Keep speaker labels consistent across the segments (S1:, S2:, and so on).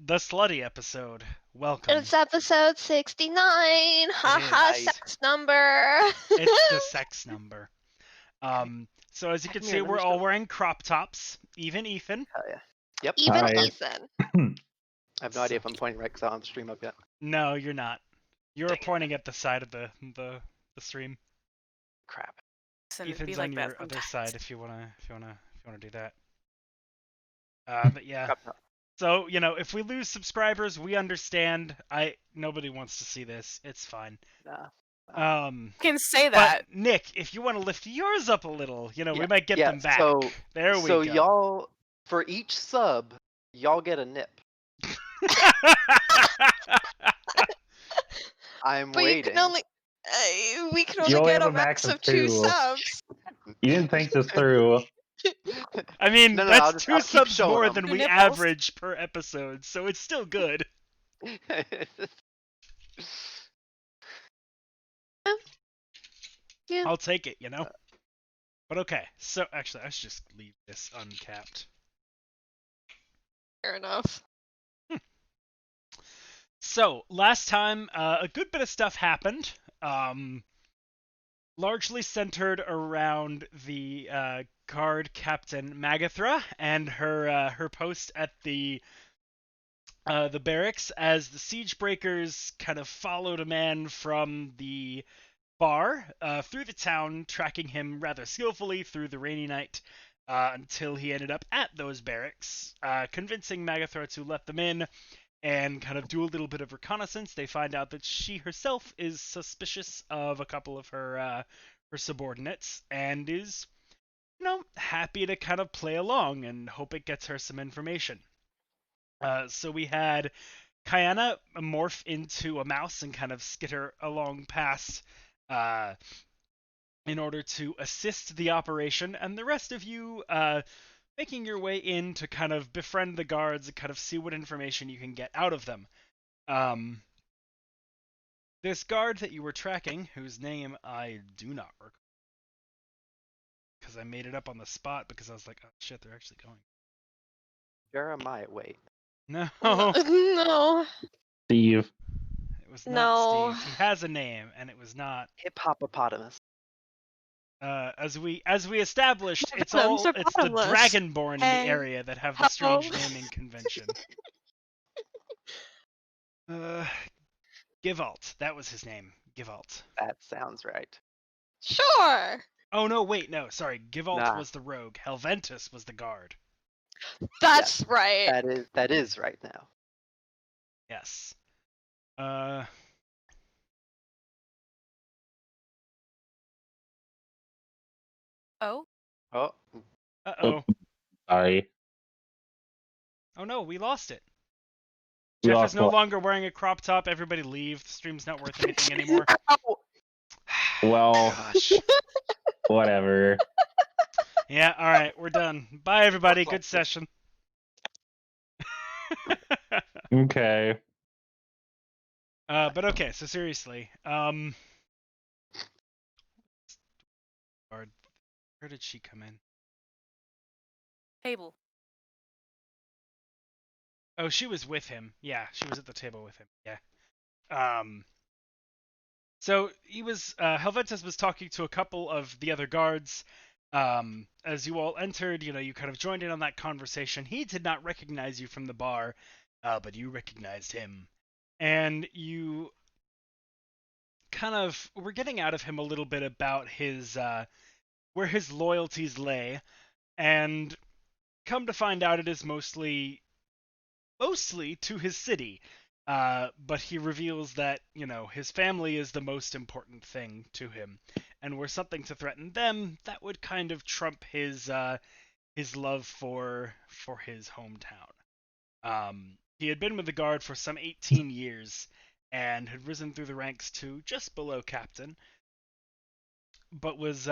S1: the slutty episode. Welcome.
S2: It's episode 69. Haha,
S1: is.
S2: sex number.
S1: It's the sex number. So as you can see, we're all wearing crop tops. Even Ethan.
S3: Hell yeah. Yep.
S2: Even
S4: Hi.
S2: Ethan.
S3: I have no idea if I'm pointing right because I don't have the stream up yet.
S1: No, you're not. You're
S3: Dang it.
S1: pointing at the side of the stream.
S3: Crap.
S1: Ethan's
S5: like
S1: on your
S5: that
S1: other
S5: sometimes.
S1: side if you wanna do that. But yeah.
S3: Crap, no.
S1: So, if we lose subscribers, we understand. Nobody wants to see this. It's fine.
S3: Nah.
S5: You can say that.
S1: But Nick, if you want to lift yours up a little, we
S3: Yeah,
S1: might get
S3: yeah,
S1: them back.
S3: so-
S1: There we
S3: So
S1: go.
S3: y'all, for each sub, y'all get a nip. I'm
S2: But
S3: waiting.
S2: you can only. We can only
S4: only
S2: get
S4: have
S2: a max of 2
S4: two.
S2: subs.
S4: You didn't think this through.
S1: I mean,
S3: No, I'll
S1: that's
S3: just- I'll
S1: 2
S3: keep
S1: subs
S3: showing
S1: more
S3: them.
S1: than
S5: Two
S1: we
S5: nipples.
S1: average per episode, so it's still good.
S2: Yeah.
S1: I'll take it, But okay, so actually, I should just leave this uncapped.
S2: Fair enough.
S1: So, last time, a good bit of stuff happened. Largely centered around the guard captain Magathra and her post at the barracks as the Siegebreakers kind of followed a man from the bar through the town, tracking him rather skillfully through the rainy night until he ended up at those barracks, convincing Magathra to let them in and kind of do a little bit of reconnaissance. They find out that she herself is suspicious of a couple of her subordinates and is, happy to kind of play along and hope it gets her some information. So we had Kayana morph into a mouse and kind of skitter along past in order to assist the operation, and the rest of you making your way in to kind of befriend the guards and kind of see what information you can get out of them. This guard that you were tracking, whose name I do not recall, because I made it up on the spot because I was like, oh shit, they're actually going.
S3: Jeremiah, wait.
S1: No,
S2: No.
S4: Steve.
S1: it was not
S2: No.
S1: Steve. He has a name, and it was not.
S3: Hip hopopotamus.
S1: As we established, it's the
S2: hippopotamus.
S1: Dragonborn in the
S2: Hey.
S1: area that have the strange
S2: Hello.
S1: naming convention. Givalt, that was his name. Givalt.
S3: That sounds right.
S2: Sure.
S1: Oh no, wait, no, sorry. Givalt
S3: Nah.
S1: was the rogue. Helventus was the guard.
S2: That's right.
S3: That is right now.
S1: Yes.
S5: Oh,
S3: Oh,
S1: Uh-oh.
S4: Sorry.
S1: Oh no, we lost it.
S4: We
S1: Jeff
S4: lost
S1: is no
S4: what?
S1: longer wearing a crop top. Everybody leave. The stream's not worth anything anymore.
S4: Well,
S3: gosh.
S4: whatever.
S1: Yeah, alright, we're done. Bye everybody, good session.
S4: Okay.
S1: But okay, so seriously, where did she come in?
S5: table.
S1: Oh, she was with him. Yeah, she was at the table with him. Yeah. So he was, Helventus was talking to a couple of the other guards. As you all entered, you kind of joined in on that conversation. He did not recognize you from the bar, but you recognized him. And you kind of were getting out of him a little bit about his, where his loyalties lay. And come to find out it is mostly to his city. But he reveals that, his family is the most important thing to him. And were something to threaten them, that would kind of trump his love for his hometown. He had been with the guard for some 18 years and had risen through the ranks to just below captain. But was,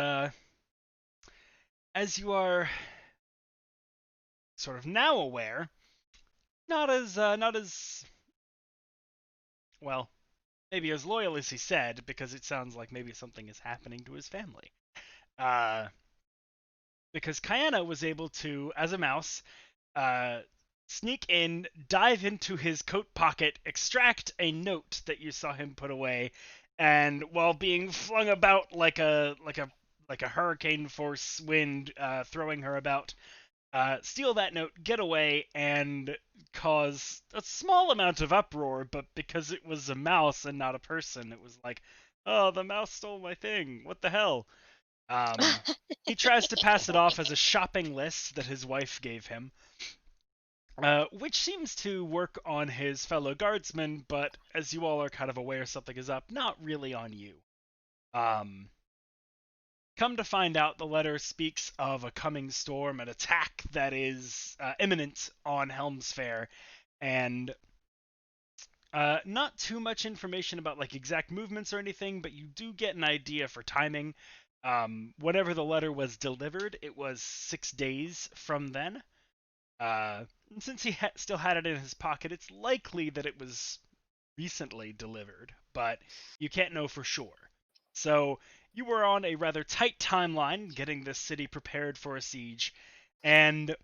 S1: as you are sort of now aware, not as well, maybe as loyal as he said, because it sounds like maybe something is happening to his family. Because Kayana was able to, as a mouse, sneak in, dive into his coat pocket, extract a note that you saw him put away, and while being flung about like a hurricane force wind, throwing her about, steal that note, get away, and cause a small amount of uproar. But because it was a mouse and not a person, it was like, oh, the mouse stole my thing. What the hell? He tries to pass it off as a shopping list that his wife gave him, which seems to work on his fellow guardsmen, but as you all are kind of aware something is up, not really on you. Come to find out, the letter speaks of a coming storm, an attack that is imminent on Helm's Fair, and not too much information about like exact movements or anything, but you do get an idea for timing. Whenever the letter was delivered, it was 6 days from then. Since he still had it in his pocket, it's likely that it was recently delivered, but you can't know for sure. So you were on a rather tight timeline getting this city prepared for a siege, and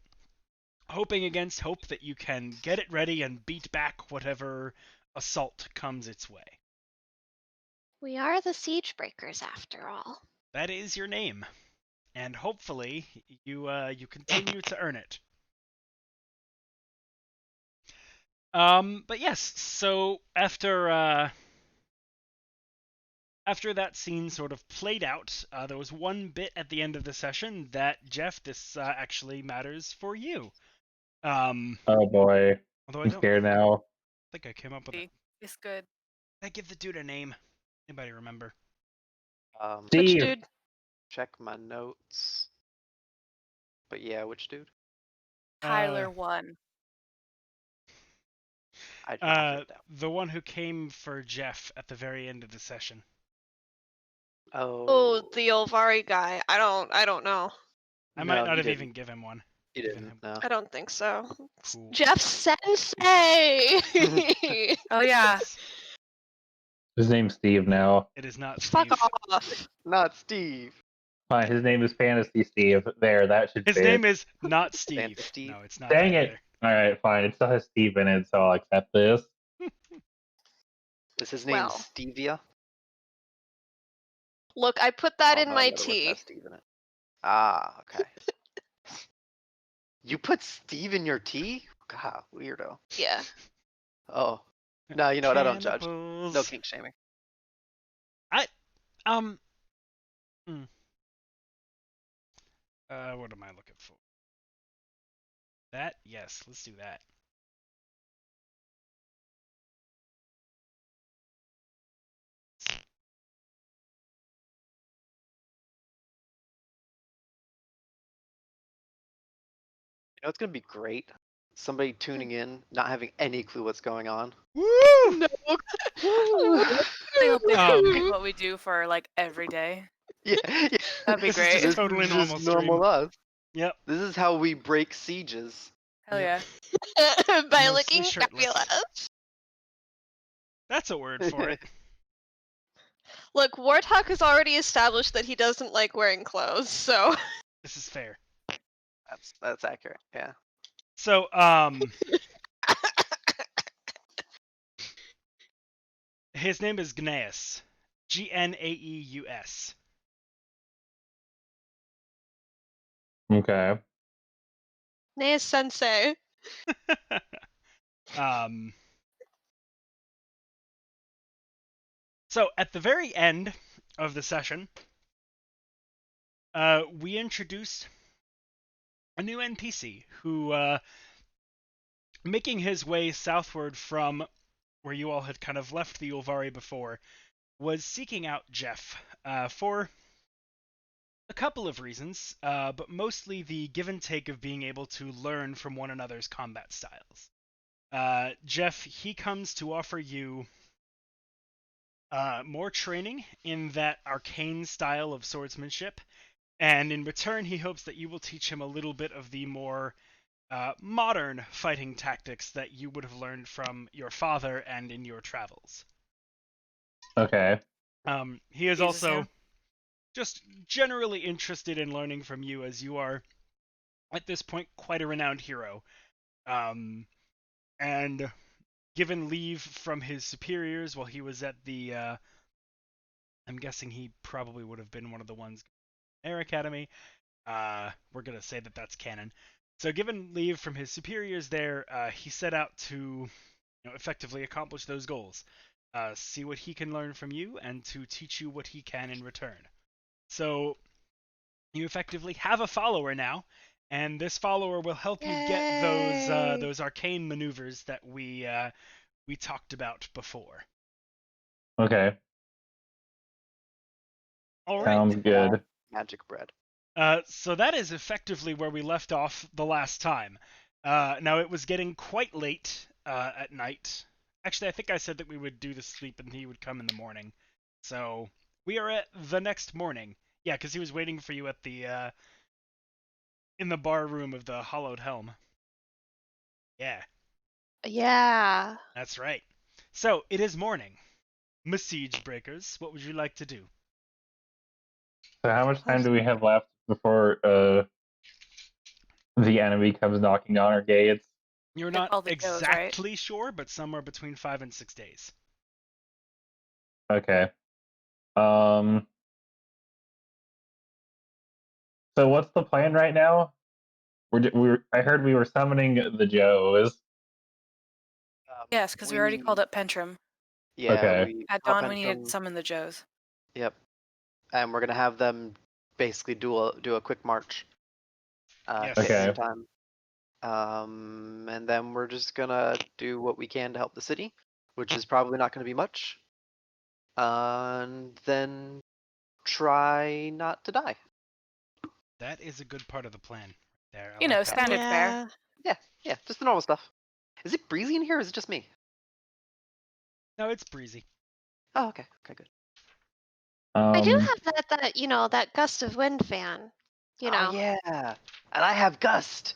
S1: hoping against hope that you can get it ready and beat back whatever assault comes its way.
S2: We are the Siegebreakers, after all.
S1: That is your name, and hopefully you continue to earn it. But yes, so after that scene sort of played out, there was one bit at the end of the session that, Jeff, this actually matters for you.
S4: Oh boy,
S1: Although I
S4: I'm
S1: don't
S4: scared now.
S1: think I came up with it.
S5: It's good.
S1: I give the dude a name. Anybody remember?
S2: Which
S4: Steve.
S2: dude?
S3: Check my notes. But yeah, which dude?
S5: Tyler won.
S3: I did not have it down.
S1: The one who came for Jeff at the very end of the session.
S2: Oh, the Olvari guy. I don't know.
S1: I might
S3: No,
S1: not
S3: you
S1: have
S3: didn't.
S1: even given one.
S3: You
S1: given
S3: didn't.
S1: him.
S3: No.
S2: I don't think so.
S1: Cool.
S2: Jeff Sensei!
S5: Oh yeah.
S4: His name's Steve now.
S1: It is not Steve.
S2: Fuck off.
S3: Not Steve.
S4: Fine, his name is Fantasy Steve. There, that should
S1: His
S4: fit.
S1: name is not Steve.
S3: Santa Steve?
S1: No, it's not.
S4: Dang
S1: that
S4: it! Alright, fine. It still has Steve in it, so I'll accept this.
S3: Is his name
S2: Well.
S3: Stevia?
S2: Look, I put that
S3: Oh,
S2: in
S3: no,
S2: my
S3: the other one
S2: tea.
S3: has Steve in it. Ah, okay. You put Steve in your tea? God, weirdo.
S2: Yeah.
S3: Oh. No, you know what? I don't judge.
S1: Cannibals.
S3: No kink shaming.
S1: What am I looking for? That? Yes, let's do that.
S3: You know it's gonna be great? Somebody tuning in, not having any clue what's going on.
S1: Woo!
S2: No.
S5: I hope they
S1: Um,
S5: do what we do for like every day.
S3: Yeah,
S5: That'd be
S1: This is
S5: great.
S1: just
S3: This
S1: totally
S3: is
S1: normal
S3: just normal
S1: stream.
S3: us.
S1: Yep.
S3: This is how we break sieges.
S5: Hell yeah.
S2: By
S1: Mostly
S2: looking
S1: shirtless.
S2: fabulous.
S1: That's a word for it.
S2: Look, Warthog has already established that he doesn't like wearing clothes, so.
S1: This is fair.
S3: That's accurate. Yeah.
S1: So, his name is Gnaeus. Gnaeus.
S4: Okay.
S2: Nea Sensei.
S1: So at the very end of the session, we introduced a new NPC who, making his way southward from where you all had kind of left the Ulvari before, was seeking out Jeff for a couple of reasons, but mostly the give and take of being able to learn from one another's combat styles. Jeff, he comes to offer you more training in that arcane style of swordsmanship, and in return he hopes that you will teach him a little bit of the more modern fighting tactics that you would have learned from your father and in your travels.
S4: Okay.
S1: He is
S5: Jesus,
S1: also
S5: yeah.
S1: just generally interested in learning from you, as you are, at this point, quite a renowned hero. And given leave from his superiors while he was at the, I'm guessing he probably would have been one of the ones in Air Academy. We're gonna say that that's canon. So, given leave from his superiors there, he set out to effectively accomplish those goals. See what he can learn from you, and to teach you what he can in return. So, you effectively have a follower now, and this follower will help you get
S2: Yay.
S1: those arcane maneuvers that we talked about before.
S4: Okay,
S1: All right.
S4: sounds good.
S3: Magic bread.
S1: So that is effectively where we left off the last time. Now it was getting quite late at night. Actually, I think I said that we would do the sleep and he would come in the morning. So we are at the next morning. Yeah, because he was waiting for you at the in the bar room of the Hollowed Helm. Yeah,
S2: Yeah.
S1: that's right. So it is morning. Siegebreakers, what would you like to do?
S4: So how much time do we have left before the enemy comes knocking on our gates?
S1: You're
S5: Like
S1: not
S5: all the Joes, right?
S1: exactly sure, but somewhere between 5 and 6 days.
S4: Okay. Um. So what's the plan right now? I heard we were summoning the Joes.
S5: Yes, because we already called up Pentrim.
S3: Yeah,
S4: Okay.
S3: we
S5: At
S3: call
S5: dawn, we needed to
S3: Pentrum.
S5: summon the Joes.
S3: Yep, and we're gonna have them basically do a quick march.
S1: Yes.
S3: To hit
S4: Okay.
S3: noontime. And then we're just gonna do what we can to help the city, which is probably not gonna be much. And then try not to die.
S1: That is a good part of the plan. There, I
S5: You
S1: like
S5: know,
S1: that.
S5: standard fare.
S3: Yeah, just the normal stuff. Is it breezy in here, or is it just me?
S1: No, it's breezy.
S3: Oh, okay, good.
S2: I do
S4: Um.
S2: have that gust of wind fan.
S3: Oh yeah, and I have gust.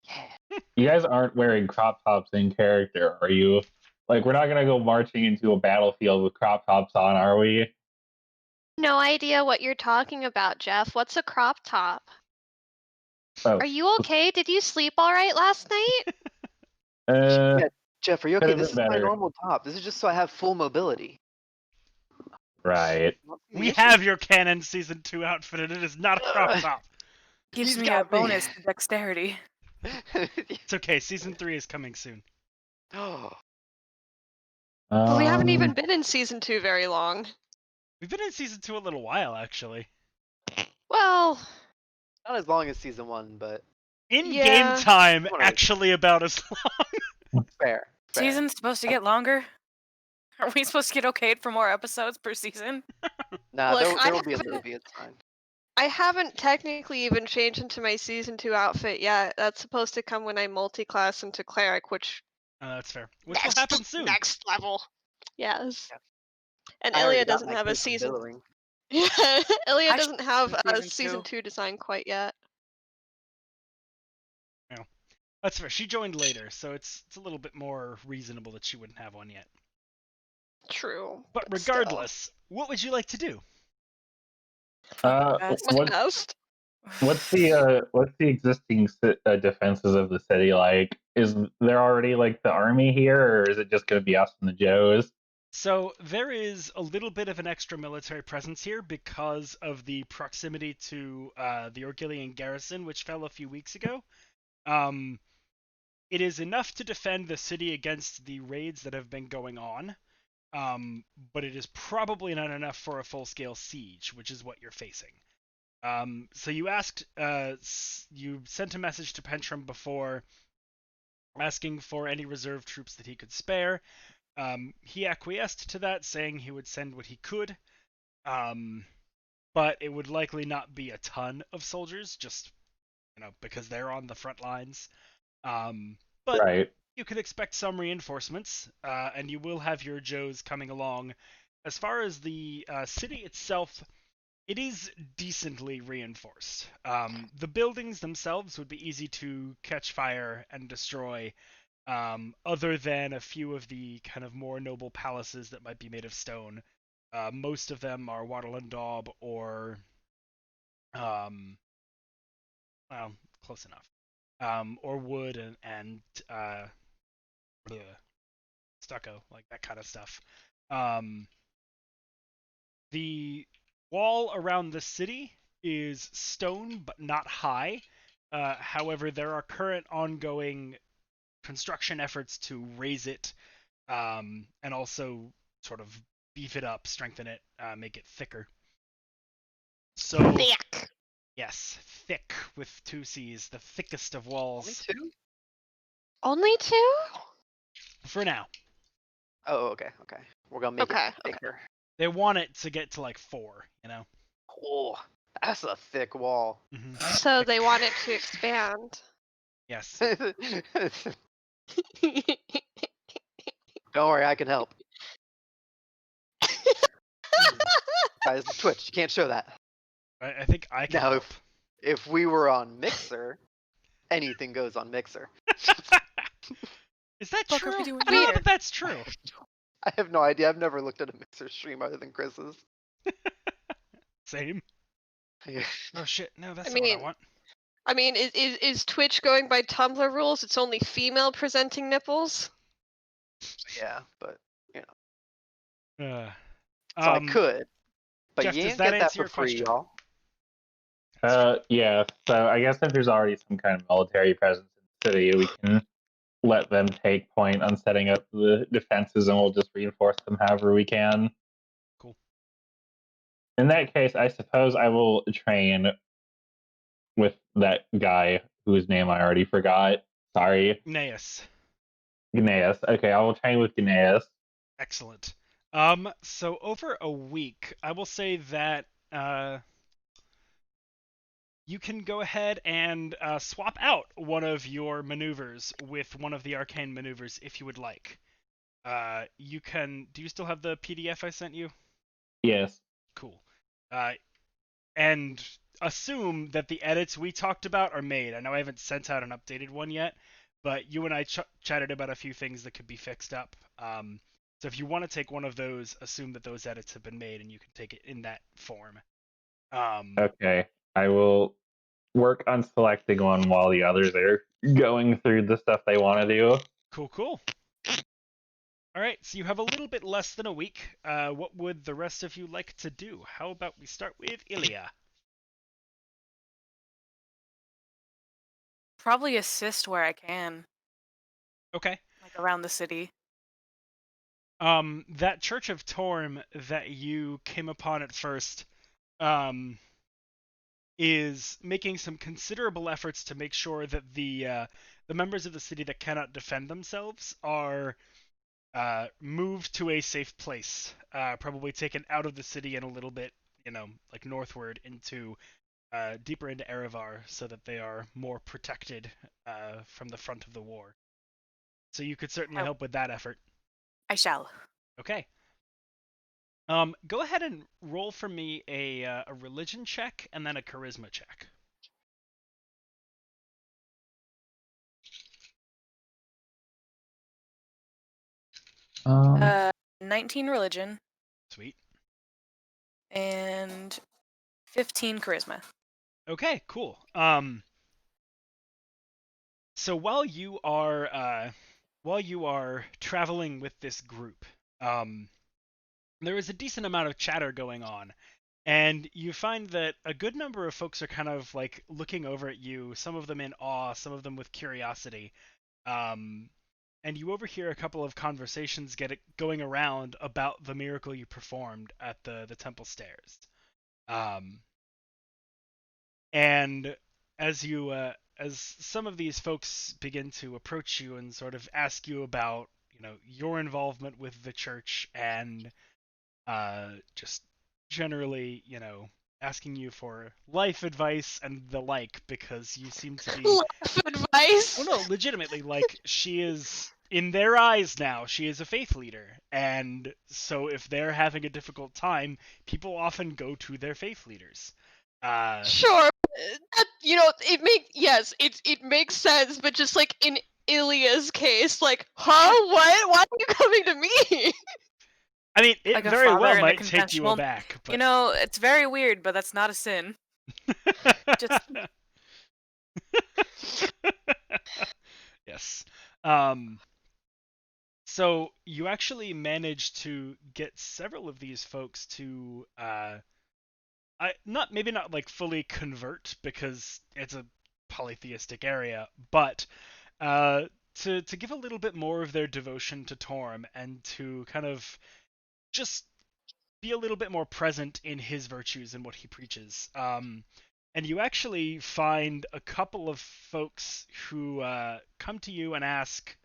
S3: Yeah.
S4: You guys aren't wearing crop tops in character, are you? Like, we're not gonna go marching into a battlefield with crop tops on, are we?
S2: No idea what you're talking about, Jeff. What's a crop top?
S4: Oh.
S2: Are you okay? Did you sleep all right last night?
S4: Uh.
S3: Jeff, are you
S4: Could
S3: okay?
S4: have
S3: This
S4: been
S3: is my
S4: better.
S3: normal top. This is just so I have full mobility.
S4: Right.
S3: Not the
S1: We
S3: issue.
S1: have your canon season 2 outfit, and it is not a crop top.
S5: Gives
S3: He's
S5: me a
S3: got me.
S5: bonus to dexterity.
S1: It's okay. Season 3 is coming soon.
S3: Oh,
S2: But we haven't even
S4: Um.
S2: been in season 2 very long.
S1: We've been in season 2 a little while, actually.
S2: Well,
S3: not as long as season 1, but
S1: In game
S2: Yeah.
S1: time,
S3: Alright.
S1: actually about as long.
S3: fair.
S5: Season's supposed to get longer? Are we supposed to get okayed for more episodes per season?
S3: Nah,
S2: Look,
S3: there will be a
S2: haven't-
S3: movie. It's fine.
S2: I haven't technically even changed into my season 2 outfit yet. That's supposed to come when I multi-class into cleric, which
S1: That's fair. Which will happen soon.
S2: Next level. Yes.
S3: Yeah.
S2: And
S3: I already
S2: Ilya
S3: got
S2: doesn't
S3: my
S2: have a
S3: cape of
S2: season.
S3: billowing.
S2: Yeah, Ilya
S5: I
S2: doesn't have
S5: should
S2: a
S5: season
S2: season
S5: two.
S2: 2 design quite yet.
S1: That's fair. She joined later, so it's a little bit more reasonable that she wouldn't have one yet.
S2: True.
S1: But
S2: still.
S1: regardless, what would you like to do?
S5: Best.
S2: My
S4: What
S2: best.
S4: what's the existing defenses of the city like? Is there already like the army here, or is it just going to be us and the Joes?
S1: So there is a little bit of an extra military presence here because of the proximity to the Orgillian garrison, which fell a few weeks ago. It is enough to defend the city against the raids that have been going on, but it is probably not enough for a full-scale siege, which is what you're facing. So you asked, you sent a message to Pentrum before, asking for any reserve troops that he could spare. He acquiesced to that, saying he would send what he could, but it would likely not be a ton of soldiers, just because they're on the front lines. But
S4: Right.
S1: you could expect some reinforcements, and you will have your Joes coming along. As far as the city itself, it is decently reinforced. The buildings themselves would be easy to catch fire and destroy, other than a few of the kind of more noble palaces that might be made of stone. Most of them are wattle and daub or, well, close enough. or wood and bleh, stucco, like that kind of stuff. The wall around the city is stone, but not high. However, there are current ongoing construction efforts to raise it, and also sort of beef it up, strengthen it, make it thicker. So
S2: Thick.
S1: yes, thick with 2 C's, the thickest of
S3: Only
S1: walls
S3: 2?
S2: Only 2?
S1: for now.
S3: Oh, okay. We're gonna make
S2: Okay,
S3: it thicker.
S1: They want it to get to like 4, you know.
S3: Oh, that's a thick wall.
S2: So they want it to expand.
S1: Yes.
S3: Don't worry, I can help. Guys, Twitch, you can't show that.
S1: I think I can
S3: Now,
S1: help.
S3: If we were on Mixer, anything goes on Mixer.
S1: Is that
S5: Fuck are
S1: true?
S5: we doing
S1: I don't know
S5: here?
S1: that that's true.
S3: I have no idea. I've never looked at a Mixer stream other than Chris's.
S1: Same. Oh shit, no, that's
S2: I
S1: not what I
S2: mean-
S1: want.
S2: I mean, is Twitch going by Tumblr rules? It's only female presenting nipples?
S3: Yeah, but
S1: Uh,
S3: so I could, but
S1: Jeff,
S3: you
S1: does
S3: ain't
S1: that
S3: get that
S1: answer
S3: for
S1: your
S3: free,
S1: question?
S3: y'all.
S4: Yeah. So I guess if there's already some kind of military presence in the city, we can let them take point on setting up the defenses, and we'll just reinforce them however we can.
S1: Cool.
S4: In that case, I suppose I will train with that guy whose name I already forgot. Sorry,
S1: Gnaeus.
S4: Gnaeus. Okay, I will train with Gnaeus.
S1: Excellent. So over a week, I will say that you can go ahead and swap out one of your maneuvers with one of the arcane maneuvers if you would like. You can. Do you still have the PDF I sent you?
S4: Yes.
S1: Cool. And assume that the edits we talked about are made. I know I haven't sent out an updated one yet, but you and I chatted about a few things that could be fixed up. So if you want to take one of those, assume that those edits have been made and you can take it in that form.
S4: Okay, I will work on selecting one while the others are going through the stuff they want to do.
S1: Cool. All right, so you have a little bit less than a week. What would the rest of you like to do? How about we start with Ilya?
S5: Probably assist where I can,
S1: Okay.
S5: like around the city.
S1: That Church of Torm that you came upon at first, is making some considerable efforts to make sure that the members of the city that cannot defend themselves are moved to a safe place, probably taken out of the city and a little bit, like northward into deeper into Erevar, so that they are more protected from the front of the war. So you could certainly help with that effort.
S5: I shall.
S1: Okay. Go ahead and roll for me a religion check and then a charisma check.
S5: Uh, 19 religion
S1: Sweet.
S5: and 15 charisma.
S1: Okay, cool. So while you are traveling with this group, there is a decent amount of chatter going on, and you find that a good number of folks are kind of like looking over at you. Some of them in awe, some of them with curiosity. And you overhear a couple of conversations going around about the miracle you performed at the temple stairs. And as some of these folks begin to approach you and sort of ask you about, your involvement with the church and just generally, asking you for life advice and the like, because you seem to be
S2: Life advice?
S1: Oh no, legitimately, like, she is, in their eyes now, she is a faith leader. And so if they're having a difficult time, people often go to their faith leaders.
S2: Sure. It makes sense, but just like in Ilya's case, like, huh? What? Why are you coming to me?
S1: I mean, it
S5: Like a
S1: very
S5: father
S1: well
S5: in a
S1: might take you
S5: conventional-
S1: aback, but...
S5: It's very weird, but that's not a sin. just-
S1: Yes. So you actually managed to get several of these folks to maybe not like fully convert because it's a polytheistic area, but to give a little bit more of their devotion to Torm and to kind of just be a little bit more present in his virtues and what he preaches. And you actually find a couple of folks who come to you and ask,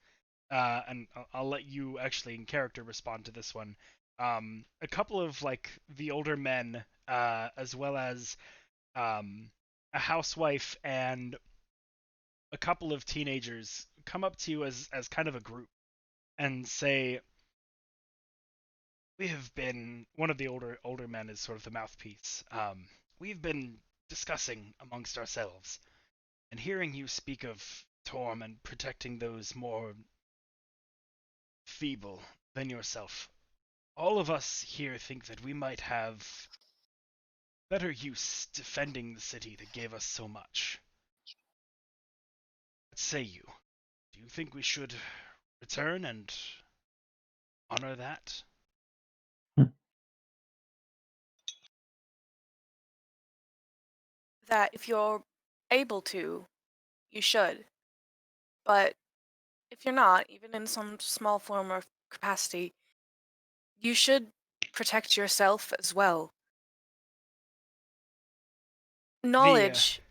S1: and I'll let you actually in character respond to this one. A couple of like the older men, as well as a housewife and a couple of teenagers come up to you as kind of a group and say, we have been, one of the older men is sort of the mouthpiece. We've been discussing amongst ourselves and hearing you speak of Torm and protecting those more feeble than yourself. All of us here think that we might have better use defending the city that gave us so much. What say you? Do you think we should return and honor that?
S5: That if you're able to, you should. But if you're not, even in some small form or capacity, you should protect yourself as well. Knowledge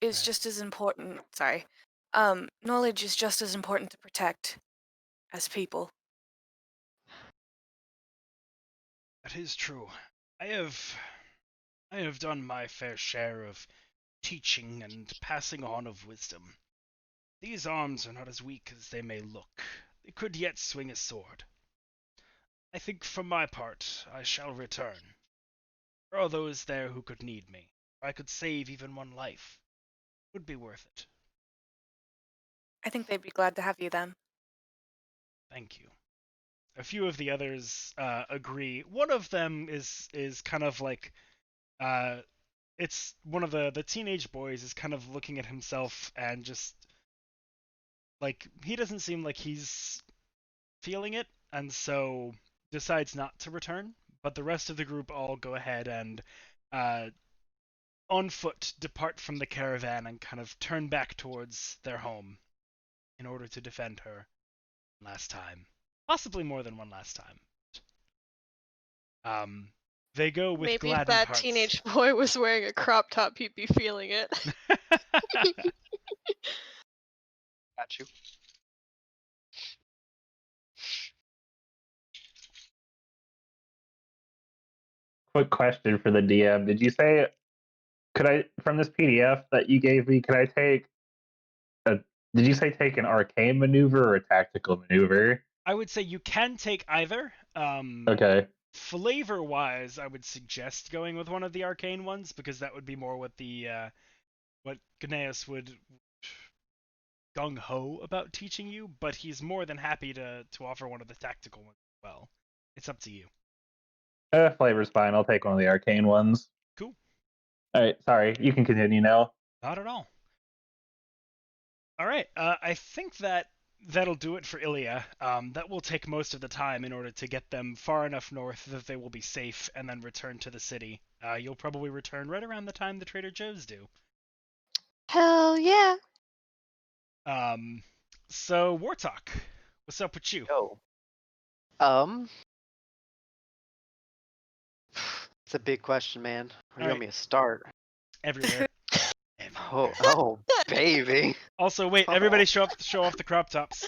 S5: is
S1: right.
S5: just as important. Sorry. Knowledge is just as important to protect as people.
S1: That is true. I have done my fair share of teaching and passing on of wisdom. These arms are not as weak as they may look. They could yet swing a sword. I think for my part, I shall return. There are those there who could need me. If I could save even one life, it would be worth it.
S5: I think they'd be glad to have you then.
S1: Thank you. A few of the others agree. One of them is kind of like it's one of the teenage boys is kind of looking at himself and just like he doesn't seem like he's feeling it, and so decides not to return. But the rest of the group all go ahead and uh, on foot depart from the caravan and kind of turn back towards their home in order to defend her last time, possibly more than one last time. They go with
S2: Maybe if
S1: gladdened
S2: that
S1: hearts.
S2: teenage boy was wearing a crop top, he'd be feeling it.
S3: Got you.
S4: Quick question for the DM. Did you say, could I, from this PDF that you gave me, could I take a, did you say take an arcane maneuver or a tactical maneuver?
S1: I would say you can take either.
S4: Okay.
S1: Flavor wise, I would suggest going with one of the arcane ones because that would be more what the what Gnaeus would gung ho about teaching you, but he's more than happy to offer one of the tactical ones as well. It's up to you.
S4: Flavor's fine. I'll take one of the arcane ones.
S1: Cool.
S4: All right. Sorry. You can continue now.
S1: Not at all. All right. I think that'll do it for Ilya. That will take most of the time in order to get them far enough north that they will be safe and then return to the city. You'll probably return right around the time the Trader Joe's do.
S2: Hell yeah.
S1: So Wartalk, what's up with you?
S3: Yo. It's a big question, man. Where do you want me to start?
S1: Everywhere.
S3: Oh, baby.
S1: Also, wait, everybody show off the crop tops.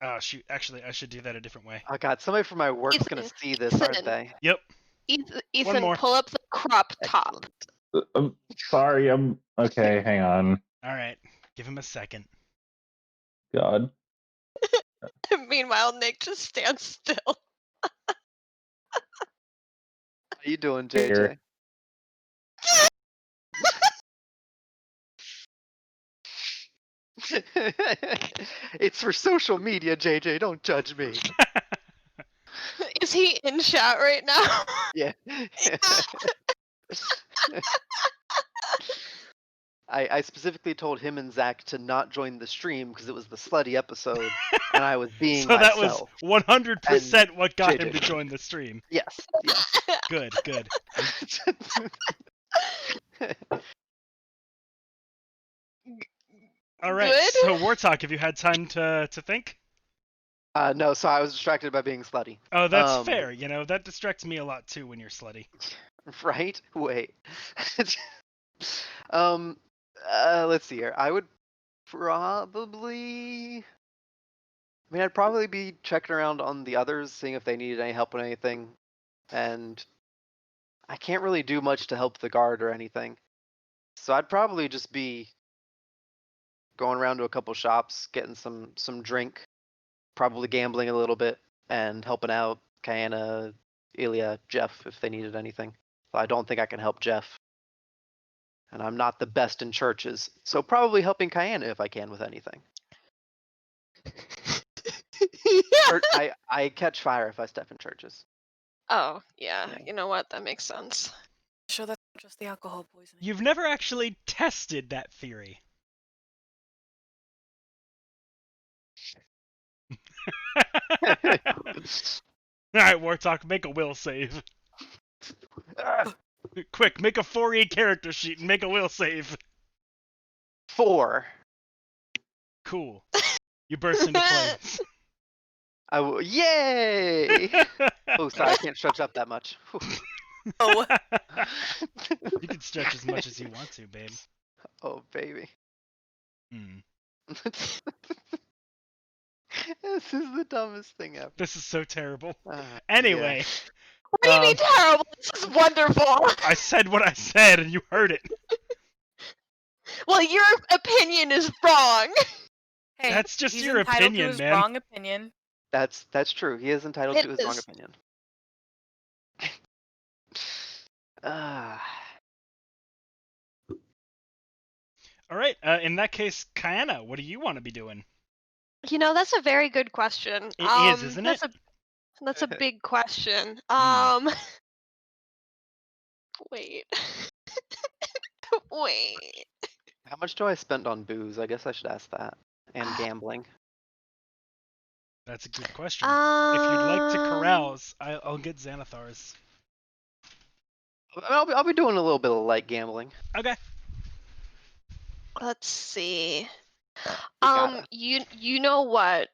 S1: Oh shoot! Actually, I should do that a different way.
S3: Oh god, somebody from my work's gonna
S2: Ethan,
S3: see this, aren't
S2: Ethan.
S3: they?
S1: Yep.
S2: Ethan,
S1: more.
S2: pull up the crop top.
S4: I'm sorry. I'm okay. Hang on.
S1: All right. Give him a second.
S4: God.
S2: Meanwhile, Nick just stands still.
S3: How you doing,
S4: Here.
S3: JJ? It's for social media, JJ. Don't judge me.
S2: Is Is he in chat right now?
S3: Yeah. I specifically told him and Zach to not join the stream because it was the slutty episode, and I was being
S1: So that was
S3: myself.
S1: 100% what got him
S3: JJ.
S1: to join the stream.
S3: Yes.
S1: Good, good. All right.
S2: Good?
S1: So Wartalk, have you had time to think?
S3: No, so I was distracted by being slutty.
S1: Oh, that's fair. You know, that distracts me a lot too when you're slutty.
S3: Right? Wait. Let's see here. I would probably. I mean, I'd probably be checking around on the others, seeing if they needed any help with anything. And I can't really do much to help the guard or anything. So I'd probably just be going around to a couple shops, getting some drink, probably gambling a little bit, and helping out Kayana, Ilya, Jeff if they needed anything. So I don't think I can help Jeff. And I'm not the best in churches, so probably helping Kayana if I can with anything. I catch fire if I step in churches.
S2: Oh, yeah.
S3: Yeah.
S2: You know what? That makes sense.
S5: Sure, that's not just the alcohol poisoning.
S1: You've never actually tested that theory. All right, Wartalk, make a will save. Quick, make a 4E character sheet and make a will save.
S3: 4.
S1: Cool. You burst into flames.
S3: Yay! Oh, sorry, I can't stretch up that much.
S5: Oh,
S1: You can stretch as much as you want to, babe.
S3: Oh, baby.
S1: Hmm.
S3: This is the dumbest thing ever.
S1: This is so terrible.
S3: Yeah.
S1: Anyway,
S2: What do you mean terrible? This is wonderful.
S1: I said what I said and you heard it.
S2: Well, your opinion is wrong.
S5: hey,
S1: That's just
S5: he's
S1: your
S5: entitled
S1: opinion,
S5: to his
S1: man.
S5: wrong opinion.
S3: That's true. He is entitled
S2: It
S3: to his wrong
S2: is.
S3: opinion. Ah.
S1: All right, in that case, Kayana, what do you want to be doing?
S2: You know, that's a very good question.
S1: It is, isn't it?
S2: That's a big question. Wait. Wait.
S3: How much do I spend on booze? I guess I should ask that. And gambling.
S1: That's a good question. If you'd like to
S2: Um,
S1: carouse, I'll get Xanathars.
S3: I'll be doing a little bit of light gambling.
S1: Okay.
S2: Let's see.
S3: gotta.
S2: You know what?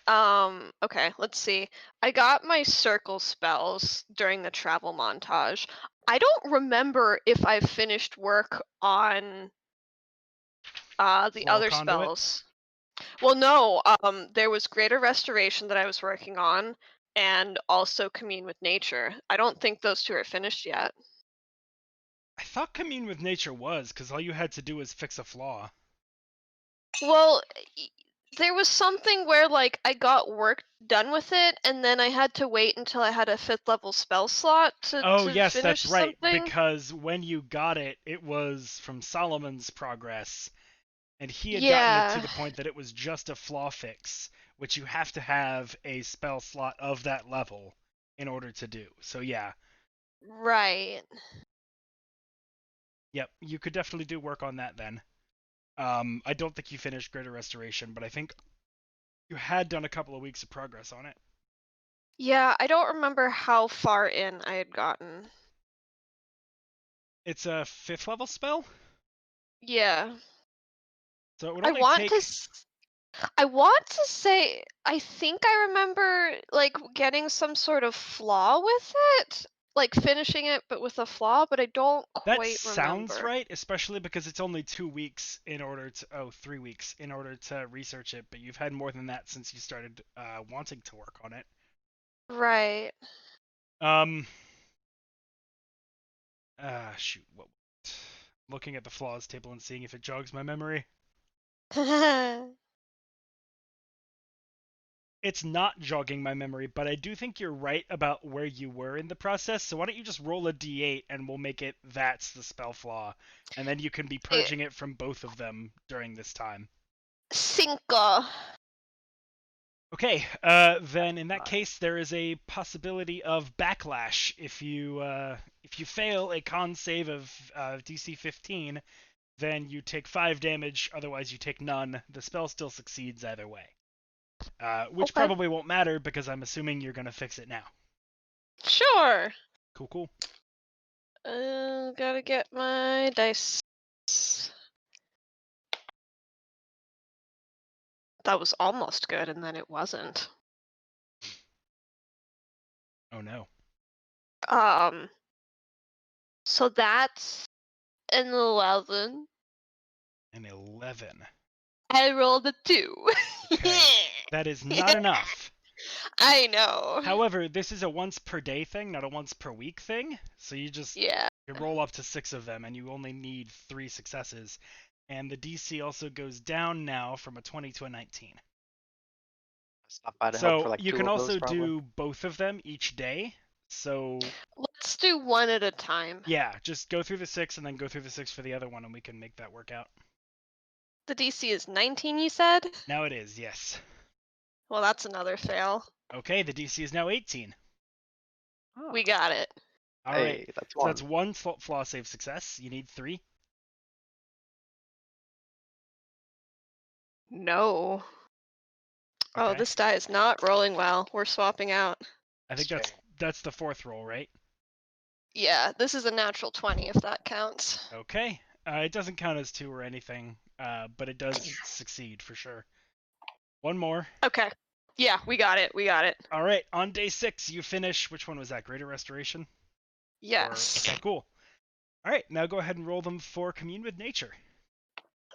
S2: Okay, let's see. I got my circle spells during the travel montage. I don't remember if I finished work on the
S1: Floral
S2: other
S1: conduit?
S2: spells. Well, no, there was Greater Restoration that I was working on, and also Commune with Nature. I don't think those two are finished yet.
S1: I thought Commune with Nature was, because all you had to do was fix a flaw.
S2: Well, there was something where like I got work done with it, and then I had to wait until I had a 5th level spell slot to
S1: Oh,
S2: to
S1: yes,
S2: finish
S1: that's right,
S2: something.
S1: because when you got it, it was from Solomon's progress, and he had gotten it to the point that it was just a flaw fix, which you have to have a spell slot of that level in order to do. So yeah,
S2: Right.
S1: yep, you could definitely do work on that then. I don't think you finished Greater Restoration, but I think you had done a couple of weeks of progress on it.
S2: Yeah, I don't remember how far in I had gotten.
S1: It's a 5th level spell,
S2: Yeah.
S1: so it would
S2: I
S1: only
S2: want
S1: take...
S2: I want to say I think I remember like getting some sort of flaw with it, like finishing it but with a flaw, but I don't
S1: That
S2: quite
S1: sounds
S2: remember.
S1: right, especially because it's only 2 weeks in order to... Oh, 3 weeks in order to research it, but you've had more than that since you started wanting to work on it.
S2: Right.
S1: Shoot, what... Looking at the flaws table and seeing if it jogs my memory. It's not jogging my memory, but I do think you're right about where you were in the process, so why don't you just roll a d8 and we'll make it that's the spell flaw, and then you can be purging it from both of them during this time.
S2: 5.
S1: Okay, then in that case, there is a possibility of backlash if you fail a con save of DC 15, then you take 5 damage. Otherwise, you take none. The spell still succeeds either way, which
S2: Okay.
S1: probably won't matter because I'm assuming you're gonna fix it now.
S2: Sure.
S1: Cool.
S2: Gotta get my dice. That was almost good, and then it wasn't.
S1: Oh no.
S2: So that's an 11.
S1: An 11.
S2: I rolled a 2.
S1: Okay. That is not enough.
S2: I know.
S1: However, this is a once per day thing, not a once per week thing. So you
S2: Yeah.
S1: roll up to 6 of them, and you only need 3 successes. And the DC also goes down now from a 20 to a 19.
S3: Stop by to help for
S1: So
S3: like
S1: you
S3: 2
S1: can
S3: of those,
S1: also
S3: probably.
S1: do both of them each day. So
S2: Let's do one at a time.
S1: yeah, just go through the 6 and then go through the 6 for the other one, and we can make that work out.
S2: The DC is 19, you said?
S1: Now it is, yes.
S2: Well, that's another fail.
S1: Okay, the DC is now 18.
S3: Oh.
S2: We got it.
S1: All
S3: Hey,
S1: right.
S3: that's
S1: So
S3: one.
S1: that's 1 flaw save success. You need 3.
S2: No. Oh,
S1: Okay.
S2: this die is not rolling well. We're swapping out.
S1: I think that's the 4th roll, right?
S2: Yeah, this is a natural 20 if that counts.
S1: Okay. It doesn't count as 2 or anything, but it does succeed for sure. One more.
S2: Okay. Yeah, we got it. We got it.
S1: All right. On day 6, you finish. Which one was that? Greater Restoration?
S2: Yes.
S1: Okay, cool. All right. Now go ahead and roll them for Commune with Nature.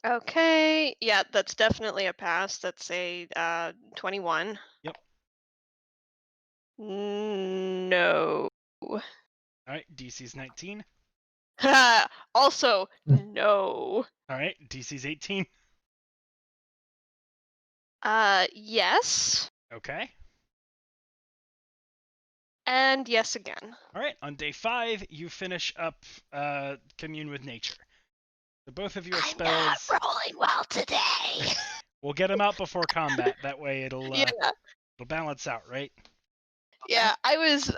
S2: Okay. Yeah, that's definitely a pass. That's a 21.
S1: Yep.
S2: No.
S1: All right. DC's 19.
S2: Also, no.
S1: All right. DC's 18.
S2: Yes.
S1: Okay.
S2: And yes again.
S1: All right. On day 5, you finish up Commune with Nature. So both of your spells.
S2: I'm not rolling well today.
S1: We'll get them out before combat. That way it'll
S2: Yeah.
S1: it'll balance out, right?
S2: Yeah, I was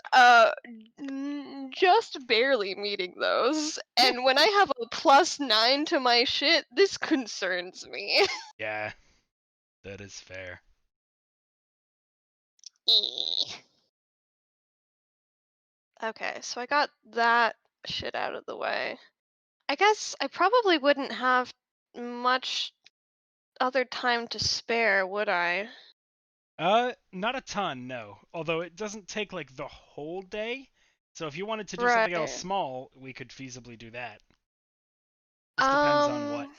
S2: just barely meeting those. And when I have a +9 to my shit, this concerns me.
S1: Yeah. That is fair.
S2: Okay, so I got that shit out of the way. I guess I probably wouldn't have much other time to spare, would I?
S1: Not a ton, no. Although it doesn't take like the whole day. So if you wanted to do something else
S2: Right.
S1: small, we could feasibly do that. Just depends on what.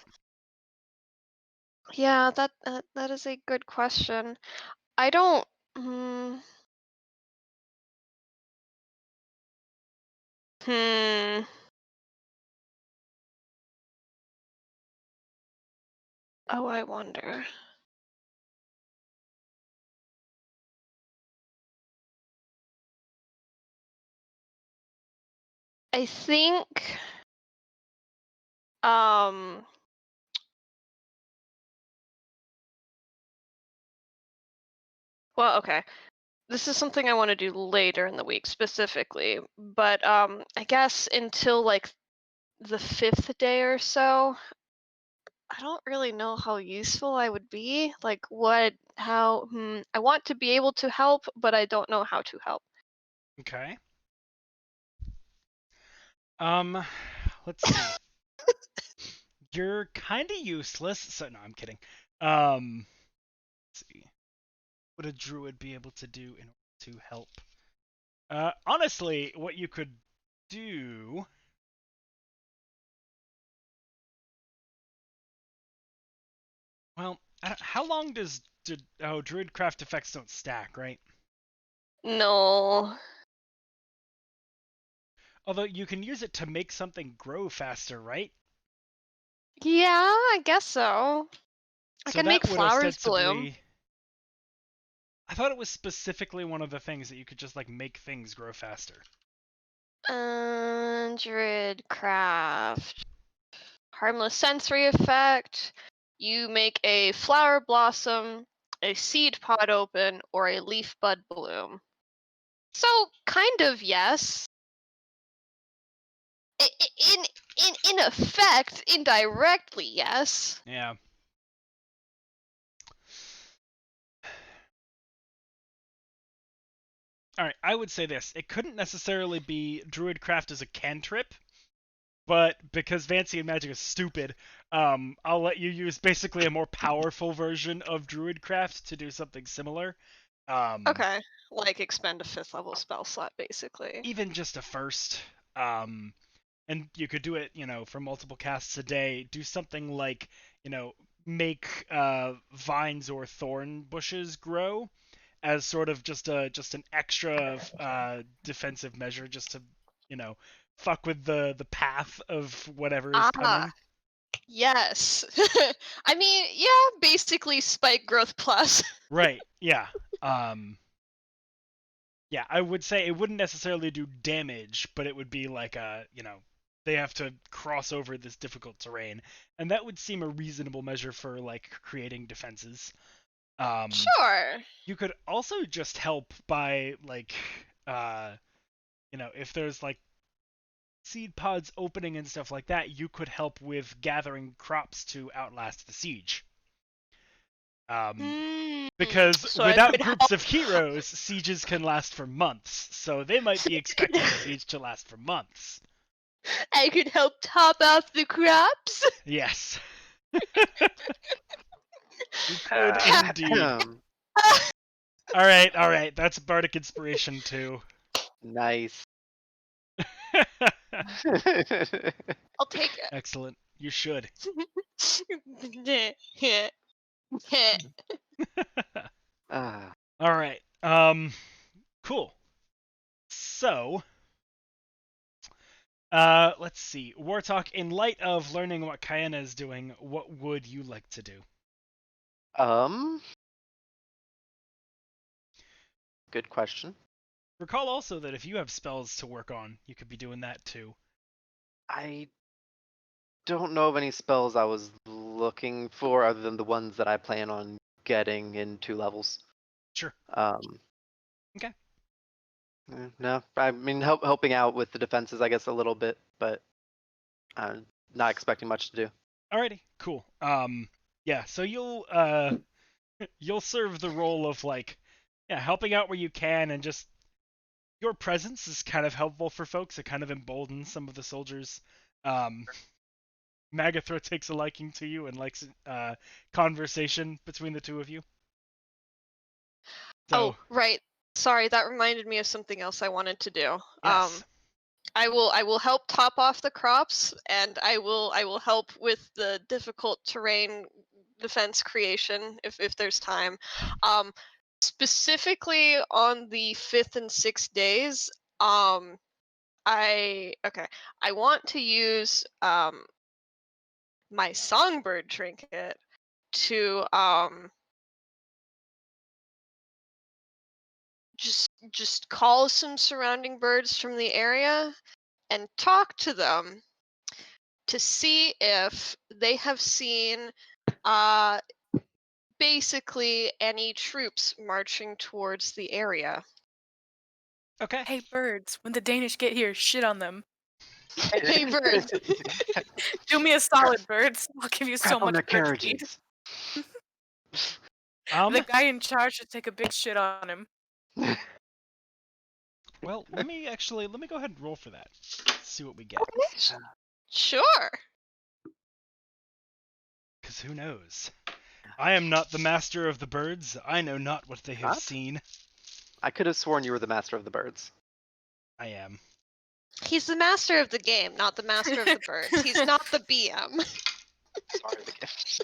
S2: Yeah, that is a good question. I don't. Hmm. Oh, I wonder. I think. Well, okay. This is something I want to do later in the week specifically, but I guess until like the 5th day or so, I don't really know how useful I would be. Like how I want to be able to help, but I don't know how to help.
S1: Okay. Let's see. You're kind of useless. So no, I'm kidding. Let's see. What would a druid be able to do in order to help? Honestly, what you could do. Well, how long does druidcraft effects don't stack, right?
S2: No.
S1: Although you can use it to make something grow faster, right?
S2: Yeah, I guess so. I
S1: So
S2: can
S1: that
S2: make
S1: would
S2: flowers
S1: ostensibly.
S2: bloom.
S1: I thought it was specifically one of the things that you could just like make things grow faster.
S2: Druidcraft. Harmless sensory effect. You make a flower blossom a seed pod open, or a leaf bud bloom. So, kind of yes. In effect, indirectly, yes.
S1: Yeah. All right, I would say this. It couldn't necessarily be Druidcraft as a cantrip, but because Fancy and Magic is stupid, I'll let you use basically a more powerful version of Druidcraft to do something similar.
S2: Okay, like expend a 5th level spell slot, basically.
S1: Even just a first. And you could do it, for multiple casts a day. Do something like, make vines or thorn bushes grow as sort of just an extra defensive measure, just to, fuck with the path of whatever is coming.
S2: Yes. I mean, yeah, basically spike growth plus.
S1: Right. Yeah. Yeah, I would say it wouldn't necessarily do damage, but it would be like they have to cross over this difficult terrain, and that would seem a reasonable measure for like creating defenses.
S2: Sure.
S1: You could also just help by like, if there's like seed pods opening and stuff like that, you could help with gathering crops to outlast the siege. Because
S2: So
S1: without groups of heroes, sieges can last for months, so they might be expecting the siege to last for months.
S2: I could help top off the crops.
S1: Yes. You could indeed. All right, that's bardic inspiration too.
S3: Nice.
S2: I'll take it.
S1: Excellent. You should.
S3: Ah,
S1: All right. Cool. So, let's see. Wartalk, in light of learning what Kayana is doing, what would you like to do?
S3: Good question.
S1: Recall also that if you have spells to work on, you could be doing that too.
S3: I don't know of any spells I was looking for other than the ones that I plan on getting in 2 levels.
S1: Sure. Okay.
S3: No, I mean helping out with the defenses, I guess, a little bit, but I'm not expecting much to do.
S1: Alrighty, cool. Yeah, so you'll you'll serve the role of helping out where you can, and just your presence is kind of helpful for folks. It kind of emboldens some of the soldiers. Magathra takes a liking to you and likes conversation between the two of you. So,
S2: Oh, right. Sorry, that reminded me of something else I wanted to do.
S1: yes.
S2: I will help top off the crops, and I will help with the difficult terrain defense creation if there's time. Specifically on the 5th and 6th days, I want to use my songbird trinket to just call some surrounding birds from the area and talk to them to see if they have seen basically any troops marching towards the area.
S1: Okay.
S5: Hey, birds, when the Danish get here, shit on them.
S2: Hey, birds.
S5: Do me a solid, birds. I'll give you so much bird feed. The guy in charge should take a big shit on him.
S1: Well, let me go ahead and roll for that. See what we get.
S2: Sure.
S1: Because who knows? I am not the master of the birds. I know not what they have
S3: What?
S1: seen.
S3: I could have sworn you were the master of the birds.
S1: I am.
S2: He's the master of the game, not the master of the birds. He's not the BM.
S3: Sorry, the gift.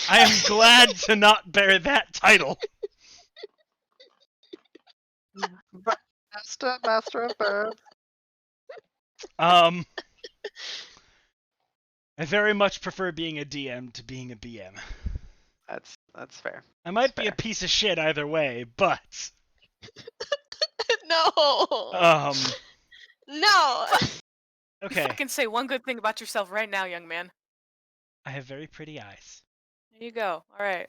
S1: I am glad to not bear that title.
S3: Master of birds.
S1: I very much prefer being a DM to being a BM.
S3: That's fair.
S1: I might be a piece of shit either way, but
S2: No. No.
S1: okay.
S5: You fucking say one good thing about yourself right now, young man.
S1: I have very pretty eyes.
S5: There you go. All right.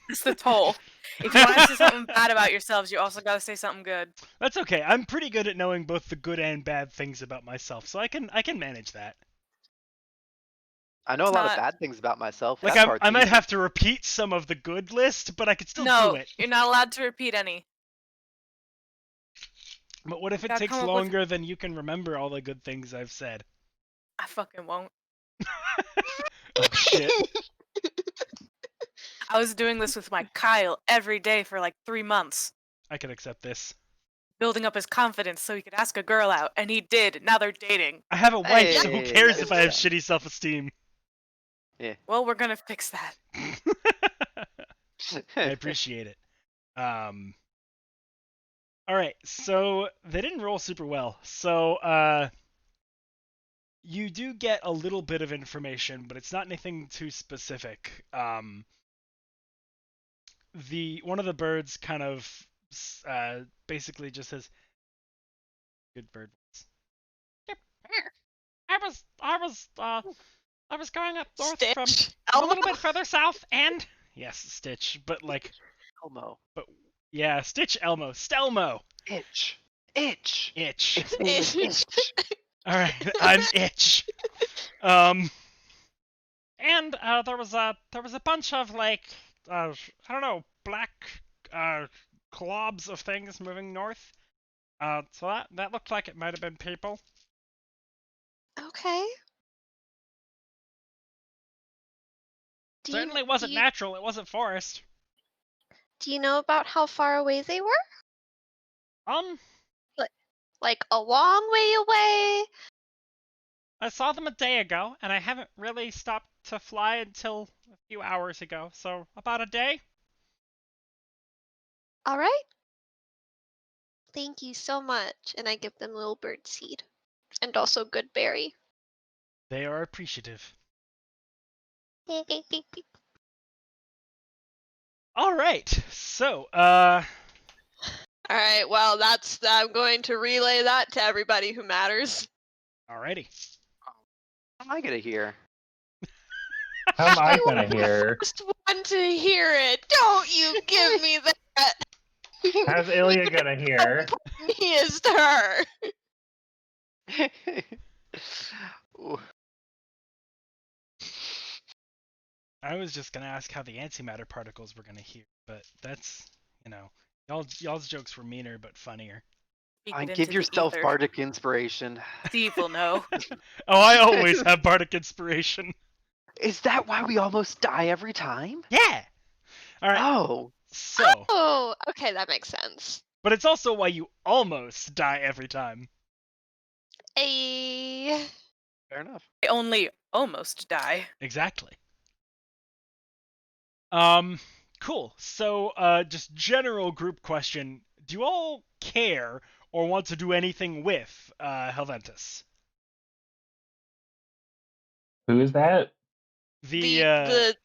S5: It's the toll. If you want to say something bad about yourselves, you also gotta say something good.
S1: That's okay. I'm pretty good at knowing both the good and bad things about myself, so I can manage that.
S3: I know
S5: It's
S3: a lot of
S5: not-
S3: bad things about myself.
S1: Like
S3: That part's
S1: I might
S3: easy.
S1: have to repeat some of the good list, but I could still do
S5: No,
S1: it.
S5: you're not allowed to repeat any.
S1: But what if it
S5: Gotta
S1: takes
S5: come up with-
S1: longer than you can remember all the good things I've said?
S5: I fucking won't.
S1: Oh shit.
S5: I was doing this with my Kyle every day for like 3 months,
S1: I can accept this.
S5: building up his confidence so he could ask a girl out, and he did. Now they're dating.
S1: I have a wife, so who
S3: Hey,
S1: cares
S3: that
S1: if
S3: is
S1: I have
S3: sad.
S1: shitty self-esteem?
S5: Well, we're gonna fix that.
S1: I appreciate it. Alright, so they didn't roll super well. So, you do get a little bit of information, but it's not anything too specific. One of the birds kind of basically just says, "Good bird voice. Yep. I was going up north from
S2: Stitch.
S1: a little bit further south, and yes, Stitch, but like,
S3: Elmo.
S1: yeah, Stitch, Elmo, Stelmo,
S3: Itch.
S1: Itch.
S3: Its name is Itch.
S1: All right, I'm Itch. And there was a bunch of like I don't know, black globs of things moving north. So that looked like it might have been people.
S2: Okay.
S1: Certainly wasn't natural. It wasn't forest.
S2: Do you know about how far away they were? Like a long way away?
S1: I saw them a day ago, and I haven't really stopped to fly until a few hours ago. So about a day.
S2: All right. Thank you so much. And I give them little bird seed. And also good berry.
S1: They are appreciative. All right. So,
S2: Alright, well I'm going to relay that to everybody who matters.
S1: alrighty.
S3: How am I gonna hear?
S4: How am I
S2: You
S4: gonna
S2: were the
S4: hear?
S2: first one to hear it. Don't you give me that.
S4: How's Ilya gonna hear?
S2: He is to her.
S3: Ooh.
S1: I was just gonna ask how the antimatter particles were gonna hear, but that's, y'all's jokes were meaner but funnier.
S5: Speak
S3: Fine,
S5: it
S3: give
S5: into the
S3: yourself
S5: ether.
S3: bardic inspiration.
S5: Steve will know.
S1: Oh, I always have bardic inspiration.
S3: Is that why we almost die every time?
S1: Yeah. All right.
S3: Oh.
S1: So,
S2: Oh, okay, that makes sense.
S1: but it's also why you almost die every time.
S2: A
S3: Fair enough.
S5: I only almost die.
S1: Exactly. Cool. So, just general group question: do you all care or want to do anything with Helventus?
S4: Who is that?
S1: The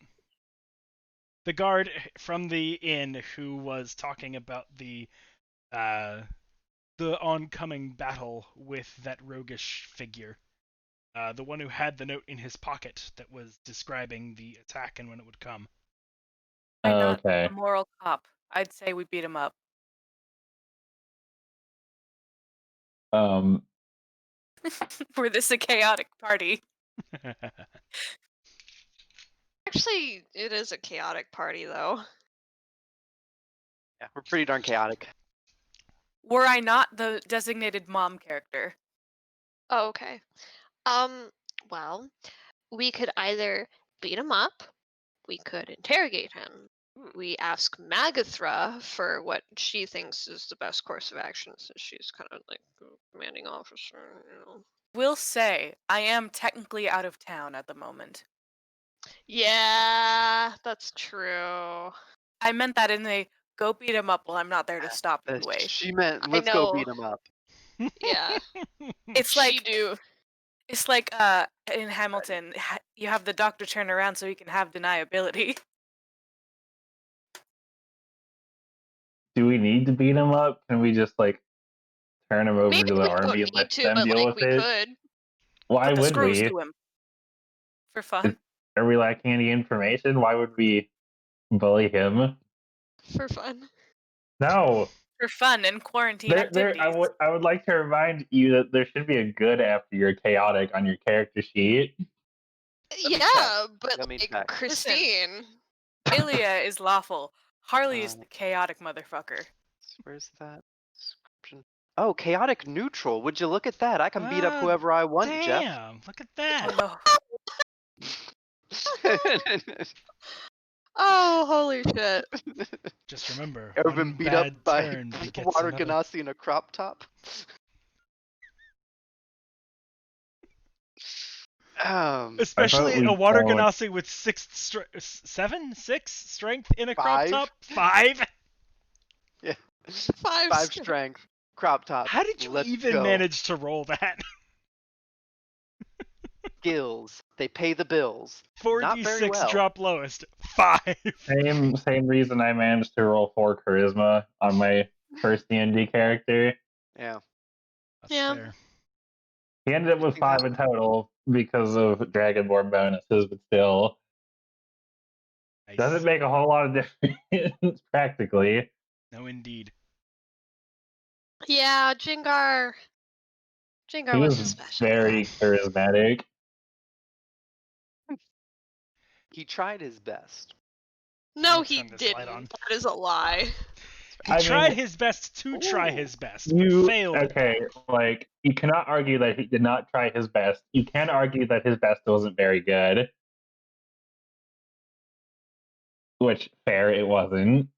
S1: guard from the inn who was talking about the oncoming battle with that roguish figure. The one who had the note in his pocket that was describing the attack and when it would come.
S5: I'm
S4: Oh,
S5: not
S4: okay.
S5: a moral cop. I'd say we beat him up. For this a chaotic party.
S2: Actually, it is a chaotic party though.
S3: Yeah, we're pretty darn chaotic.
S5: Were I not the designated mom character?
S2: Oh, okay. Well, we could either beat him up, we could interrogate him. We ask Magathra for what she thinks is the best course of action, since she's kind of like a commanding officer, you know.
S5: Will say I am technically out of town at the moment.
S2: Yeah, that's true.
S5: I meant that in a go beat him up while I'm not there to stop him way.
S3: She meant,
S2: I
S3: let's go
S2: know.
S3: beat him up.
S2: Yeah.
S5: It's
S2: She
S5: like
S2: do.
S5: it's like in Hamilton, you have the doctor turn around so he can have deniability.
S4: Do we need to beat him up? Can we just like turn him over
S2: Maybe
S4: to the
S2: we
S4: army
S2: don't
S4: and let
S2: need to,
S4: them
S2: but
S4: deal
S2: like
S4: with
S2: we
S4: it?
S2: could.
S4: Why
S5: Put the
S4: would
S5: screws
S4: we?
S5: to him. For fun.
S4: Are we lacking any information? Why would we bully him.
S2: For fun.
S4: No,
S5: For fun and quarantine
S4: I
S5: activities.
S4: would like to remind you that there should be a good after your chaotic on your character sheet.
S3: me
S2: Yeah, but
S3: Let me
S2: like
S3: check.
S2: Christine.
S5: Ilya is lawful. Harley is
S3: Uh,
S5: the chaotic motherfucker.
S3: Where's that description? Oh, chaotic neutral. Would you look at that? I can beat up whoever I want, Jeff.
S1: Damn, look at that.
S5: Oh no.
S2: Oh, holy shit.
S1: Just remember,
S3: Ever
S1: one
S3: been beat
S1: bad
S3: up by
S1: turn begets
S3: Water
S1: another.
S3: Ganassi in a crop top?
S1: Especially
S4: we
S1: a water
S4: don't-
S1: ganassi with 6 strength in a crop
S3: 5?
S1: top. 5.
S3: Yeah.
S2: 5
S3: 5 strength. Crop top.
S1: How did you
S3: Let's
S1: even
S3: go.
S1: manage to roll that?
S3: Skills. They pay the bills. Not very
S1: 4d6
S3: well.
S1: drop lowest. 5.
S4: Same reason I managed to roll 4 charisma on my first D&D character.
S3: Yeah.
S1: That's
S2: Yeah.
S1: fair.
S4: He ended up with 5 in total because of Dragonborn bonuses, but still
S1: Nice.
S4: doesn't make a whole lot of difference practically.
S1: No, indeed.
S2: Yeah, Jingar. Jingar
S4: He
S2: was a
S4: was
S2: special
S4: very
S2: guy.
S4: charismatic.
S3: He tried his best.
S2: No,
S1: Don't
S2: he
S1: turn this light
S2: didn't.
S1: on.
S2: That is a lie.
S1: He
S4: I
S1: tried
S4: mean,
S1: his best to try
S3: Ooh.
S1: his best, but failed.
S4: Okay, like you cannot argue that he did not try his best. You can argue that his best wasn't very good. Which fair it wasn't.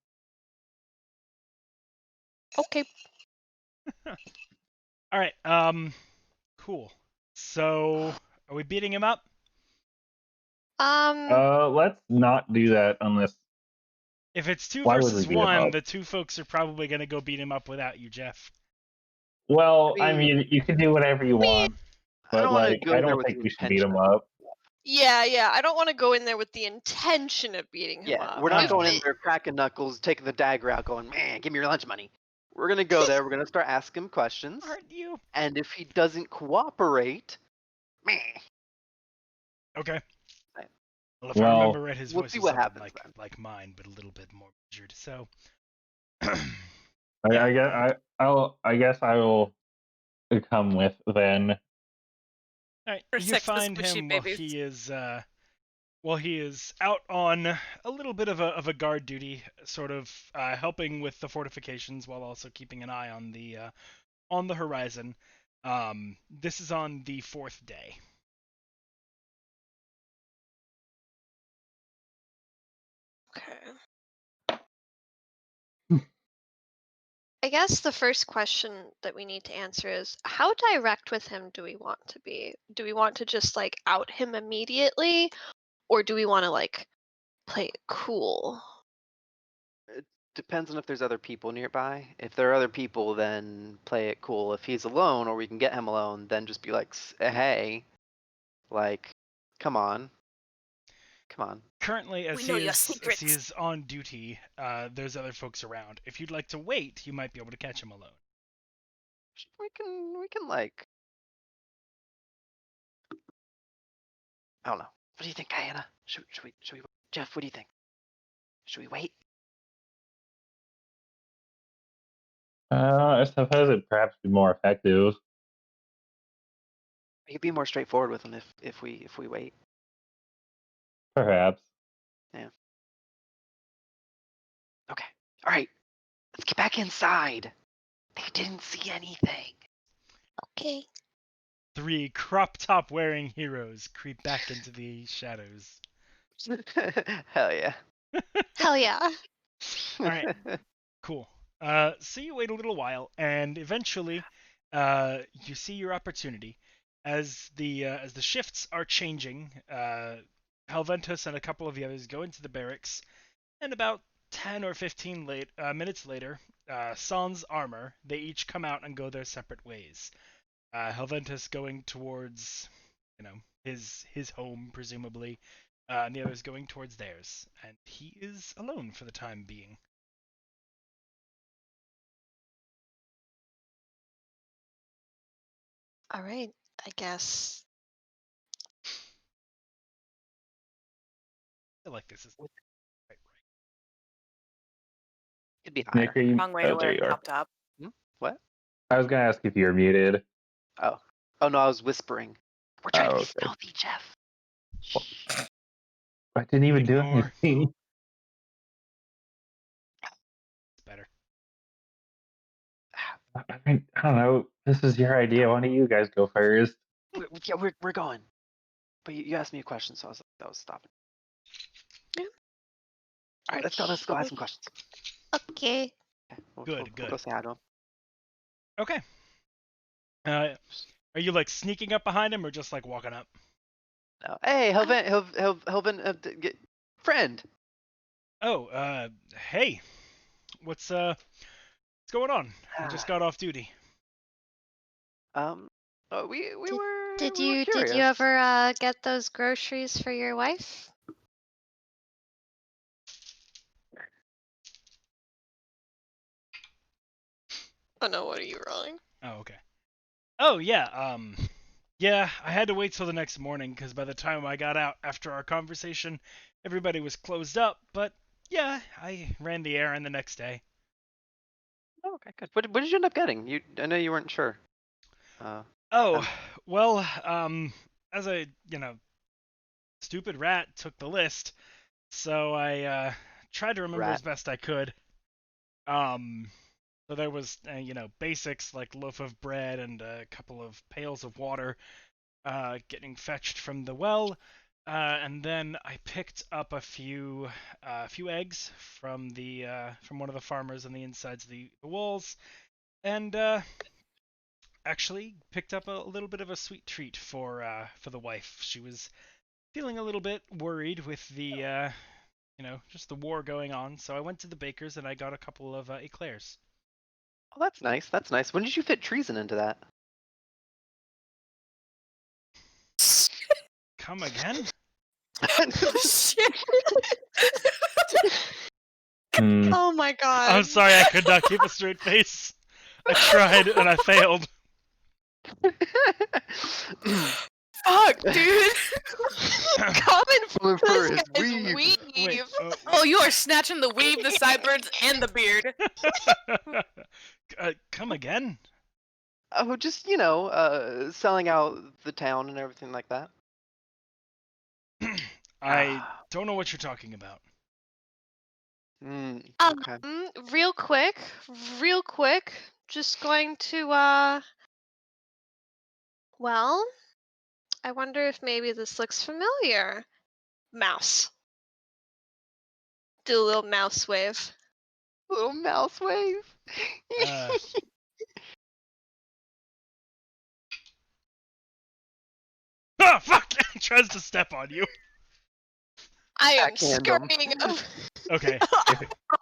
S2: Okay.
S1: All right. Cool. So, are we beating him up?
S4: Let's not do that unless
S1: If it's 2
S4: Why would we
S1: versus
S4: beat him
S1: 1,
S4: up?
S1: the 2 folks are probably gonna go beat him up without you, Jeff.
S4: well,
S3: I
S4: I
S3: mean-
S4: mean you can do whatever you want,
S3: I
S4: but
S3: don't want to
S4: like
S3: go
S4: I
S3: in there
S4: don't
S3: with
S4: think
S3: the
S4: we should beat him
S3: intention.
S4: up.
S2: Yeah. I don't want to go in there with the intention of beating him
S3: Yeah,
S2: up.
S3: we're not
S1: Oh.
S3: going in there cracking knuckles, taking the dagger out, going, man, give me your lunch money. We're gonna go there. We're gonna start asking him questions,
S1: Aren't you?
S3: and if he doesn't cooperate, meh.
S1: Okay.
S3: Right.
S1: Well, if I
S4: Well,
S1: remember right, his
S3: we'll
S1: voice
S3: see
S1: is
S3: what
S1: something
S3: happens then.
S1: like mine, but a little bit more measured. So,
S4: I guess I will come with then.
S1: all right,
S5: For
S1: you
S5: sex, the
S1: find
S5: squishy
S1: him
S5: babies.
S1: while he is out on a little bit of a guard duty, sort of helping with the fortifications while also keeping an eye on the horizon. This is on the 4th day.
S2: Okay. I guess the first question that we need to answer is how direct with him do we want to be? Do we want to just like out him immediately, or do we want to like play it cool?
S3: Depends on if there's other people nearby. If there are other people, then play it cool. If he's alone, or we can get him alone, then just be like, hey, like, come on.
S1: Currently,
S5: We know your
S1: as he
S5: secrets.
S1: is on duty, there's other folks around. If you'd like to wait, you might be able to catch him alone.
S3: We can like, I don't know. What do you think, Diana? Should we? Jeff, what do you think? Should we wait?
S4: I suppose it'd perhaps be more effective.
S3: We could be more straightforward with him if we wait.
S4: Perhaps.
S3: Okay. All right. Let's get back inside. They didn't see anything.
S2: Okay.
S1: 3 crop top wearing heroes creep back into the shadows.
S3: Hell yeah.
S2: Hell yeah.
S1: All right. Cool. So you wait a little while, and eventually, you see your opportunity as the shifts are changing. Helventus and a couple of the others go into the barracks, and about 10 or 15 minutes later, sans armor, they each come out and go their separate ways. Helventus going towards, his home presumably, and the others going towards theirs, and he is alone for the time being.
S2: All right. I guess.
S1: I feel like this is right.
S3: Could be
S4: Nick,
S3: higher.
S4: are you?
S5: Wrong way
S4: Oh,
S5: to
S4: there
S5: wear
S4: you
S5: a
S4: are.
S5: crop top.
S3: What?
S4: I was gonna ask if you were muted.
S3: Oh. Oh no, I was whispering. We're trying to be
S4: okay.
S3: stealthy, Jeff. Shh.
S4: I didn't even do
S1: Ignore.
S4: anything.
S1: It's better.
S4: I don't know. This is your idea. Why don't you guys go first?
S3: Yeah, we're going. But you asked me a question, so I was stopping.
S2: Yeah.
S3: All right, let's go. Let's go ask some questions.
S2: Okay.
S3: Okay, we'll
S1: Good.
S3: go say hi to him.
S1: Okay. Are you like sneaking up behind him or just like walking up?
S3: No. Hey, Helvin, friend.
S1: Oh, hey. What's going on? I just got off duty.
S3: We
S6: Did-
S3: were.
S6: Did
S3: we were
S6: you
S3: curious.
S6: ever get those groceries for your wife?
S2: Oh no, what are you rolling?
S1: Oh, okay. Oh, yeah, yeah, I had to wait till the next morning because by the time I got out after our conversation, everybody was closed up, but yeah, I ran the errand the next day.
S3: Oh, okay, good. What did you end up getting? I know you weren't sure.
S1: Oh, well, as a, stupid rat took the list, so I, tried to remember as
S3: Rat.
S1: best I could. So there was, basics like loaf of bread and a couple of pails of water, getting fetched from the well, and then I picked up a few eggs from from one of the farmers on the insides of the walls, and actually picked up a little bit of a sweet treat for the wife. She was feeling a little bit worried with the just the war going on, so I went to the baker's and I got a couple of eclairs.
S3: Oh, that's nice. That's nice. When did you fit treason into that?
S1: Come again?
S4: Hmm.
S2: Oh my god.
S1: I'm sorry, I could not keep a straight face. I tried and I failed.
S5: Fuck, dude.
S2: Coming
S3: Going
S2: for
S3: for
S2: this
S3: his
S2: guy's
S3: weave.
S2: weave.
S1: Wait.
S5: Oh, you are snatching the weave, the sideburns, and the beard.
S1: Come again?
S3: Oh, just selling out the town and everything like that.
S1: I don't know what you're talking about.
S3: Okay.
S2: Real quick, just going to well, I wonder if maybe this looks familiar. Mouse. Do a little mouse wave.
S3: Little mouse wave.
S1: Ah, fuck! He tries to step on you.
S2: I am
S3: Backhand 'em.
S2: scurrying up.
S1: Okay.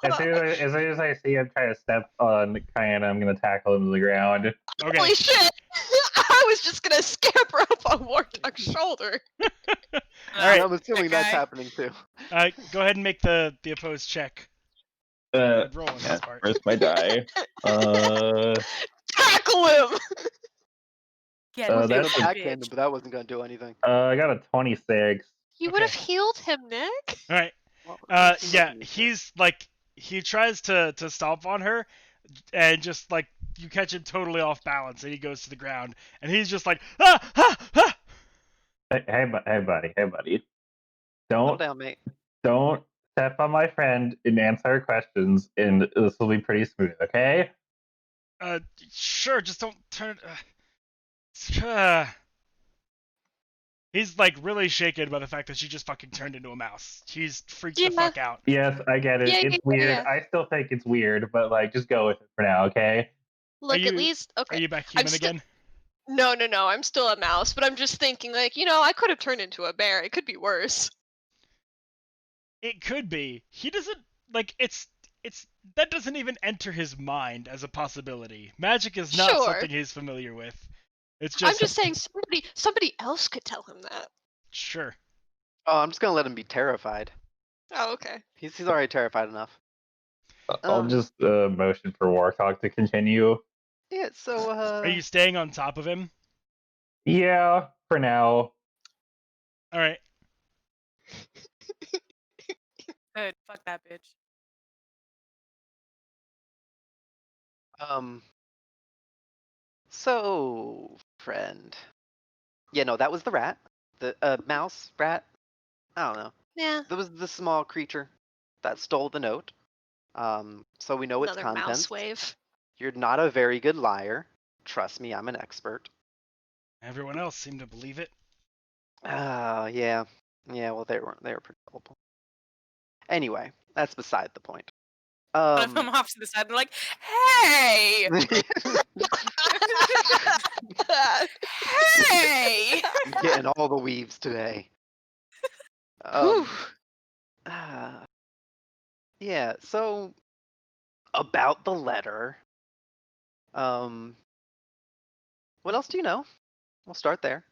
S4: As soon as I see him try to step on Cayenne, I'm gonna tackle him to the ground.
S1: Okay.
S2: Holy shit! I was just gonna scamper up on Warthog's shoulder.
S1: All right.
S3: I'm assuming that's
S5: guy.
S3: happening too.
S1: Go ahead and make the opposed check. Roll on this part.
S4: Where's my die?
S2: Tackle him!
S5: Yeah,
S3: I was
S4: that's
S3: gonna
S4: a
S3: backhand him, but that wasn't gonna do anything.
S4: I got a 26.
S2: You would have healed him, Nick.
S1: All right.
S3: What was he
S1: Yeah,
S3: looking at?
S1: he's like he tries to stomp on her, and just like you catch him totally off balance, and he goes to the ground, and he's just like ah ah ah.
S4: Hey, buddy.
S3: Settle
S4: Don't
S3: down, mate.
S4: step on my friend and answer her questions, and this will be pretty smooth, okay?
S1: Sure, just don't turn. He's like really shaken by the fact that she just fucking turned into a mouse. She's freaked the
S2: Yeah.
S1: fuck out.
S4: Yes, I get it.
S2: Yeah,
S4: It's
S2: yeah,
S4: weird.
S2: yeah.
S4: I still think it's weird, but like, just go with it for now, okay?
S2: Look,
S1: you-
S2: at least
S1: Are
S2: okay.
S1: you back
S2: I'm
S1: human again?
S2: No, I'm still a mouse, but I'm just thinking, like, I could have turned into a bear. It could be worse.
S1: It could be. He doesn't like it's that doesn't even enter his mind as a possibility. Magic is not
S2: Sure.
S1: something he's familiar with. It's
S2: I'm
S1: just
S2: just saying somebody else could tell him that.
S1: sure.
S3: Oh, I'm just gonna let him be terrified.
S2: Oh, okay.
S3: He's already terrified enough.
S4: I'll just motion for Warthog to continue.
S3: Yeah. So
S1: Are you staying on top of him?
S4: Yeah, for now.
S1: All right.
S5: Good. Fuck that bitch.
S3: So, friend. Yeah, no, that was the rat. The mouse, rat. I don't know.
S6: Yeah.
S3: That was the small creature that stole the note. So we know its
S2: Another mouse
S3: contents.
S2: wave.
S3: You're not a very good liar. Trust me, I'm an expert.
S1: Everyone else seemed to believe it.
S3: Yeah. Yeah, well, they were pretty gullible. Anyway, that's beside the point.
S5: One of them off to the side and like, hey! Hey!
S3: I'm getting all the weaves today.
S2: Whew.
S3: Yeah, so about the letter. What else do you know? We'll start there.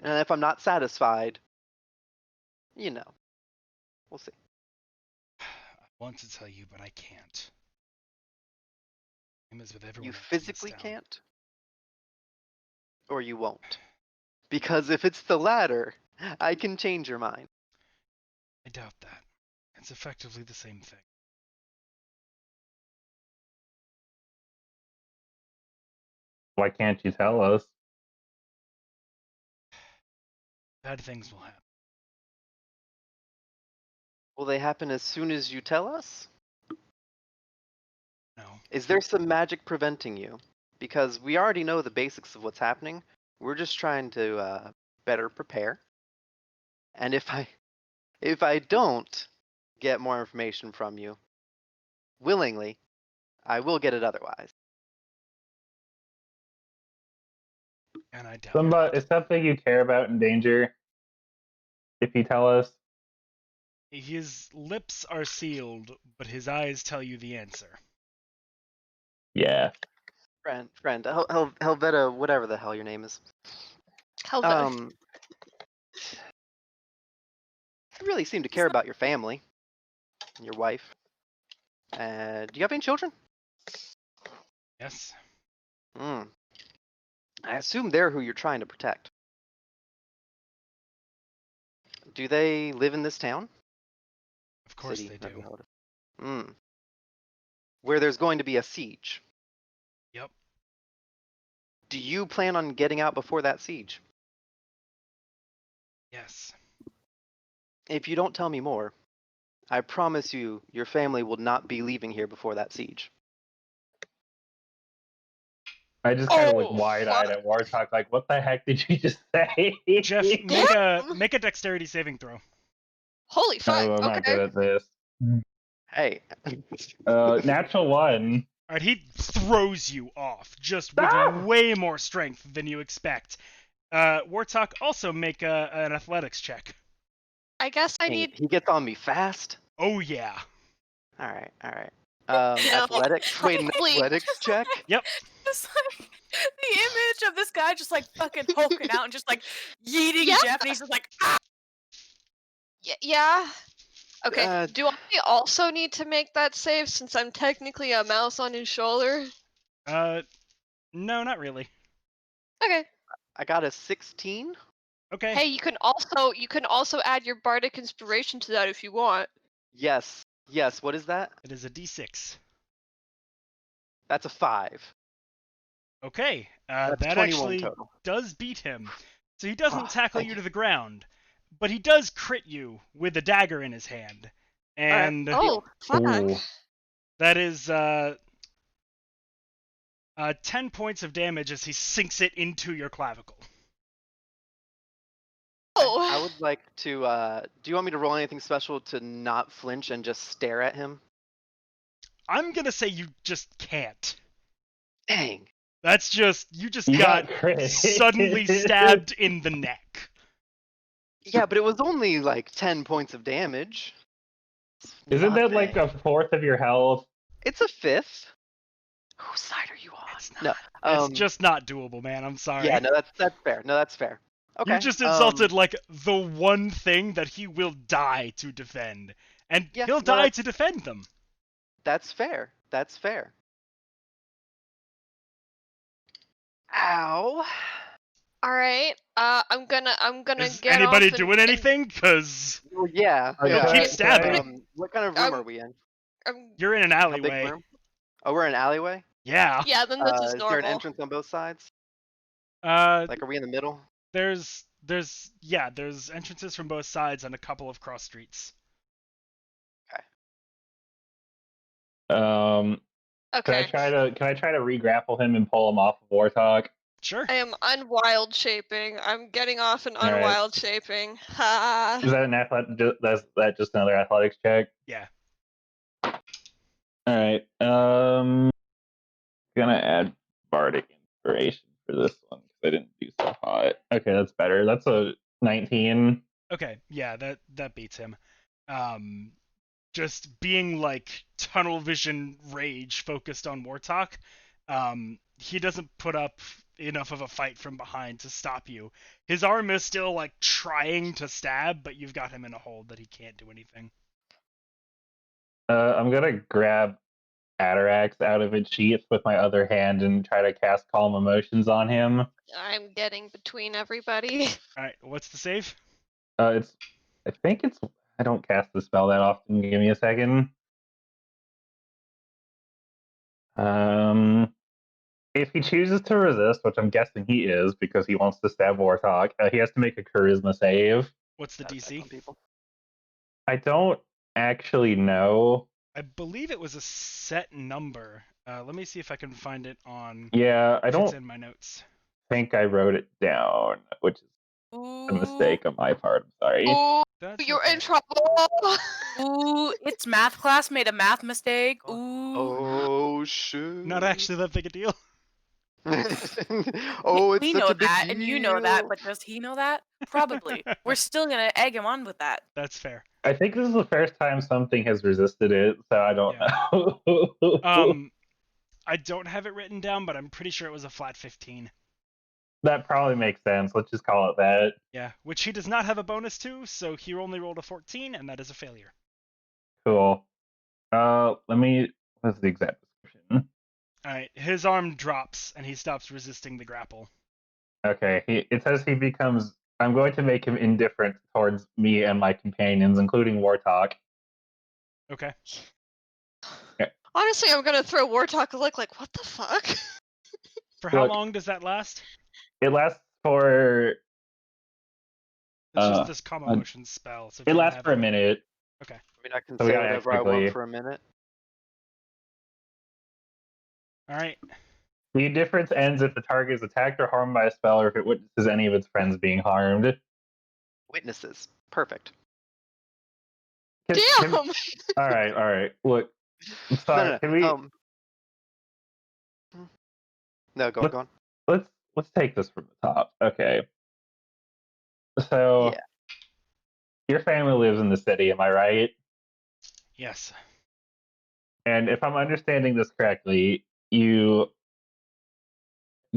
S3: And if I'm not satisfied, you know, we'll see.
S1: I want to tell you, but I can't. Same as with everyone
S3: You
S1: else in this
S3: physically
S1: town.
S3: can't, or you won't. Because if it's the latter, I can change your mind.
S1: I doubt that. It's effectively the same thing.
S4: Why can't you tell us?
S1: Bad things will happen.
S3: Will they happen as soon as you tell us?
S1: No.
S3: Is there some magic preventing you? Because we already know the basics of what's happening. We're just trying to better prepare. And if I don't get more information from you, willingly, I will get it otherwise.
S1: And I doubt
S4: Simba,
S1: that.
S4: is something you care about in danger? If you tell us?
S1: His lips are sealed, but his eyes tell you the answer.
S4: Yeah.
S3: Friend, Helveta, whatever the hell your name is.
S2: Helveta.
S3: You really seem to care about your family and your wife. Do you have any children?
S1: Yes?
S3: I assume they're who you're trying to protect. Do they live in this town?
S1: Of course
S3: City,
S1: they
S3: whatever the
S1: do.
S3: hell it is. Where there's going to be a siege.
S1: Yep.
S3: Do you plan on getting out before that siege?
S1: Yes.
S3: If you don't tell me more, I promise you your family will not be leaving here before that siege.
S4: I just kind of look
S2: Oh,
S4: wide-eyed at Wartalk, like, what the heck did you just say?
S1: Jeff, make a dexterity saving throw.
S2: Holy fuck.
S4: Oh, I'm not good
S2: Okay.
S4: at this.
S3: Hey.
S4: Natural one.
S1: Alright, he throws you off, just with
S4: Ah!
S1: way more strength than you expect. Wartalk, also make an athletics check.
S2: I guess I
S3: Dang it,
S2: need.
S3: he gets on me fast.
S1: Oh yeah.
S3: All right.
S2: No.
S3: Athletics. Wait, an
S2: Please.
S3: athletics check.
S1: Yep.
S5: Just like the image of this guy just like fucking poking out and just like yeeting
S2: Yeah.
S5: Jeff, and he's just like, ah!
S2: Yeah. Okay.
S3: Uh,
S2: Do I also need to make that save since I'm technically a mouse on his shoulder?
S1: No, not really.
S2: Okay.
S3: I got a 16.
S1: Okay.
S2: Hey, you can also add your bardic inspiration to that if you want.
S3: Yes. What is that?
S1: It is a d6.
S3: That's a 5.
S1: Okay.
S3: That's
S1: That
S3: 21
S1: actually
S3: total.
S1: does beat him. So he doesn't
S3: Oh,
S1: tackle
S3: thank
S1: you
S3: you.
S1: to the ground, but he does crit you with a dagger in his hand. And
S2: Oh, fuck.
S4: Ooh.
S1: that is 10 points of damage as he sinks it into your clavicle.
S3: I
S2: Oh.
S3: would like to. Do you want me to roll anything special to not flinch and just stare at him?
S1: I'm gonna say you just can't.
S3: Dang.
S1: That's just, you just
S4: You
S1: got
S4: got crit.
S1: suddenly stabbed in the neck.
S3: Yeah, but it was only like 10 points of damage.
S4: Isn't
S3: Not
S4: that like
S3: bad.
S4: a fourth of your health?
S3: It's a fifth. Whose side are you on?
S1: It's not.
S3: No.
S1: It's just not doable, man. I'm sorry.
S3: Yeah, no, that's fair. No, that's fair. Okay.
S1: You just insulted like the one thing that he will die to defend. And
S3: Yeah,
S1: he'll
S3: no,
S1: die
S3: that's-
S1: to defend them.
S3: That's fair. That's fair. Ow.
S2: All right. I'm gonna
S1: Is
S2: get
S1: anybody
S2: off
S1: doing anything? Cause
S3: Well, yeah.
S4: Okay.
S1: he'll keep stabbing.
S3: What kind of room are we in?
S2: I'm
S1: you're in an
S3: How big
S1: alleyway.
S3: room? Oh, we're in an alleyway?
S1: Yeah.
S2: Yeah, then this is
S3: Is there an
S2: normal.
S3: entrance on both sides?
S1: Like
S3: Are we in the middle?
S1: there's entrances from both sides and a couple of cross streets.
S4: Can I
S2: Okay.
S4: try to re-grapple him and pull him off of Warthog?
S1: Sure.
S2: I am unwild shaping. I'm getting off and
S4: Alright.
S2: unwild shaping. Ha.
S4: Is that an athletic? That's that just another athletics check?
S1: Yeah.
S4: All right. Gonna add bardic inspiration for this one because I didn't do so hot. Okay, that's better. That's a 19.
S1: Okay. Yeah, that beats him. Just being like tunnel vision rage focused on Wartok, he doesn't put up enough of a fight from behind to stop you. His arm is still like trying to stab, but you've got him in a hold that he can't do anything.
S4: I'm gonna grab Atarax out of its sheath with my other hand and try to cast Calm Emotions on him.
S2: I'm getting between everybody.
S1: All right, what's the save?
S4: I think it's. I don't cast the spell that often. Give me a second. If he chooses to resist, which I'm guessing he is because he wants to stab Warthog, he has to make a Charisma save.
S1: What's the
S3: That effect
S1: DC?
S3: on people.
S4: I don't actually know.
S1: I believe it was a set number. Let me see if I can find it on.
S4: Yeah, I
S1: If it's
S4: don't
S1: in my notes.
S4: think I wrote it down, which is a mistake on my part. I'm sorry.
S2: Ooh,
S1: That's
S2: you're
S1: okay.
S2: in trouble.
S5: Ooh, its math class made a math mistake. Ooh.
S3: Oh shoot!
S1: Not actually that big a deal.
S3: Oh, it's
S5: we
S3: such
S5: know
S3: a big
S5: that,
S3: deal.
S5: and you know that, but does he know that? Probably. We're still gonna egg him on with that.
S1: That's fair.
S4: I think this is the first time something has resisted it, so I don't know.
S1: I don't have it written down, but I'm pretty sure it was a flat 15.
S4: That probably makes sense. Let's just call it that.
S1: Yeah, which he does not have a bonus to, so he only rolled a 14, and that is a failure.
S4: Cool. What's the exact description?
S1: Alright, his arm drops, and he stops resisting the grapple.
S4: Okay, it says he becomes. I'm going to make him indifferent towards me and my companions, including Warthog.
S1: Okay.
S2: Honestly, I'm gonna throw Wartalk a look like, what the fuck?
S1: For how
S4: Look.
S1: long does that last?
S4: It lasts for.
S1: It's just this calm emotion spell. So if
S4: It
S1: you don't
S4: lasts
S1: have
S4: for a minute.
S3: I mean, I can
S4: So we
S3: say
S4: gotta
S3: whatever I
S4: actively-
S3: want for a minute.
S1: Alright.
S4: The indifference ends if the target is attacked or harmed by a spell, or if it witnesses any of its friends being harmed.
S3: Witnesses. Perfect.
S2: Damn!
S4: All right. Look, I'm sorry.
S3: No,
S4: Can we?
S3: No, go on.
S4: Let's take this from the top. Okay. So,
S3: Yeah.
S4: your family lives in the city, am I right?
S1: Yes.
S4: And if I'm understanding this correctly, you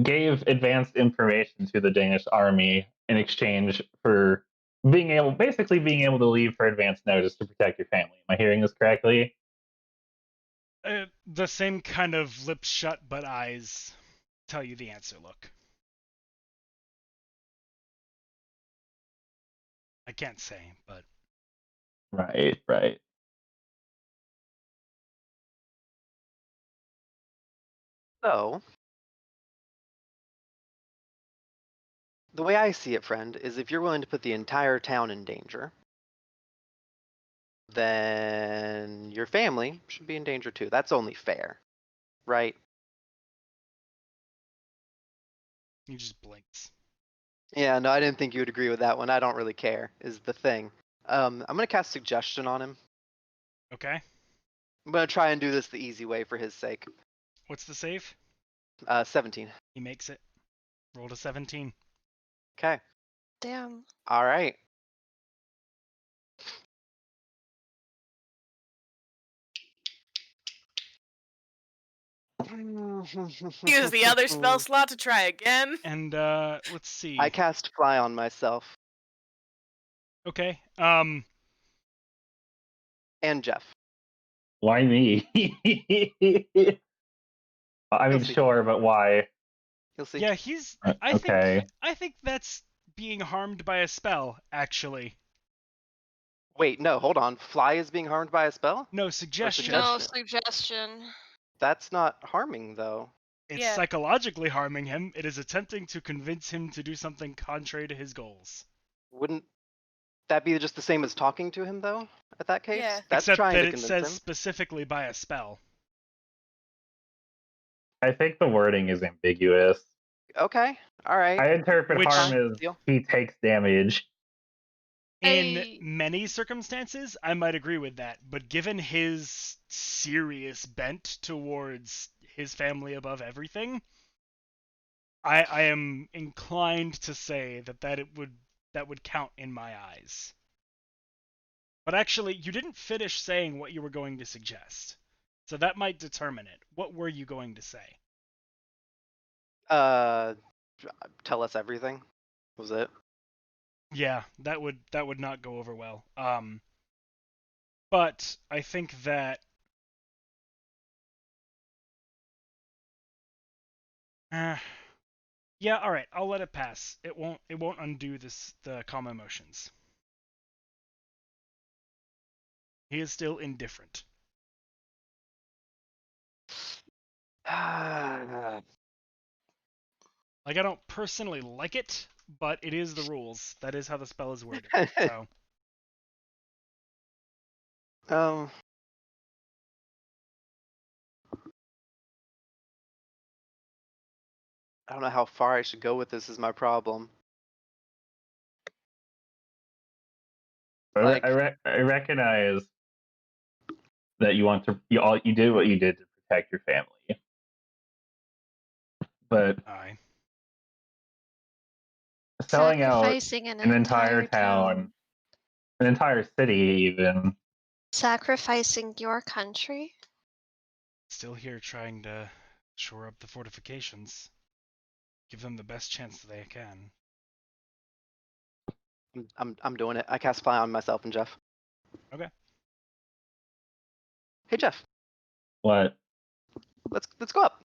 S4: gave advanced information to the Danish army in exchange for basically being able to leave for advance notice to protect your family. Am I hearing this correctly?
S1: The same kind of lips shut but eyes tell you the answer look. I can't say, but...
S4: Right.
S3: So, the way I see it, friend, is if you're willing to put the entire town in danger, then your family should be in danger too. That's only fair, right?
S1: He just blinks.
S3: Yeah, no, I didn't think you would agree with that one. I don't really care, is the thing. I'm going to cast Suggestion on him.
S1: Okay.
S3: I'm going to try and do this the easy way for his sake.
S1: What's the save?
S3: 17.
S1: He makes it. Rolled a 17.
S3: Okay.
S2: Damn.
S3: All right.
S5: Use the other spell slot to try again.
S1: And, let's see.
S3: I cast Fly on myself
S1: Okay.
S3: and Jeff.
S4: Why me? I mean,
S3: You'll see.
S4: sure, but why?
S3: You'll see.
S1: Yeah, he's...
S4: Okay.
S1: I think that's being harmed by a spell, actually.
S3: Wait, no, hold on. Fly is being harmed by a spell?
S1: No, suggestion.
S3: suggestion?
S2: No suggestion.
S3: That's not harming, though.
S1: It's
S5: Yeah.
S1: psychologically harming him. It is attempting to convince him to do something contrary to his goals.
S3: Wouldn't that be just the same as talking to him, though, at that case?
S5: Yeah.
S3: That's
S1: Except
S3: trying
S1: that
S3: to
S1: it
S3: convince
S1: says
S3: him.
S1: specifically by a spell.
S4: I think the wording is ambiguous.
S3: Okay, all right.
S4: I interpret
S1: Which-
S4: harm
S3: Fine,
S4: as
S3: deal.
S4: he takes damage.
S1: In
S2: I-
S1: many circumstances, I might agree with that, but given his serious bent towards his family above everything, I am inclined to say that would count in my eyes. But actually, you didn't finish saying what you were going to suggest, so that might determine it. What were you going to say?
S3: Tell us everything. Was it?
S1: Yeah, that would not go over well. But I think that yeah, all right, I'll let it pass. It won't undo the calm emotions. He is still indifferent. Like, I don't personally like it, but it is the rules. That is how the spell is worded. So
S3: I don't know how far I should go with this. Is my problem. Like-
S4: I recognize that you want to. You did what you did to protect your family, but
S1: I
S4: selling out
S6: Sacrificing
S4: an entire town, an entire city, even.
S6: Sacrificing your country?
S1: still here trying to shore up the fortifications. Give them the best chance that they can.
S3: I'm doing it. I cast fly on myself and Jeff.
S1: Okay.
S3: Hey Jeff,
S4: What?
S3: let's go up.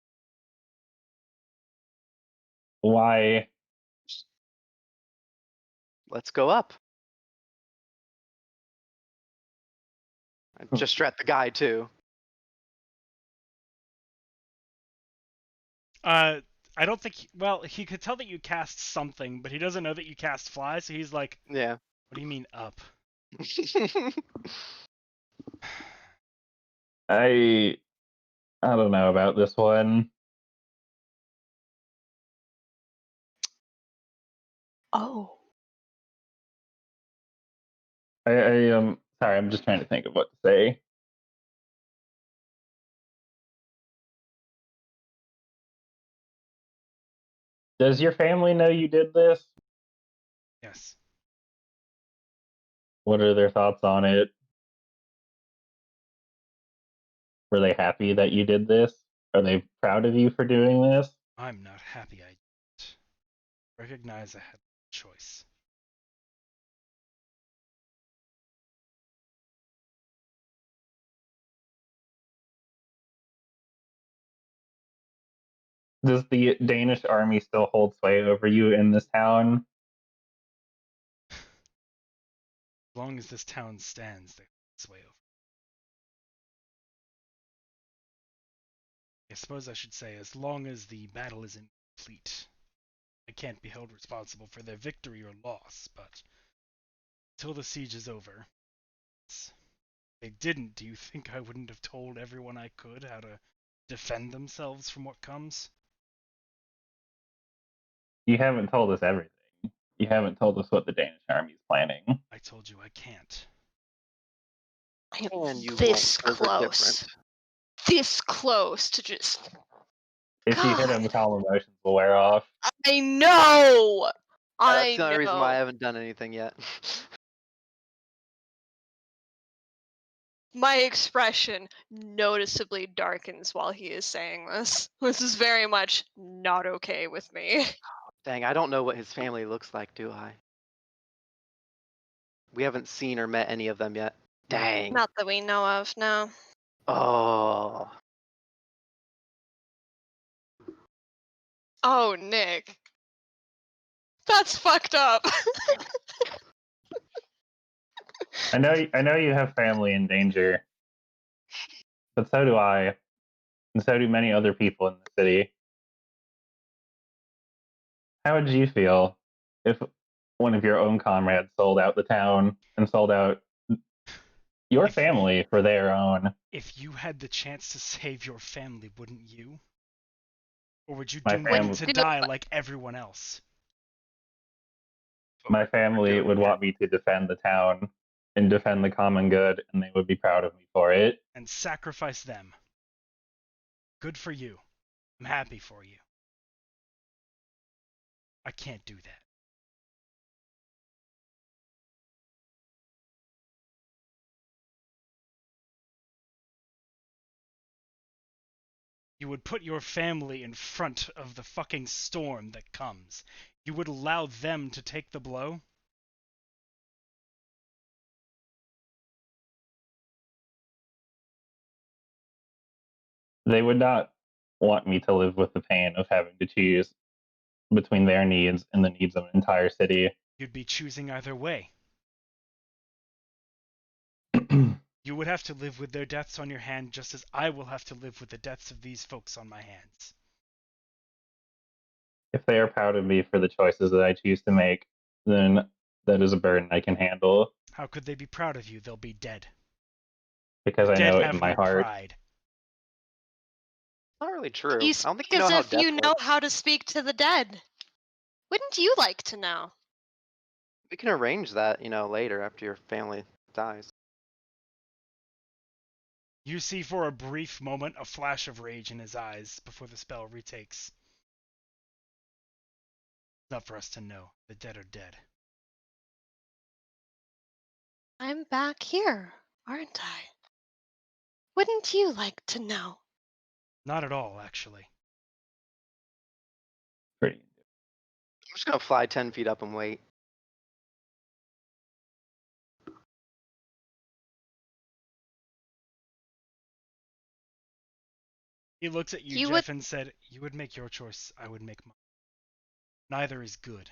S4: Why?
S3: Let's go up. I just read the guy too.
S1: I don't think. Well, he could tell that you cast something, but he doesn't know that you cast fly. So he's like,
S3: Yeah.
S1: "What do you mean up?"
S4: I don't know about this one.
S6: Oh.
S4: I sorry, I'm just trying to think of what to say. Does your family know you did this?
S1: Yes.
S4: What are their thoughts on it? Were they happy that you did this? Are they proud of you for doing this?
S1: I'm not happy I didn't. Recognize I had a choice.
S4: Does the Danish army still hold sway over you in this town?
S1: As long as this town stands, they sway over. I suppose I should say, as long as the battle is incomplete. I can't be held responsible for their victory or loss, but until the siege is over. If they didn't, do you think I wouldn't have told everyone I could how to defend themselves from what comes?
S4: You haven't told us everything. You haven't told us what the Danish army is planning.
S1: I told you I can't.
S6: I am
S3: And you
S6: this
S3: won't, 'cause they're
S6: close.
S3: different.
S6: This close to just.
S4: If you hit
S6: God.
S4: him, calm emotions will wear off.
S6: I know!
S3: That's the only reason why I haven't done anything yet.
S2: My expression noticeably darkens while he is saying this. This is very much not okay with me.
S3: Dang, I don't know what his family looks like, do I? We haven't seen or met any of them yet. Dang.
S6: Not that we know of, no.
S3: Oh.
S2: Oh, Nick. That's fucked up.
S4: I know you have family in danger, but so do I. and so do many other people in the city. How would you feel if one of your own comrades sold out the town and sold out your
S1: If-
S4: family for their own?
S1: If you had the chance to save your family, wouldn't you? Or would you
S4: My
S1: doom them
S4: family,
S1: to die like everyone else?
S4: my family would want me to defend the town and defend the common good, and they would be proud of me for it.
S1: And sacrifice them. Good for you. I'm happy for you. I can't do that. You would put your family in front of the fucking storm that comes. You would allow them to take the blow?
S4: They would not want me to live with the pain of having to choose between their needs and the needs of an entire city.
S1: You'd be choosing either way. You would have to live with their deaths on your hand just as I will have to live with the deaths of these folks on my hands.
S4: If they are proud of me for the choices that I choose to make, then that is a burden I can handle
S1: How could they be proud of you? They'll be dead.
S4: because
S1: The
S4: I
S1: dead
S4: know it in
S1: have
S4: my
S1: no
S4: heart.
S1: pride.
S3: Not really true.
S6: You
S3: I
S6: speak
S3: don't think you
S6: as
S3: know how
S6: if
S3: death
S6: you know
S3: works.
S6: how to speak to the dead. Wouldn't you like to know?
S3: We can arrange that, later after your family dies.
S1: You see for a brief moment a flash of rage in his eyes before the spell retakes. It's not for us to know. The dead are dead.
S6: I'm back here, aren't I? Wouldn't you like to know?
S1: Not at all, actually.
S4: Pretty.
S3: I'm just gonna fly 10 feet up and wait.
S1: He looked at you,
S6: You would.
S1: Jeff, and said, "You would make your choice, I would make mine. Neither is good.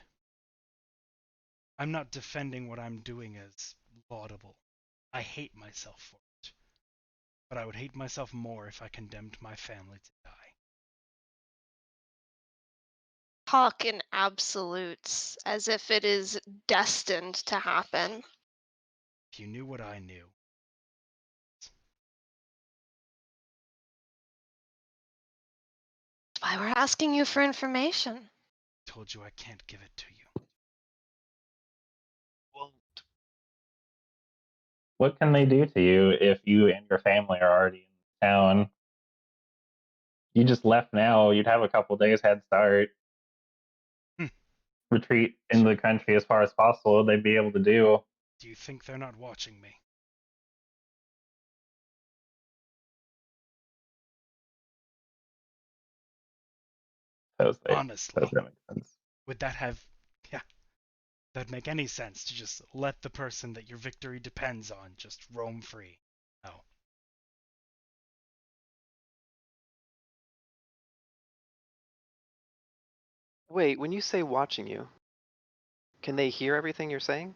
S1: I'm not defending what I'm doing as laudable. I hate myself for it. But I would hate myself more if I condemned my family to die."
S6: Talk in absolutes, as if it is destined to happen.
S1: If you knew what I knew.
S6: That's why we're asking you for information.
S1: I told you I can't give it to you.
S3: Won't.
S4: What can they do to you if you and your family are already in town? You just left now. You'd have a couple days head start.
S1: Hmm.
S4: Retreat in the country as far as possible. They'd be able to do.
S1: Do you think they're not watching me?
S4: Does
S1: Honestly,
S4: that make sense?
S1: would that have... Yeah, that'd make any sense to just let the person that your victory depends on just roam free? No.
S3: Wait, when you say watching you, can they hear everything you're saying?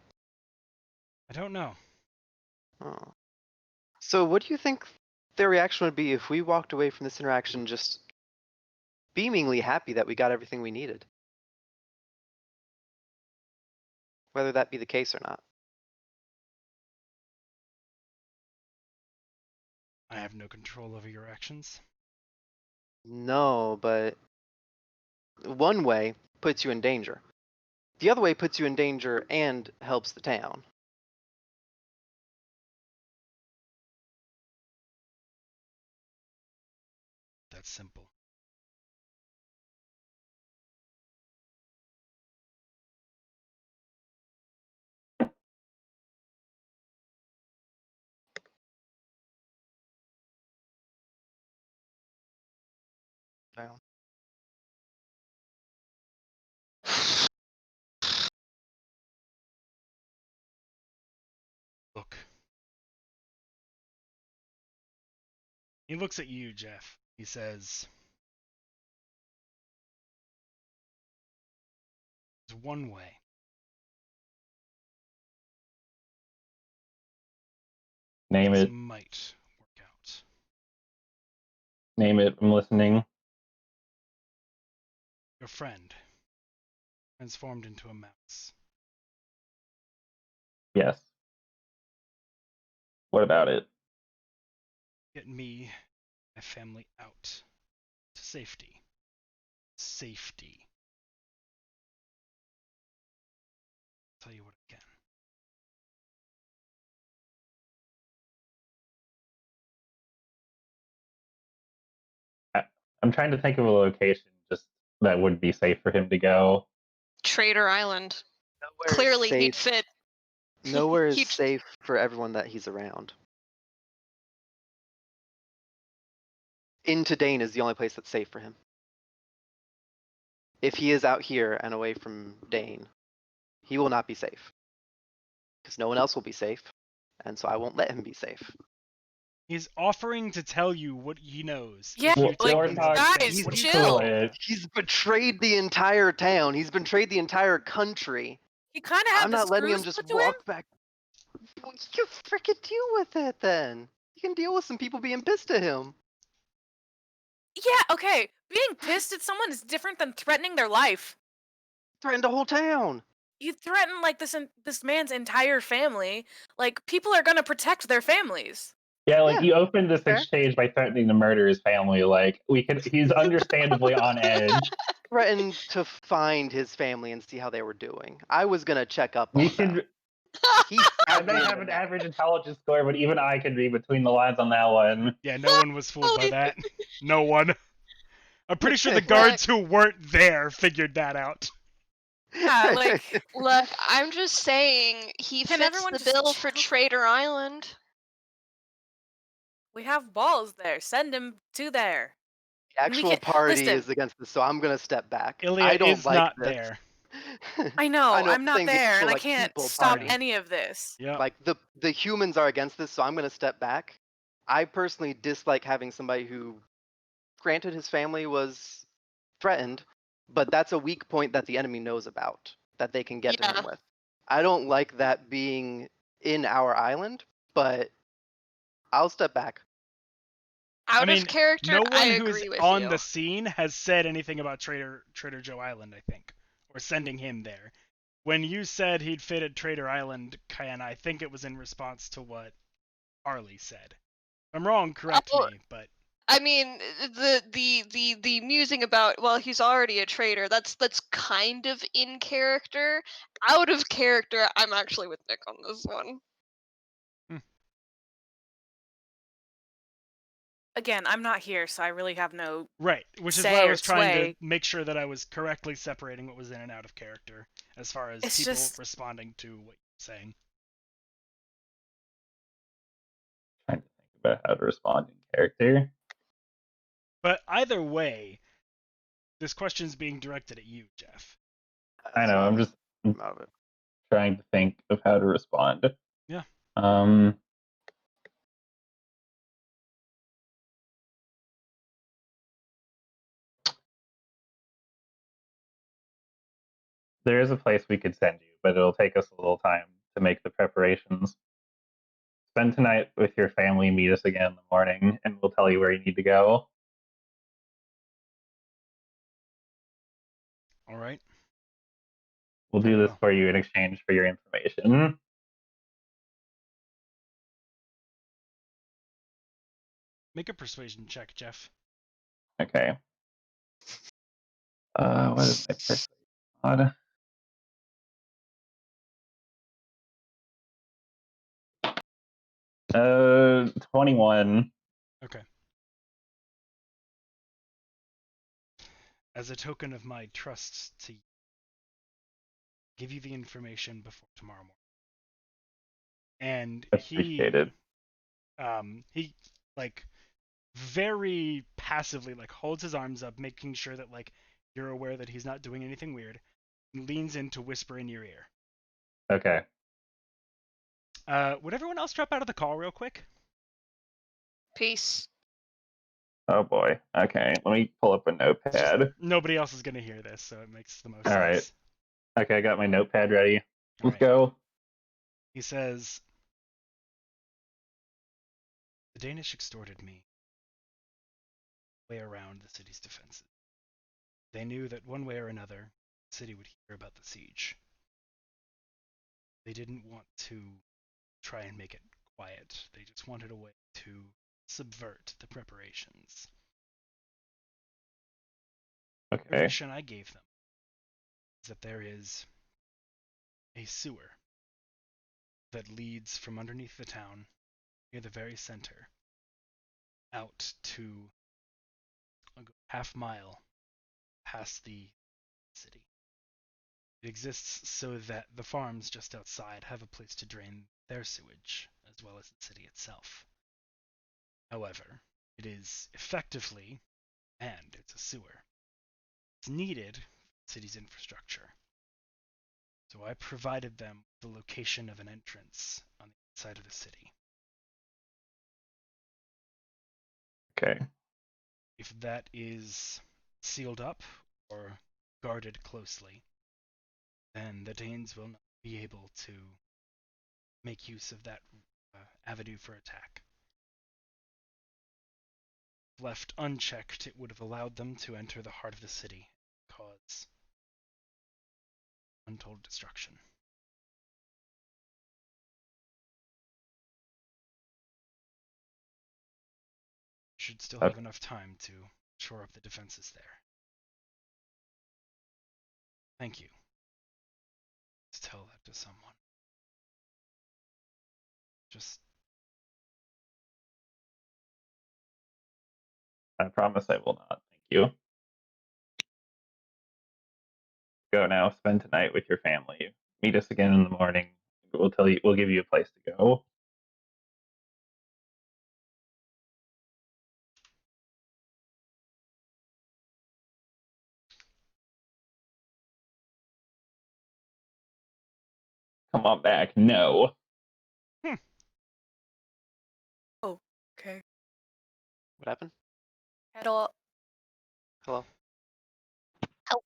S1: I don't know.
S3: Oh. So what do you think their reaction would be if we walked away from this interaction just beamingly happy that we got everything we needed? Whether that be the case or not.
S1: I have no control over your actions.
S3: No, but one way puts you in danger. The other way puts you in danger and helps the town.
S1: That's simple.
S3: Town.
S1: Look. He looks at you, Jeff. He says, "There's one way.
S4: Name
S1: This
S4: it.
S1: might work out."
S4: Name it. I'm listening.
S1: Your friend transformed into a mouse.
S4: Yes. What about it?
S1: Get me, my family out to safety. Safety. I'll tell you what I can.
S4: I'm trying to think of a location just that would be safe for him to go.
S2: Trader Island.
S3: Nowhere
S2: Clearly,
S3: is
S2: he'd
S3: safe.
S2: fit.
S3: Nowhere is
S2: he'd-
S3: safe for everyone that he's around. Into Dane is the only place that's safe for him. If he is out here and away from Dane, he will not be safe. Because no one else will be safe, and so I won't let him be safe.
S1: He's offering to tell you what he knows.
S5: Yeah,
S1: if you
S4: Well,
S1: tell
S5: like,
S1: him
S4: Warthog,
S1: he's
S5: guys,
S1: safe. What are you
S5: chill.
S1: talking
S3: He's betrayed the entire town. He's betrayed the entire country.
S5: He kind of had
S3: I'm
S5: the
S3: not letting him
S5: screws
S3: just
S5: put to him.
S3: walk back. Well, you freaking deal with it then. You can deal with some people being pissed at him.
S5: Yeah, okay. Being pissed at someone is different than threatening their life.
S3: Threatened the whole town.
S5: You threaten like this man's entire family. Like people are gonna protect their families.
S4: Yeah, like
S3: Yeah,
S4: you opened this
S3: fair.
S4: exchange by threatening to murder his family. Like he's understandably on edge.
S3: Threatened to find his family and see how they were doing. I was gonna check up
S4: We
S3: on them.
S4: could.
S3: He
S4: I
S3: stabbed
S4: may
S3: me in
S4: have
S3: the
S4: an
S3: neck.
S4: average intelligence score, but even I could read between the lines on that one.
S1: Yeah, no one was fooled by that. No one. I'm pretty sure the guards who weren't there figured that out.
S5: Yeah, like
S2: Look, I'm just saying he
S5: Can
S2: fits
S5: everyone
S2: the
S5: just
S2: bill for
S5: chill?
S2: Trader Island.
S5: we have balls there. Send him to there.
S3: The
S5: And we
S3: actual
S5: can't-
S3: party
S5: listen.
S3: is against this, so I'm gonna step back.
S1: Ilya
S3: I don't
S1: is
S3: like
S1: not
S3: this.
S1: there.
S5: I know,
S3: I'm
S5: I'm not
S3: saying the
S5: there,
S3: actual,
S5: and I
S3: like,
S5: can't
S3: people
S5: stop
S3: party.
S5: any of this.
S1: Yeah.
S3: Like the humans are against this, so I'm gonna step back. I personally dislike having somebody who, granted, his family was threatened, but that's a weak point that the enemy knows about that they can get to
S2: Yeah.
S3: him with. I don't like that being in our island, but I'll step back.
S2: Out
S1: I mean,
S2: of character,
S1: no
S2: I
S1: one who's
S2: agree with
S1: on
S2: you.
S1: the scene has said anything about Trader Joe Island, I think, or sending him there. When you said he'd fit at Trader Island, Kyan, I think it was in response to what Harley said. If I'm wrong, correct
S2: Oh,
S1: me, but
S2: I mean, the musing about, well, he's already a traitor. That's kind of in character. Out of character, I'm actually with Nick on this one.
S5: Again, I'm not here, so I really have no.
S1: right, which is
S5: Say
S1: why I
S5: or
S1: was trying to
S5: sway.
S1: make sure that I was correctly separating what was in and out of character as far as
S5: It's
S1: people
S5: just-
S1: responding to what you're saying.
S4: Trying to think about how to respond in character.
S1: But either way, this question's being directed at you, Jeff.
S4: I know. I'm just
S3: I'm out of it.
S4: trying to think of how to respond.
S1: Yeah.
S4: There is a place we could send you, but it'll take us a little time to make the preparations. Spend tonight with your family, meet us again in the morning, and we'll tell you where you need to go.
S1: All right.
S4: We'll do this for you in exchange for your information.
S1: Make a persuasion check, Jeff.
S4: Okay. What is my persuasion mod? Uh, 21.
S1: Okay. As a token of my trust to you, give you the information before tomorrow morning. And
S4: Appreciated.
S1: he like very passively like holds his arms up, making sure that like you're aware that he's not doing anything weird, and leans in to whisper in your ear.
S4: Okay.
S1: Would everyone else drop out of the call real quick?
S2: Peace.
S4: Oh boy. Okay. Let me pull up a notepad.
S1: Nobody else is gonna hear this, so it makes the most
S4: All
S1: sense.
S4: right. Okay, I got my notepad ready.
S1: All
S4: Let's
S1: right.
S4: go.
S1: He says, "The Danish extorted me. way around the city's defenses. They knew that one way or another, the city would hear about the siege. They didn't want to try and make it quiet. They just wanted a way to subvert the preparations. The
S4: Okay.
S1: information I gave them is that there is a sewer that leads from underneath the town, near the very center, out to a half mile past the city. It exists so that the farms just outside have a place to drain their sewage, as well as the city itself. However, it is effectively, and it's a sewer. It's needed for the city's infrastructure. So I provided them the location of an entrance on the inside of the city.
S4: Okay.
S1: If that is sealed up or guarded closely, then the Danes will not be able to make use of that avenue for attack. If left unchecked, it would have allowed them to enter the heart of the city and cause untold destruction. Should still have enough time to shore up the defenses there. Thank you. Let's tell that to someone. Just
S4: I promise I will not. Thank you. Go now. Spend tonight with your family. Meet us again in the morning. We'll tell you. We'll give you a place to go. Come on back. No.
S5: Oh, okay.
S3: What happened?
S5: Hello.
S3: Hello?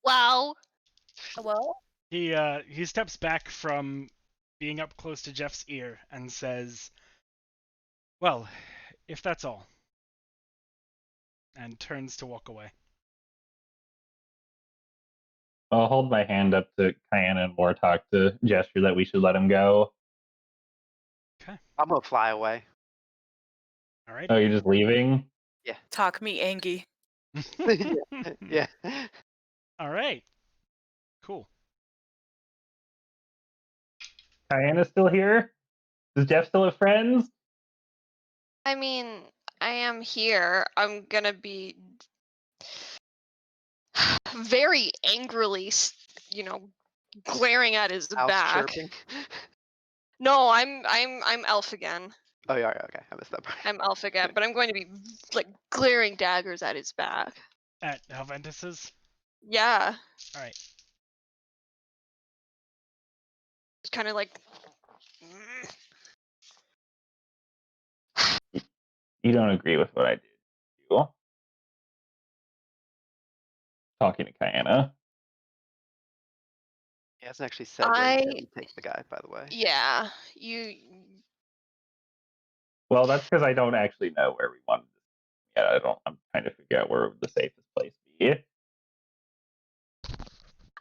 S6: Hello?
S5: Hello?
S1: he steps back from being up close to Jeff's ear and says, "Well, if that's all," and turns to walk away.
S4: I'll hold my hand up to Cayenne and Wartalk to gesture that we should let him go.
S1: Okay.
S3: I'm gonna fly away.
S1: All right.
S4: Oh, you're just leaving?
S5: Talk me, Angie.
S3: Yeah.
S1: All right. Cool.
S4: Cayenne is still here? Does Jeff still have friends?
S2: I mean, I am here. I'm gonna be very angrily, glaring at his
S3: House
S2: back.
S3: chirping.
S2: No, I'm Elf again.
S3: Oh yeah, okay. I missed that part.
S2: I'm Elf again, but I'm going to be like glaring daggers at his back.
S1: At Helventus's?
S2: Yeah,
S1: All right.
S2: it's kind of like.
S4: You don't agree with what I did, do you? Talking to Cayenne.
S3: He hasn't actually said where he's
S2: I
S3: going to take the guy, by the way.
S2: yeah, you.
S4: Well, that's because I don't actually know where we wanted to. Yeah, I'm trying to figure out where would the safest place be.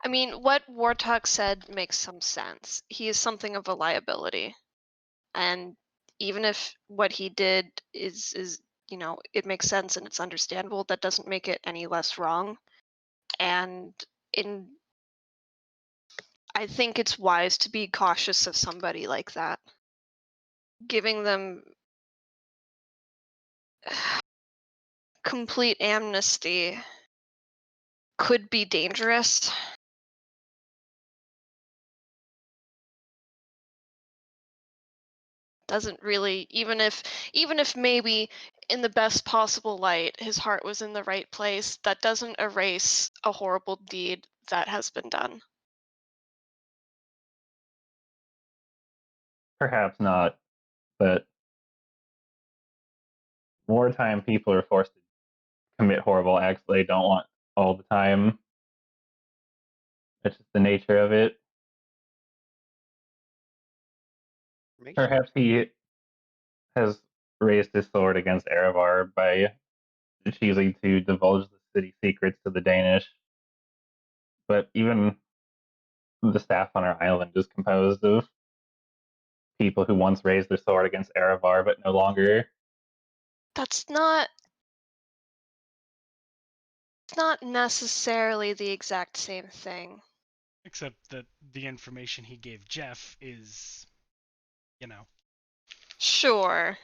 S2: I mean, what Wartalk said makes some sense. He is something of a liability, and even if what he did is it makes sense and it's understandable, that doesn't make it any less wrong. And in I think it's wise to be cautious of somebody like that. Giving them complete amnesty could be dangerous. Doesn't really, even if maybe in the best possible light his heart was in the right place, that doesn't erase a horrible deed that has been done.
S4: Perhaps not, but wartime people are forced to commit horrible acts they don't want all the time. It's just the nature of it. Perhaps he has raised his sword against Erevar by choosing to divulge the city secrets to the Danish. But even the staff on our island is composed of people who once raised their sword against Erevar, but no longer.
S6: That's not. It's not necessarily the exact same thing.
S1: Except that the information he gave Jeff is, you know.
S6: Sure.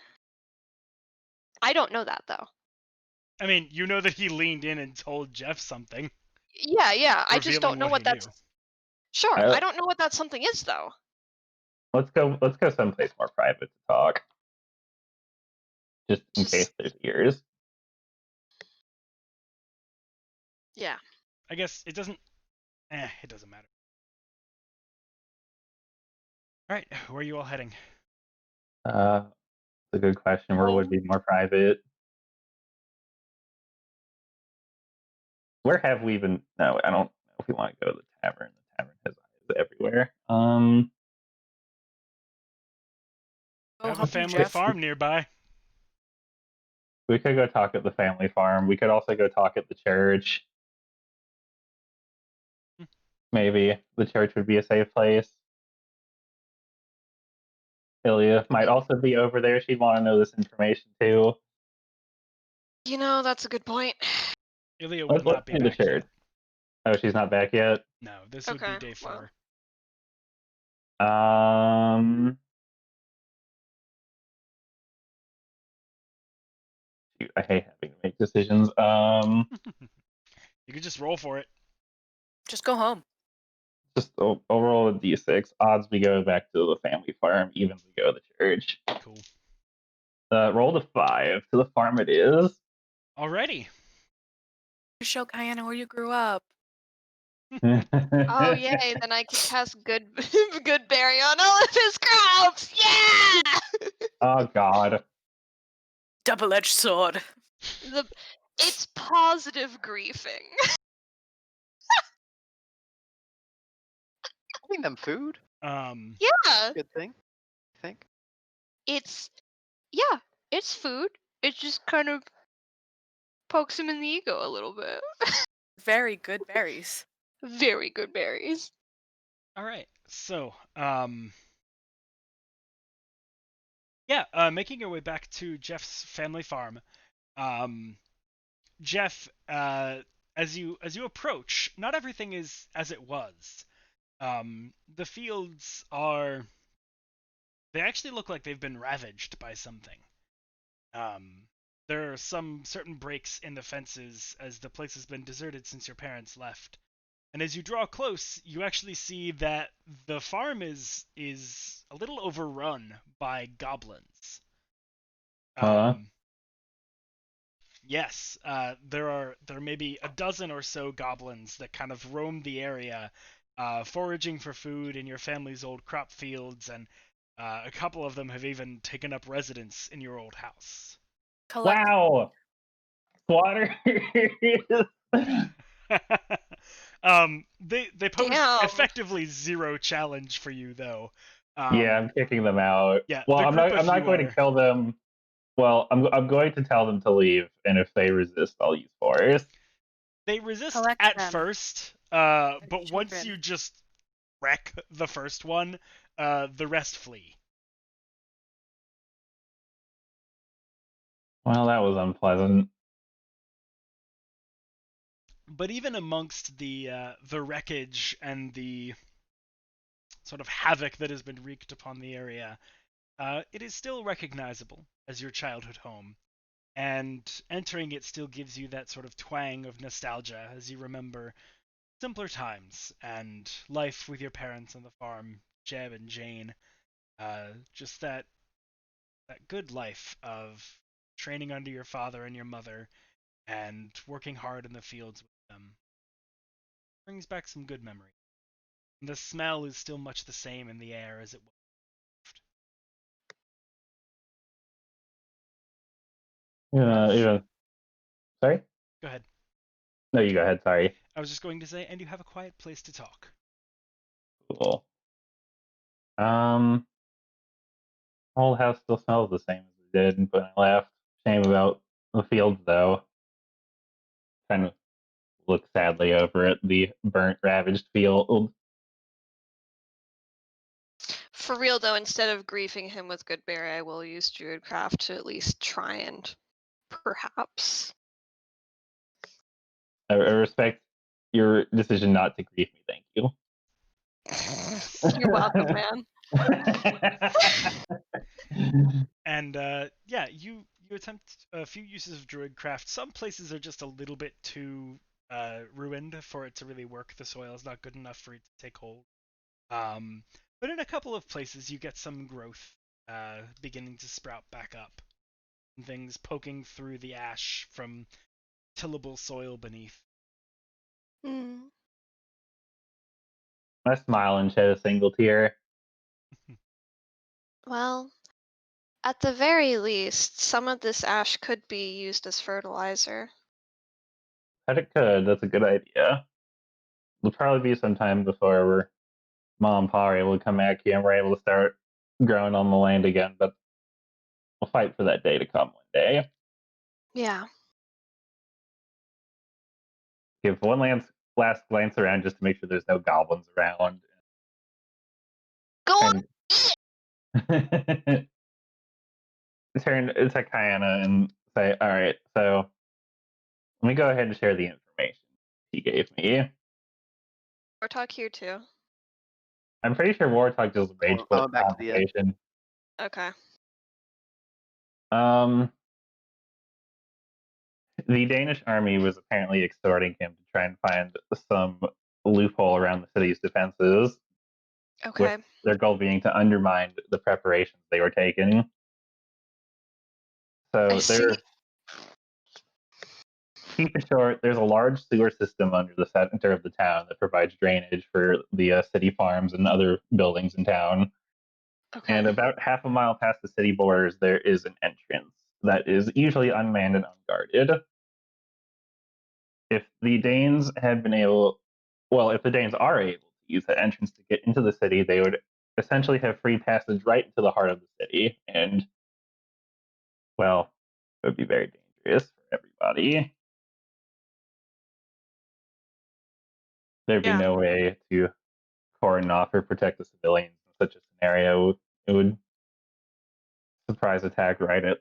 S6: I don't know that though.
S1: I mean, you know that he leaned in and told Jeff something,
S6: Yeah. I just don't
S1: revealing
S6: know
S1: what
S6: what
S1: he
S6: that's.
S1: knew.
S6: Sure.
S4: I-
S6: I don't know what that something is though.
S4: Let's go someplace more private to talk. Just in
S6: Just-
S4: case there's ears.
S6: Yeah.
S1: I guess it doesn't. It doesn't matter. All right, where are you all heading?
S4: That's a good question. Where would be more private? Where have we been? No, I don't know if we want to go to the tavern. The tavern has eyes everywhere.
S1: I
S5: Go
S1: have a
S5: help you,
S1: family
S5: Jeff.
S1: farm nearby.
S4: We could go talk at the family farm. We could also go talk at the church. Maybe the church would be a safe place. Ilya might also be over there. She'd want to know this information too.
S6: That's a good point.
S1: Ilya will
S4: Let's
S1: not be
S4: do the
S1: back
S4: church.
S1: yet.
S4: Oh, she's not back yet.
S1: No, this would be
S6: Okay,
S1: day 4.
S6: well.
S4: Shoot, I hate having to make decisions.
S1: You could just roll for it.
S5: Just go home.
S4: Just I'll roll a d6. Odds we go back to the family farm. Evens we go to the church.
S1: Cool.
S4: Roll a 5 to the farm. It is.
S1: Alrighty.
S5: You show Kayana where you grew up.
S6: Oh yay! Then I can cast good berry on all of his crops. Yeah.
S4: Oh God.
S5: Double-edged sword.
S6: It's positive griefing.
S3: Giving them food,
S6: Yeah.
S3: good thing, I think.
S6: It's food. It just kind of pokes him in the ego a little bit.
S5: Very good berries.
S6: Very good berries.
S1: All right. So, making your way back to Jeff's family farm. Jeff, as you approach, not everything is as it was. The fields they actually look like they've been ravaged by something. There are some certain breaks in the fences as the place has been deserted since your parents left. And as you draw close, you actually see that the farm is a little overrun by goblins. Yes, there may be a dozen or so goblins that kind of roam the area, foraging for food in your family's old crop fields, and a couple of them have even taken up residence in your old house.
S5: Collect.
S4: Wow. Water.
S1: They pose
S6: Damn.
S1: effectively 0 challenge for you though.
S4: Yeah, I'm kicking them out.
S1: Yeah,
S4: Well,
S1: the
S4: I'm
S1: group
S4: not.
S1: of
S4: I'm not
S1: you
S4: going to kill them. Well, I'm going to tell them to leave, and if they resist, I'll use force.
S1: They resist
S5: Collect
S1: at
S5: them.
S1: first, but once
S5: Children.
S1: you just wreck the first one, the rest flee.
S4: Well, that was unpleasant.
S1: But even amongst the wreckage and the sort of havoc that has been wreaked upon the area, it is still recognizable as your childhood home. And entering it still gives you that sort of twang of nostalgia as you remember simpler times and life with your parents on the farm, Jeb and Jane. Just that good life of training under your father and your mother and working hard in the fields with them. Brings back some good memories. And the smell is still much the same in the air as it was.
S4: Yeah. Sorry.
S1: Go ahead.
S4: No, you go ahead. Sorry.
S1: I was just going to say, and you have a quiet place to talk.
S4: Cool. Old house still smells the same as it did when I left. Shame about the fields, though. kind of look sadly over at the burnt, ravaged field.
S2: For real though, instead of griefing him with Goodberry, I will use Druidcraft to at least try and perhaps.
S4: I respect your decision not to grief me. Thank you.
S2: You're welcome, man.
S1: And yeah, you attempt a few uses of Druidcraft. Some places are just a little bit too ruined for it to really work. The soil is not good enough for it to take hold. But in a couple of places, you get some growth beginning to sprout back up. And things poking through the ash from tillable soil beneath.
S2: Mm.
S4: I smile and shed a single tear.
S2: Well, at the very least, some of this ash could be used as fertilizer.
S4: But it could. That's a good idea. It'll probably be some time before Mom and Pa are able to come back here and we're able to start growing on the land again. But we'll fight for that day to come one day.
S2: Yeah.
S4: Give one last glance around just to make sure there's no goblins around.
S2: Go on!
S4: And turn to Kayana and say, all right, so let me go ahead and share the information he gave me.
S2: Wartalk here too.
S4: I'm pretty sure Warthog just rage
S3: I
S4: quit
S3: went back to the end.
S4: conversation.
S2: Okay.
S4: The Danish army was apparently extorting him to try and find some loophole around the city's defenses,
S2: Okay.
S4: with their goal being to undermine the preparations they were taking.
S2: I
S4: So
S2: see.
S4: keep it short, there's a large sewer system under the center of the town that provides drainage for the city farms and other buildings in town.
S2: Okay.
S4: And about half a mile past the city borders, there is an entrance that is usually unmanned and unguarded. If the Danes had been able, well, if the Danes are able to use that entrance to get into the city, they would essentially have free passage right into the heart of the city. And, well, it would be very dangerous for everybody. There'd be
S2: Yeah.
S4: no way to cordon off or protect the civilians in such a scenario. It would surprise attack right at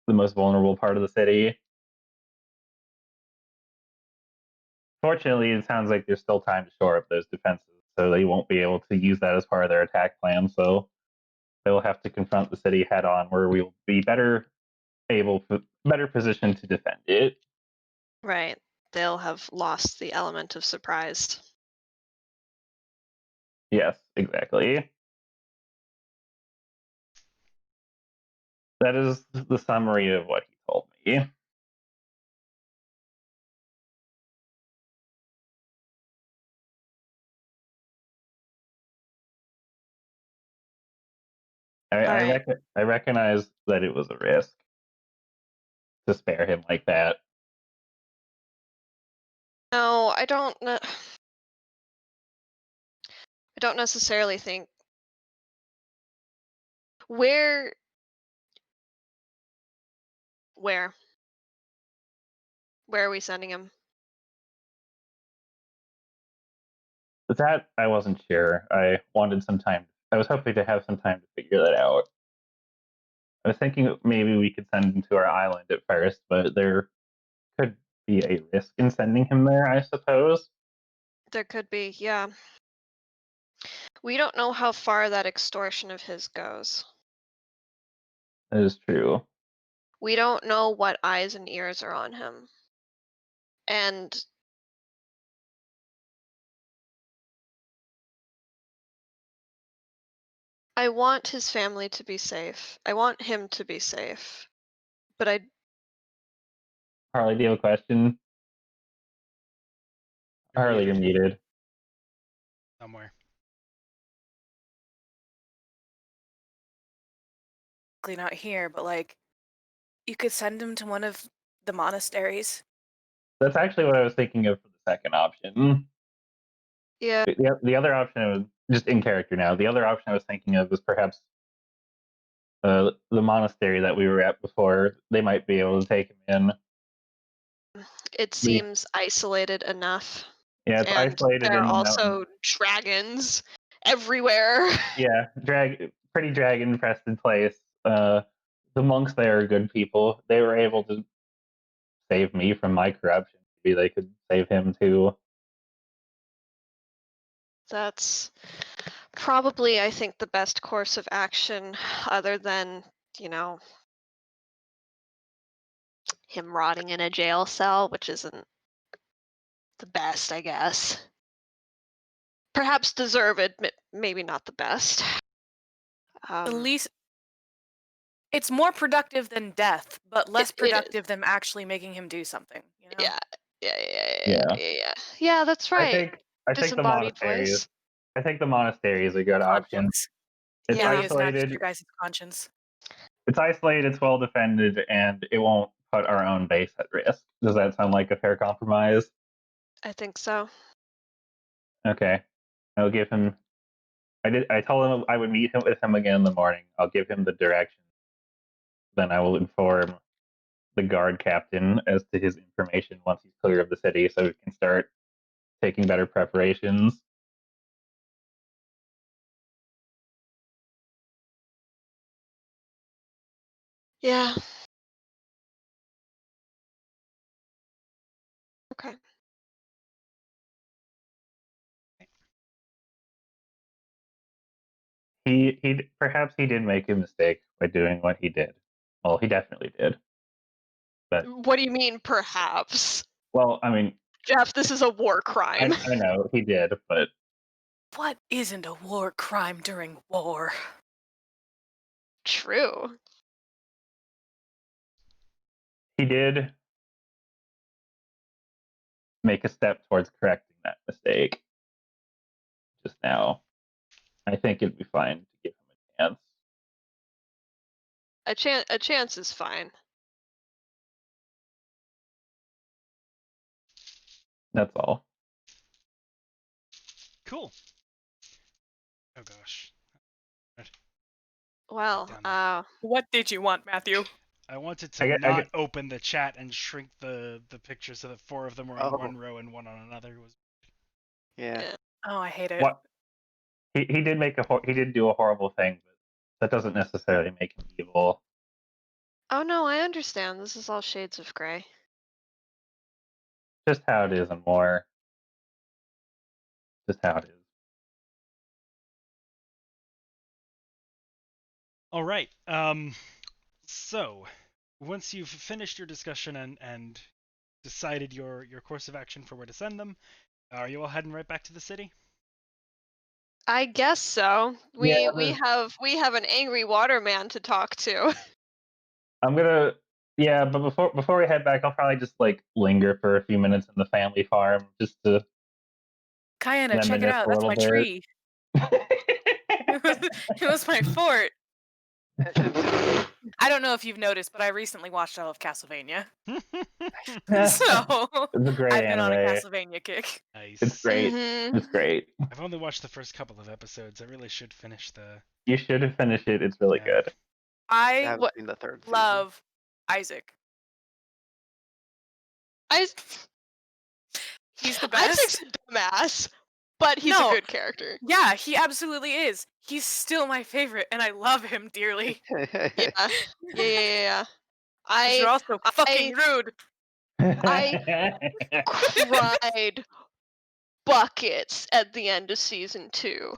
S4: the most vulnerable part of the city. Fortunately, it sounds like there's still time to shore up those defenses, so they won't be able to use that as part of their attack plan. So they'll have to confront the city head on, where we'll be better positioned to defend it.
S2: Right. They'll have lost the element of surprise.
S4: Yes, exactly. That is the summary of what he told me. I recognize that it was a risk to spare him like that.
S2: No, I don't know. I don't necessarily think where are we sending him?
S4: But that I wasn't sure. I wanted some time. I was hoping to have some time to figure that out. I was thinking maybe we could send him to our island at first, but there could be a risk in sending him there, I suppose.
S2: There could be, yeah. We don't know how far that extortion of his goes.
S4: That is true.
S2: We don't know what eyes and ears are on him. And I want his family to be safe. I want him to be safe. But
S4: Harley, do you have a question? Harley, you're muted.
S1: Somewhere.
S5: Not here, but like, you could send him to one of the monasteries.
S4: That's actually what I was thinking of for the second option.
S2: yeah,
S4: The other option was just in character now. The other option I was thinking of was perhaps the monastery that we were at before. They might be able to take him in.
S2: It
S4: We-
S2: seems isolated enough.
S4: Yeah, it's
S2: And
S4: isolated
S2: there are
S4: in the
S2: also
S4: mountains.
S2: dragons everywhere.
S4: Yeah, pretty dragon infested place. The monks there are good people. They were able to save me from my corruption. Maybe they could save him too.
S2: That's probably, I think, the best course of action, other than, him rotting in a jail cell, which isn't the best, I guess. Perhaps deserved, maybe not the best.
S5: At least it's more productive than death, but less
S2: It is.
S5: productive than actually making him do something. You know?
S2: Yeah, that's right.
S4: I think the
S2: Disembodied
S4: monastery is.
S2: voice.
S4: I think the monastery is a good option.
S5: Conscience.
S4: It's
S2: Yeah.
S5: He is not just
S4: isolated.
S5: your guys' conscience.
S4: It's isolated. It's well defended, and it won't put our own base at risk. Does that sound like a fair compromise?
S2: I think so.
S4: Okay, I'll give him. I told him I would meet him with him again in the morning. I'll give him the directions. Then I will inform the guard captain as to his information once he's clear of the city, so we can start taking better preparations.
S2: Yeah. Okay.
S4: He perhaps he did make a mistake by doing what he did. Well, he definitely did. But
S2: What do you mean, perhaps?
S4: well, I mean,
S2: Jeff, this is a war crime.
S4: I know he did, but
S5: What isn't a war crime during war?
S2: True.
S4: he did make a step towards correcting that mistake just now. I think it'd be fine to give him a chance.
S2: A chance is fine.
S4: That's all.
S1: Cool. Oh gosh.
S2: Well,
S1: Down
S5: What did you want, Matthew?
S1: I wanted to
S4: I
S1: not
S4: get-
S1: open the chat and shrink the picture so that 4 of them were on one row and 1 on another.
S3: Yeah.
S5: Oh, I hate it.
S4: What he did he did do a horrible thing, but that doesn't necessarily make him evil.
S2: oh no, I understand. This is all shades of gray.
S4: Just how it is and more. Just how it is.
S1: All right. So once you've finished your discussion and decided your course of action for where to send them, are you all heading right back to the city?
S2: I guess so. We
S4: Yeah,
S2: we have an angry waterman to talk to.
S4: I'm gonna. Yeah, but before we head back, I'll probably just like linger for a few minutes in the family farm just to
S5: Kayana, check it
S4: reminisce
S5: out.
S4: a
S5: That's
S4: little
S5: my
S4: bit.
S5: tree. It was my fort. I don't know if you've noticed, but I recently watched all of Castlevania. So
S4: It's a great
S5: I've been on a
S4: anime.
S5: Castlevania kick.
S1: Nice.
S4: It's great.
S2: Mhm.
S4: It's great.
S1: I've only watched the first couple of episodes. I really should finish the.
S4: You should finish it. It's really
S1: Yeah.
S4: good.
S3: I
S5: I
S3: haven't seen the third season.
S5: love Isaac. He's the best.
S2: Isaac's a dumbass, but he's
S5: No.
S2: a good character.
S5: Yeah, he absolutely is. He's still my favorite, and I love him dearly.
S2: Yeah.
S5: 'Cause you're also fucking rude.
S2: cried buckets at the end of season 2.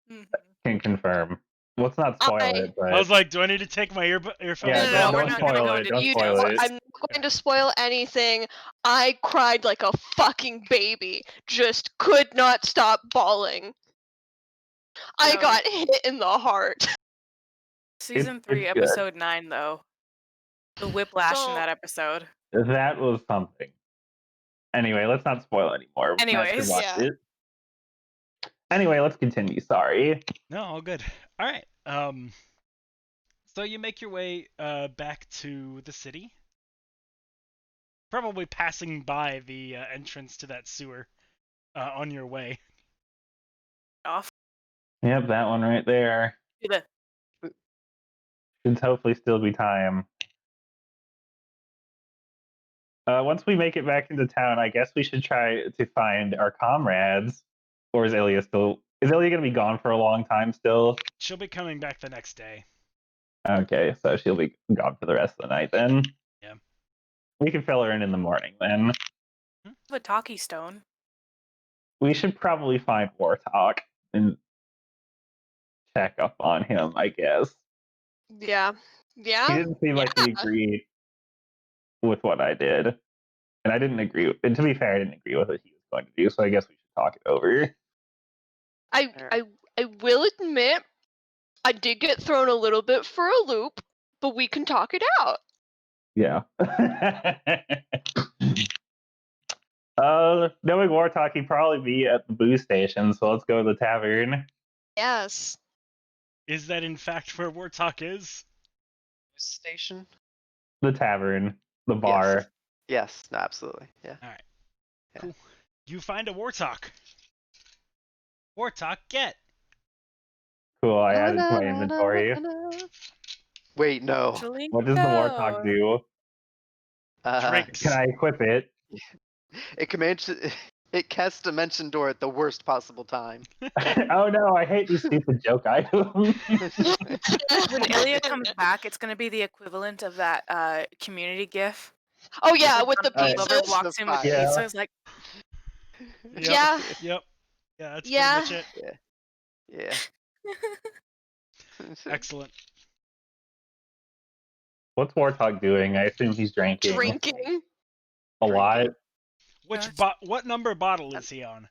S5: Mhm.
S4: Can confirm. Let's not spoil
S2: I-
S4: it, but
S1: I was like, do I need to take my earphones
S4: yeah,
S5: No,
S1: off?
S5: we're
S4: don't
S5: not gonna
S4: spoil
S5: go
S4: it.
S5: into
S4: Don't
S2: You
S4: spoil
S2: know,
S4: it.
S2: I'm not going to spoil anything. I cried like a fucking baby. Just could not stop bawling. I
S5: No.
S2: got hit in the heart.
S5: Season 3,
S4: it's good.
S5: episode 9, though. The whiplash in
S2: Don't-
S5: that episode.
S4: That was something. Anyway, let's not spoil anymore. Matt should
S5: Anyways.
S4: watch
S2: Yeah.
S4: it. Anyway, let's continue. Sorry.
S1: No, all good. All right. So you make your way back to the city, probably passing by the entrance to that sewer on your way.
S5: Off.
S4: Yep, that one right there.
S5: Do the
S4: Should hopefully still be time. Once we make it back into town, I guess we should try to find our comrades. Or is Ilya still? Is Ilya gonna be gone for a long time still?
S1: She'll be coming back the next day.
S4: Okay, so she'll be gone for the rest of the night then.
S1: Yeah.
S4: We can fill her in the morning then.
S5: The talkie stone.
S4: We should probably find Warthog and check up on him, I guess.
S2: Yeah.
S4: He
S2: Yeah.
S4: didn't seem like he agreed with what I did. And I didn't agree. And to be fair, I didn't agree with what he was going to do, so I guess we should talk it over.
S2: I will admit I did get thrown a little bit for a loop, but we can talk it out.
S4: Yeah. Knowing Warthog, he'd probably be at the booze station, so let's go to the tavern.
S2: Yes.
S1: Is that in fact where Warthog is?
S3: Station.
S4: The tavern. The bar.
S3: Yes. No, absolutely. Yeah.
S1: Alright.
S3: Yeah.
S1: Cool. You find a Warthog. Warthog, get!
S4: Cool, I added to my inventory.
S3: Wait, no.
S5: Actually,
S4: What does the Warthog do?
S1: Drinks.
S4: Can I equip it?
S3: It casts Dimension Door at the worst possible time.
S4: Oh no, I hate these stupid joke items.
S5: when Ilya comes back, it's going to be the equivalent of that community gif.
S2: Oh yeah, with the
S4: Alright.
S5: Lover
S2: pizzas.
S5: walks in with
S4: Yeah.
S5: pizza. It's like,
S1: Yep.
S2: Yeah.
S1: Yep. Yeah, that's
S2: Yeah.
S1: pretty much
S3: Yeah.
S1: it. Excellent.
S4: What's Warthog doing? I assume he's drinking
S2: Drinking.
S4: a lot.
S1: What number bottle is he on?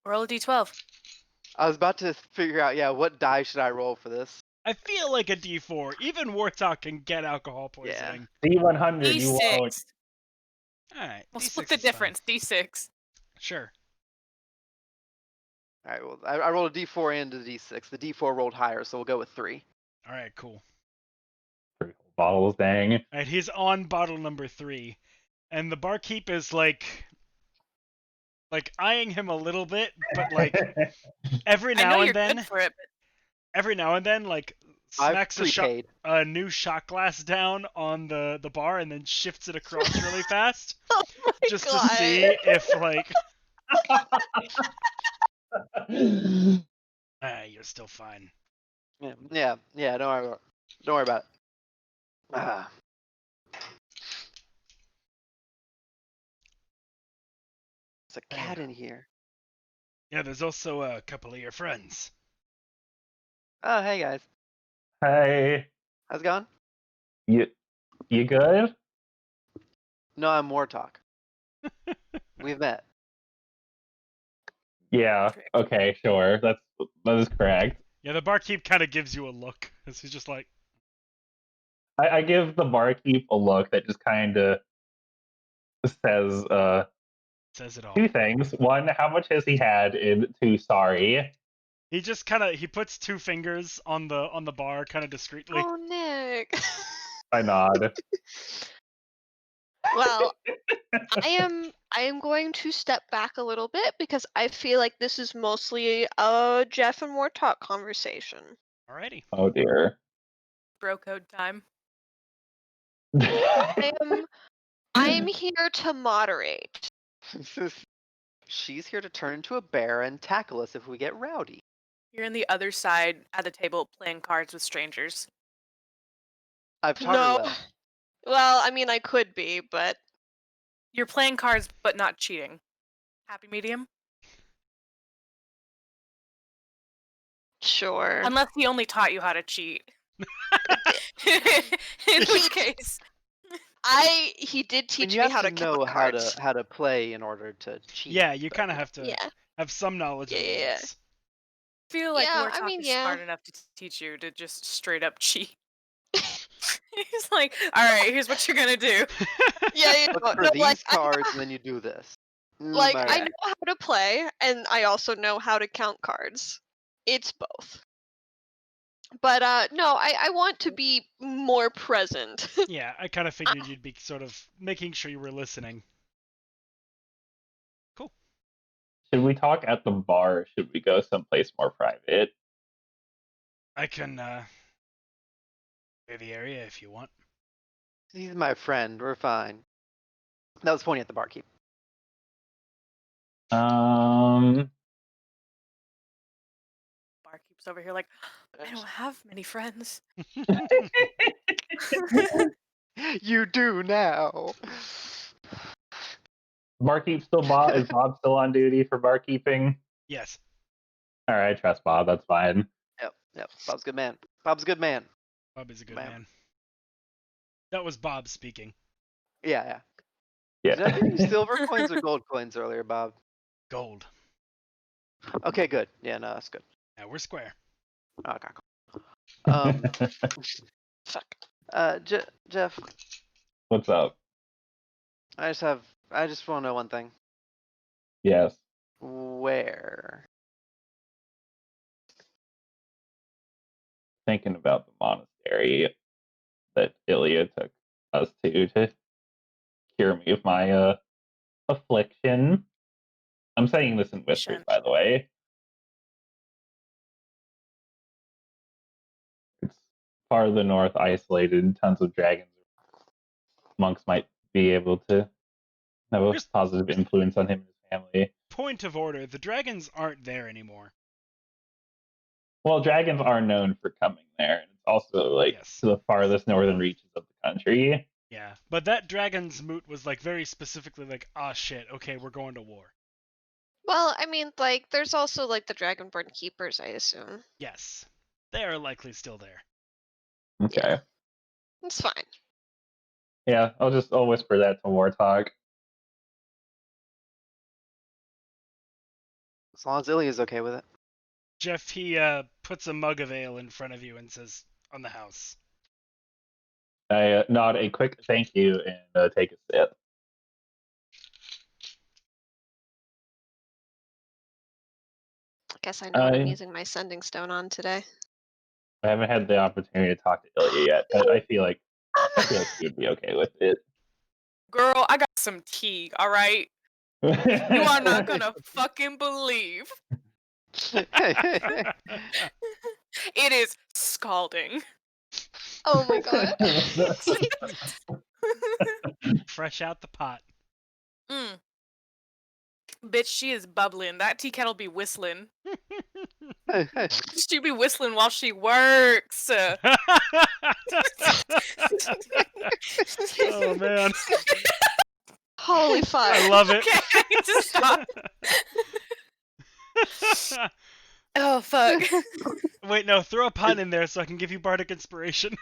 S5: roll a d12.
S3: I was about to figure out, what die should I roll for this?
S1: I feel like a D4. Even Warthog can get alcohol poisoning.
S4: D100, you won't.
S5: D6.
S1: Alright.
S5: We'll
S1: D6
S5: split the
S1: is fine.
S5: difference. D6.
S1: Sure.
S3: All right, well, I rolled a D4 and a D6. The D4 rolled higher, so we'll go with 3.
S1: Alright, cool.
S4: 3 whole bottles, dang.
S1: Alright, he's on bottle number 3. And the barkeep is like eyeing him a little bit, but like every
S5: I know
S1: now and
S5: you're
S1: then
S5: good for it, but
S1: like
S3: I've
S1: smacks
S3: prepaid.
S1: a new shot glass down on the bar and then shifts it across really fast
S2: Oh my
S1: just
S2: God.
S1: to see if like you're still fine.
S3: Yeah. Don't worry about it. Ah. There's a cat in here.
S1: Yeah, there's also a couple of your friends.
S3: Oh, hey guys.
S4: Hey,
S3: How's it going?
S4: you good?
S3: No, I'm Warthog. We've met.
S4: Yeah. Okay, sure. That is correct.
S1: Yeah, the barkeep kind of gives you a look as he's just like,
S4: I give the barkeep a look that just kind of says
S1: says it all.
S4: 2 things. 1, how much has he had? And 2, sorry.
S1: He just he puts 2 fingers on the bar kind of discreetly.
S2: Oh, Nick.
S4: I nod.
S2: Well, I am going to step back a little bit because I feel like this is mostly a Jeff and Warthog conversation.
S1: Alrighty.
S4: Oh dear.
S5: bro code time.
S2: I am here to moderate.
S3: She's here to turn into a bear and tackle us if we get rowdy.
S5: You're on the other side at the table playing cards with strangers.
S3: I've taught her
S2: No.
S3: well.
S2: Well, I mean, I could be, but
S5: You're playing cards but not cheating. Happy medium?
S2: sure.
S5: Unless he only taught you how to cheat. In which case,
S2: He did
S3: And
S2: teach
S3: you
S2: me
S3: have
S2: how to
S3: know
S2: count
S3: how
S2: cards.
S3: to play in order to cheat.
S1: Yeah, you
S3: but-
S1: kind of have to
S2: Yeah.
S1: have some knowledge of the
S2: Yeah.
S1: rules.
S5: I feel like
S2: Yeah, I
S5: Warthog
S2: mean,
S5: is
S2: yeah.
S5: smart enough to teach you to just straight up cheat. He's like, alright, here's what you're gonna do.
S2: Yeah,
S3: Look
S2: no,
S3: for
S2: no,
S3: these
S2: like,
S3: cards, and then you do this.
S2: Like, I
S3: Alright.
S2: know how to play, and I also know how to count cards. It's both. But no, I want to be more present.
S1: Yeah, I kind of figured you'd be sort of making sure you were listening.
S4: Should we talk at the bar or should we go someplace more private?
S1: I can clear the area if you want.
S3: He's my friend. We're fine. That was pointing at the barkeep.
S5: Barkeep's over here like, I don't have many friends.
S3: You do now.
S4: Barkeep still is Bob still on duty for barkeeping?
S1: Yes.
S4: All right, trust Bob. That's fine.
S3: Yep. Bob's a good man. Bob's a good man.
S1: Bob is a good
S3: Man.
S1: man. That was Bob speaking.
S3: Yeah.
S4: Yeah.
S3: Did I give you silver coins or gold coins earlier, Bob?
S1: Gold.
S3: Okay, good. Yeah, no, that's good.
S1: Now we're square.
S3: Okay, cool.
S2: Fuck.
S3: Jeff,
S4: What's up?
S3: I just want to know one thing.
S4: Yes.
S3: Where?
S4: Thinking about the monastery that Ilya took us to cure me of my affliction. I'm saying this in whispers,
S5: Affliction.
S4: by the way. It's far to the north, isolated, tons of dragons. Monks might be able to have a
S1: Just
S4: positive influence on him and his family.
S1: point of order, the dragons aren't there anymore.
S4: Well, dragons are known for coming there, and it's also like
S1: Yes.
S4: to the farthest northern reaches of the country.
S1: Yeah, but that dragon's moot was like very specifically like, ah shit, okay, we're going to war.
S2: Well, I mean, like, there's also like the Dragonborn Keepers, I assume.
S1: Yes. They are likely still there.
S4: Okay.
S2: It's fine.
S4: Yeah, I'll whisper that to Warthog.
S3: As long as Ilya's okay with it.
S1: Jeff, he puts a mug of ale in front of you and says, on the house.
S4: I nod a quick thank you and take a sip.
S2: Guess I know what I'm using my sending stone on today.
S4: I haven't had the opportunity to talk to Ilya yet, but I feel like he'd be okay with it.
S5: Girl, I got some tea, all right? You are not gonna fucking believe. It is scalding.
S2: Oh my god.
S1: Fresh out the pot.
S5: Bitch, she is bubbling. That tea kettle be whistling. She be whistling while she works.
S1: Oh man.
S2: Holy fuck.
S1: I love it.
S5: Okay, I need to stop. Oh fuck.
S1: Wait, no, throw a pun in there so I can give you bardic inspiration.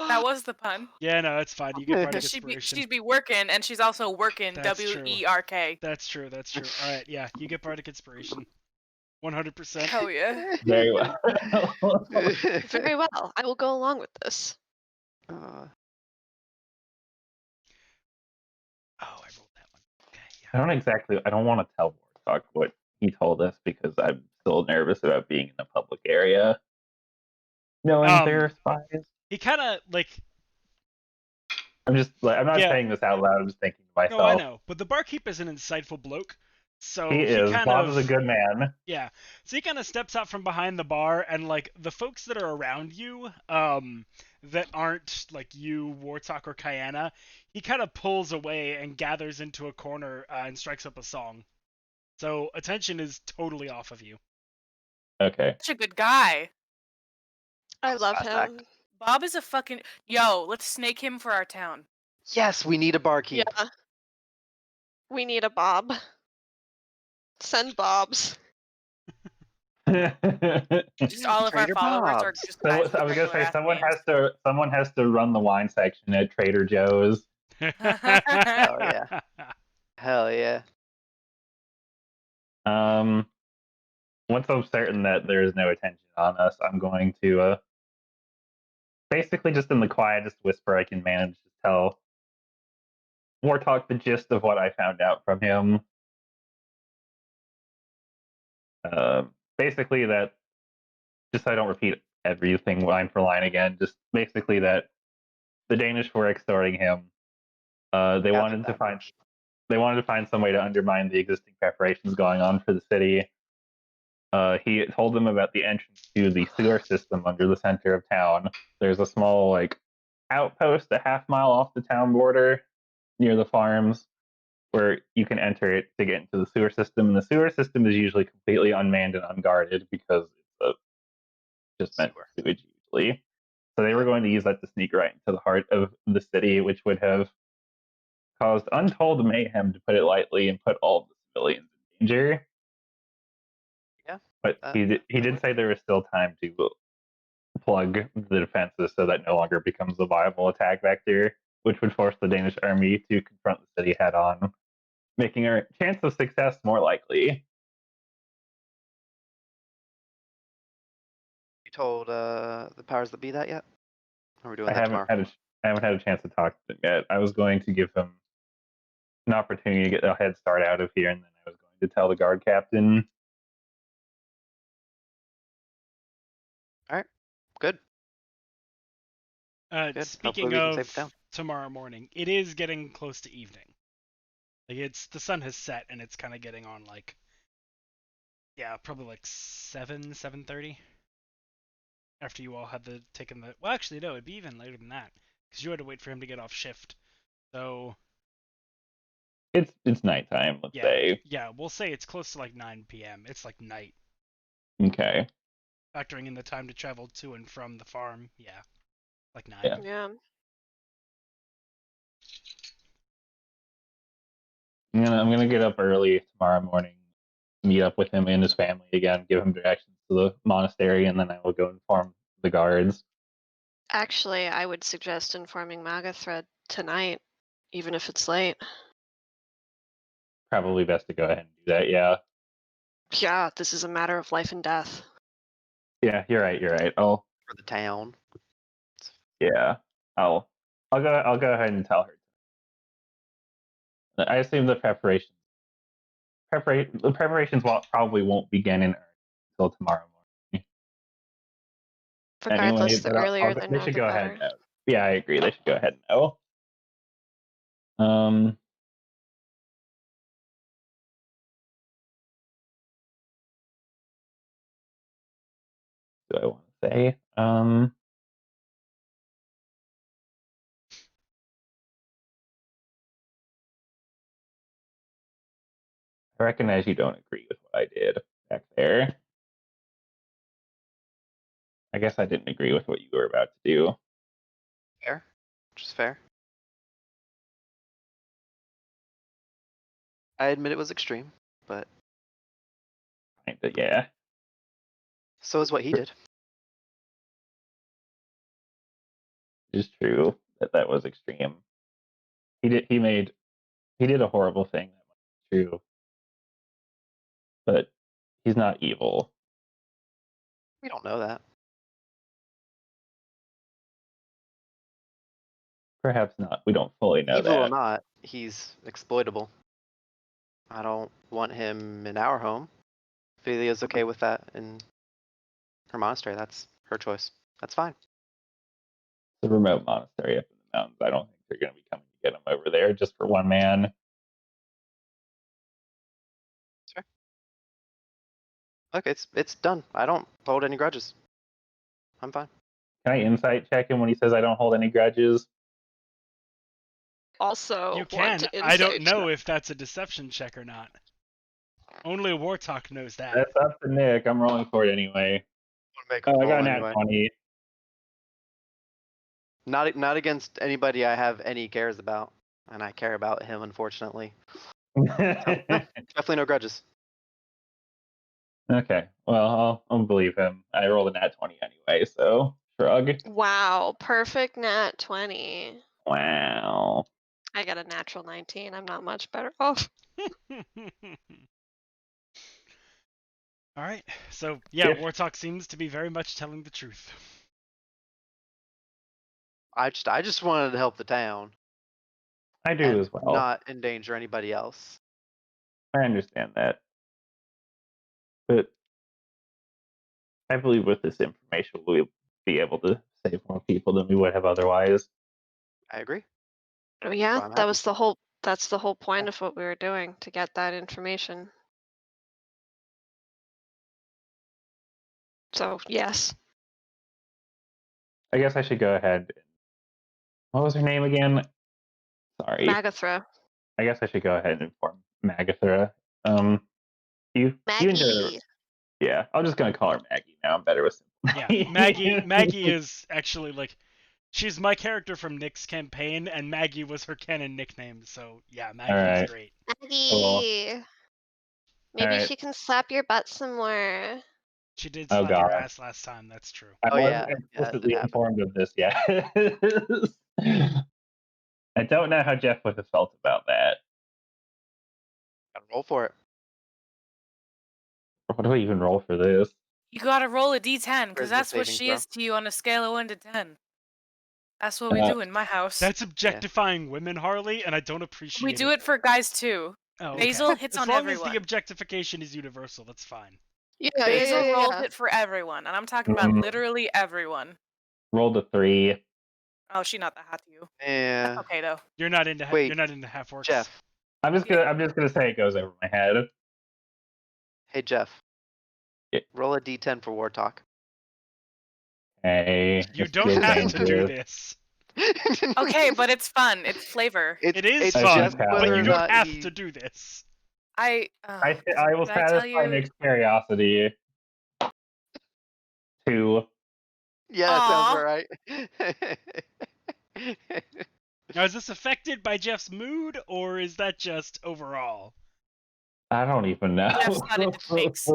S5: That was the pun.
S1: Yeah, no, it's fine. You get bardic
S5: She'd
S1: inspiration.
S5: be working, and she's also working.
S1: That's true.
S5: WERK.
S1: That's true. All right, yeah, you get bardic inspiration. 100%.
S5: Hell yeah.
S4: Very well.
S2: Very well. I will go along with this.
S1: Oh, I rolled that one. Okay, yeah.
S4: I don't want to tell Warthog what he told us because I'm still nervous about being in a public area. Knowing they're spies.
S1: He kind of like.
S4: I'm not
S1: Yeah.
S4: saying this out loud. I'm just thinking to myself.
S1: No, I know, but the barkeep is an insightful bloke. So
S4: He is.
S1: kind
S4: Bob
S1: of,
S4: is a good man.
S1: Yeah. So he kind of steps out from behind the bar, and like the folks that are around you, that aren't like you, Wartok or Kayana, he kind of pulls away and gathers into a corner and strikes up a song. So attention is totally off of you.
S4: Okay.
S5: Such a good guy.
S2: I love
S3: Fast
S2: him.
S5: Bob is a fucking. Yo, let's snake him for our town.
S3: Yes, we need a barkeep.
S2: Yeah. We need a Bob. Send Bobs.
S5: Just all of our
S3: Trader
S5: followers are
S3: Bob's.
S5: just.
S4: So,
S5: guys with
S4: I was gonna say
S5: regular-ass
S4: someone has to run the wine section at Trader Joe's.
S5: names.
S3: Hell yeah. Hell yeah.
S4: Once I'm certain that there is no attention on us, I'm going to basically just in the quietest whisper I can manage to tell Warthog the gist of what I found out from him. Basically that, just so I don't repeat everything line for line again, just basically that the Danish were extorting him. They wanted to find some way to undermine the existing preparations going on for the city. He told them about the entrance to the sewer system under the center of town. There's a small outpost a half-mile off the town border near the farms where you can enter it to get into the sewer system. And the sewer system is usually completely unmanned and unguarded because it's just meant for sewage usually. So they were going to use that to sneak right into the heart of the city, which would have caused untold mayhem, to put it lightly, and put all of the civilians in danger.
S3: Yeah.
S4: But he did say there was still time to plug the defenses so that no longer becomes a viable attack vector, which would force the Danish army to confront the city head on, making our chance of success more likely.
S3: You told the powers that be that yet? Or are we doing
S4: I
S3: that
S4: haven't
S3: tomorrow?
S4: had a chance to talk to them yet. I was going to give him an opportunity to get a head start out of here, and then I was going to tell the guard captain.
S3: All right. Good. Good.
S1: Speaking
S3: Hopefully we can save the
S1: of
S3: town.
S1: tomorrow morning, it is getting close to evening. Like the sun has set and it's kind of getting on like, yeah, probably like 7:30. After you all had taken the, well, actually no, it'd be even later than that because you had to wait for him to get off shift. So
S4: It's nighttime, let's say.
S1: Yeah, we'll say it's close to like 9 p.m. It's like night.
S4: Okay.
S1: Factoring in the time to travel to and from the farm, yeah, like 9.
S4: Yeah.
S2: Yeah.
S4: I'm gonna get up early tomorrow morning, meet up with him and his family again, give him directions to the monastery, and then I will go inform the guards.
S2: Actually, I would suggest informing Magathread tonight, even if it's late.
S4: Probably best to go ahead and do that. Yeah.
S2: Yeah, this is a matter of life and death.
S4: Yeah, you're right. You're right. I'll
S3: For the town.
S4: I'll go ahead and tell her. I assume the preparations probably won't begin in earnest until tomorrow morning. Anyway,
S2: Regardless, the
S4: but
S2: earlier they
S4: they
S2: know,
S4: should
S2: the
S4: go ahead
S2: better.
S4: and know. Yeah, I agree. They should go ahead and know. Do I want to say? I recognize you don't agree with what I did back there. I guess I didn't agree with what you were about to do.
S3: Fair. Which is fair. I admit it was extreme, but
S4: Kinda, yeah.
S3: so is what he did.
S4: It's true that was extreme. He did a horrible thing. That was true. But he's not evil.
S3: We don't know that.
S4: Perhaps not. We don't fully know
S3: Evil or
S4: that.
S3: not, he's exploitable. I don't want him in our home. If Elia's okay with that in her monastery, that's her choice. That's fine.
S4: The remote monastery up in the mountains. I don't think they're going to be coming to get him over there just for one man.
S3: Sure. Look, it's done. I don't hold any grudges. I'm fine.
S4: Can I insight check him when he says I don't hold any grudges?
S2: Also,
S1: You
S2: want
S1: can.
S2: to
S1: I don't
S2: insight
S1: know
S2: check.
S1: if that's a deception check or not. Only Wartalk knows that.
S4: That's up to Nick. I'm rolling for it anyway.
S3: Make a
S4: Oh, I
S3: roll
S4: got a nat
S3: anyway.
S4: 20.
S3: Not against anybody I have any cares about, and I care about him, unfortunately. So, no, definitely no grudges.
S4: Okay, well, I'll believe him. I rolled a nat 20 anyway, so shrug.
S2: Wow, perfect nat 20.
S4: Wow.
S2: I got a natural 19. I'm not much better off.
S1: All right. So yeah,
S4: If-
S1: Wartalk seems to be very much telling the truth.
S3: I just wanted to help the town
S4: I do
S3: and
S4: as well.
S3: not endanger anybody else.
S4: I understand that. But I believe with this information, we'll be able to save more people than we would have otherwise.
S3: I agree.
S2: Oh yeah,
S3: I'm
S2: that
S3: happy.
S2: was the whole. That's the whole point of what we were doing, to get that information. So yes.
S4: I guess I should go ahead and What was her name again? Sorry.
S2: Magathra.
S4: I guess I should go ahead and inform Magathra. You enjoy
S2: Maggie.
S4: Yeah, I'm just gonna call her Maggie now. I'm better with
S1: Yeah, Maggie is actually like, she's my character from Nick's campaign, and Maggie was her canon nickname. So yeah, Maggie is
S4: Alright.
S1: great.
S2: Maggie. Maybe
S4: Alright.
S2: she can slap your butt some more.
S1: She did
S4: Oh,
S1: slap your
S4: God.
S1: ass last time. That's true.
S4: I
S3: Oh,
S4: wasn't
S3: yeah. Yeah, that
S4: explicitly
S3: happened.
S4: informed of this yet. I don't know how Jeff would have felt about that.
S3: Gotta roll for it.
S4: What do I even roll for this?
S5: You gotta roll a d10,
S3: Charisma
S5: because that's what
S3: saving
S5: she
S3: throw.
S5: is to you on a scale of 1 to 10. That's what we
S4: Uh,
S5: do in my house.
S1: That's objectifying women, Harley, and I don't appreciate
S5: We
S1: it.
S5: do it for guys too.
S1: Oh, okay.
S5: Basil hits
S1: as
S5: on
S1: long
S5: everyone.
S1: as the objectification is universal, that's fine.
S2: Yeah,
S5: Basil
S2: yeah, yeah,
S5: rolls
S2: yeah.
S5: it for everyone, and I'm talking about literally everyone.
S4: Rolled a 3.
S5: Oh, she not that hot to you.
S3: Yeah.
S5: Okay though.
S1: You're not into
S3: Wait,
S1: you're not into half orcs.
S3: Jeff.
S4: I'm just gonna say it goes over my head.
S3: Hey, Jeff.
S4: Yeah.
S3: Roll a d10 for War Talk.
S4: Hey,
S1: You
S4: this
S1: don't
S4: feels
S1: have to do
S4: dangerous.
S1: this.
S5: Okay, but it's fun. It's flavor.
S1: It is
S3: it's
S1: fun,
S3: just
S4: but
S1: but
S3: whether
S1: you
S3: or
S1: don't
S3: not
S1: have
S3: he-
S1: to do this.
S4: I will
S5: did I tell
S4: satisfy
S5: you?
S4: Nick's curiosity. 2.
S3: Yeah, that sounds
S5: Aw.
S3: about right.
S1: Now, is this affected by Jeff's mood, or is that just overall?
S4: I don't even know.
S5: Jeff's not into fakes.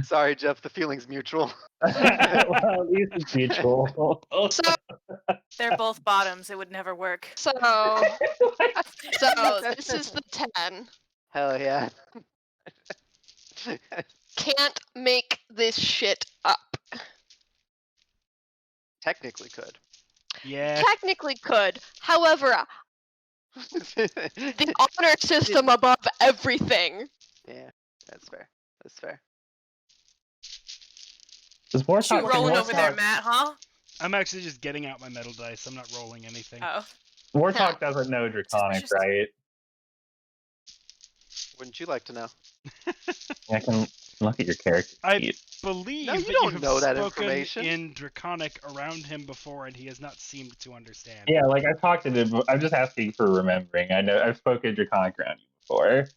S3: Sorry, Jeff. The feeling's mutual.
S4: Well, at least it's mutual.
S2: So,
S5: They're both bottoms. It would never work.
S2: so this is the 10.
S3: Hell yeah.
S2: Can't make this shit up.
S3: Technically could.
S1: Yeah.
S2: Technically could. However, the honor system above everything.
S3: Yeah, that's fair. That's fair.
S4: Does
S5: What you
S4: Warthog-
S5: rolling
S4: Warthog-
S5: over there, Matt? Huh?
S1: I'm actually just getting out my metal dice. I'm not rolling anything.
S5: Oh.
S4: Warthog doesn't know Draconic,
S5: Suspicious.
S4: right?
S3: Wouldn't you like to know?
S4: I can look at your character
S1: I
S4: sheet.
S1: believe
S3: No, you
S1: that
S3: don't
S1: have
S3: know that
S1: spoken
S3: information.
S1: in Draconic around him before, and he has not seemed to understand.
S4: Yeah, like I talked to him. I'm just asking for remembering. I know I've spoken Draconic around you before.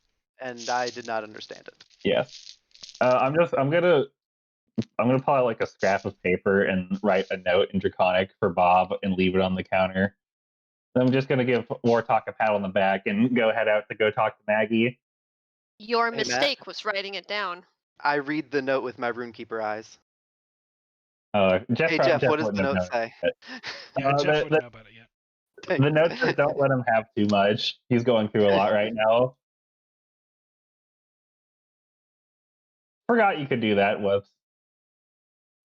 S3: And I did not understand it.
S4: Yes. I'm gonna pull out like a scrap of paper and write a note in Draconic for Bob and leave it on the counter. I'm just gonna give Wartalk a pat on the back and go head out to go talk to Maggie.
S2: Your
S3: Hey, Matt.
S2: mistake was writing it down.
S3: I read the note with my Runekeeper eyes.
S4: Jeff,
S3: Hey, Jeff, what does
S4: wouldn't
S3: the
S4: have
S3: note
S4: known
S3: say?
S4: it.
S1: Yeah, Jeff
S4: the-
S1: wouldn't know about it yet.
S4: The note says don't let him have too much. He's going through a lot right now. Forgot you could do that. Whoops.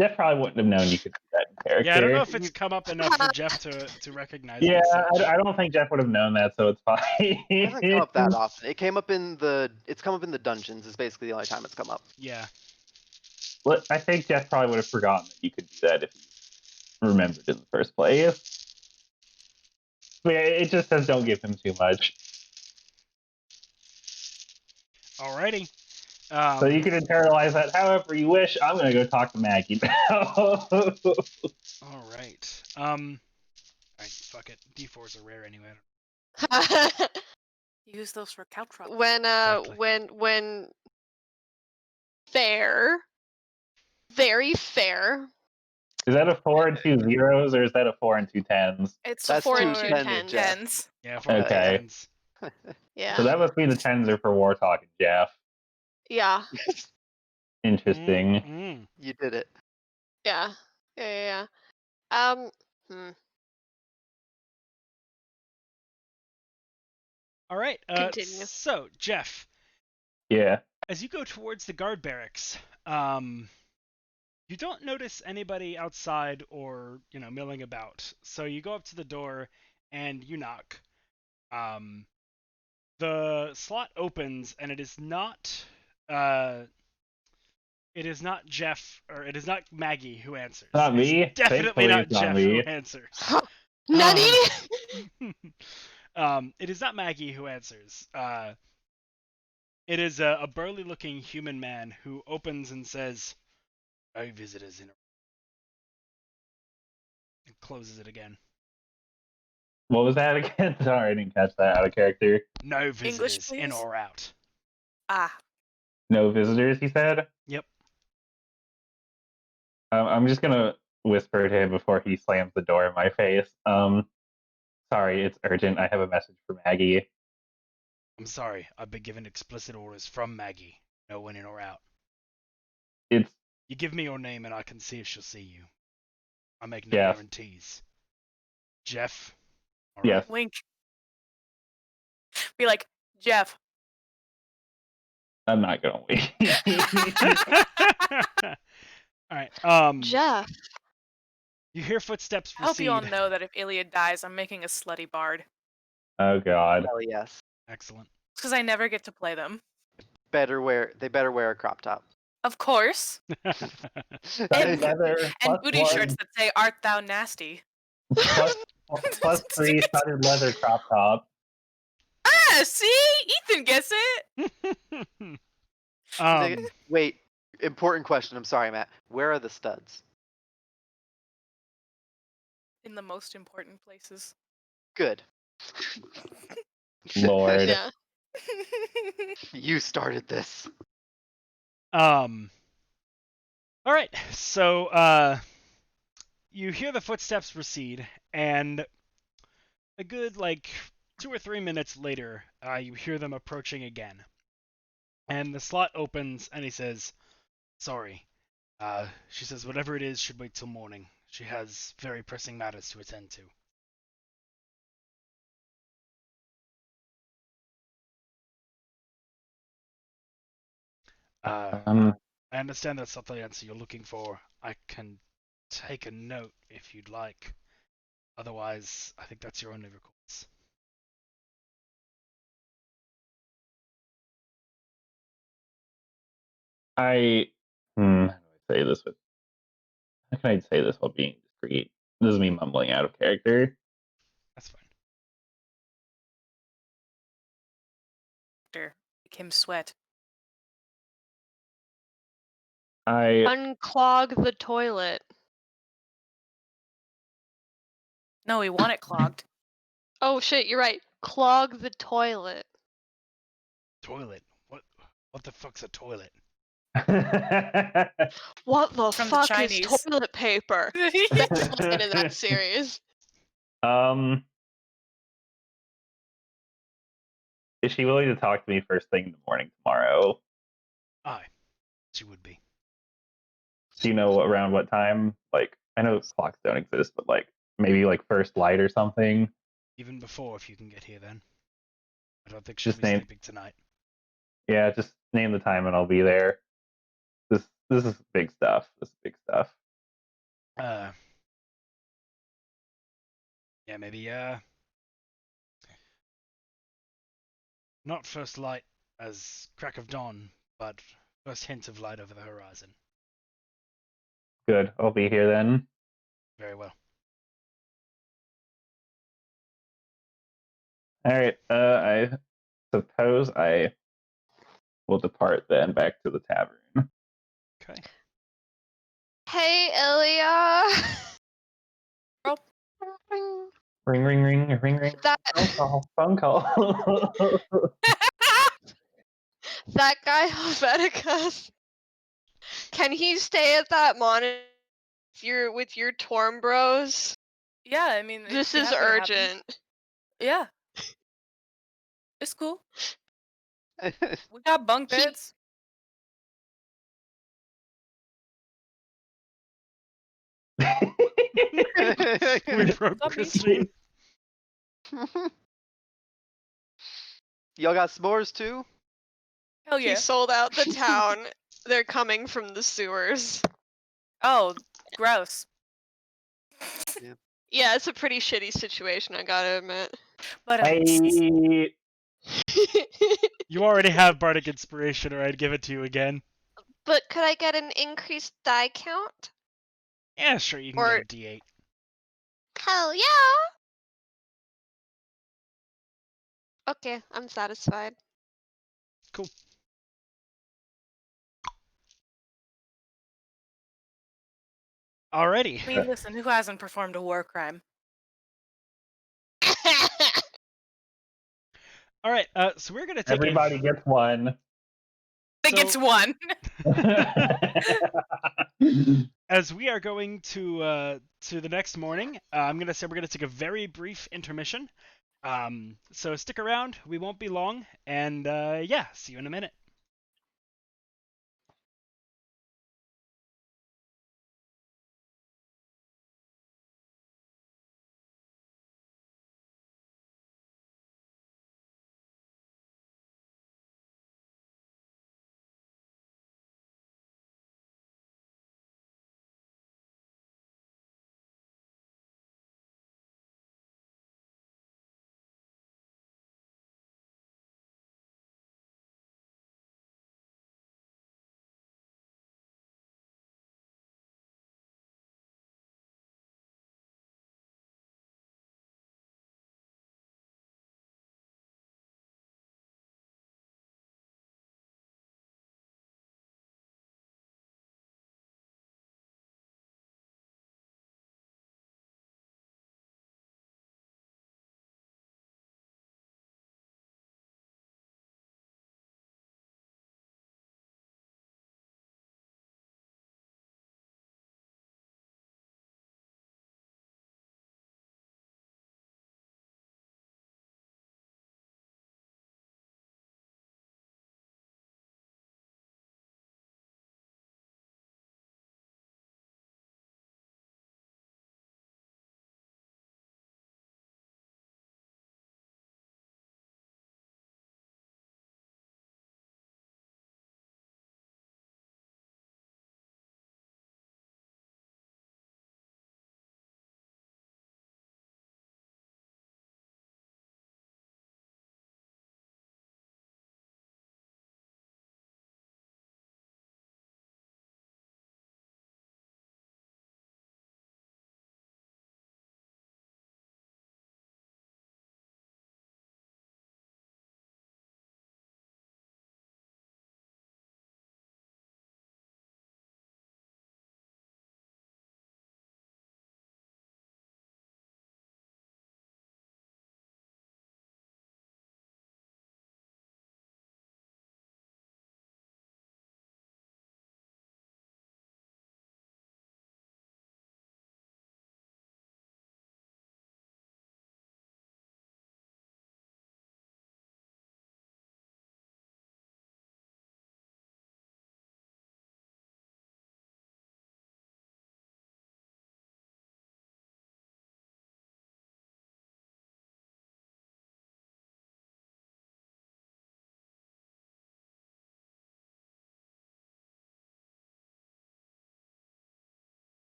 S4: Jeff probably wouldn't have known you could do that in character.
S1: Yeah, I don't know if it's come up enough for Jeff to recognize
S4: Yeah,
S1: it as such.
S4: I don't think Jeff would have known that, so it's fine.
S3: It hasn't come up that often. It came up in the. It's come up in the dungeons. Is basically the only time it's come up.
S1: Yeah.
S4: Well, I think Jeff probably would have forgotten that you could do that if you remembered in the first place. But yeah, it just says don't give him too much.
S1: Alrighty.
S4: So you can internalize that however you wish. I'm going to go talk to Maggie now.
S1: Alright. Alright, fuck it. D4s are rare anyway.
S5: Use those for couch rock.
S1: Exactly.
S2: when fair, very fair.
S4: Is that a 4 and 2 zeros, or is that a 4 and 2 tens?
S5: It's
S3: That's
S2: 4
S3: two
S2: and 2
S3: tens, Jeff.
S2: tens.
S1: Yeah, for
S4: Okay.
S1: tens.
S2: Yeah.
S4: So that must be the tens are for Wartalk and Jeff.
S2: Yeah.
S4: Interesting.
S1: Mm.
S3: You did it.
S2: Yeah. Yeah.
S1: Alright,
S2: Continue.
S1: so, Jeff,
S4: Yeah.
S1: as you go towards the guard barracks, you don't notice anybody outside or, milling about. So you go up to the door and you knock. The slot opens and it is not Jeff, or it is not Maggie who answers.
S4: Not
S1: It's
S4: me.
S1: definitely
S4: Thankfully,
S1: not
S4: it's not
S1: Jeff
S4: me.
S1: who answers.
S2: Nani?
S1: It is not Maggie who answers. It is a burly-looking human man who opens and says, "Our visitors in," and closes it again.
S4: What was that again? Sorry, I didn't catch that out of character.
S1: No visitors, in
S5: please?
S1: or out.
S5: Ah,
S4: No visitors, he said.
S1: Yep.
S4: I'm just gonna whisper to him before he slams the door in my face. Sorry, it's urgent. I have a message for Maggie.
S1: I'm sorry. I've been given explicit orders from Maggie. No one in or out.
S4: It's
S1: You give me your name and I can see if she'll see you. I make no
S4: Jeff.
S1: guarantees. Jeff? All
S4: Yes.
S5: wink. Be like, Jeff.
S4: I'm not gonna wait.
S1: Alright,
S2: Jeff.
S1: you hear footsteps
S5: I hope you all
S1: recede.
S5: know that if Iliad dies, I'm making a slutty bard.
S4: Oh god.
S3: Hell yes.
S1: Excellent.
S5: It's because I never get to play them.
S3: They better wear a crop top.
S5: Of course.
S4: Studded leather
S5: And
S4: plus
S5: booty
S4: one,
S5: shirts that say, Art thou nasty?
S4: plus 3 studded leather crop top.
S5: Ah, see? Ethan gets it.
S3: Wait, important question. I'm sorry, Matt. Where are the studs?
S5: In the most important places.
S3: Good.
S4: Lord.
S2: Yeah.
S3: You started this.
S1: Alright, so, you hear the footsteps recede, and a good, 2 or 3 minutes later, you hear them approaching again. And the slot opens, and he says, sorry. She says whatever it is should wait till morning. She has very pressing matters to attend to. I understand that's not the answer you're looking for. I can take a note if you'd like. Otherwise, I think that's your only recourse.
S4: How do I say this with how can I say this while being discreet? This is me mumbling out of character.
S1: That's fine.
S5: Make him sweat.
S2: Unclog the toilet.
S5: No, we want it clogged.
S2: Oh shit, you're right. Clog the toilet.
S1: Toilet. What the fuck's a toilet?
S2: What the
S5: From the
S2: fuck is
S5: Chinese.
S2: toilet paper? Best line in that series.
S4: Is she willing to talk to me first thing in the morning tomorrow?
S1: Aye, she would be.
S4: Do you know around what time? Like, I know clocks don't exist, but maybe first light or something.
S1: Even before, if you can get here then. I don't think she'll
S4: Just
S1: be
S4: name.
S1: sleeping tonight.
S4: Yeah, just name the time and I'll be there. This is big stuff. This is big stuff.
S1: Yeah, maybe, not first light as crack of dawn, but first hint of light over the horizon.
S4: Good. I'll be here then.
S1: Very well.
S4: All right. I suppose I will depart then back to the tavern.
S1: Okay.
S2: Hey, Ilya.
S5: Girl.
S4: Ring, ring, ring, ring, ring.
S2: That
S4: Phone call.
S2: that guy Helveticus. Can he stay at that monitor with your Torm bros?
S5: Yeah, I mean,
S2: This
S5: you
S2: is
S5: have what happened.
S2: urgent.
S5: Yeah. It's cool. We got bunk beds.
S1: We broke
S5: Stop me.
S1: Christine.
S3: Y'all got s'mores too?
S5: Hell
S2: He
S5: yeah.
S2: sold out the town. They're coming from the sewers.
S5: Oh, gross.
S2: Yeah, it's a pretty shitty situation, I gotta admit.
S5: But
S4: Hey.
S1: You already have Bardic Inspiration, or I'd give it to you again.
S2: But could I get an increased die count?
S1: Yeah, sure, you can
S2: Or-
S1: get a D8.
S2: Hell yeah! Okay, I'm satisfied.
S1: Cool. Alrighty.
S5: I mean, listen, who hasn't performed a war crime?
S1: All right. So we're gonna take
S4: Everybody gets one.
S5: It gets one.
S1: as we are going to the next morning. I'm gonna say we're gonna take a very brief intermission. So stick around. We won't be long. And yeah, see you in a minute.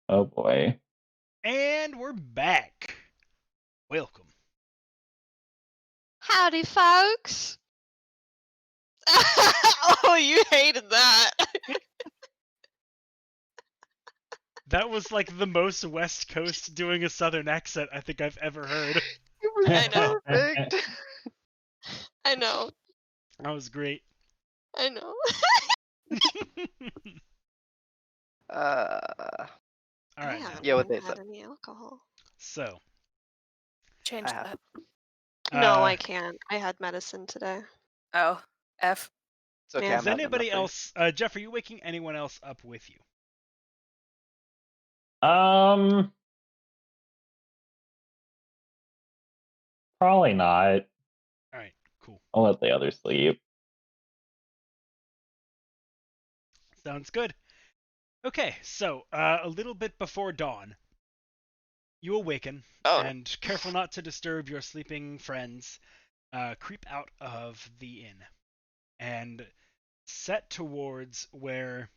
S4: Oh boy.
S1: And we're back. Welcome.
S6: Howdy, folks. Oh, you hated that.
S1: That was like the most West Coast doing a Southern accent I think I've ever heard.
S3: It was
S6: I know.
S3: perfect.
S6: I know.
S1: That was great.
S6: I know.
S3: Uh,
S1: All right,
S6: I
S1: now.
S6: haven't
S3: Yeah, what
S6: even
S3: they
S6: had
S3: said.
S6: any alcohol.
S1: So,
S5: Change
S3: I have.
S5: that.
S6: No,
S1: uh,
S6: I can't. I had medicine today.
S5: Oh, F.
S3: It's okay.
S6: Yeah.
S3: I'm
S1: is
S3: having
S1: anybody
S3: enough
S1: else, Jeff, are you waking anyone else up with you?
S4: Probably not.
S1: All right, cool.
S4: I'll let the others sleep.
S1: Sounds good. Okay, so a little bit before dawn, you awaken,
S6: Oh.
S1: and careful not to disturb your sleeping friends, creep out of the inn and set towards where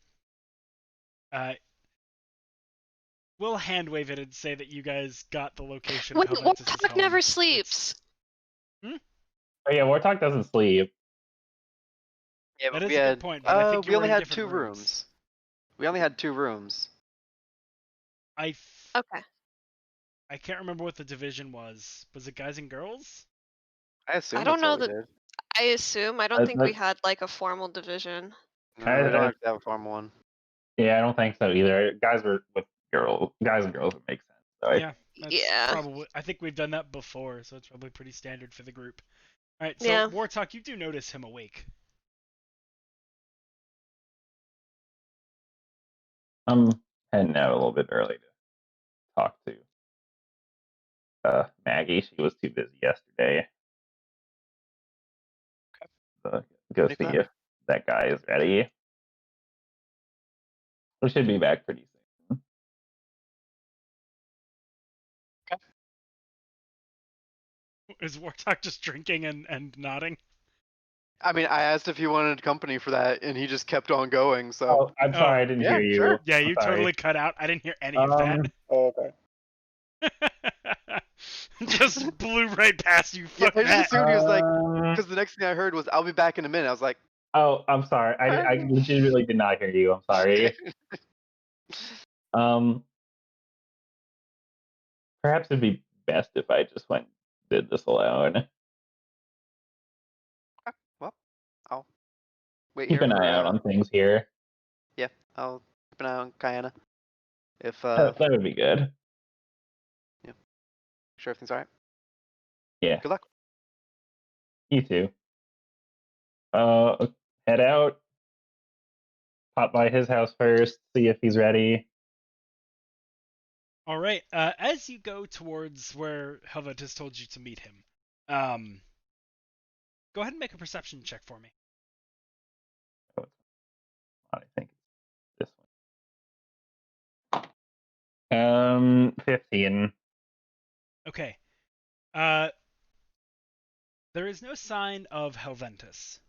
S1: we'll hand wave it and say that you guys got the location of
S6: Wait,
S1: Helventus's
S6: Warthog
S1: home.
S6: never
S1: It's-
S6: sleeps.
S4: Oh yeah, Warthog doesn't sleep.
S3: Yeah,
S1: That
S3: but
S1: is a good point, but I think
S3: we
S1: you were
S3: only
S1: in
S3: had
S1: different
S3: 2 rooms. We only had 2 rooms.
S6: Okay.
S1: I can't remember what the division was. Was it guys and girls?
S3: I assume
S6: I don't
S3: that's
S6: know
S3: what we
S6: that.
S3: did.
S6: I assume. I don't think we
S4: But-
S6: had like a formal division.
S3: No, we don't
S4: I-
S3: have to have a formal one.
S4: Yeah, I don't think so either. Guys were with guys and girls would make sense. So
S1: Yeah, that's
S6: Yeah.
S1: probably. I think we've done that before, so it's probably pretty standard for the group. All right, so
S6: Yeah.
S1: Wartalk, you do notice him awake.
S4: I'm heading out a little bit early to talk to Maggie. She was too busy yesterday. So go
S3: Pretty
S4: see
S3: clever.
S4: if that guy is ready. We should be back pretty soon.
S1: Is Wartalk just drinking and nodding?
S3: I mean, I asked if he wanted company for that, and he just kept on going. So
S4: Oh, I'm sorry, I didn't
S3: yeah,
S4: hear you.
S3: sure.
S1: Yeah,
S4: I'm
S1: you
S4: sorry.
S1: totally cut out. I didn't hear any of that.
S3: Oh, okay.
S1: Just blew right past you.
S3: Yeah,
S1: Fuck
S3: I just
S1: that.
S3: assumed he was like, because the next thing I heard was, "I'll be back in a minute." I was like,
S4: Oh, I'm sorry. I legitimately did not hear you. I'm sorry. Perhaps it'd be best if I just went and did this alone.
S3: well, I'll wait
S4: Keep
S3: here
S4: an
S3: for.
S4: eye out on things here.
S3: Yeah, I'll keep an eye on Kayana. If
S4: That would be good.
S3: sure everything's all right.
S4: Yeah,
S3: Good luck.
S4: you too. Head out. Pop by his house first. See if he's ready.
S1: All right. As you go towards where Helvetus told you to meet him, go ahead and make a perception check for me.
S4: I think it's this one. 15.
S1: Okay. There is no sign of Helventus.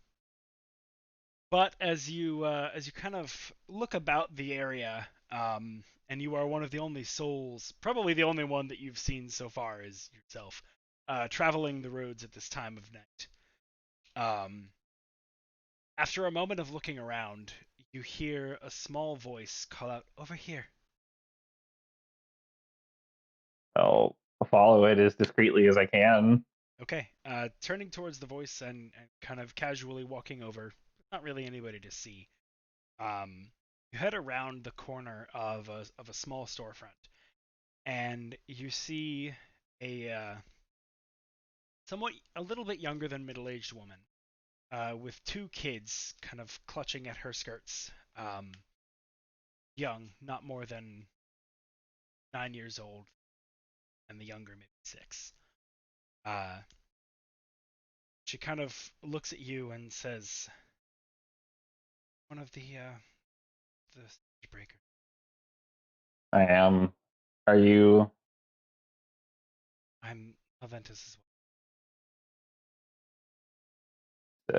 S1: But as you kind of look about the area, and you are one of the only souls, probably the only one that you've seen so far is yourself, traveling the roads at this time of night. After a moment of looking around, you hear a small voice call out, "Over here."
S4: I'll follow it as discreetly as I can.
S1: Okay. Turning towards the voice and kind of casually walking over, not really anybody to see. You head around the corner of a small storefront, and you see a a little bit younger than middle-aged woman, with 2 kids kind of clutching at her skirts. Young, not more than 9 years old, and the younger maybe 6. She kind of looks at you and says, "One of the Siegebreakers."
S4: I am. Are you?
S1: I'm Aventus as well.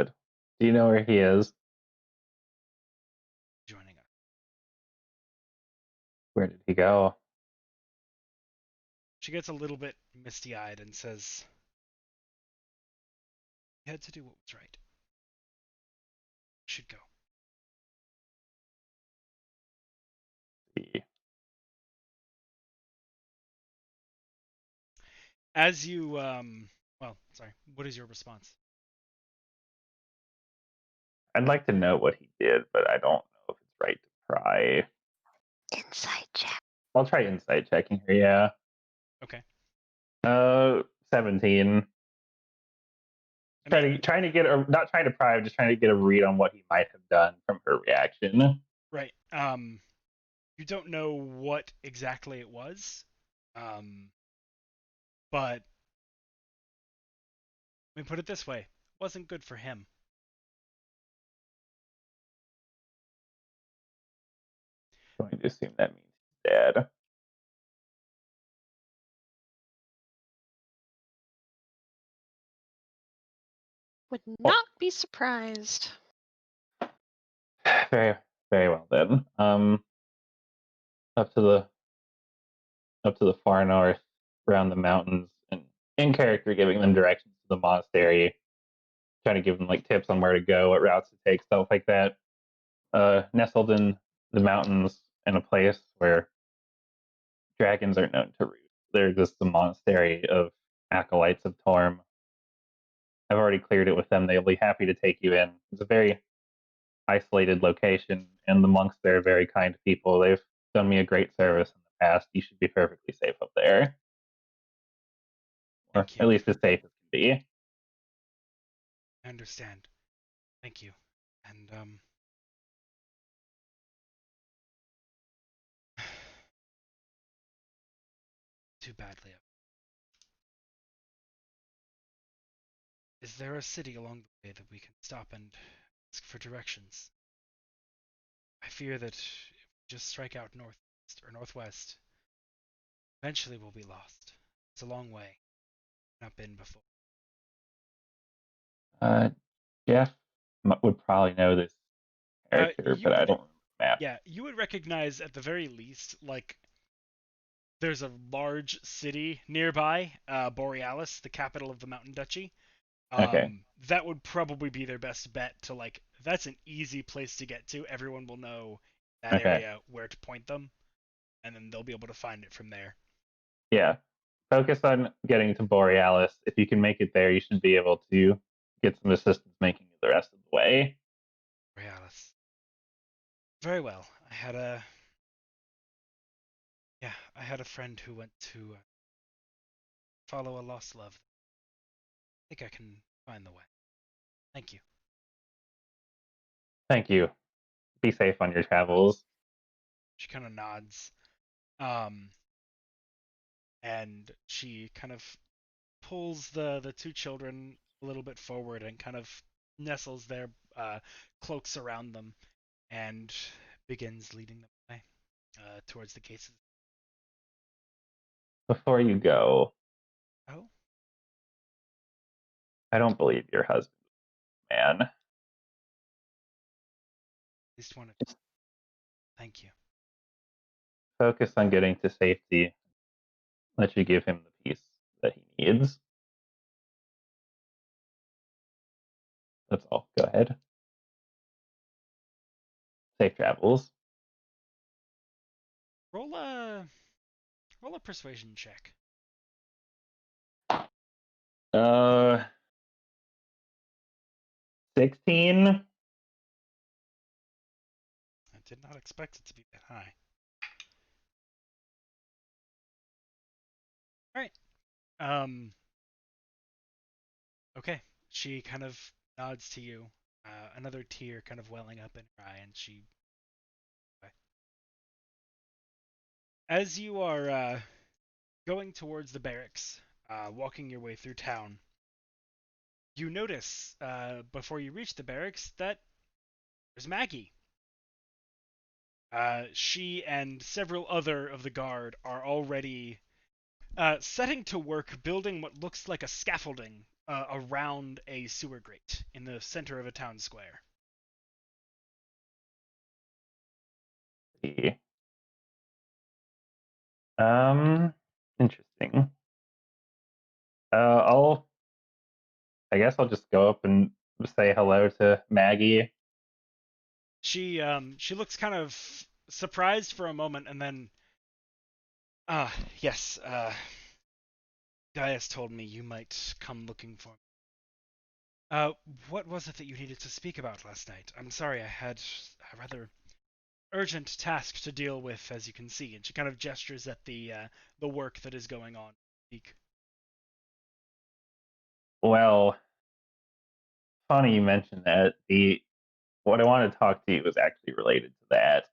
S4: Good. Do you know where he is?
S1: Joining us.
S4: Where did he go?
S1: She gets a little bit misty-eyed and says, "You had to do what was right. You should go."
S4: He-
S1: As you, well, sorry, what is your response?
S4: I'd like to know what he did, but I don't know if it's right to pry.
S6: Inside check.
S4: I'll try insight checking her. Yeah.
S1: Okay.
S4: 17.
S1: I mean,
S4: Trying to get a not trying to pry, just trying to get a read on what he might have done from her reaction.
S1: right. You don't know what exactly it was, but let me put it this way: it wasn't good for him.
S4: I'm going to assume that means he's dead.
S2: Would not be surprised.
S4: Very, very well then. Up to the far north, around the mountains, and in character, giving them directions to the monastery, trying to give them like tips on where to go, what routes to take, stuff like that. Nestled in the mountains, in a place where dragons are known to roost, there exists a monastery of acolytes of Torm. I've already cleared it with them. They'll be happy to take you in. It's a very isolated location, and the monks there are very kind people. They've done me a great service in the past. You should be perfectly safe up there, or
S1: Thank
S4: at
S1: you.
S4: least as safe as can be.
S1: I understand. Thank you. And too badly. Is there a city along the way that we can stop and ask for directions? I fear that if we just strike out northeast or northwest, eventually we'll be lost. It's a long way. Not been before.
S4: Jeff would probably know this character,
S1: You
S4: but I
S1: would,
S4: don't remember the map.
S1: yeah, you would recognize at the very least, like, there's a large city nearby, Borealis, the capital of the Mountain Duchy.
S4: Okay.
S1: That would probably be their best bet to, like, that's an easy place to get to. Everyone will know that
S4: Okay.
S1: area where to point them, and then they'll be able to find it from there.
S4: Yeah. Focus on getting to Borealis. If you can make it there, you should be able to get some assistance making it the rest of the way.
S1: Borealis. Very well. I had a friend who went to follow a lost love. I think I can find the way. Thank you.
S4: Thank you. Be safe on your travels.
S1: She kind of nods. Um, and she kind of pulls the two children a little bit forward and kind of nestles their cloaks around them and begins leading them away towards the gates.
S4: Before you go,
S1: Oh,
S4: I don't believe your husband, man.
S1: at least one of you. Thank you.
S4: Focus on getting to safety. Let you give him the peace that he needs. That's all. Go ahead. Safe travels.
S1: Roll a persuasion check.
S4: 16.
S1: I did not expect it to be that high. All right. Okay. She kind of nods to you. Another tear kind of welling up in her eye, and she. As you are going towards the barracks, walking your way through town, you notice before you reach the barracks that there's Maggie. She and several other of the guard are already setting to work building what looks like a scaffolding around a sewer grate in the center of a town square.
S4: Interesting. I guess I'll just go up and say hello to Maggie.
S1: She looks kind of surprised for a moment, and then, yes, Gaius told me you might come looking for me. What was it that you needed to speak about last night? I'm sorry, I had a rather urgent task to deal with, as you can see. And she kind of gestures at the work that is going on.
S4: Well, funny you mentioned that. What I wanted to talk to you was actually related to that.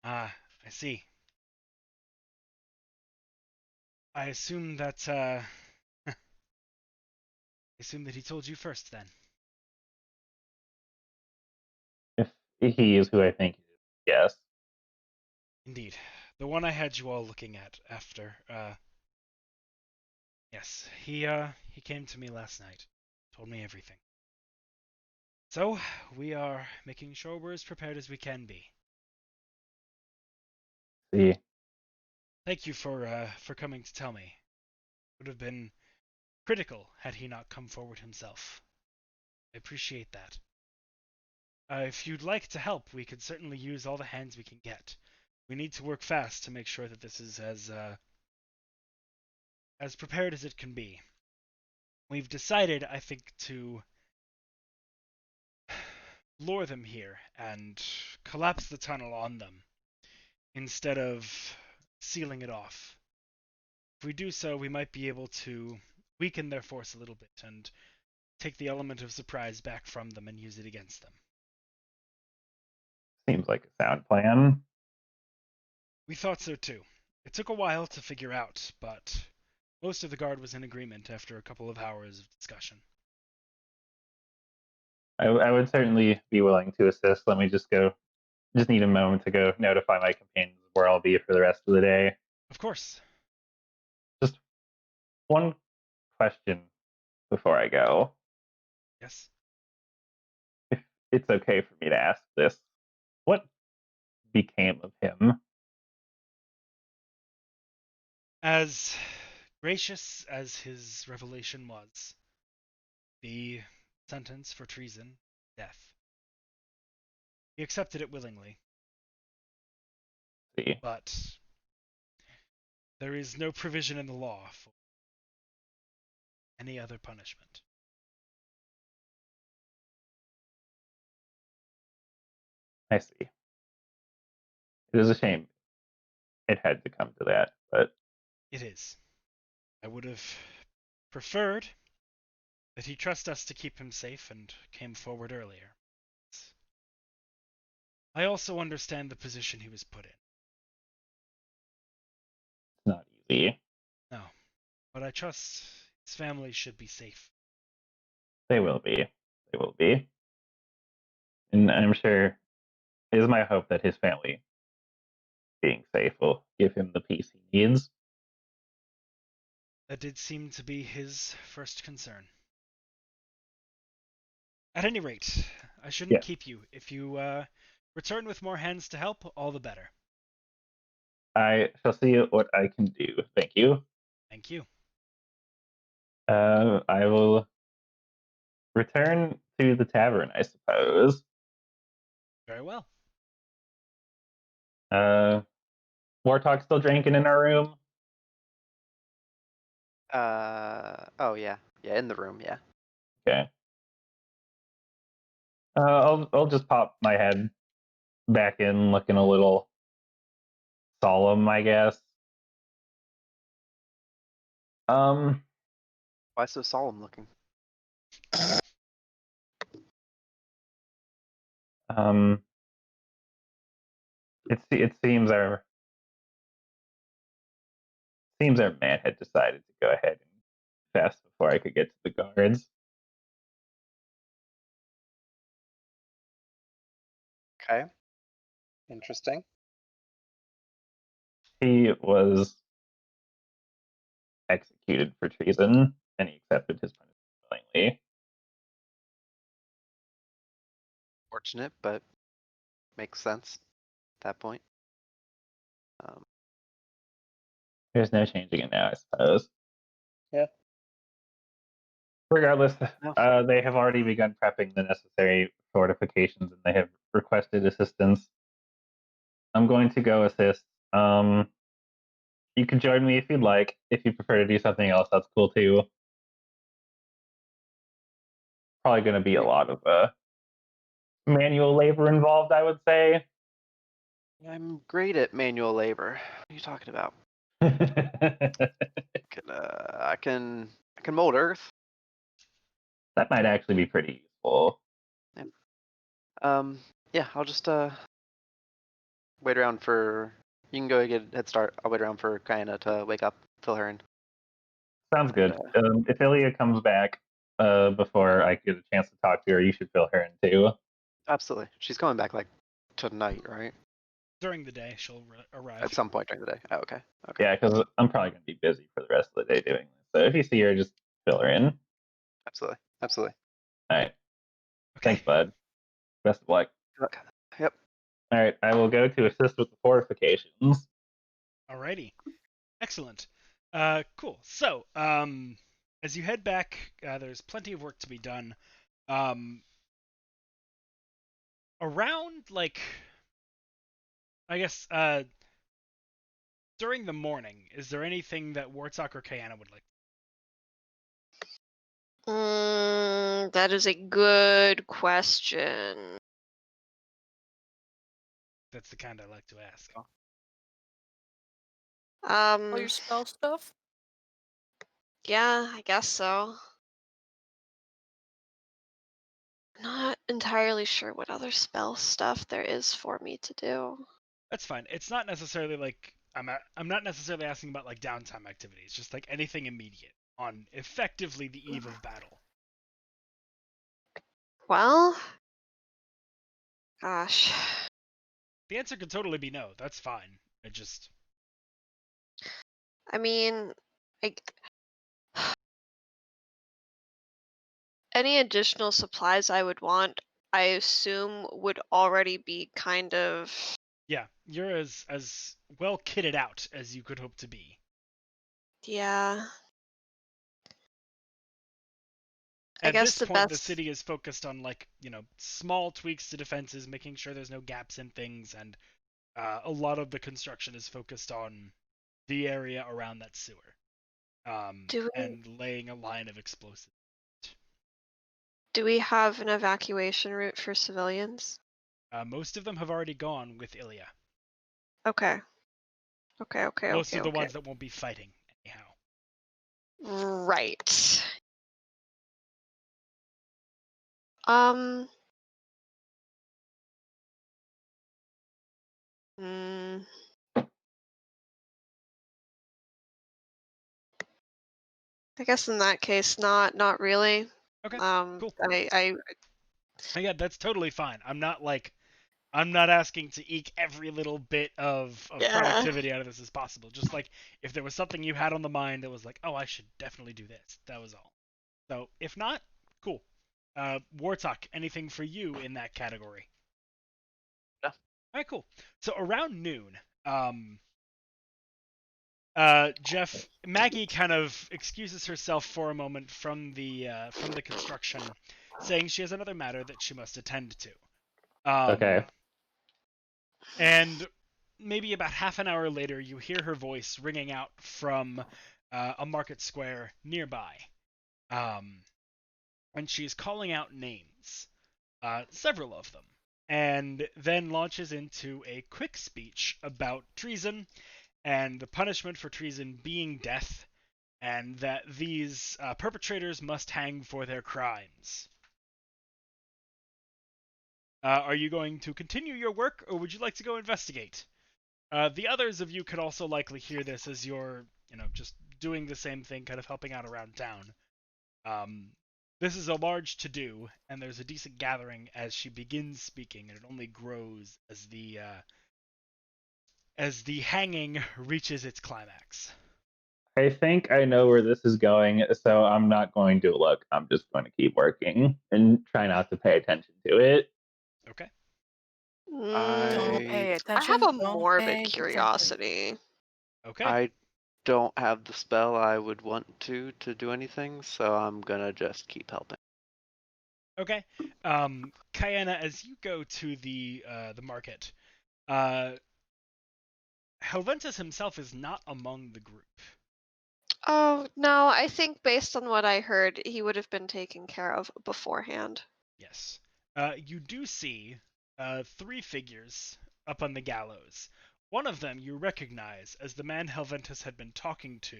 S1: Ah, I see. I assume that I assume that he told you first, then.
S4: If he is who I think he is, yes.
S1: Indeed, the one I had you all looking at after. Yes, he came to me last night, told me everything. So we are making sure we're as prepared as we can be.
S4: See,
S1: Thank you for coming to tell me. It would have been critical had he not come forward himself. I appreciate that. If you'd like to help, we could certainly use all the hands we can get. We need to work fast to make sure that this is as prepared as it can be. We've decided, I think, to lure them here and collapse the tunnel on them instead of sealing it off. If we do so, we might be able to weaken their force a little bit and take the element of surprise back from them and use it against them.
S4: seems like a sound plan.
S1: We thought so too. It took a while to figure out, but most of the guard was in agreement after a couple of hours of discussion.
S4: I would certainly be willing to assist. Let me just need a moment to go notify my companions where I'll be for the rest of the day.
S1: Of course.
S4: Just one question before I go.
S1: Yes.
S4: If it's okay for me to ask this, what became of him?
S1: As gracious as his revelation was, the sentence for treason, death. He accepted it willingly,
S4: See,
S1: but there is no provision in the law for any other punishment.
S4: I see. It is a shame it had to come to that, but
S1: It is. I would have preferred that he trust us to keep him safe and came forward earlier. I also understand the position he was put in.
S4: it's not easy.
S1: No, but I trust his family should be safe.
S4: They will be. They will be. And I'm sure it is my hope that his family being safe will give him the peace he needs.
S1: That did seem to be his first concern. At any rate, I shouldn't
S4: Yes,
S1: keep you. If you return with more hands to help, all the better.
S4: I shall see what I can do. Thank you.
S1: Thank you.
S4: I will return to the tavern, I suppose.
S1: Very well.
S4: Uh, Wartalk's still drinking in our room.
S3: Oh yeah, yeah, in the room, yeah.
S4: Okay. I'll just pop my head back in, looking a little solemn, I guess. Um,
S3: Why so solemn looking?
S4: um, it seems our man had decided to go ahead and fast before I could get to the guards.
S3: Okay. Interesting.
S4: He was executed for treason, and he accepted his punishment willingly.
S3: Fortunate, but makes sense at that point. Um,
S4: There's no changing it now, I suppose.
S3: Yeah.
S4: Regardless,
S3: No.
S4: they have already begun prepping the necessary fortifications, and they have requested assistance. I'm going to go assist. You can join me if you'd like. If you prefer to do something else, that's cool too. Probably going to be a lot of manual labor involved, I would say.
S3: I'm great at manual labor. What are you talking about? I can mold earth.
S4: That might actually be pretty useful.
S3: Yeah, I'll just wait around for. You can go get a head start. I'll wait around for Kayana to wake up, fill her in.
S4: Sounds good. If Ilya comes back before I get a chance to talk to her, you should fill her in too.
S3: Absolutely. She's coming back like tonight, right?
S1: During the day, she'll arrive.
S3: At some point during the day. Oh, okay. Okay.
S4: Yeah, because I'm probably going to be busy for the rest of the day doing this. So if you see her, just fill her in.
S3: Absolutely. Absolutely.
S4: All right.
S1: Okay.
S4: Thanks, bud. Best of luck.
S3: Good luck. Yep.
S4: All right. I will go to assist with the fortifications.
S1: Alrighty. Excellent. Cool. So, as you head back, there's plenty of work to be done. Around, like, I guess, during the morning, is there anything that Wartok or Kayana would like?
S2: That is a good question.
S1: That's the kind I like to ask.
S5: All your spell stuff?
S2: Yeah, I guess so. Not entirely sure what other spell stuff there is for me to do.
S1: That's fine. It's not necessarily like I'm not necessarily asking about like downtime activities, just like anything immediate on effectively the eve of battle.
S2: Well, gosh.
S1: The answer could totally be no. That's fine.
S2: I mean, any additional supplies I would want, I assume would already be kind of.
S1: Yeah, you're as well kitted out as you could hope to be.
S2: Yeah.
S1: At
S2: I guess
S1: this
S2: the
S1: point,
S2: best.
S1: the city is focused on like small tweaks to defenses, making sure there's no gaps in things, and a lot of the construction is focused on the area around that sewer, and laying a line of explosives.
S2: Do we have an evacuation route for civilians?
S1: Most of them have already gone with Ilya.
S2: Okay.
S1: Most of the ones that won't be fighting, anyhow.
S2: Right. I guess in that case, not really.
S1: Okay. Cool.
S2: I
S1: Yeah, that's totally fine. I'm not asking to eke every little bit of productivity out of this as possible. Just like if there was something you had on the mind that was like, oh, I should definitely do this. That was all. So if not, cool. Wartok, anything for you in that category?
S3: No.
S1: All right, cool. So around noon, Jeff, Maggie kind of excuses herself for a moment from the construction, saying she has another matter that she must attend to.
S4: Okay.
S1: And maybe about half an hour later, you hear her voice ringing out from a market square nearby. And she's calling out names, several of them, and then launches into a quick speech about treason and the punishment for treason being death, and that these perpetrators must hang for their crimes. Are you going to continue your work, or would you like to go investigate? The others of you could also likely hear this as you're, just doing the same thing, kind of helping out around town. This is a large to-do, and there's a decent gathering as she begins speaking, and it only grows as the hanging reaches its climax.
S4: I think I know where this is going, so I'm not going to look. I'm just going to keep working and try not to pay attention to it.
S1: Okay.
S5: Don't pay
S2: I
S5: attention.
S2: have a
S5: don't
S2: morbid
S5: pay
S2: curiosity.
S1: Okay.
S3: I don't have the spell I would want to do anything, so I'm gonna just keep helping.
S1: Okay. Kayana, as you go to the market, Helventus himself is not among the group.
S2: Oh, no, I think based on what I heard, he would have been taken care of beforehand.
S1: Yes. You do see 3 figures up on the gallows. One of them you recognize as the man Helventus had been talking to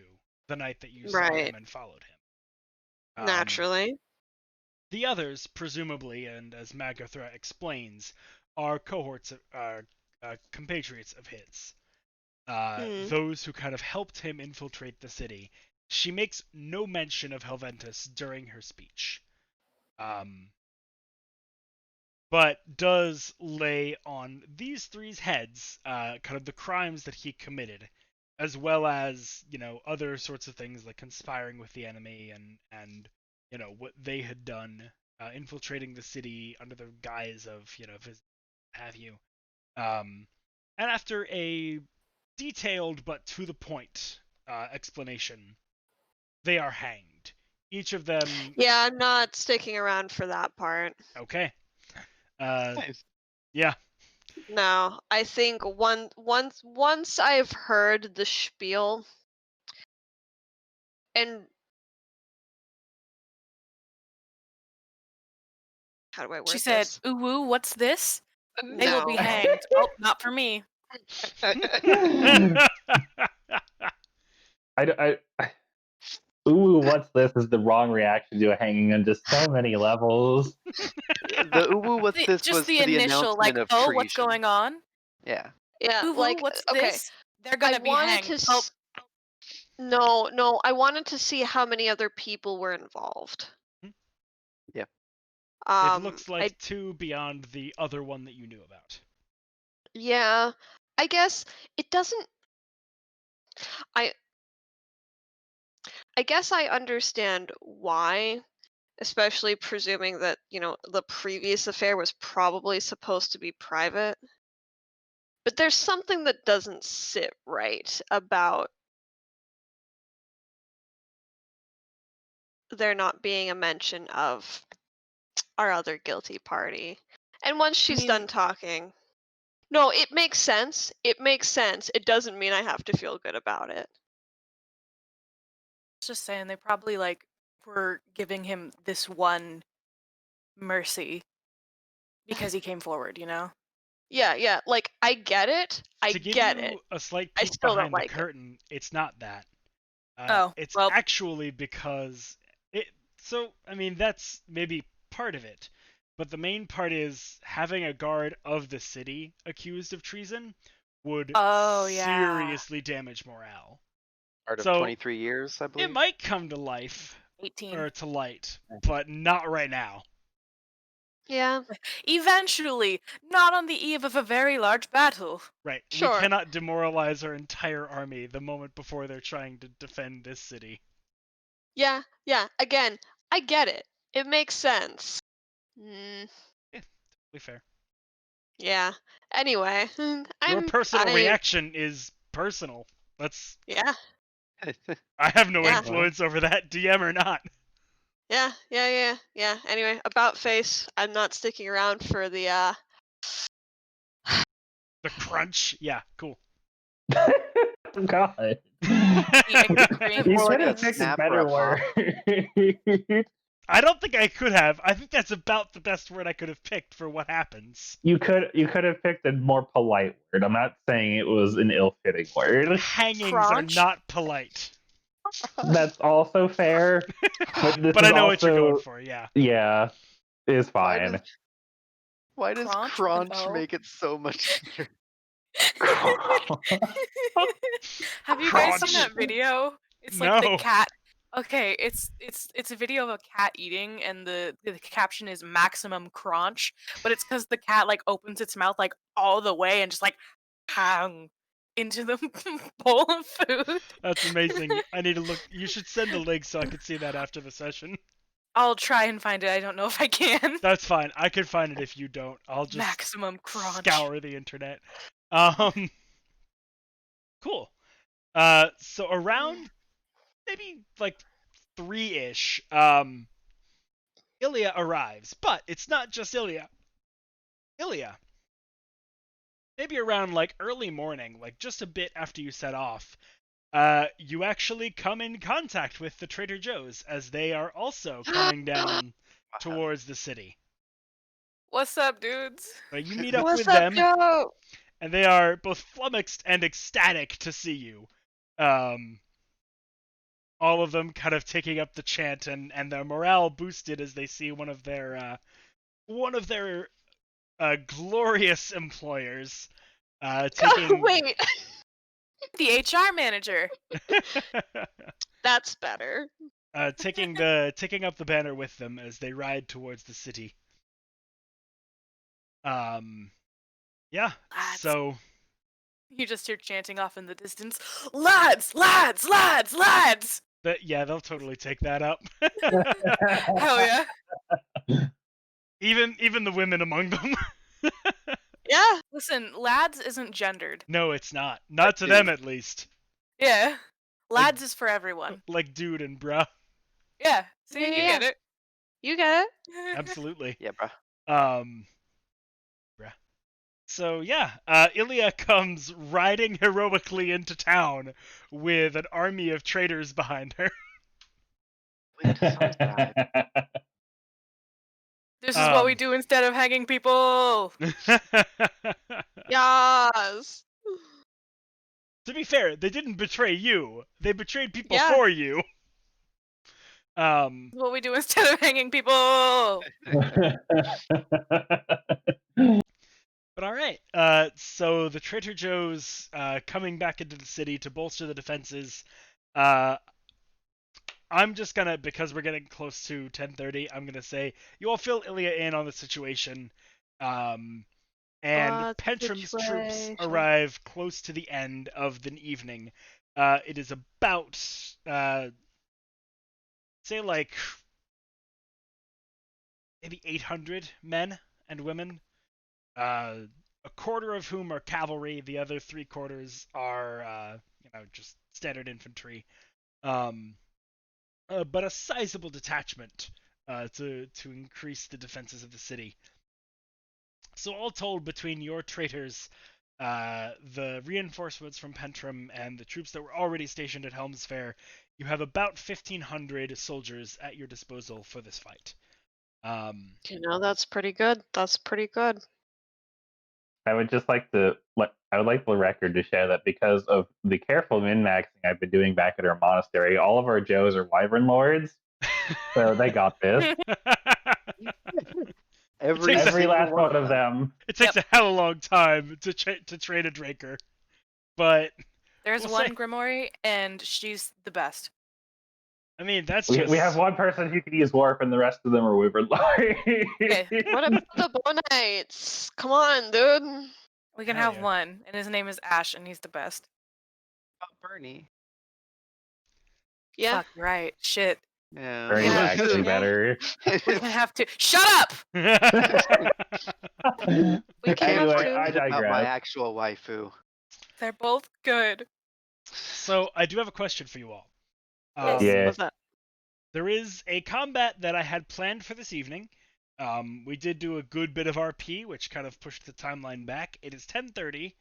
S1: the night that you saw
S2: Right.
S1: him and followed him.
S2: Naturally.
S1: The others, presumably, and as Magathra explains, are cohorts of compatriots of his. Those who kind of helped him infiltrate the city. She makes no mention of Helventus during her speech. But does lay on these three's heads kind of the crimes that he committed, as well as, other sorts of things like conspiring with the enemy and what they had done, infiltrating the city under the guise of, his have you. And after a detailed but to the point explanation, they are hanged. Each of them.
S2: Yeah, I'm not sticking around for that part.
S1: Okay.
S3: Nice.
S1: Yeah.
S2: No, I think once I've heard the spiel, and how do I word
S5: She said,
S2: this?
S5: "Ooh, woo, what's this? They will be
S2: No.
S5: hanged." Oh, not for me.
S4: Ooh, what's this? Is the wrong reaction to a hanging on just so many levels.
S3: The uwu what's this
S5: Just
S3: was
S5: the
S3: for the
S5: initial, like,
S3: announcement of
S5: oh, what's
S3: treason.
S5: going on?
S3: Yeah.
S2: Yeah,
S5: Ooh, woo,
S2: like
S5: what's
S2: okay.
S5: this? They're
S2: I
S5: gonna be
S2: wanted
S5: hanged.
S2: to.
S5: Oh,
S2: No, I wanted to see how many other people were involved.
S3: Yeah.
S1: It looks
S2: I
S1: like 2 beyond the other one that you knew about.
S2: yeah, I guess it doesn't. I guess I understand why, especially presuming that, the previous affair was probably supposed to be private. But there's something that doesn't sit right about there not being a mention of our other guilty party. And once she's done talking, no, it makes sense. It makes sense. It doesn't mean I have to feel good about it.
S5: just saying, they probably, like, were giving him this one mercy because he came forward, you know?
S2: Yeah, like I get it. I
S1: To give
S2: get it.
S1: you a slight
S2: I
S1: peek
S2: still don't
S1: behind the
S2: like it.
S1: curtain, it's not that.
S5: Oh,
S1: It's
S5: well.
S1: actually because it. So, I mean, that's maybe part of it. But the main part is having a guard of the city accused of treason would
S5: Oh, yeah.
S1: seriously damage morale.
S3: Part of
S1: So
S3: 23 years, I
S1: it
S3: believe.
S1: might come to life
S5: 18.
S1: or to light, but not right now.
S2: Yeah,
S5: Eventually, not on the eve of a very large battle.
S1: Right. We
S2: sure.
S1: cannot demoralize our entire army the moment before they're trying to defend this city.
S2: Yeah. Again, I get it. It makes sense.
S1: Yeah, totally fair.
S2: Yeah. Anyway,
S1: Your personal
S2: I
S1: reaction is personal. That's
S2: yeah.
S1: I have no
S2: Yeah.
S1: influence over that, DM or not.
S2: Yeah. Anyway, about face. I'm not sticking around for the
S1: The crunch. Yeah, cool.
S4: God.
S5: extreme
S4: You
S3: More like
S4: could
S3: a
S4: have picked a
S3: snap or
S4: better
S3: a pop.
S4: word.
S1: I don't think I could have. I think that's about the best word I could have picked for what happens.
S4: You could have picked a more polite word. I'm not saying it was an ill-fitting word.
S1: Hangings are
S5: Crunch?
S1: not polite.
S4: That's also fair. But this
S1: But
S4: is
S1: I know what you're going
S4: also
S1: for, yeah.
S4: is
S3: Why
S4: fine.
S3: does
S5: Crunch with an
S3: crunch
S5: O?
S3: make it so much better?
S5: Have you guys seen
S1: Crunch.
S5: that video? It's like
S1: No.
S5: the cat. Okay, it's a video of a cat eating, and the caption is maximum crunch, but it's because the cat like opens its mouth like all the way and just like hang into the bowl of food.
S1: That's amazing. I need to look. You should send a link so I can see that after the session.
S5: I'll try and find it. I don't know if I can.
S1: That's fine. I can find it if you don't. I'll just
S5: Maximum crunch.
S1: scour the internet. Cool. So around maybe like 3-ish, Ilya arrives, but it's not just Ilya. Ilya, maybe around like early morning, like just a bit after you set off, you actually come in contact with the Trader Joe's as they are also coming down towards the city.
S5: What's up, dudes?
S1: You meet up
S2: What's
S1: with
S2: up,
S1: them,
S2: Joe?
S1: and they are both flummoxed and ecstatic to see you. All of them kind of taking up the chant, and their morale boosted as they see one of their glorious employers taking
S2: Wait,
S5: The HR manager.
S2: that's better.
S1: taking up the banner with them as they ride towards the city. Yeah.
S5: Lads.
S1: So
S5: You just hear chanting off in the distance. Lads! Lads! Lads! Lads!
S1: they'll totally take that up.
S5: Hell yeah.
S1: Even the women among them.
S2: Yeah.
S5: Listen, lads isn't gendered.
S1: No, it's not. Not to them, at least.
S5: Yeah.
S1: Like-
S5: Lads is for everyone.
S1: Like dude and bruh.
S5: Yeah. See,
S2: Yeah,
S5: you
S2: yeah.
S5: get it.
S2: You get it?
S1: Absolutely.
S3: Yeah, bruh.
S1: Bruh. So yeah, Ilya comes riding heroically into town with an army of traitors behind her.
S3: Wait to subscribe.
S5: This is what we do instead of hanging people.
S2: Yes.
S1: To be fair, they didn't betray you. They betrayed people
S2: Yeah.
S1: for you.
S5: This is what we do instead of hanging people.
S1: But all right. So the Trader Joe's coming back into the city to bolster the defenses. I'm just gonna, because we're getting close to 10:30, I'm gonna say you all fill Ilya in on the situation. And Pentram's troops
S2: situation?
S1: arrive close to the end of the evening. It is about say like maybe 800 men and women. A quarter of whom are cavalry. The other 3/4 are just standard infantry. But a sizable detachment to increase the defenses of the city. So all told, between your traitors, the reinforcements from Pentram, and the troops that were already stationed at Helm's Fair, you have about 1,500 soldiers at your disposal for this fight.
S2: That's pretty good. That's pretty good.
S4: I would just like to, I would like the record to show that because of the careful min-maxing I've been doing back at our monastery, all of our Joes are Wyvern Lords, so they got this.
S3: Every
S1: Every
S4: last
S3: single
S4: one of them.
S1: It takes a hell of a long time to train a Draker, but
S5: There's
S1: We'll
S5: one
S1: say-
S5: Grimoire, and she's the best.
S1: I mean that's
S4: We,
S1: just
S4: we have one person who can use Warp, and the rest of them are Wyvern Lords.
S5: Okay.
S2: What about the Bow Knights? Come on, dude.
S5: We can
S1: Hell
S5: have
S1: yeah.
S5: one, and his name is Ash, and he's the best.
S3: Oh, Bernie.
S2: Yeah.
S5: Fuck, right. Shit.
S3: Yeah.
S4: Bernie's
S2: Yeah.
S4: actually
S2: Yeah.
S4: better.
S5: We can have to. Shut up!
S2: We can't
S4: Anyway,
S2: have
S4: I
S2: two.
S3: About my
S4: digress.
S3: actual waifu.
S5: They're both good.
S1: So I do have a question for you all.
S4: Yeah.
S2: What's that?
S1: There is a combat that I had planned for this evening. We did do a good bit of RP, which kind of pushed the timeline back. It is 10:30.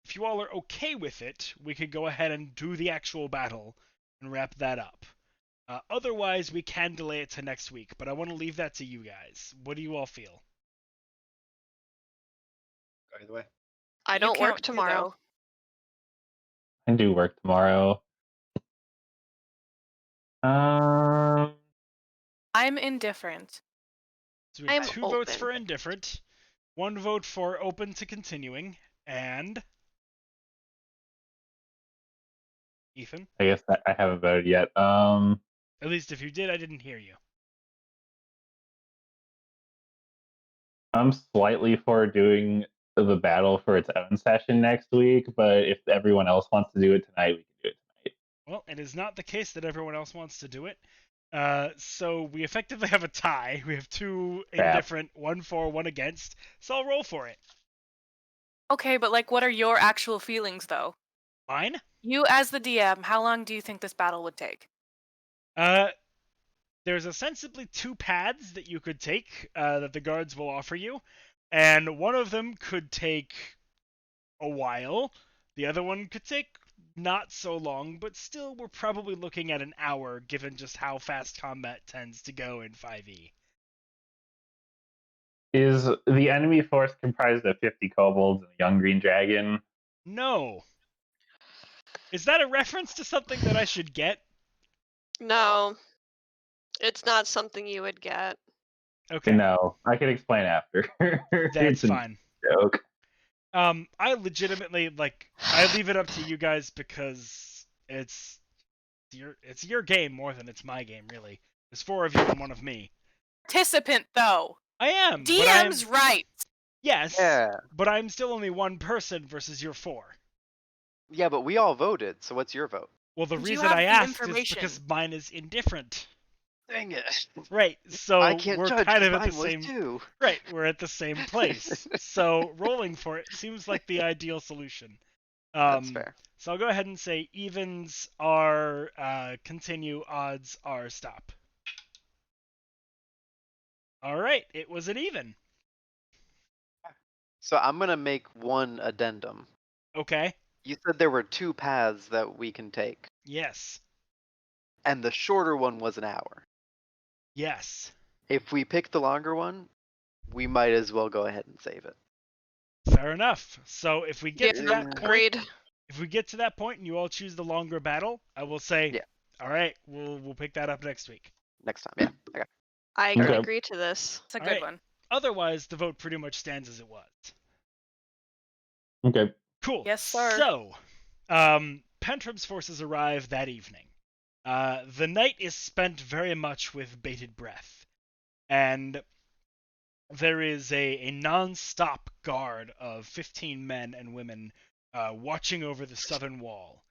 S1: If you all are okay with it, we could go ahead and do the actual battle and wrap that up. Otherwise, we can delay it to next week, but I want to leave that to you guys. What do you all feel?
S3: By the way.
S2: I
S5: You
S2: don't work
S5: count too,
S2: tomorrow.
S4: I do work tomorrow.
S5: I'm indifferent.
S1: So we have
S2: I'm
S1: 2 votes
S2: open.
S1: for indifferent, 1 vote for open to continuing, and Ethan.
S4: I guess I haven't voted yet.
S1: At least if you did, I didn't hear you.
S4: I'm slightly for doing the battle for its own session next week, but if everyone else wants to do it tonight, we can do it tonight.
S1: Well, it is not the case that everyone else wants to do it. So we effectively have a tie. We have 2 indifferent, 1 for, 1 against. So I'll roll for it.
S5: Okay, but like, what are your actual feelings, though?
S1: Mine?
S5: You, as the DM, how long do you think this battle would take?
S1: There's ostensibly 2 paths that you could take that the guards will offer you, and one of them could take a while. The other one could take not so long, but still we're probably looking at an hour given just how fast combat tends to go in 5e.
S4: Is the enemy force comprised of 50 kobolds and a young green dragon?
S1: No. Is that a reference to something that I should get?
S2: No, it's not something you would get.
S1: Okay.
S4: No, I can explain after.
S1: That's
S4: It's a
S1: fine.
S4: joke.
S1: I legitimately I leave it up to you guys because it's your game more than it's my game, really. There's 4 of you and 1 of me.
S5: Participant, though.
S1: I am.
S5: DM's right.
S1: Yes.
S3: Yeah.
S1: But I'm still only 1 person versus your 4.
S3: Yeah, but we all voted, so what's your vote?
S1: Well, the
S5: You
S1: reason
S5: have
S1: I
S5: the
S1: asked is
S5: information.
S1: because mine is indifferent.
S3: Dang it.
S1: Right. So
S3: I can't
S1: we're
S3: judge,
S1: kind
S3: 'cause
S1: of at the
S3: mine was
S1: same.
S3: too.
S1: Right. We're at the same place. So rolling for it seems like the ideal solution.
S3: That's fair.
S1: So I'll go ahead and say evens are continue, odds are stop. All right, it was an even.
S3: So I'm gonna make one addendum.
S1: Okay.
S3: You said there were 2 paths that we can take,
S1: Yes.
S3: and the shorter one was an hour.
S1: Yes.
S3: If we pick the longer one, we might as well go ahead and save it.
S1: Fair enough. So if we get
S2: Yeah,
S1: to that point,
S2: agreed.
S1: if we get to that point and you all choose the longer battle, I will say,
S3: Yeah.
S1: all right, we'll pick that up next week.
S3: Next time, yeah. Okay.
S2: I can
S4: Okay.
S2: agree to this.
S5: It's a
S1: All
S5: good
S1: right.
S5: one.
S1: Otherwise, the vote pretty much stands as it was.
S4: Okay.
S1: Cool.
S5: Yes, sir.
S1: So, Pentram's forces arrive that evening. The night is spent very much with bated breath, and there is a non-stop guard of 15 men and women watching over the southern wall,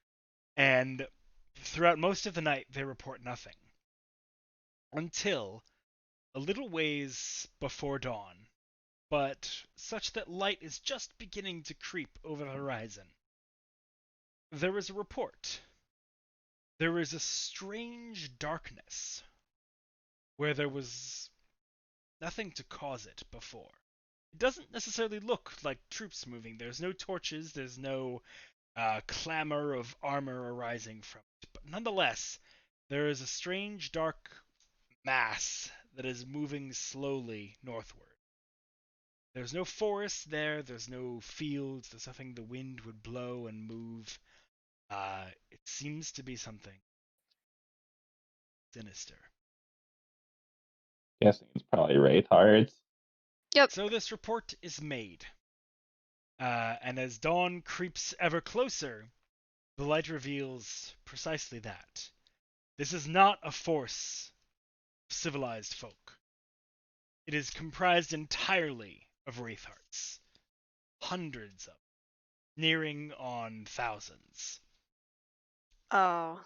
S1: and throughout most of the night they report nothing. Until a little ways before dawn, but such that light is just beginning to creep over the horizon. There is a report. There is a strange darkness where there was nothing to cause it before. It doesn't necessarily look like troops moving. There's no torches, there's no clamor of armor arising from it. But nonetheless, there is a strange dark mass that is moving slowly northward. There's no forest there, there's no fields, there's nothing the wind would blow and move. It seems to be something sinister.
S4: Guessing it's probably retards.
S2: Yep.
S1: So this report is made. And as dawn creeps ever closer, the light reveals precisely that. This is not a force of civilized folk. It is comprised entirely of wraithhearts. Hundreds of them, nearing on thousands.
S2: Oh.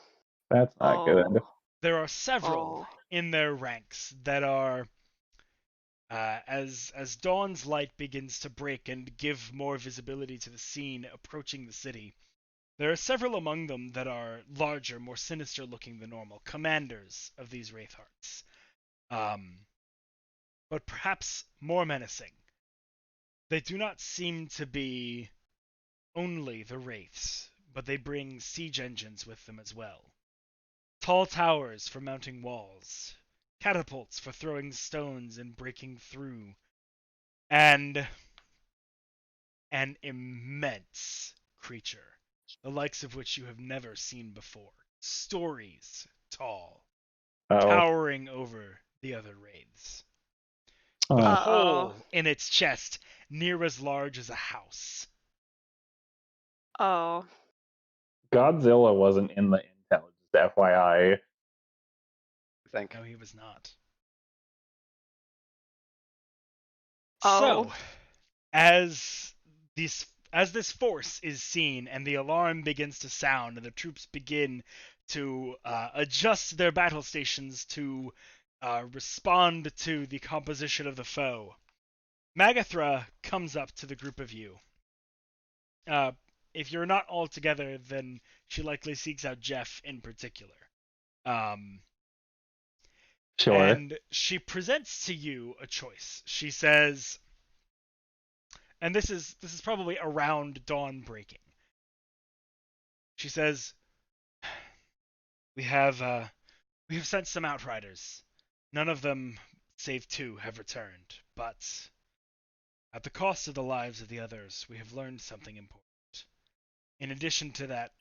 S4: That's not good.
S1: There are several
S2: Oh.
S1: in their ranks that are, as dawn's light begins to break and give more visibility to the scene approaching the city, there are several among them that are larger, more sinister looking than normal, commanders of these wraithhearts. But perhaps more menacing. They do not seem to be only the wraiths, but they bring siege engines with them as well. Tall towers for mounting walls, catapults for throwing stones and breaking through, and an immense creature, the likes of which you have never seen before. Stories tall,
S4: Oh.
S1: towering over the other wraiths. A
S4: Oh.
S1: hole in its chest near as large as a house.
S2: Oh.
S4: Godzilla wasn't in the intel, just FYI.
S3: I think.
S1: No, he was not.
S2: Oh.
S1: So, as this force is seen and the alarm begins to sound and the troops begin to adjust their battle stations to respond to the composition of the foe, Magathra comes up to the group of you. if you're not all together, then she likely seeks out Jeff in particular.
S4: Sure.
S1: And she presents to you a choice. She says, and this is probably around dawn breaking. She says, we have sent some outriders. None of them, save 2, have returned, but at the cost of the lives of the others, we have learned something important. In addition to that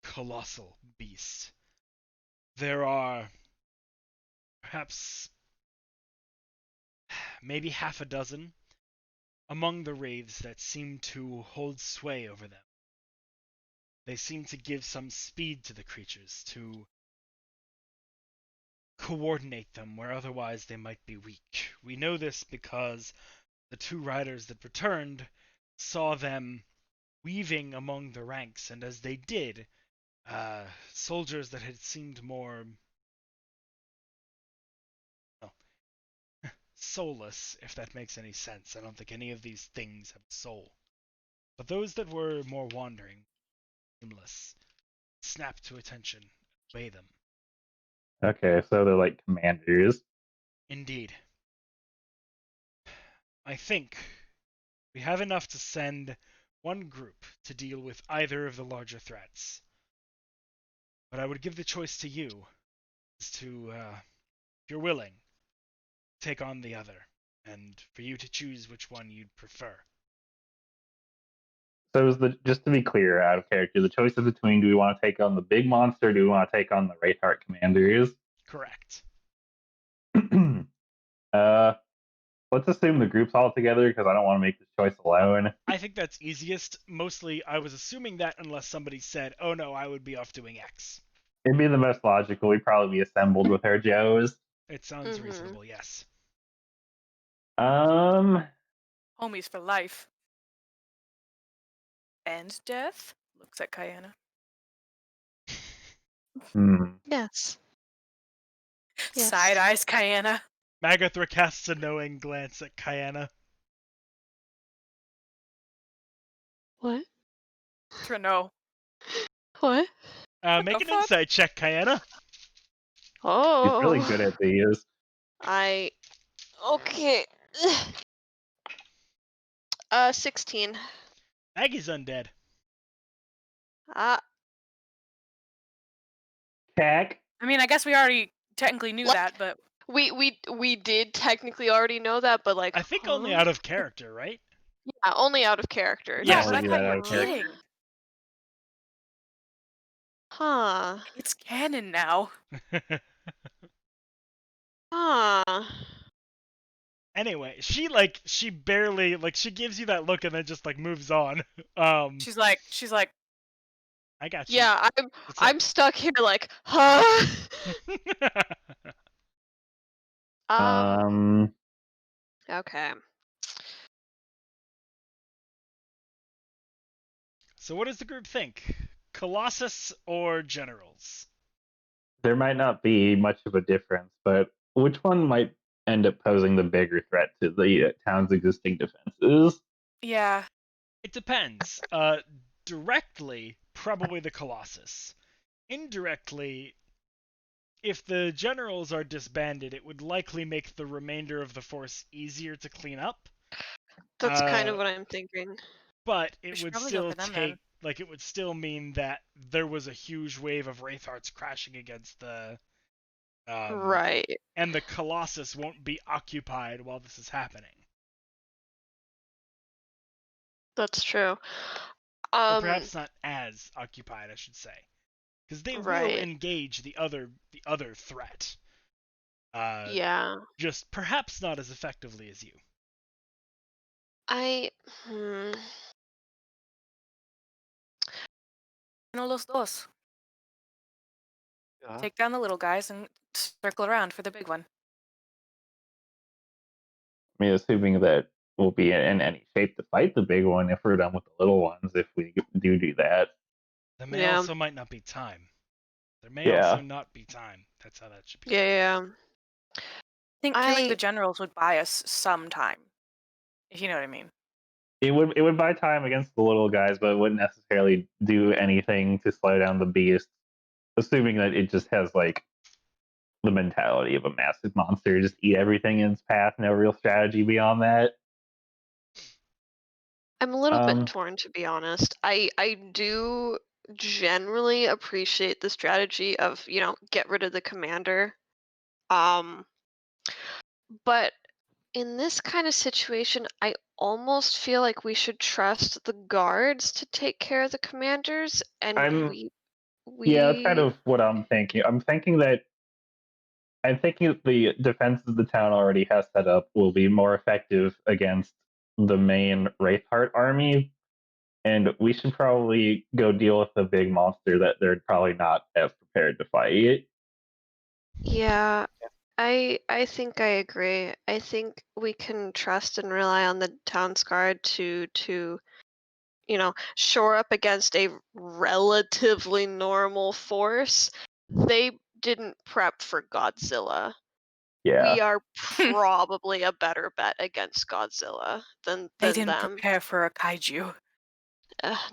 S1: colossal beast, there are perhaps maybe half a dozen among the wraiths that seem to hold sway over them. They seem to give some speed to the creatures, to coordinate them where otherwise they might be weak. We know this because the 2 riders that returned saw them weaving among the ranks, and as they did, soldiers that had seemed more soulless, if that makes any sense. I don't think any of these things have a soul. But those that were more wandering, aimless, snap to attention, obey them.
S4: Okay, so they're like commanders.
S1: Indeed. I think we have enough to send one group to deal with either of the larger threats. But I would give the choice to you as to, if you're willing, take on the other, and for you to choose which one you'd prefer.
S4: So just to be clear, out of character, the choice is between do we want to take on the big monster, or do we want to take on the Wraithheart commanders?
S1: Correct.
S4: uh, let's assume the group's all together because I don't want to make this choice alone.
S1: I think that's easiest. Mostly, I was assuming that unless somebody said, oh no, I would be off doing X.
S4: It'd be the most logical. We'd probably be assembled with our Joes.
S1: It sounds reasonable, yes.
S4: Um,
S5: Homies for life. And death? Looks at Kayana.
S6: Yes. Yes.
S5: Side eyes Kayana.
S1: Magathra casts a knowing glance at Kayana.
S6: What?
S5: For no.
S6: What?
S1: Make
S5: the
S1: an
S5: fuck?
S1: insight check, Kayana.
S6: Oh.
S4: he's really good at these.
S2: Okay. 16.
S1: Maggie's undead.
S4: Cack.
S5: I mean, I guess we already technically knew
S2: What?
S5: that, but
S2: We did technically already know that, but like,
S1: I think only out of character, right?
S2: Yeah, only out of character.
S1: Yeah,
S5: no, but I
S4: only
S5: thought
S4: that
S5: you
S4: out
S5: were
S4: of character.
S5: kidding.
S2: Huh.
S5: It's canon now.
S2: Huh.
S1: Anyway, she barely, she gives you that look and then just, moves on.
S5: She's like,
S1: I got you.
S2: Yeah,
S1: What's up?
S2: I'm stuck here like, huh? Okay.
S1: So what does the group think? Colossus or Generals?
S4: There might not be much of a difference, but which one might end up posing the bigger threat to the town's existing defenses?
S5: yeah.
S1: It depends. Directly, probably the Colossus. Indirectly, if the Generals are disbanded, it would likely make the remainder of the force easier to clean up.
S2: That's kind of what I'm thinking.
S1: But
S5: We
S1: it
S5: should
S1: would
S5: probably go
S1: still
S5: for them,
S1: take,
S5: then.
S1: it would still mean that there was a huge wave of Wraithhearts crashing against the...
S2: Right.
S1: And the Colossus won't be occupied while this is happening.
S2: That's true.
S1: Or perhaps not as occupied, I should say. Because they will
S2: Right.
S1: engage the other threat.
S2: Yeah.
S1: Just perhaps not as effectively as you.
S5: No los dos.
S3: Yeah.
S5: Take down the little guys and circle around for the big one.
S4: I mean, assuming that we'll be in any shape to fight the big one if we're done with the little ones, if we do that.
S1: There may
S2: Yeah.
S1: also might not be time. There may
S4: Yeah.
S1: also not be time. That's how that should be.
S2: Yeah.
S5: I think killing the generals would buy us some time. If you know what I mean.
S4: It would buy time against the little guys, but it wouldn't necessarily do anything to slow down the beast. Assuming that it just has like the mentality of a massive monster, just eat everything in its path, no real strategy beyond that.
S2: I'm a little bit
S4: Um,
S2: torn, to be honest. I do generally appreciate the strategy of, get rid of the commander. But in this kind of situation, I almost feel like we should trust the guards to take care of the commanders, and
S4: I'm
S2: we
S4: Yeah, that's kind
S2: we
S4: of what I'm thinking. I'm thinking that the defenses the town already has set up will be more effective against the main Wraithheart army, and we should probably go deal with the big monster that they're probably not as prepared to fight.
S2: yeah, I think I agree. I think we can trust and rely on the town's guard to shore up against a relatively normal force. They didn't prep for Godzilla.
S4: Yeah.
S2: We are probably a better bet against Godzilla than
S5: They didn't
S2: them.
S5: prepare for a kaiju.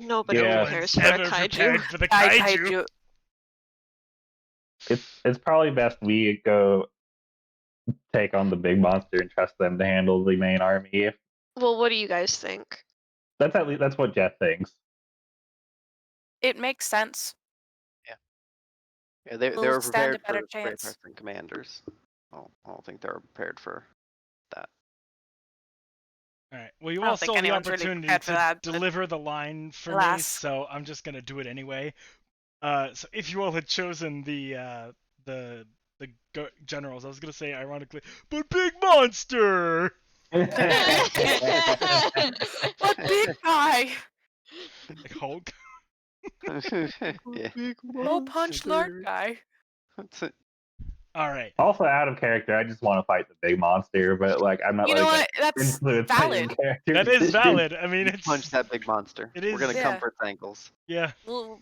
S2: Nobody
S4: Yeah.
S1: No
S2: prepares
S1: one's
S2: for a
S1: ever
S2: kaiju.
S1: prepared for the kaiju.
S4: It's probably best we go take on the big monster and trust them to handle the main army.
S2: Well, what do you guys think?
S4: That's what Jeff thinks.
S5: It makes sense.
S3: Yeah, they
S5: We'll
S3: were
S5: stand a
S3: prepared
S5: better
S3: for
S5: chance.
S3: Wraithhearts and commanders. I don't think they were prepared for that.
S1: All right. Well, you
S5: I
S1: all
S5: don't think
S1: saw the
S5: anyone's really
S1: opportunity
S5: prepared for
S1: to
S5: that, but
S1: deliver the line for me,
S5: alas.
S1: so I'm just gonna do it anyway. So if you all had chosen the generals, I was gonna say ironically, but big monster.
S5: What big guy?
S1: Like Hulk.
S3: Yeah.
S5: Go punch Lark guy.
S1: All right.
S4: Also, out of character, I just want to fight the big monster, but like I'm not
S5: You know
S4: letting
S5: what?
S4: that
S5: That's
S4: influence my
S5: valid.
S4: character.
S1: That is
S3: decision.
S1: valid. I mean,
S3: You
S1: it's
S3: punch that big monster.
S1: It
S3: We're gonna
S1: is-
S5: Yeah.
S3: come for its ankles.
S1: yeah.
S5: We'll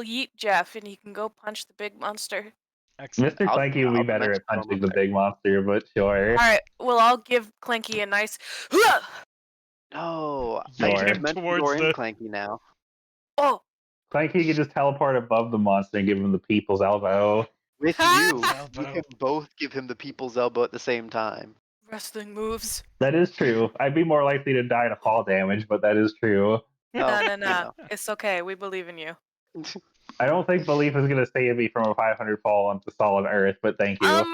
S5: yeet Jeff, and he can go punch the big monster.
S1: Excellent.
S4: Mr. Clanky would be
S3: I'll do
S4: better
S3: next
S4: at
S3: time
S4: punching
S3: I'm
S4: the
S3: there.
S4: big monster, but sure.
S5: All right. Well, I'll give Clanky a nice.
S3: No,
S1: Yank
S3: I
S4: Sure.
S1: him
S3: meant
S1: towards
S3: Dorian
S1: the.
S3: Clanky now.
S5: Oh.
S4: Clanky could just teleport above the monster and give him the people's elbow.
S3: With
S5: Ha!
S3: you, we
S1: Elbow.
S3: can both give him the people's elbow at the same time.
S5: Wrestling moves.
S4: That is true. I'd be more likely to die to fall damage, but that is true.
S3: Well,
S5: No. It's okay. We believe in you.
S4: I don't think belief is going to save me from a 500 fall onto solid earth, but thank you.
S3: Our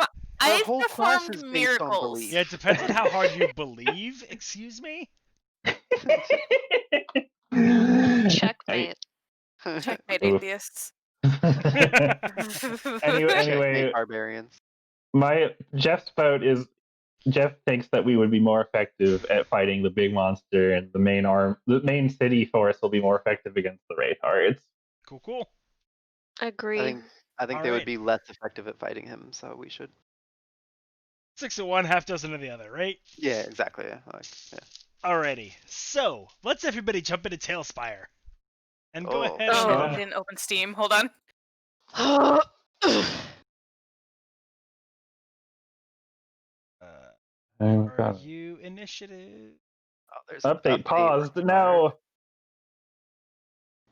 S5: I've
S3: whole class
S5: performed
S3: is based on
S5: miracles.
S3: belief.
S1: Yeah, it depends on how hard you believe. Excuse me.
S6: Checkmate.
S5: Checkmate,
S4: Oof.
S5: atheists.
S4: Anyway,
S3: Checkmate, barbarians.
S4: Jeff's vote is Jeff thinks that we would be more effective at fighting the big monster, and the main city force will be more effective against the Wraithhearts.
S1: Cool.
S2: Agree.
S3: I think they would
S1: Alright.
S3: be less effective at fighting him, so we should.
S1: 6 of one, half dozen of the other, right?
S3: Yeah, exactly. Yeah.
S1: Alrighty. So let's everybody jump into Tailspire, and go
S3: Oh.
S1: ahead
S5: Oh,
S1: and.
S5: I didn't open Steam. Hold on.
S1: Are you initiative?
S3: Oh, there's an
S4: Update paused.
S3: required.
S4: No.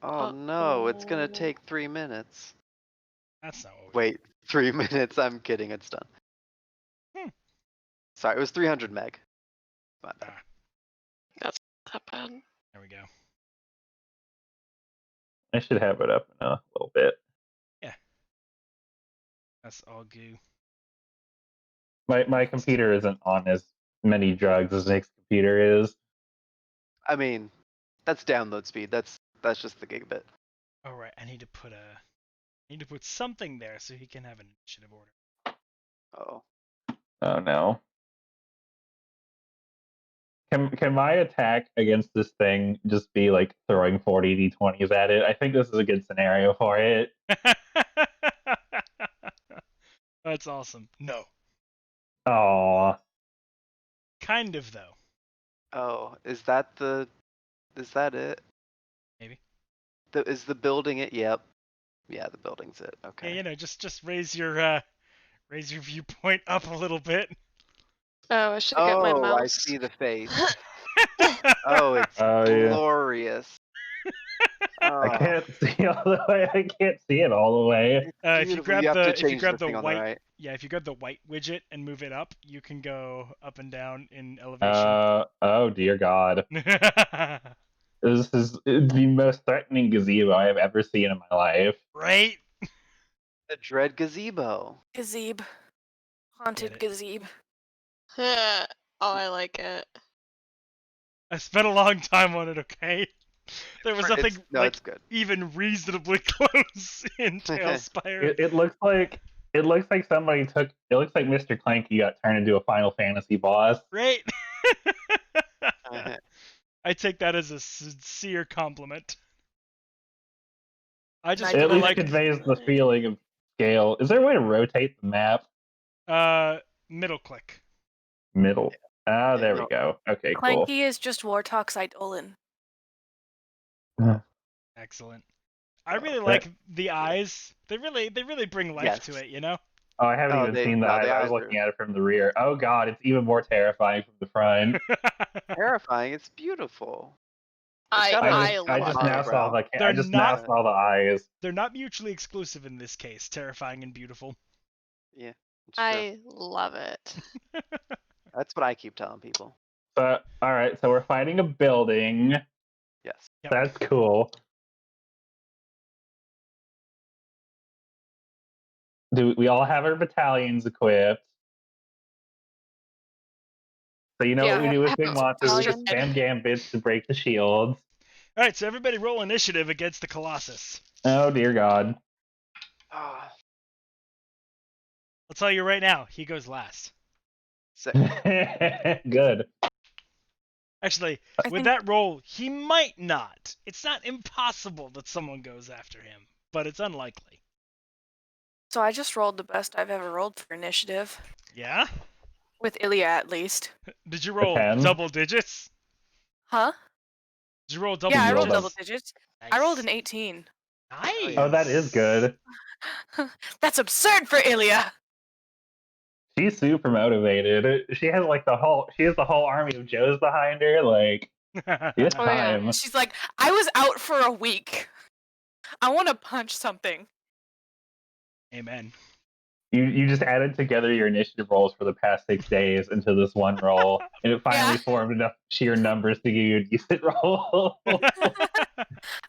S3: Oh no, it's gonna take 3 minutes.
S1: That's not what we.
S3: Wait, 3 minutes? I'm kidding, it's done. Sorry, it was 300 meg. My bad.
S2: That's not bad.
S1: There we go.
S4: I should have it up in a little bit.
S1: That's all goo.
S4: My computer isn't on as many drugs as Nick's computer is.
S3: I mean, that's download speed. That's just the gigabit.
S1: All right. I need to put something there so he can have an initiative order.
S3: Oh.
S4: Oh no. Can my attack against this thing just be like throwing 40 d20s at it? I think this is a good scenario for it.
S1: That's awesome. No.
S4: Aww.
S1: Kind of though.
S3: Oh, is that it?
S1: Maybe.
S3: Is the building it? Yep. Yeah, the building's it. Okay.
S1: Yeah, just raise your viewpoint up a little bit.
S2: Oh, I should have got my
S3: Oh,
S2: mouse.
S3: I see the face. Oh, it's
S4: Oh, yeah.
S3: glorious.
S4: I
S3: Oh,
S4: can't see all the way. I can't see it all the way.
S3: it's
S1: If you
S3: beautiful.
S1: grab
S3: You have to
S1: the
S3: change the thing on the
S1: white,
S3: right.
S1: yeah, if you grab the white widget and move it up, you can go up and down in elevation.
S4: Oh dear God. This is the most threatening gazebo I have ever seen in my life.
S1: Right?
S3: The dread gazebo.
S5: Gazebo.
S1: Get
S5: Haunted
S1: it.
S5: gazebo.
S2: Oh, I like it.
S1: I spent a long time on it. Okay. There was nothing
S3: No,
S1: like
S3: it's good.
S1: even reasonably close in Tailspire.
S4: It looks like somebody took. It looks like Mr. Clanky got turned into a Final Fantasy boss.
S1: Right? I take that as a sincere compliment. I just
S5: It
S4: It at
S1: really
S4: least
S1: like
S4: conveys the feeling of scale. Is there a way to rotate the map?
S1: middle click.
S4: Middle. Ah,
S3: Yeah,
S4: there we
S3: no.
S4: go. Okay, cool.
S5: Clanky is just Warthog's Eidolon.
S1: Excellent. I really
S4: that-
S1: like the eyes. They really bring life to
S3: Yes.
S1: it, you know?
S4: Oh, I haven't
S3: Oh,
S4: even seen the eyes.
S3: the
S4: I
S3: eyes
S4: was
S3: are
S4: looking at it from the rear. Oh God, it's even more terrifying from the front.
S3: terrifying. It's beautiful.
S2: I
S3: got
S4: I
S2: love
S4: just
S3: a
S4: now
S2: it.
S4: saw the.
S1: They're
S4: I just now
S1: not-
S4: saw the eyes.
S1: They're not mutually exclusive in this case. Terrifying and beautiful.
S3: Yeah, it's true.
S2: I love it.
S3: That's what I keep telling people.
S4: So, all right, so we're fighting a building.
S3: Yes.
S1: Yep.
S4: That's cool. Do we all have our battalions equipped? So you know
S2: Yeah,
S4: what we do with
S5: I
S4: big
S5: have
S4: monsters? We just
S5: battalion.
S4: spam gambits to break the shields.
S1: All right, so everybody roll initiative against the Colossus.
S4: Oh dear God.
S3: Ah,
S1: I'll tell you right now, he goes last.
S3: sick.
S4: Good.
S1: Actually,
S5: I
S1: with
S5: think
S1: that roll, he might not. It's not impossible that someone goes after him, but it's unlikely.
S5: so. I just rolled the best I've ever rolled for initiative.
S1: Yeah?
S5: With Ilya, at least.
S1: Did you roll
S4: 10?
S1: double digits?
S5: Huh?
S1: Did you roll double
S5: Yeah, I
S1: digits?
S5: rolled
S4: rolled
S5: double digits. I rolled an 18.
S1: Nice.
S4: Oh, that is good.
S5: That's absurd for Ilya.
S4: She's super motivated. She has like she has the whole army of Joes behind her. Like it's
S2: Oh, yeah.
S4: time.
S5: She's like, I was out for a week. I want to punch something.
S1: Amen.
S4: You just added together your initiative rolls for the past 6 days into this one roll, and it finally
S5: Yeah.
S4: formed enough sheer numbers to give you a decent roll.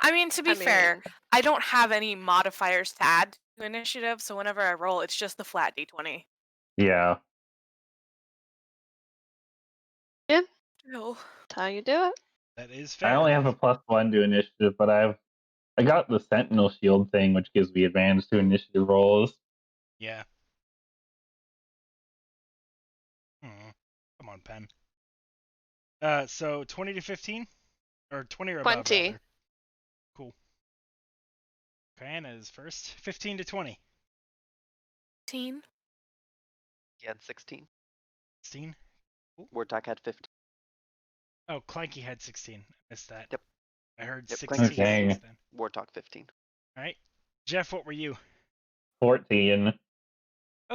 S5: I mean, to be fair, I don't have any modifiers to add to initiative, so whenever I roll, it's just the flat d20.
S4: Yeah.
S5: Oh.
S2: That's how you do it.
S1: That is fair.
S4: I only have a +1 to initiative, but I got the Sentinel Shield thing, which gives me advantage to initiative rolls.
S1: Yeah. Come on, Pen. So 20 to 15? Or 20 or above,
S2: 20.
S1: rather. Cool. Kayana is first. 15 to 20.
S5: 18.
S3: He had 16.
S1: 16?
S3: Warthog had 15.
S1: Oh, Clanky had 16. I missed that.
S3: Yep.
S1: I heard
S3: Yep,
S1: 16
S3: Clanky
S4: had
S1: since then.
S3: Warthog 15.
S1: Alright. Jeff, what were you?
S4: 14.
S1: Okay,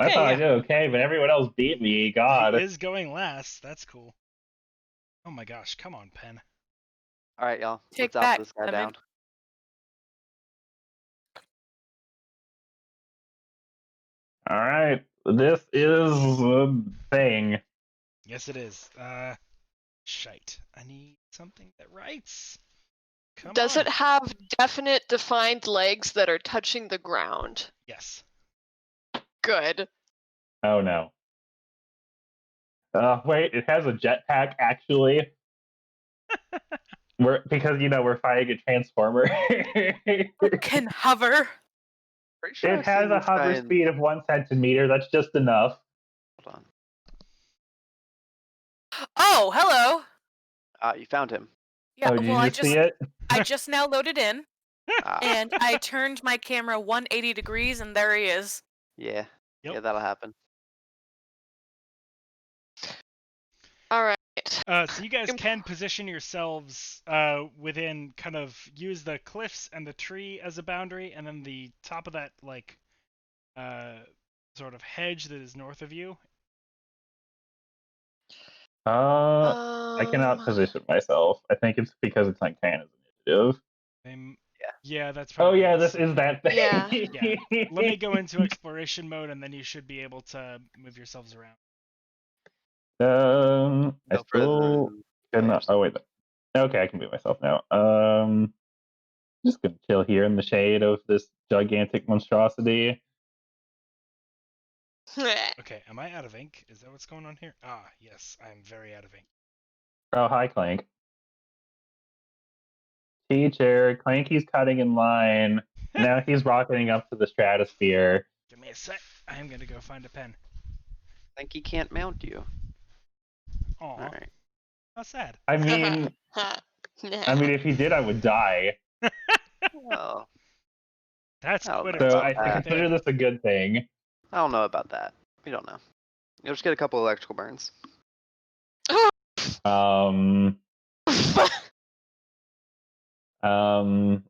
S4: I thought I
S1: yeah.
S4: did okay, but everyone else beat me. God.
S1: He is going last. That's cool. Oh my gosh, come on, Pen.
S3: All right, y'all.
S5: Take
S3: Let's out
S5: that,
S3: this guy
S5: Clement.
S3: down.
S4: All right. This is a thing.
S1: Yes, it is. Shite. I need something that writes. Come
S2: Does
S1: on.
S2: it have definite defined legs that are touching the ground?
S1: Yes.
S2: Good.
S4: Oh no. Wait, it has a jetpack actually. Because we're fighting a transformer.
S5: Can hover.
S3: Pretty sure
S4: It
S3: I've
S4: has
S3: seen
S4: a
S3: this guy
S4: hover
S3: in-
S4: speed of 1 centimeter. That's just enough.
S3: Hold on.
S5: Oh, hello.
S3: You found him.
S5: Yeah,
S4: Oh, did
S5: well,
S4: you just see it?
S5: I just now loaded in,
S3: Ah,
S5: and I turned my camera 180 degrees, and there he is.
S3: yeah.
S1: Yep.
S3: Yeah, that'll happen.
S2: All right.
S1: So you guys can position yourselves within use the cliffs and the tree as a boundary, and then the top of that sort of hedge that is north of you.
S4: I cannot position myself. I think it's because it's on Canada's initiative.
S1: Yeah, that's
S4: Oh
S1: probably
S4: yeah,
S1: it.
S4: this is that thing.
S2: Yeah.
S1: Yeah. Let me go into exploration mode, and then you should be able to move yourselves around.
S4: I
S3: No further
S4: still
S3: than
S4: cannot.
S3: players.
S4: Oh wait. Okay, I can move myself now. Just gonna chill here in the shade of this gigantic monstrosity.
S1: Okay, am I out of ink? Is that what's going on here? Ah, yes, I'm very out of ink.
S4: Oh hi, Clank. Teacher, Clanky's cutting in line. Now he's rocketing up to the stratosphere.
S1: Give me a sec. I'm gonna go find a pen.
S3: Think he can't mount you.
S1: Aw,
S3: Alright.
S1: how sad.
S4: I mean, if he did, I would die.
S3: Oh,
S1: That's
S3: Oh,
S1: quite a
S3: no.
S4: So
S1: vibe
S4: I
S1: right
S4: consider
S1: there.
S4: this a good thing.
S3: I don't know about that. We don't know. You'll just get a couple electrical burns.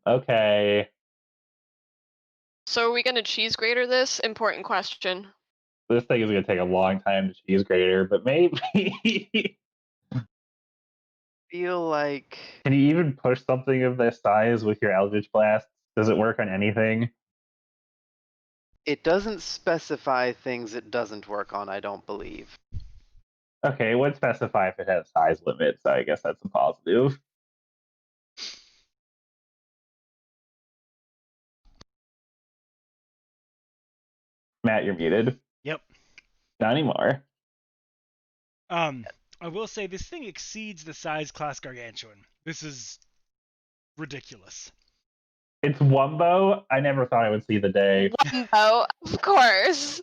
S4: Okay.
S2: So are we gonna cheese grater this? Important question.
S4: This thing is gonna take a long time to cheese grater, but maybe.
S3: Feel like
S4: Can you even push something of this size with your Eldritch Blast? Does it work on anything?
S3: it doesn't specify things it doesn't work on, I don't believe.
S4: Okay, it would specify if it has size limits, so I guess that's a positive. Matt, you're muted.
S1: Yep.
S4: Not anymore.
S1: I will say this thing exceeds the size class Gargantuan. This is ridiculous.
S4: It's Wumbo. I never thought I would see the day.
S2: Wumbo, of course.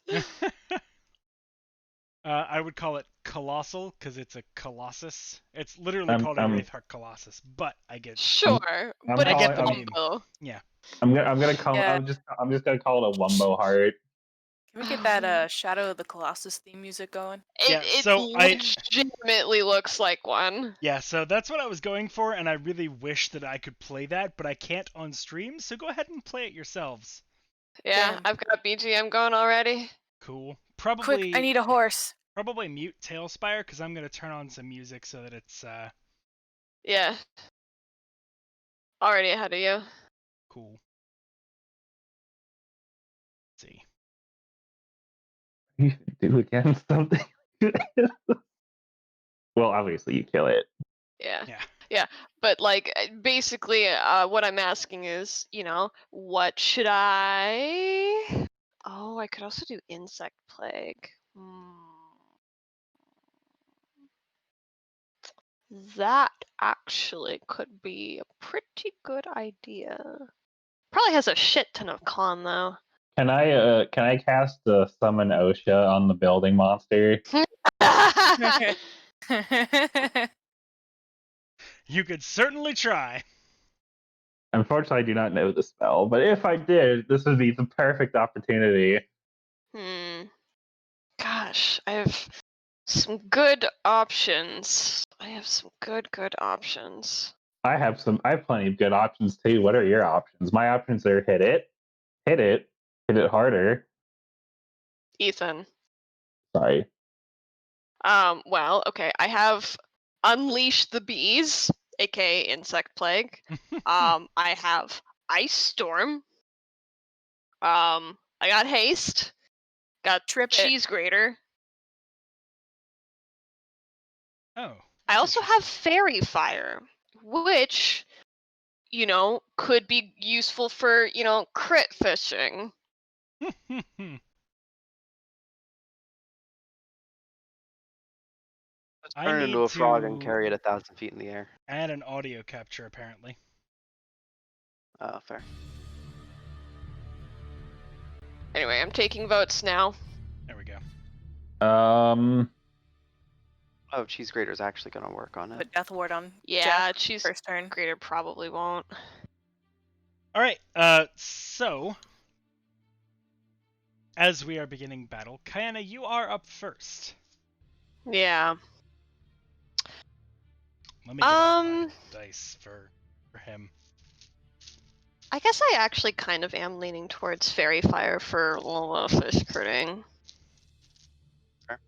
S1: I would call it colossal because it's a colossus. It's literally called a Wraithheart Colossus, but I get
S2: Sure,
S4: I'm
S2: but
S1: I
S2: it's
S1: get the
S4: calling-
S1: meme.
S2: Wumbo.
S1: Yeah.
S4: I'm gonna call.
S5: Yeah.
S4: I'm just gonna call it a Wumbo heart.
S5: Can we get that Shadow of the Colossus theme music going?
S1: Yeah,
S2: It
S1: so I-
S2: legitimately looks like one.
S1: Yeah, so that's what I was going for, and I really wish that I could play that, but I can't on stream, so go ahead and play it yourselves.
S2: Yeah,
S5: Damn.
S2: I've got BGM going already.
S1: Cool.
S5: Quick,
S1: Probably
S5: I need a horse.
S1: probably mute Tailspire because I'm gonna turn on some music so that it's
S2: Yeah. Already ahead of you.
S1: cool. Let's see.
S4: You should do against something. Well, obviously you kill it.
S2: Yeah.
S1: Yeah.
S2: But like basically what I'm asking is, what should I Oh, I could also do insect plague. That actually could be a pretty good idea. Probably has a shit ton of con though.
S4: Can I cast the summon OSHA on the building monster?
S1: You could certainly try.
S4: Unfortunately, I do not know the spell, but if I did, this would be the perfect opportunity.
S2: Gosh, I have some good options. I have some good options.
S4: I have plenty of good options too. What are your options? My options are hit it harder.
S2: Ethan.
S4: Sorry.
S2: Well, okay. I have Unleash the Bees, aka Insect Plague. I have Ice Storm. I got Haste. Got
S5: Trip it.
S2: Cheese Grater.
S1: Oh.
S2: I also have Fairy Fire, which, could be useful for, crit fishing.
S3: Let's
S1: I
S3: turn
S1: need
S3: into a frog and
S1: to-
S3: carry it 1,000 feet in the air.
S1: And an audio capture apparently.
S3: Oh, fair.
S2: Anyway, I'm taking votes now.
S1: There we go.
S3: Oh, Cheese Grater's actually gonna work on it.
S5: Put Death Ward on.
S2: Yeah,
S5: Jeff
S2: Cheese
S5: first turn.
S2: Grater probably won't.
S1: All right. So as we are beginning battle, Kayana, you are up first.
S2: Yeah.
S1: Let me get out my dice for him.
S2: I guess I actually kind of am leaning towards Fairy Fire for Lola Fish critting.
S4: Sure.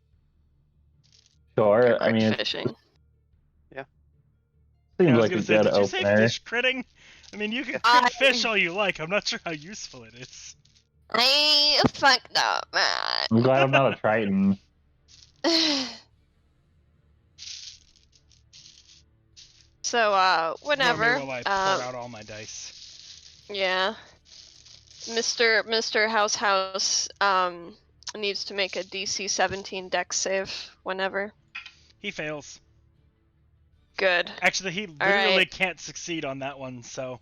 S2: Or
S4: I
S2: crit
S4: mean,
S2: fishing.
S1: Yeah, I
S4: Seems
S1: was
S4: like
S1: gonna
S4: a
S1: say,
S4: good
S1: did you say
S4: opener.
S1: fish critting? I mean, you can
S2: I-
S1: crit fish all you like. I'm not sure how useful it is.
S6: I fucked up, man.
S4: I'm glad I'm not a Triton.
S2: So,
S1: Ignore me
S2: whenever,
S1: while I pour out all my dice.
S2: yeah, Mr. House, needs to make a DC 17 Dex save whenever.
S1: He fails.
S2: Good.
S1: Actually, he literally can't succeed on that one, so.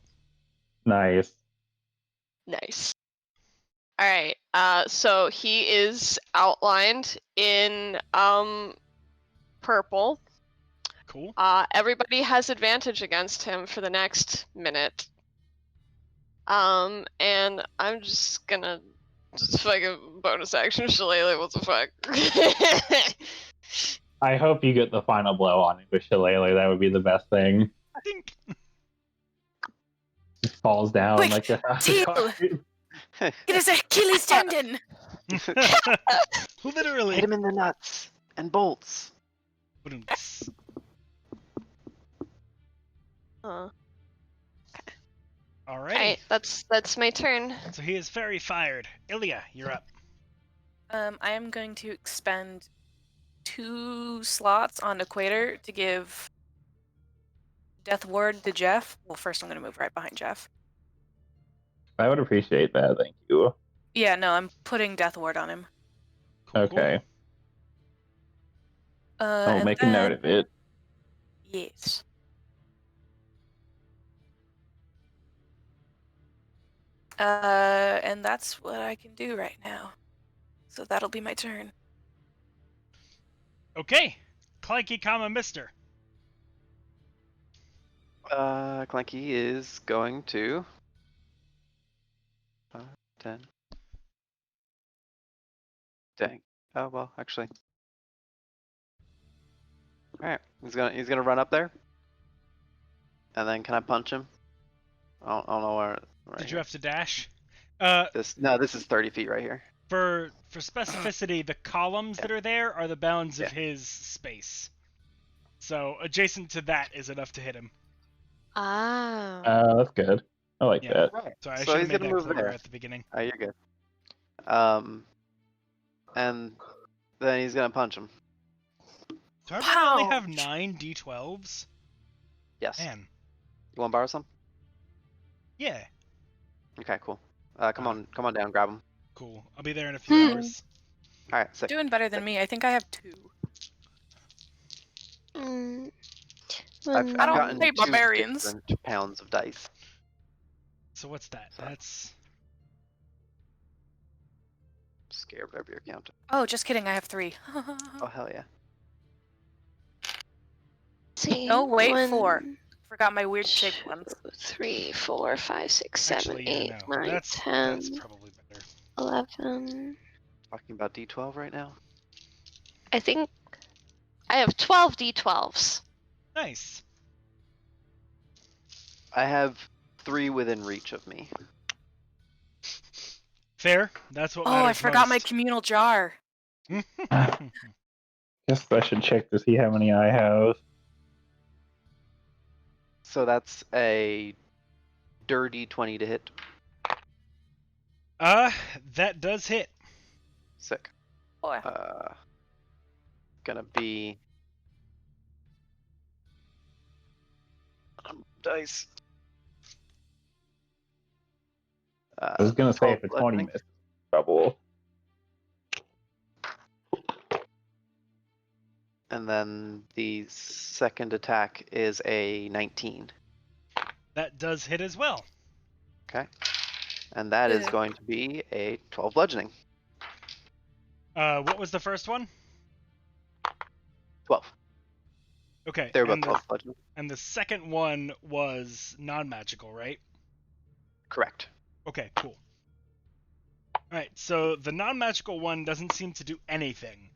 S4: Nice.
S2: Nice. All right. So he is outlined in purple.
S1: Cool.
S2: Everybody has advantage against him for the next minute. And I'm just gonna fucking bonus action Shillelagh. What the fuck?
S4: I hope you get the final blow on it with Shillelagh. That would be the best thing.
S1: I think.
S4: Just falls down
S5: Quick,
S4: like a house of
S5: Teal!
S4: cards.
S5: Get his Achilles tendon!
S1: Literally.
S3: Hit him in the nuts and bolts.
S2: Alright,
S1: Alrighty.
S2: that's my turn.
S1: So he is very fired. Ilya, you're up.
S5: I am going to expend 2 slots on Equator to give Death Ward to Jeff. Well, first I'm going to move right behind Jeff.
S4: I would appreciate that. Thank you.
S5: Yeah, no, I'm putting Death Ward on him.
S1: Cool,
S4: Okay. I'll
S5: And
S4: make a note
S5: then-
S4: of it.
S5: Yes. And that's what I can do right now. So that'll be my turn.
S1: Cool. Okay. Clanky, Mister.
S3: Clanky is going to 5, 10. Dang. Oh well, actually. All right, he's gonna run up there, and then can I punch him? I don't know where. Right
S1: Did you
S3: here.
S1: have to dash?
S3: This is 30 feet right here.
S1: For specificity, the columns that are there are the bounds of
S3: Yeah.
S1: his space. So adjacent to that is enough to hit him.
S6: Ah.
S4: That's good. I like
S1: Yeah.
S4: that.
S3: Right.
S1: Sorry, I
S3: So
S1: should have
S3: he's
S1: made
S3: gonna
S1: that
S3: move
S1: clearer
S3: there.
S1: at the beginning.
S3: Oh, you're good. And then he's gonna punch him.
S1: Do I only have
S5: Ouch.
S1: 9 d12s?
S3: Yes.
S1: Man.
S3: You want to borrow some?
S1: Yeah.
S3: Okay, cool. Come on down, grab him.
S1: Cool. I'll be there in a few hours.
S3: All right, sick.
S5: Doing better than me. I think I have 2.
S6: Mm.
S3: I've
S5: I don't
S3: gotten
S5: play
S3: 2
S5: barbarians.
S3: different pounds of dice.
S1: So what's that? That's
S3: Scare whatever your count.
S5: Oh, just kidding. I have 3.
S3: Oh hell yeah.
S6: See.
S5: Oh, wait,
S6: 1,
S5: 4. Forgot my weird shaped ones.
S6: 2, 3, 4, 5, 6, 7,
S1: actually
S6: 8,
S1: yeah, no.
S6: 9,
S1: That's
S6: 10,
S1: probably better.
S6: 11.
S3: Talking about D12 right now.
S6: I think I have 12 D12s.
S1: Nice.
S3: I have 3 within reach of me.
S1: Fair. That's what
S5: Oh,
S1: matters
S5: I forgot my
S1: most.
S5: communal jar.
S4: Guess I should check to see how many I have.
S3: So that's a dirty 20 to hit.
S1: That does hit.
S3: Sick.
S5: Boy.
S3: Gonna be dice.
S4: I was gonna say if a 20
S3: bludgeoning.
S4: misses, trouble.
S3: And then the second attack is a 19.
S1: That does hit as well.
S3: Okay. And that is
S5: Yeah.
S3: going to be a 12 bludgeoning.
S1: What was the first one?
S3: 12.
S1: Okay.
S3: They're both
S1: and
S3: 12 bludgeoning.
S1: and the second one was non-magical, right?
S3: Correct.
S1: Okay, cool. Alright, so the non-magical one doesn't seem to do anything.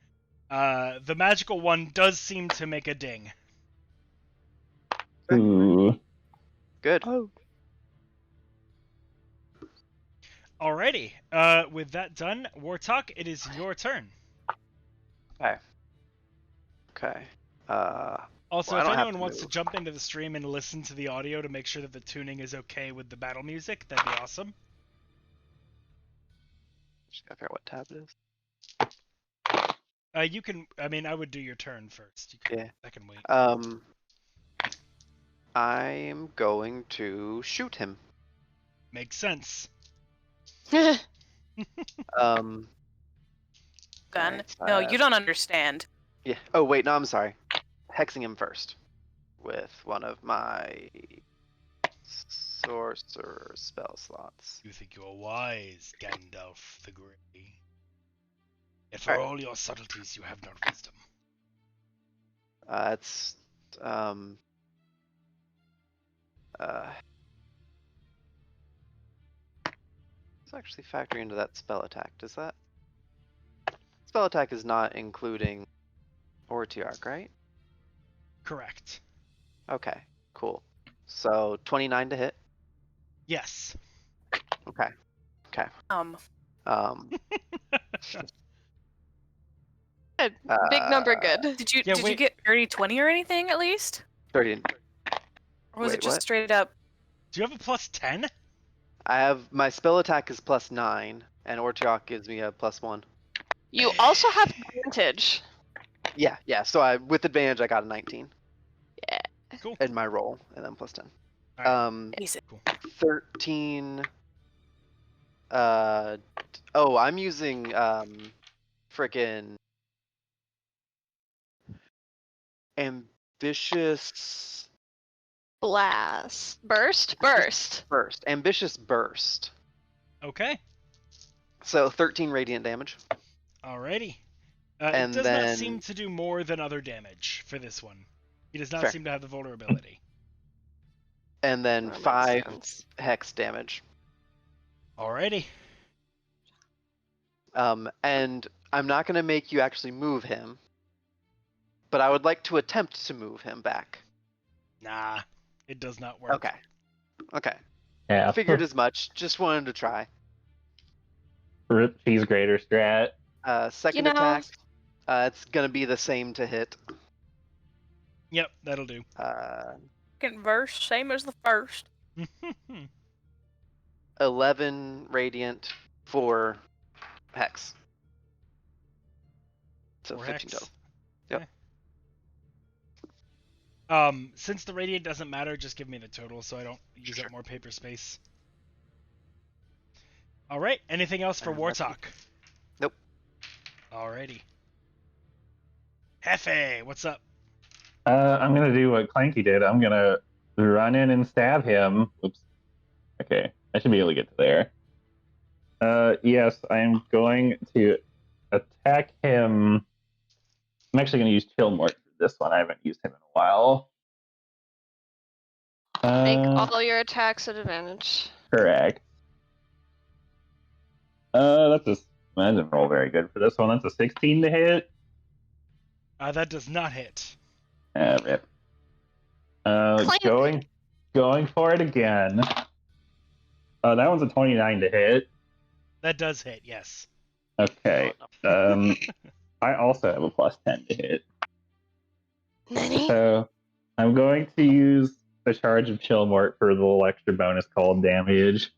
S1: The magical one does seem to make a ding.
S4: Ooh.
S3: Good.
S6: Oh.
S1: Alrighty, with that done, Wartalk, it is your turn.
S3: Okay.
S1: Also,
S3: Well, I
S1: if
S3: don't have
S1: anyone
S3: to
S1: wants to
S3: move.
S1: jump into the stream and listen to the audio to make sure that the tuning is okay with the battle music, that'd be awesome.
S3: Just gotta figure out what tab it is.
S1: You can. I mean, I would do your turn first. You can,
S3: Yeah.
S1: I can wait.
S3: I'm going to shoot him.
S1: Makes sense.
S3: Um,
S5: Gun.
S3: okay,
S5: No, you don't understand.
S3: yeah. Oh wait, no, I'm sorry. Hexing him first with one of my sorcerer spell slots.
S1: You think you're wise, Gandalf the Grey. Yet for
S3: Alright.
S1: all your subtleties, you have not wisdom.
S3: It's it's actually factoring into that spell attack. Does that spell attack is not including Ortiarch, right?
S1: Correct.
S3: Okay, cool. So 29 to hit.
S1: Yes.
S3: Okay. Um,
S2: Good. Big number, good.
S5: Did you
S1: Yeah,
S5: did you
S1: wait.
S5: get 30-20 or anything at least?
S3: 30.
S5: Or was
S3: Wait,
S5: it just
S3: what?
S5: straight up?
S1: Do you have a +10?
S3: I have my spell attack is +9, and Ortiarch gives me a +1.
S2: You also have advantage.
S3: Yeah. So with advantage, I got a 19
S2: Yeah.
S1: Cool.
S3: in my roll, and then +10.
S1: Alright.
S5: Basic.
S3: 13. I'm using frickin' ambitious
S2: Blast. Burst.
S3: burst. Ambitious burst.
S1: Okay.
S3: So 13 radiant damage.
S1: Alrighty. It
S3: And
S1: does not
S3: then-
S1: seem to do more than other damage for this one. He does not
S3: Fair.
S1: seem to have the vulnerability.
S3: And then
S2: That makes
S3: 5
S2: sense.
S3: hex damage.
S1: Alrighty.
S3: And I'm not going to make you actually move him, but I would like to attempt to move him back.
S1: Nah, it does not work.
S3: Okay.
S4: Yeah.
S3: Figured as much. Just wanted to try.
S4: Rip cheese grater strat.
S3: Second
S2: know-
S3: attack. It's going to be the same to hit.
S1: Yep, that'll do.
S5: Second verse, same as the first.
S3: 11 radiant, 4 hex. So
S1: 4
S3: 15
S1: hex.
S3: total. Yep.
S1: Since the radiant doesn't matter, just give me the total so I don't use up more paper space. Alright, anything else for War Talk?
S3: Nope.
S1: Alrighty. Hefe, what's up?
S4: I'm gonna do what Clanky did. I'm gonna run in and stab him. Oops. Okay, I should be able to get to there. Yes, I'm going to attack him. I'm actually gonna use Chill Mort for this one. I haven't used him in a while.
S2: Make all your attacks at advantage.
S4: Correct. That doesn't roll very good for this one. That's a 16 to hit.
S1: That does not hit.
S4: Rip.
S2: Clank.
S4: Going for it again. That one's a 29 to hit.
S1: That does hit, yes.
S4: Okay. I also have a +10 to hit.
S2: Nanny?
S4: So I'm going to use the charge of Chill Mort for the little extra bonus cold damage.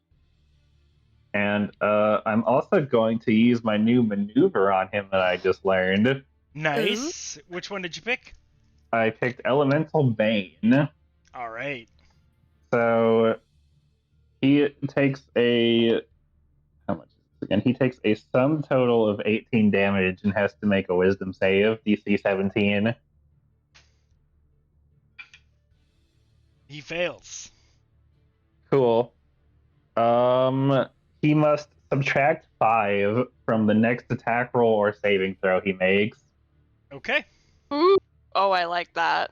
S4: And I'm also going to use my new maneuver on him that I just learned.
S1: Nice. Which one did you pick?
S4: I picked Elemental Bane.
S1: Alright.
S4: So he takes a... How much is this again? He takes a sum total of 18 damage and has to make a wisdom save, DC 17.
S1: He fails.
S4: Cool. He must subtract 5 from the next attack roll or saving throw he makes.
S1: Okay.
S2: Ooh. Oh, I like that.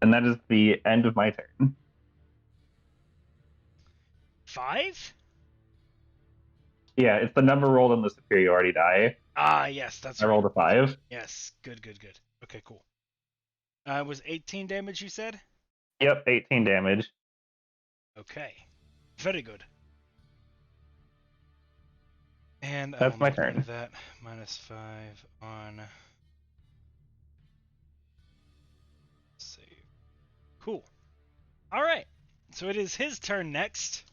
S4: And that is the end of my turn.
S1: 5?
S4: Yeah, it's the number rolled on the superiority die.
S1: Ah, yes, that's
S4: I
S1: right.
S4: rolled a 5.
S1: Yes, good. Okay, cool. It was 18 damage, you said?
S4: Yep, 18 damage.
S1: Okay. Very good. And
S4: That's
S1: I will
S4: my
S1: make note
S4: turn.
S1: of that. -5 on Cool. All right. So it is his turn next.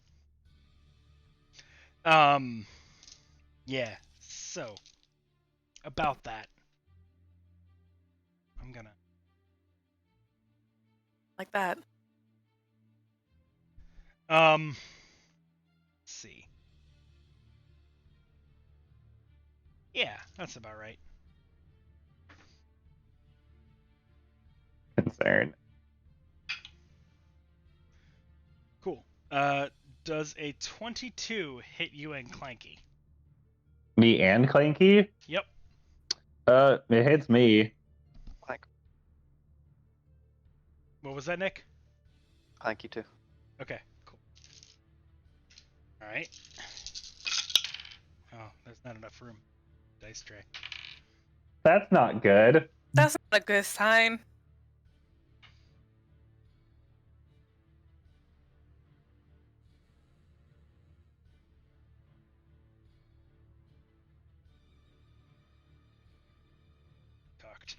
S1: Yeah. So about that, I'm gonna.
S5: Like that.
S1: Let's see. Yeah, that's about right.
S4: Concern.
S1: Cool. Does a 22 hit you and Clanky?
S4: Me and Clanky?
S1: Yep.
S4: It hits me.
S1: What was that, Nick?
S3: Clanky too.
S1: Okay, cool. All right. Oh, there's not enough room. Dice tray.
S4: That's not good.
S5: That's not a good sign.
S1: Cocked.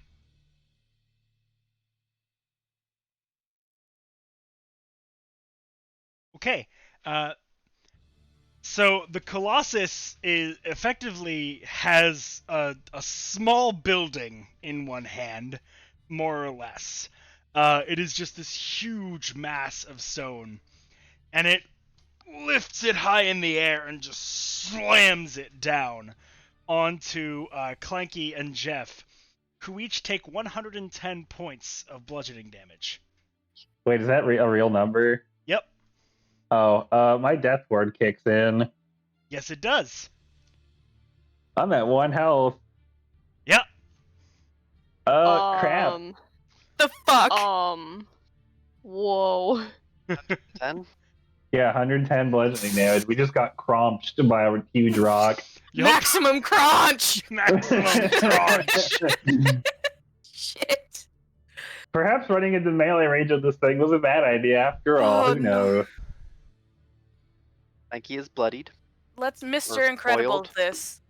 S1: Okay. So the Colossus is effectively has a small building in one hand, more or less. It is just this huge mass of stone, and it lifts it high in the air and just slams it down onto Clanky and Jeff, who each take 110 points of bludgeoning damage.
S4: Wait, is that a real number?
S1: Yep.
S4: Oh, my death ward kicks in.
S1: Yes, it does.
S4: I'm at 1 health.
S1: Yep.
S4: Crap.
S5: The fuck?
S6: Whoa.
S3: 10?
S4: Yeah, 110 bludgeoning damage. We just got cromped by a huge rock.
S1: Yup.
S5: Maximum crunch!
S1: Maximum crunch.
S5: Shit.
S4: Perhaps running into melee range of this thing was a bad idea after all.
S5: Oh,
S4: Who
S5: no.
S4: knows?
S3: Clanky is bloodied.
S5: Let's
S3: Or
S5: Mr. Incredible
S3: foiled.
S5: this.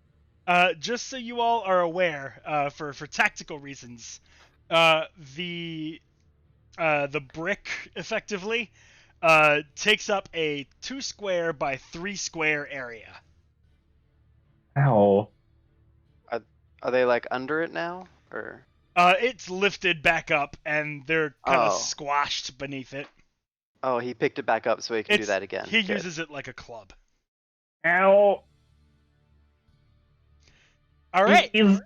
S1: Just so you all are aware, for tactical reasons, the brick effectively takes up a 2 square by 3 square area.
S4: Ow.
S3: Are they like under it now? Or
S1: It's lifted back up, and they're kind of
S3: Oh.
S1: squashed beneath it.
S3: oh, he picked it back up so he can do
S1: It's-
S3: that again.
S1: He
S3: Good.
S1: uses it like a club.
S4: Ow.
S1: All right.
S4: He's-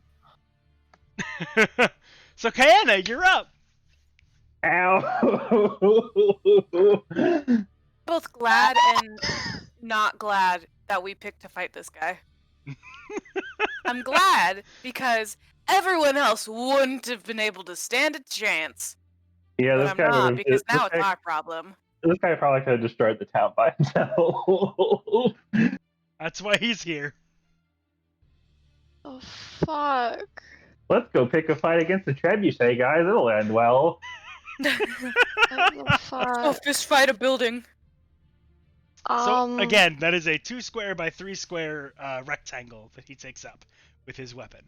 S1: So Kayana, you're up.
S4: Ow.
S5: Both glad and not glad that we picked to fight this guy. I'm glad because everyone else wouldn't have been able to stand a chance.
S4: Yeah,
S5: But
S4: this
S5: I'm
S4: guy
S5: not
S4: would've-
S5: because now
S4: this
S5: it's
S4: guy-
S5: our problem.
S4: This guy probably could have destroyed the town by himself.
S1: That's why he's here.
S6: Oh, fuck.
S4: Let's go pick a fight against the trebuchet, guys. It'll end well.
S6: What the
S5: Oh,
S6: fuck?
S5: fist fight a building.
S1: So again, that is a 2 square by 3 square rectangle that he takes up with his weapon.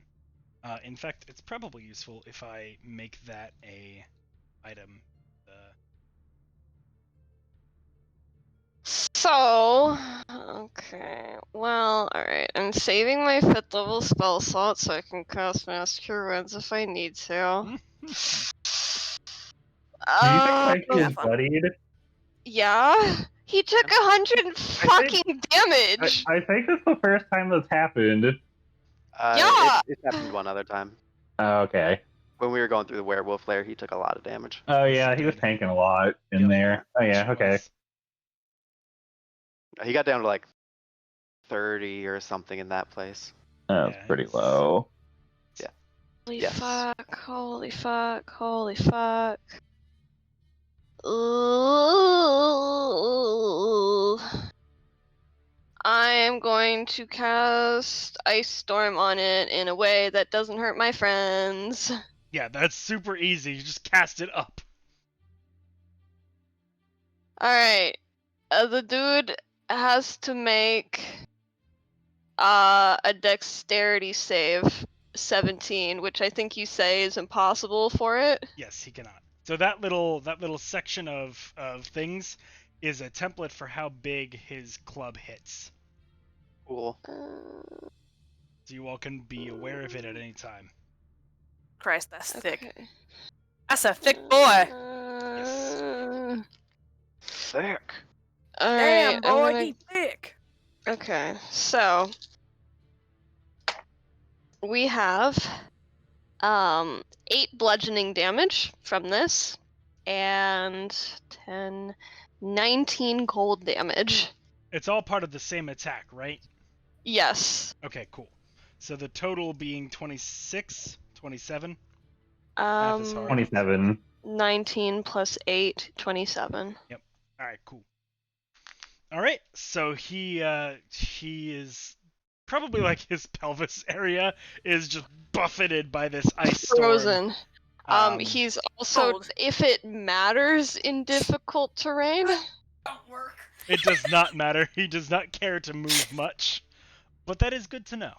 S1: In fact, it's probably useful if I make that a item.
S6: So, okay, well, alright. I'm saving my 5th level spell slot so I can cast Mass Cure Wounds if I need to.
S4: Do you think Clanky
S5: yeah,
S4: is
S5: fun.
S4: bloodied?
S6: Yeah? He took 100 fucking damage!
S4: I think this is the first time that's happened.
S6: Yeah!
S3: It happened one other time.
S4: Oh, okay.
S3: When we were going through the werewolf lair, he took a lot of damage.
S4: Oh yeah, he was tanking a lot in
S1: Yep.
S4: there. Oh yeah,
S1: She
S4: okay.
S1: was.
S3: He got down to like 30 or something in that place.
S4: That's
S1: Yeah,
S4: pretty
S1: it's-
S4: low.
S6: Holy
S3: Yes.
S6: fuck, holy fuck, holy fuck. Ooh. I am going to cast Ice Storm on it in a way that doesn't hurt my friends.
S1: Yeah, that's super easy. You just cast it up.
S6: Alright. The dude has to make a dexterity save 17, which I think you say is impossible for it.
S1: Yes, he cannot. So that little section of things is a template for how big his club hits.
S3: Cool.
S1: So you all can be aware of it at any time.
S5: Christ, that's thick.
S6: Okay.
S5: That's a thick boy.
S3: Thick.
S6: All
S5: Damn,
S6: right,
S5: boy, he thick.
S6: Okay, so we have 8 bludgeoning damage from this, and 10, 19 cold damage.
S1: It's all part of the same attack, right?
S6: Yes.
S1: Okay, cool. So the total being 26, 27. Math is hard.
S4: 27.
S6: 19 plus 8, 27.
S1: All right, cool. All right, so he is probably like his pelvis area is just buffeted by this ice storm.
S6: Frozen. He's also,
S5: Cold.
S6: if it matters in difficult terrain.
S5: Don't work.
S1: It does not matter. He does not care to move much, but that is good to know.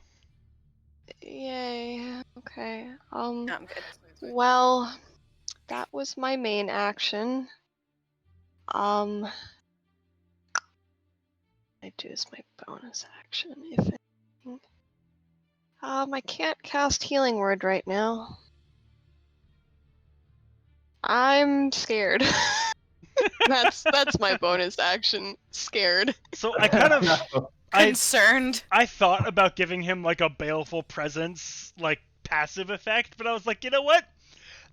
S6: Yay. Okay.
S5: No, I'm good.
S6: Well, that was my main action. I do as my bonus action, if anything. I can't cast Healing Word right now. I'm scared. that's my bonus action. Scared.
S1: So I kind of
S5: Concerned.
S1: I thought about giving him like a baleful presence like passive effect, but I was like, you know what?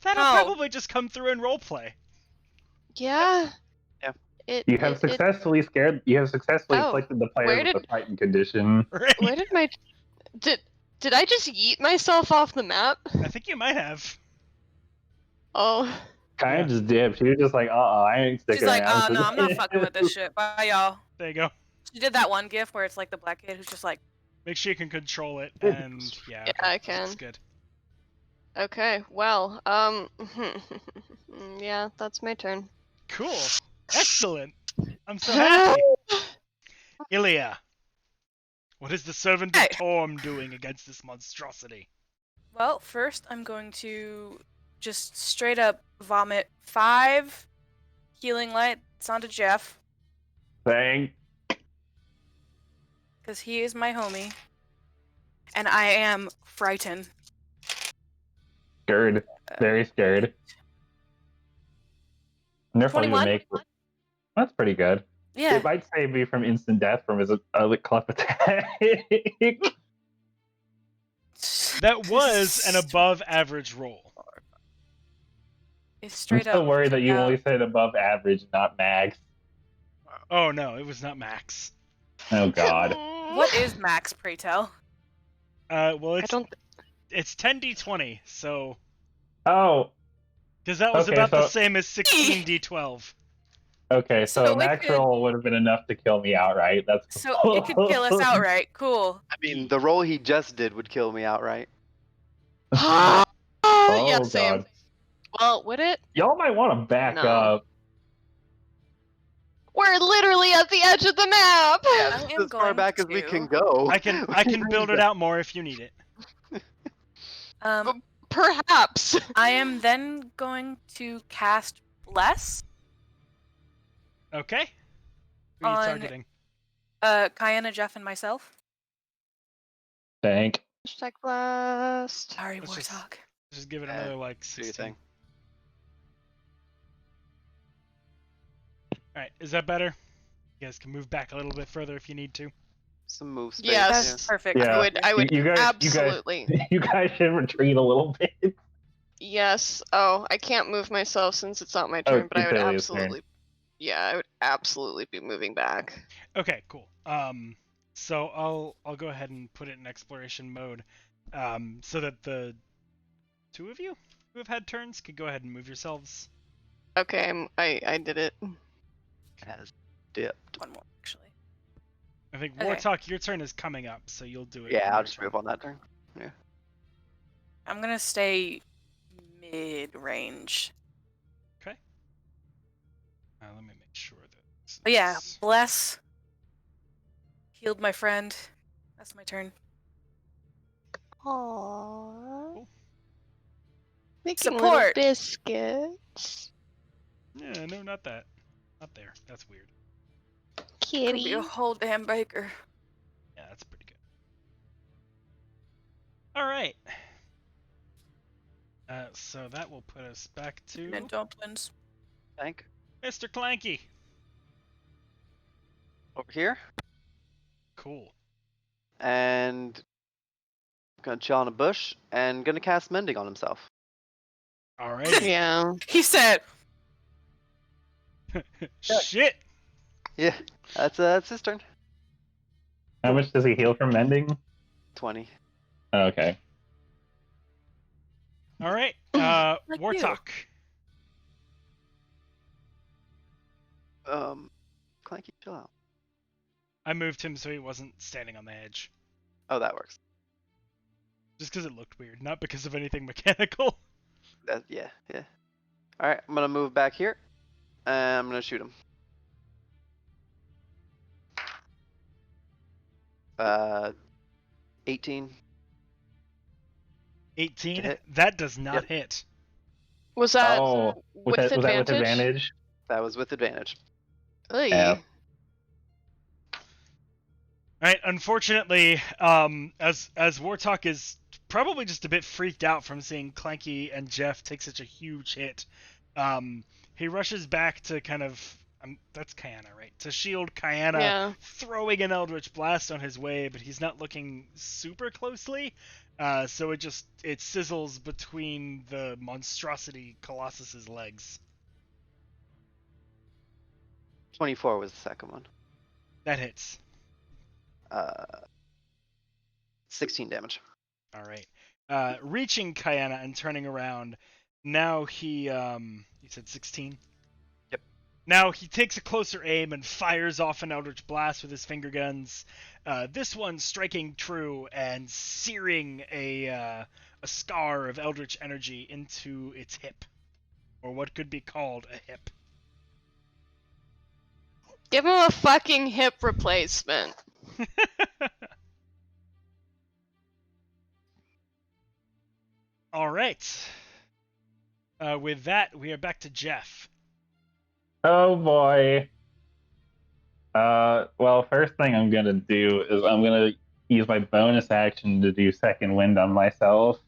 S1: That'll
S5: No.
S1: probably just come through in roleplay.
S6: Yeah.
S3: Yeah.
S4: You have successfully scared. You have successfully
S6: Oh,
S4: afflicted the
S6: where
S4: player with
S6: did-
S4: the frightened condition.
S1: Right?
S6: Where did my did I just yeet myself off the map?
S1: I think you might have.
S6: Oh.
S4: Kind
S1: Yeah.
S4: of just dipped. She was just like, I ain't sticking
S5: She's like,
S4: around.
S5: oh
S4: for
S5: no, I'm not
S4: this."
S5: fucking with this shit. Bye, y'all.
S1: There you go.
S5: She did that one gif where it's like the black kid who's just like,
S1: Make sure you can control it, and yeah.
S6: Yeah, I can.
S1: That's good.
S6: Okay. Well, yeah, that's my turn.
S1: Cool. Excellent. I'm so happy. Ilya, what is the servant of
S5: Hey.
S1: Torm doing against this monstrosity?
S5: well, first I'm going to just straight up vomit 5 healing lights onto Jeff,
S4: Thank.
S5: because he is my homie. And I am frightened.
S4: Scared. Very scared. Therefore, you
S5: 21?
S4: make. That's pretty good.
S5: Yeah.
S4: It might save me from instant death from his clef attack.
S1: That was an above average roll.
S5: It's
S4: I'm
S5: straight
S4: still
S5: up.
S4: worried that you
S5: took
S4: only
S5: out-
S4: said above average, not max.
S1: Oh no, it was not max.
S4: Oh god.
S5: What is max, pray tell?
S1: Well,
S6: I
S1: it's
S6: don't.
S1: it's 10d20, so
S4: Oh,
S1: because that was
S4: Okay,
S1: about the
S4: so-
S1: same as 16d12.
S4: okay. So
S5: So
S4: a max
S5: it could-
S4: roll would have been enough to kill me outright. That's
S5: So it could kill us outright. Cool.
S3: I mean, the roll he just did would kill me outright.
S6: Yeah,
S4: Oh,
S6: same.
S4: God.
S6: Well, would it?
S4: Y'all might want to back
S6: No.
S4: up.
S6: We're literally at the edge of the map.
S3: Yeah,
S5: I
S3: this
S5: am
S3: is as far
S5: going
S3: back as we
S5: to-
S3: can go.
S1: I can build it out more if you need it.
S6: Perhaps.
S5: I am then going to cast Bless.
S1: Okay. Who are you
S5: On-
S1: targeting?
S5: Kayana, Jeff, and myself.
S4: Thank.
S6: Hashtag blast.
S5: Sorry,
S1: Let's just-
S5: Warthog.
S1: Just give it
S3: Yeah,
S1: another like
S3: Do your
S1: 16.
S3: thing.
S1: All right, is that better? You guys can move back a little bit further if you need to.
S3: Some move space.
S6: Yes.
S5: That's perfect.
S4: Yeah.
S6: I would
S4: You guys,
S6: absolutely.
S4: You guys should retreat a little bit.
S6: Yes. Oh, I can't move myself since it's not my turn, but I
S4: it's
S6: would
S4: Ilya's turn.
S6: absolutely. Yeah, I would absolutely be moving back.
S1: Okay, cool. So I'll go ahead and put it in exploration mode, so that the two of you who have had turns could go ahead and move yourselves.
S6: Okay, I did it.
S3: Has dipped.
S5: One more, actually.
S1: I think
S5: Okay.
S1: Wartalk, your turn is coming up, so you'll do it.
S3: Yeah,
S1: on
S3: I'll
S1: your
S3: just
S1: turn.
S3: move on that turn.
S5: I'm gonna stay mid-range.
S1: Let me make sure that.
S5: But yeah, Bless. Healed my friend. That's my turn.
S6: Aww. Making little
S5: Support.
S6: biscuits.
S1: Yeah, no, not that. Not there. That's weird.
S5: Could be
S6: Kitty.
S5: a whole damn baker.
S1: Yeah, that's pretty good. All right. So that will put us back to
S5: And dumplings.
S3: Tank
S1: Mr. Clanky.
S3: over here,
S1: Cool.
S3: and gonna chill on a bush, and gonna cast Mending on himself.
S1: Alrighty.
S6: Yeah.
S5: He said,
S1: Shit.
S3: Yeah, that's his turn.
S4: How much does he heal from mending?
S3: 20.
S4: Oh, okay.
S1: All right.
S5: Like you.
S1: Wartok.
S3: Clanky, chill out.
S1: I moved him so he wasn't standing on the edge.
S3: Oh, that works.
S1: Just because it looked weird, not because of anything mechanical.
S3: Yeah. All right, I'm gonna move back here, and I'm gonna shoot him. 18.
S1: 18.
S3: hit.
S1: That does not
S3: Yep.
S1: hit.
S6: Was that
S4: Oh,
S6: with
S4: was that with
S6: advantage?
S4: advantage?
S3: That was with advantage.
S6: Oy.
S4: Yeah.
S1: Right. Unfortunately, as Wartok is probably just a bit freaked out from seeing Clanky and Jeff take such a huge hit, he rushes back to kind of that's Kayana, right? To shield Kayana,
S6: Yeah.
S1: throwing an Eldritch Blast on his way, but he's not looking super closely. So it sizzles between the monstrosity Colossus's legs.
S3: 24 was the second one.
S1: That hits.
S3: 16 damage.
S1: All right. Reaching Kayana and turning around. Now he you said 16?
S3: Yep.
S1: Now he takes a closer aim and fires off an Eldritch Blast with his finger guns. This one striking true and searing a scar of Eldritch energy into its hip, or what could be called a hip.
S6: Give him a fucking hip replacement.
S1: All right. With that, we are back to Jeff.
S4: Oh boy. Well, first thing I'm gonna do is I'm gonna use my bonus action to do second wind on myself.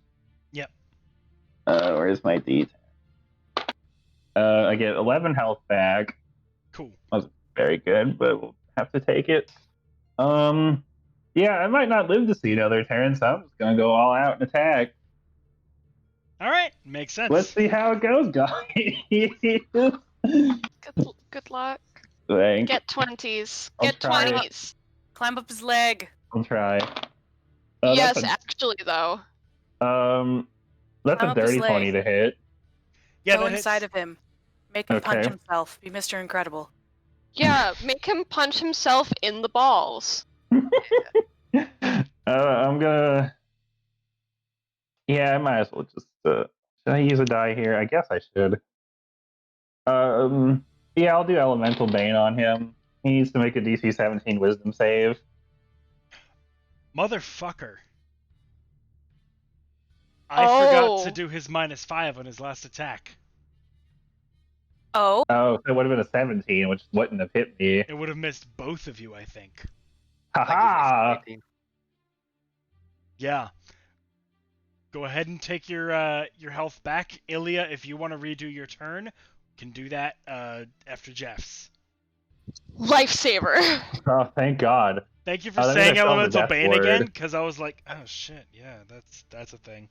S1: Yep.
S4: Where's my D10? I get 11 health back.
S1: Cool.
S4: Very good, but we'll have to take it. Yeah, I might not live to see another turn, so I'm just gonna go all out and attack.
S1: All right, makes sense.
S4: Let's see how it goes, guys.
S6: Good luck.
S4: Thanks.
S6: Get 20s.
S4: I'll
S6: Get
S4: try.
S6: 20s.
S5: climb up his leg.
S4: I'll try.
S6: Yes,
S4: That's
S6: actually though.
S4: that's
S5: Climb
S4: a
S5: up his
S4: dirty 20
S5: leg.
S4: to hit.
S1: Yeah,
S5: Go
S1: that
S5: inside
S1: hits.
S5: of him. Make him punch
S4: Okay.
S5: himself. Be Mr. Incredible.
S6: Yeah, make him punch himself in the balls.
S4: I'm gonna. Yeah, I might as well just. Should I use a die here? I guess I should. Yeah, I'll do Elemental Bane on him. He needs to make a DC 17 Wisdom save.
S1: Motherfucker. I forgot to
S6: Oh.
S1: do his -5 on his last attack.
S5: Oh,
S4: Oh, so it would have been a 17, which wouldn't have hit me.
S1: It would have missed both of you, I think.
S4: Haha!
S3: 18.
S1: Yeah. Go ahead and take your health back. Ilya, if you want to redo your turn, you can do that after Jeff's.
S6: Lifesaver.
S4: Oh, thank God.
S1: Thank you for
S4: That means
S1: saying
S4: I spelled the
S1: Elemental
S4: death
S1: Bane
S4: word.
S1: again, because I was like, oh shit, yeah, that's a thing.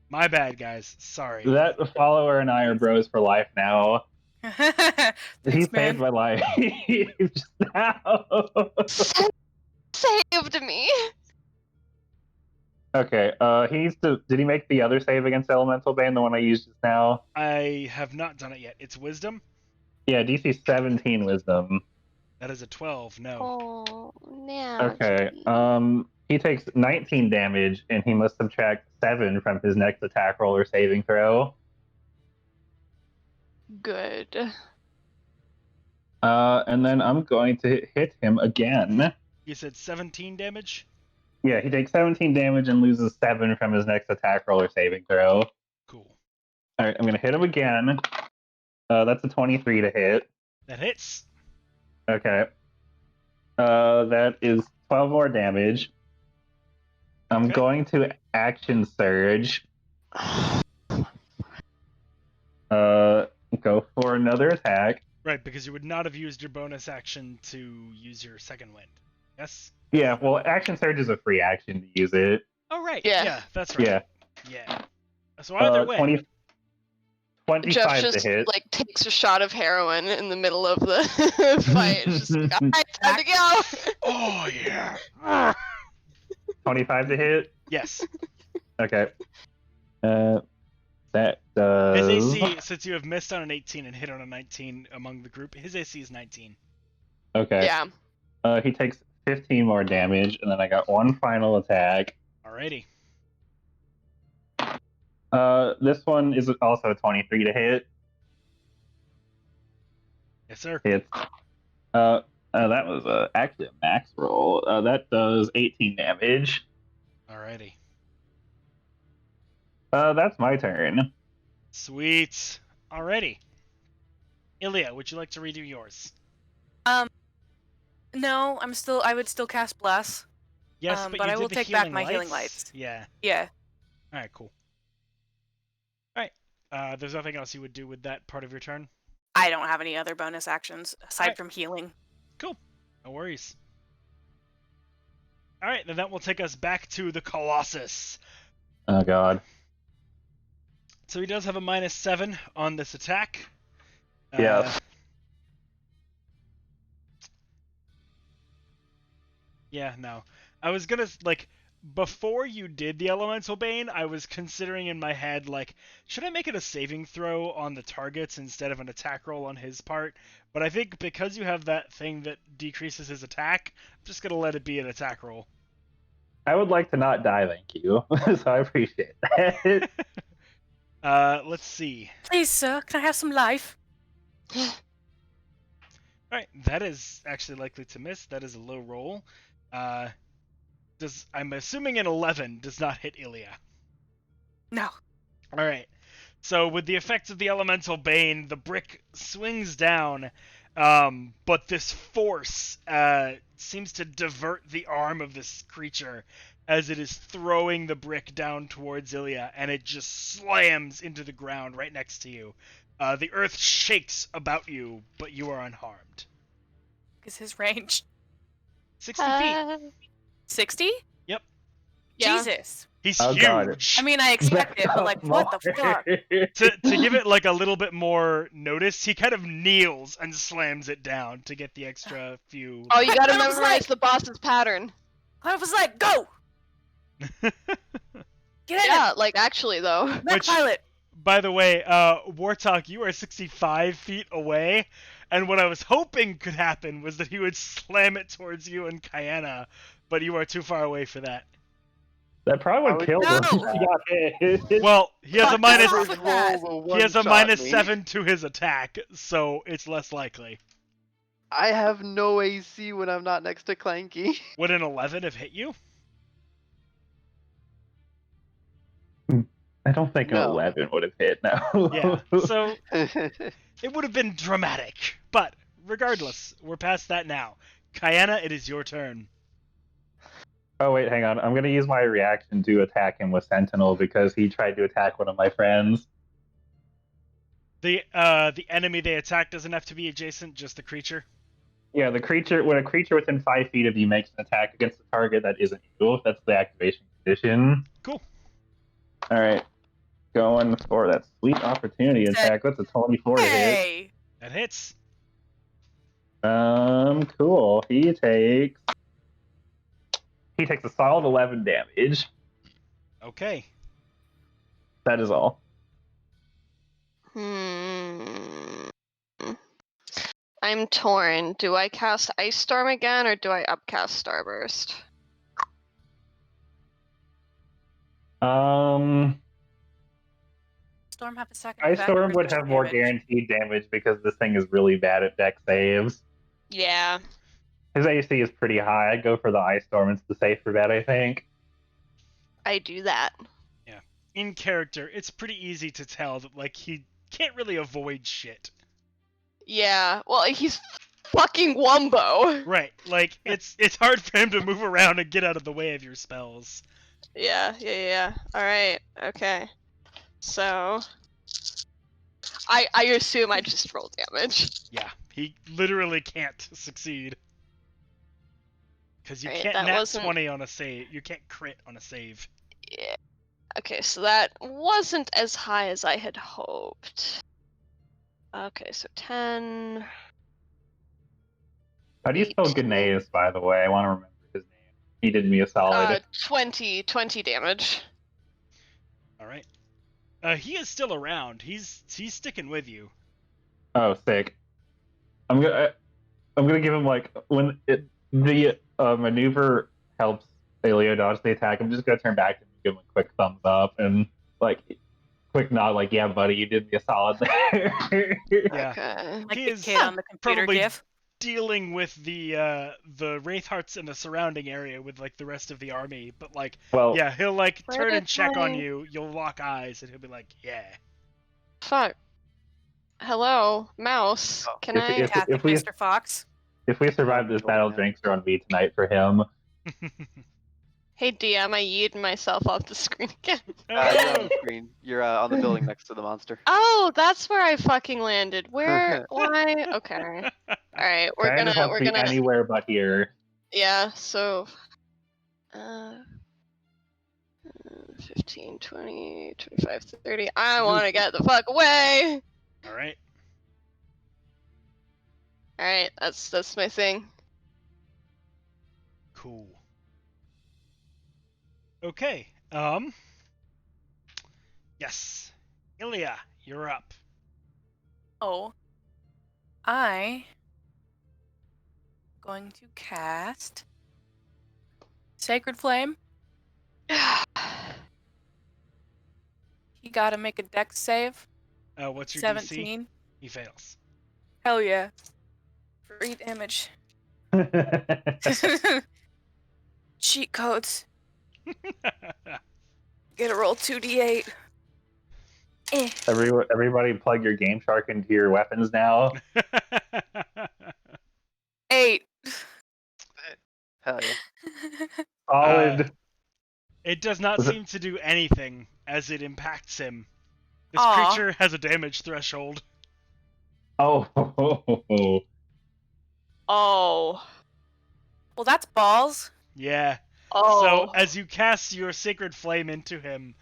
S1: My bad, guys. Sorry.
S4: That follower and I are bros for life now. He
S5: thanks,
S4: saved
S5: man.
S4: my life just now.
S6: Saved me.
S4: Okay, he needs to. Did he make the other save against Elemental Bane, the one I used just now?
S1: I have not done it yet. It's Wisdom.
S4: Yeah, DC 17 Wisdom.
S1: That is a 12. No.
S6: Oh, no.
S4: Okay, he takes 19 damage, and he must subtract 7 from his next attack roll or saving throw.
S6: Good.
S4: And then I'm going to hit him again.
S1: You said 17 damage?
S4: Yeah, he takes 17 damage and loses 7 from his next attack roll or saving throw.
S1: Cool.
S4: All right, I'm gonna hit him again. That's a 23 to hit.
S1: That hits.
S4: Okay. That is 12 more damage. I'm
S1: Okay.
S4: going to action surge. Go for another attack.
S1: Right, because you would not have used your bonus action to use your second wind. Yes?
S4: Yeah, well, action surge is a free action to use it.
S1: Oh, right.
S6: Yeah.
S1: Yeah, that's right.
S4: Yeah.
S1: Yeah. So either way.
S4: 20,
S6: Jeff
S4: 25 to
S6: just
S4: hit.
S6: like takes a shot of heroin in the middle of the fight. It's just like, all right, time to go.
S1: Oh, yeah.
S4: 25 to hit.
S1: Yes.
S4: Okay. That does.
S1: His AC, since you have missed on an 18 and hit on a 19 among the group, his AC is 19.
S4: Okay.
S6: Yeah.
S4: He takes 15 more damage, and then I got one final attack.
S1: Alrighty.
S4: This one is also a 23 to hit.
S1: Yes, sir.
S4: Hits. That was actually a max roll. That does 18 damage.
S1: Alrighty.
S4: That's my turn.
S1: Sweet. Alrighty. Ilya, would you like to redo yours?
S5: No, I would still cast Bless.
S1: Yes,
S5: but
S1: you
S5: I
S1: did
S5: will
S1: the
S5: take back
S1: healing
S5: my
S1: lights.
S5: healing lights.
S1: Yeah.
S5: Yeah.
S1: Alright, cool. Alright. There's nothing else you would do with that part of your turn?
S5: I don't have any other bonus actions aside
S1: Alright.
S5: from healing.
S1: Cool. No worries. Alright, then that will take us back to the Colossus.
S4: Oh god.
S1: So he does have a -7 on this attack.
S4: Yeah.
S1: Yeah, no. I was gonna, like, before you did the Elemental Bane, I was considering in my head, like, should I make it a saving throw on the targets instead of an attack roll on his part? But I think because you have that thing that decreases his attack, I'm just gonna let it be an attack roll.
S4: I would like to not die, thank you. So I appreciate that.
S1: Let's see.
S5: Please, sir, can I have some life?
S1: Alright, that is actually likely to miss. That is a low roll. I'm assuming an 11 does not hit Ilya.
S5: No.
S1: Alright. So with the effects of the Elemental Bane, the brick swings down, but this force seems to divert the arm of this creature as it is throwing the brick down towards Ilya, and it just slams into the ground right next to you. The earth shakes about you, but you are unharmed.
S5: Is his range
S1: 60 feet.
S5: 60?
S1: Yep.
S6: Yeah.
S5: Jesus.
S1: He's
S4: Oh, God.
S1: huge.
S5: I mean, I expect it, but like, what the fuck?
S1: To give it like a little bit more notice, he kind of kneels and slams it down to get the extra few.
S6: Oh, you gotta
S5: I was
S6: memorize
S5: like-
S6: the boss's pattern.
S5: I was like, go! Get in!
S6: Yeah, like actually though.
S5: Mech
S1: Which-
S5: pilot!
S1: By the way, Wartalk, you are 65 feet away, and what I was hoping could happen was that he would slam it towards you and Kayana, but you are too far away for that.
S4: That probably would kill him.
S5: No.
S4: He got hit.
S1: Well, he has a
S5: Fuck
S1: minus.
S5: off with that.
S1: He has a -7 to his attack, so it's less likely.
S3: I have no AC when I'm not next to Clanky.
S1: Would an 11 have hit you?
S4: I don't think an
S3: No.
S4: 11 would have hit now.
S1: Yeah. So it would have been dramatic, but regardless, we're past that now. Kayana, it is your turn.
S4: Oh wait, hang on. I'm gonna use my reaction to attack him with Sentinel because he tried to attack one of my friends.
S1: The enemy they attack doesn't have to be adjacent, just the creature.
S4: Yeah, the creature. When a creature within 5 feet of you makes an attack against a target that isn't you, that's the activation condition.
S1: Cool.
S4: All right, going for that sweet opportunity attack. That's a 24 to hit.
S5: Hey!
S1: That hits.
S4: Cool. He takes a solid 11 damage.
S1: Okay.
S4: That is all.
S6: I'm torn. Do I cast Ice Storm again, or do I upcast Starburst?
S5: Storm have a second
S4: Ice
S5: effect,
S4: Storm would
S5: reduce
S4: have more
S5: damage.
S4: guaranteed damage because this thing is really bad at deck saves.
S6: Yeah.
S4: His AC is pretty high. I'd go for the Ice Storm. It's the safer bet, I think.
S6: I do that.
S1: in character, it's pretty easy to tell that like he can't really avoid shit.
S6: Yeah, well, he's fucking Wumbo.
S1: Right, like it's hard for him to move around and get out of the way of your spells.
S6: Yeah. Alright, okay. So... I assume I just roll damage.
S1: Yeah, he literally can't succeed. Because you
S6: Right,
S1: can't
S6: that
S1: nat
S6: wasn't-
S1: 20 on a save. You can't crit on a save.
S6: Yeah. Okay, so that wasn't as high as I had hoped. Okay, so 10...
S4: How do you spell
S6: 18.
S4: Gnaeus, by the way? I want to remember his name. He did me a solid.
S6: 20 damage.
S1: All right. He is still around. He's sticking with you.
S4: Oh, sick. I'm gonna give him like when the maneuver helps Elio dodge the attack. I'm just gonna turn back and give him a quick thumbs up and like quick nod, like yeah, buddy, you did me a solid there.
S1: Yeah.
S6: Okay.
S5: Like
S1: He
S5: the
S1: is
S5: kid on the computer
S1: probably
S5: gif.
S1: dealing with the Wraithhearts in the surrounding area with like the rest of the army, but like
S4: Well,
S1: yeah, he'll like
S6: Where
S1: turn
S6: did
S1: and check on
S6: my-
S1: you. You'll lock eyes and he'll be like, yeah.
S6: Fuck. Hello, mouse.
S3: Oh.
S6: Can
S4: If-
S6: I...
S4: if-
S5: Fantastic,
S4: we-
S5: Mr. Fox.
S4: if we survive this battle, drinks are on me tonight for him.
S6: Hey DM, I yeeted myself off the screen again.
S3: You're on
S1: Oh,
S3: the screen. You're on the building next to the monster.
S6: Oh, that's where I fucking landed. Where? Why? Okay. Alright, we're
S4: Ryan just
S6: gonna...
S4: wants to be anywhere but here.
S6: Yeah, so... 15, 20, 25, 30. I want to get the fuck away!
S1: all right.
S6: Alright, that's my thing.
S1: Cool. Okay. Yes. Ilya, you're up.
S5: Oh. I going to cast Sacred Flame. He gotta make a dex save.
S1: What's your DC?
S5: 17.
S1: He fails.
S5: Hell yeah. 3 damage. Cheat codes. Get a roll 2d8. Eh.
S4: Everybody plug your Game Shark into your weapons now.
S5: 8.
S3: Hell yeah.
S4: Solid.
S1: It does not
S4: Was it-
S1: seem to do anything as it impacts him. This
S5: Aw.
S1: creature has a damage threshold.
S4: Oh.
S6: Oh.
S5: Well, that's balls.
S1: Yeah.
S6: Oh.
S1: So as you cast your sacred flame into him,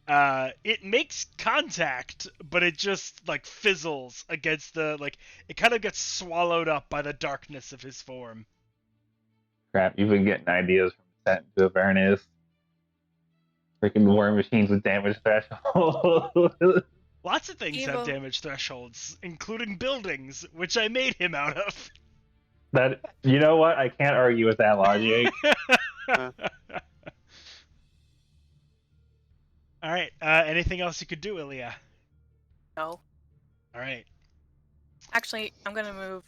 S1: it makes contact, but it just like fizzles against the like. It kind of gets swallowed up by the darkness of his form.
S4: Crap, you've been getting ideas from Descent into Avernus. Freaking war machines with damage threshold.
S1: Lots of things have
S5: Evil.
S1: damage thresholds, including buildings, which I made him out of.
S4: That, you know what? I can't argue with that logic.
S1: All right. Anything else you could do, Ilya?
S5: No.
S1: All right.
S5: Actually, I'm gonna move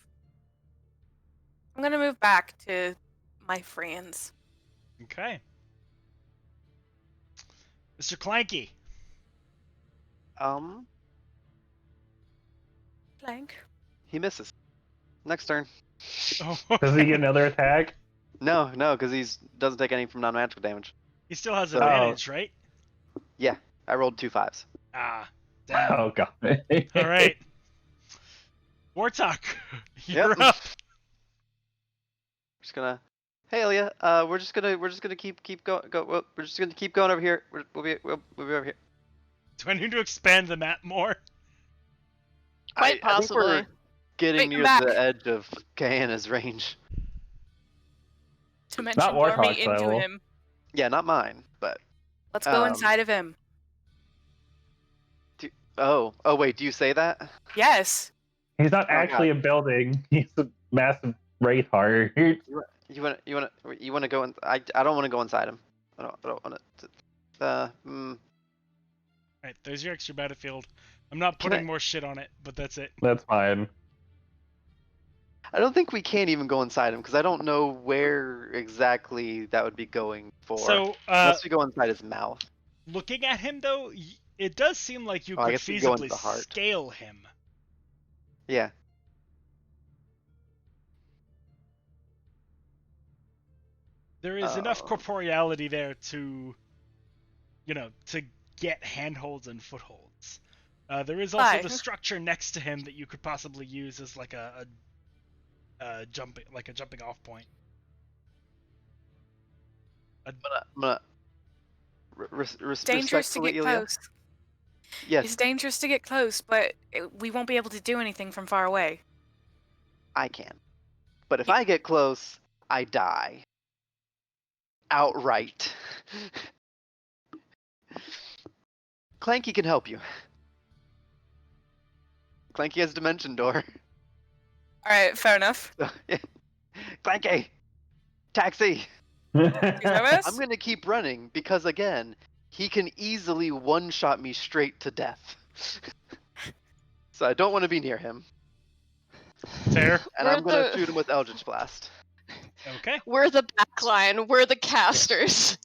S5: back to my friends.
S1: Okay. Mr. Clanky.
S5: Blank.
S3: He misses. Next turn.
S1: Oh,
S4: Does he get another attack?
S3: No, because he's doesn't take any from non-magical damage.
S1: He still has
S3: So-
S1: advantage, right?
S3: I rolled 2 5s.
S1: Ah. Damn.
S4: Oh god.
S1: All right. Wartalk, you're
S3: Yep.
S1: up.
S3: Just gonna. Hey, Ilya. We're just gonna keep going. We're just gonna keep going over here. We'll be over here.
S1: Do I need to expand the map more?
S6: Quite
S3: I think we're
S6: possibly.
S3: getting
S5: Wait,
S3: near
S5: come back.
S3: the edge of Kaana's range.
S5: To mention
S4: Warthog
S5: Barmy into
S4: style.
S5: him.
S3: Yeah, not mine, but
S5: Let's go
S3: Um,
S5: inside of him.
S3: oh wait, do you say that?
S5: Yes.
S4: He's not
S3: Oh,
S4: actually a building. He's a massive wraith heart.
S3: You wanna go in? I don't want to go inside him. I don't want to.
S1: Alright, there's your extra battlefield. I'm not
S3: Can
S1: putting
S3: I-
S1: more shit on it, but that's it.
S4: That's fine.
S3: I don't think we can even go inside him because I don't know where exactly that would be going for.
S1: So,
S3: Unless we go inside his mouth.
S1: looking at him though, it does seem like you
S3: Oh, I
S1: could
S3: guess we go into
S1: feasibly
S3: the heart.
S1: scale him.
S3: Yeah.
S1: There is enough
S3: Um,
S1: corporeality there to, to get handholds and footholds. There is also the
S5: Fine.
S1: structure next to him that you could possibly use as like a jumping off point.
S3: I'm gonna
S5: Dangerous to
S3: respectfully,
S5: get
S3: Ilya.
S5: close.
S3: Yes,
S5: It's dangerous to get close, but we won't be able to do anything from far away.
S3: I can. But if I get close, I die. Outright. Clanky can help you. Clanky has Dimension Door.
S5: Alright, fair enough.
S3: Clanky! Taxi!
S5: Service?
S3: I'm gonna keep running because, again, he can easily one-shot me straight to death. So I don't want to be near him.
S1: Fair.
S3: And I'm gonna shoot him with Eldritch Blast.
S1: Okay.
S6: We're the backline. We're the casters.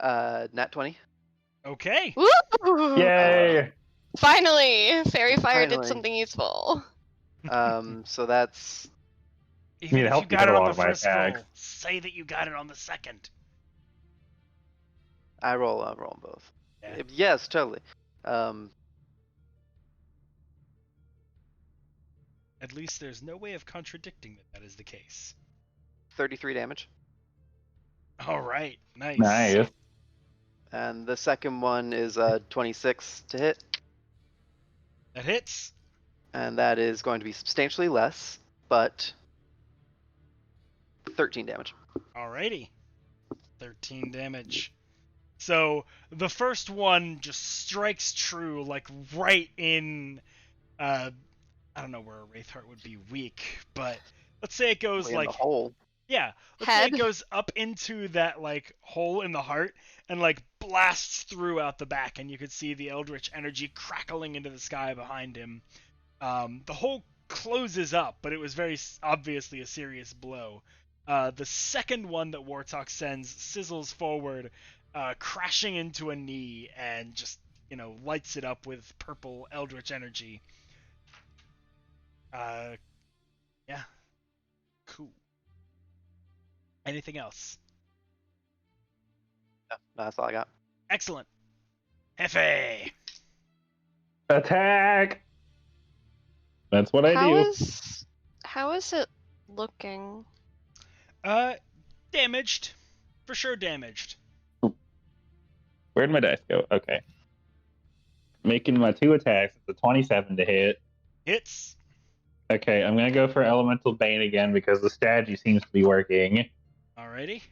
S3: Nat 20.
S1: Okay.
S6: Woo!
S4: Yay!
S6: Finally, Fairy Fire did
S3: Finally.
S6: something useful.
S3: So that's
S1: Even
S4: it
S1: if you
S4: helps
S1: got
S4: get
S1: it
S4: a
S1: on
S4: lot
S1: the
S4: of my
S1: first
S4: attacks.
S1: roll, say that you got it on the second.
S3: I roll both.
S1: Yeah.
S3: Yes, totally.
S1: At least there's no way of contradicting that is the case.
S3: 33 damage.
S1: All right. Nice.
S4: Nice.
S3: And the second one is 26 to hit,
S1: That hits.
S3: and that is going to be substantially less, but 13 damage.
S1: Alrighty. 13 damage. So the first one just strikes true, like right in. I don't know where a Wraithheart would be weak, but let's say it goes
S3: In
S1: like.
S3: the hole.
S1: Yeah, let's say
S6: Head.
S1: it goes up into that like hole in the heart and like blasts through out the back, and you could see the eldritch energy crackling into the sky behind him. The hole closes up, but it was very obviously a serious blow. The second one that Wartok sends sizzles forward, crashing into a knee, and just lights it up with purple eldritch energy. Yeah, cool. Anything else?
S3: No, that's all I got.
S1: Excellent. Hefe!
S4: Attack! That's what I do.
S6: How is it looking?
S1: Damaged. For sure damaged.
S4: Where'd my dice go? Okay. Making my 2 attacks. It's a 27 to hit.
S1: Hits.
S4: Okay, I'm gonna go for Elemental Bane again because the strategy seems to be working.
S1: Alrighty.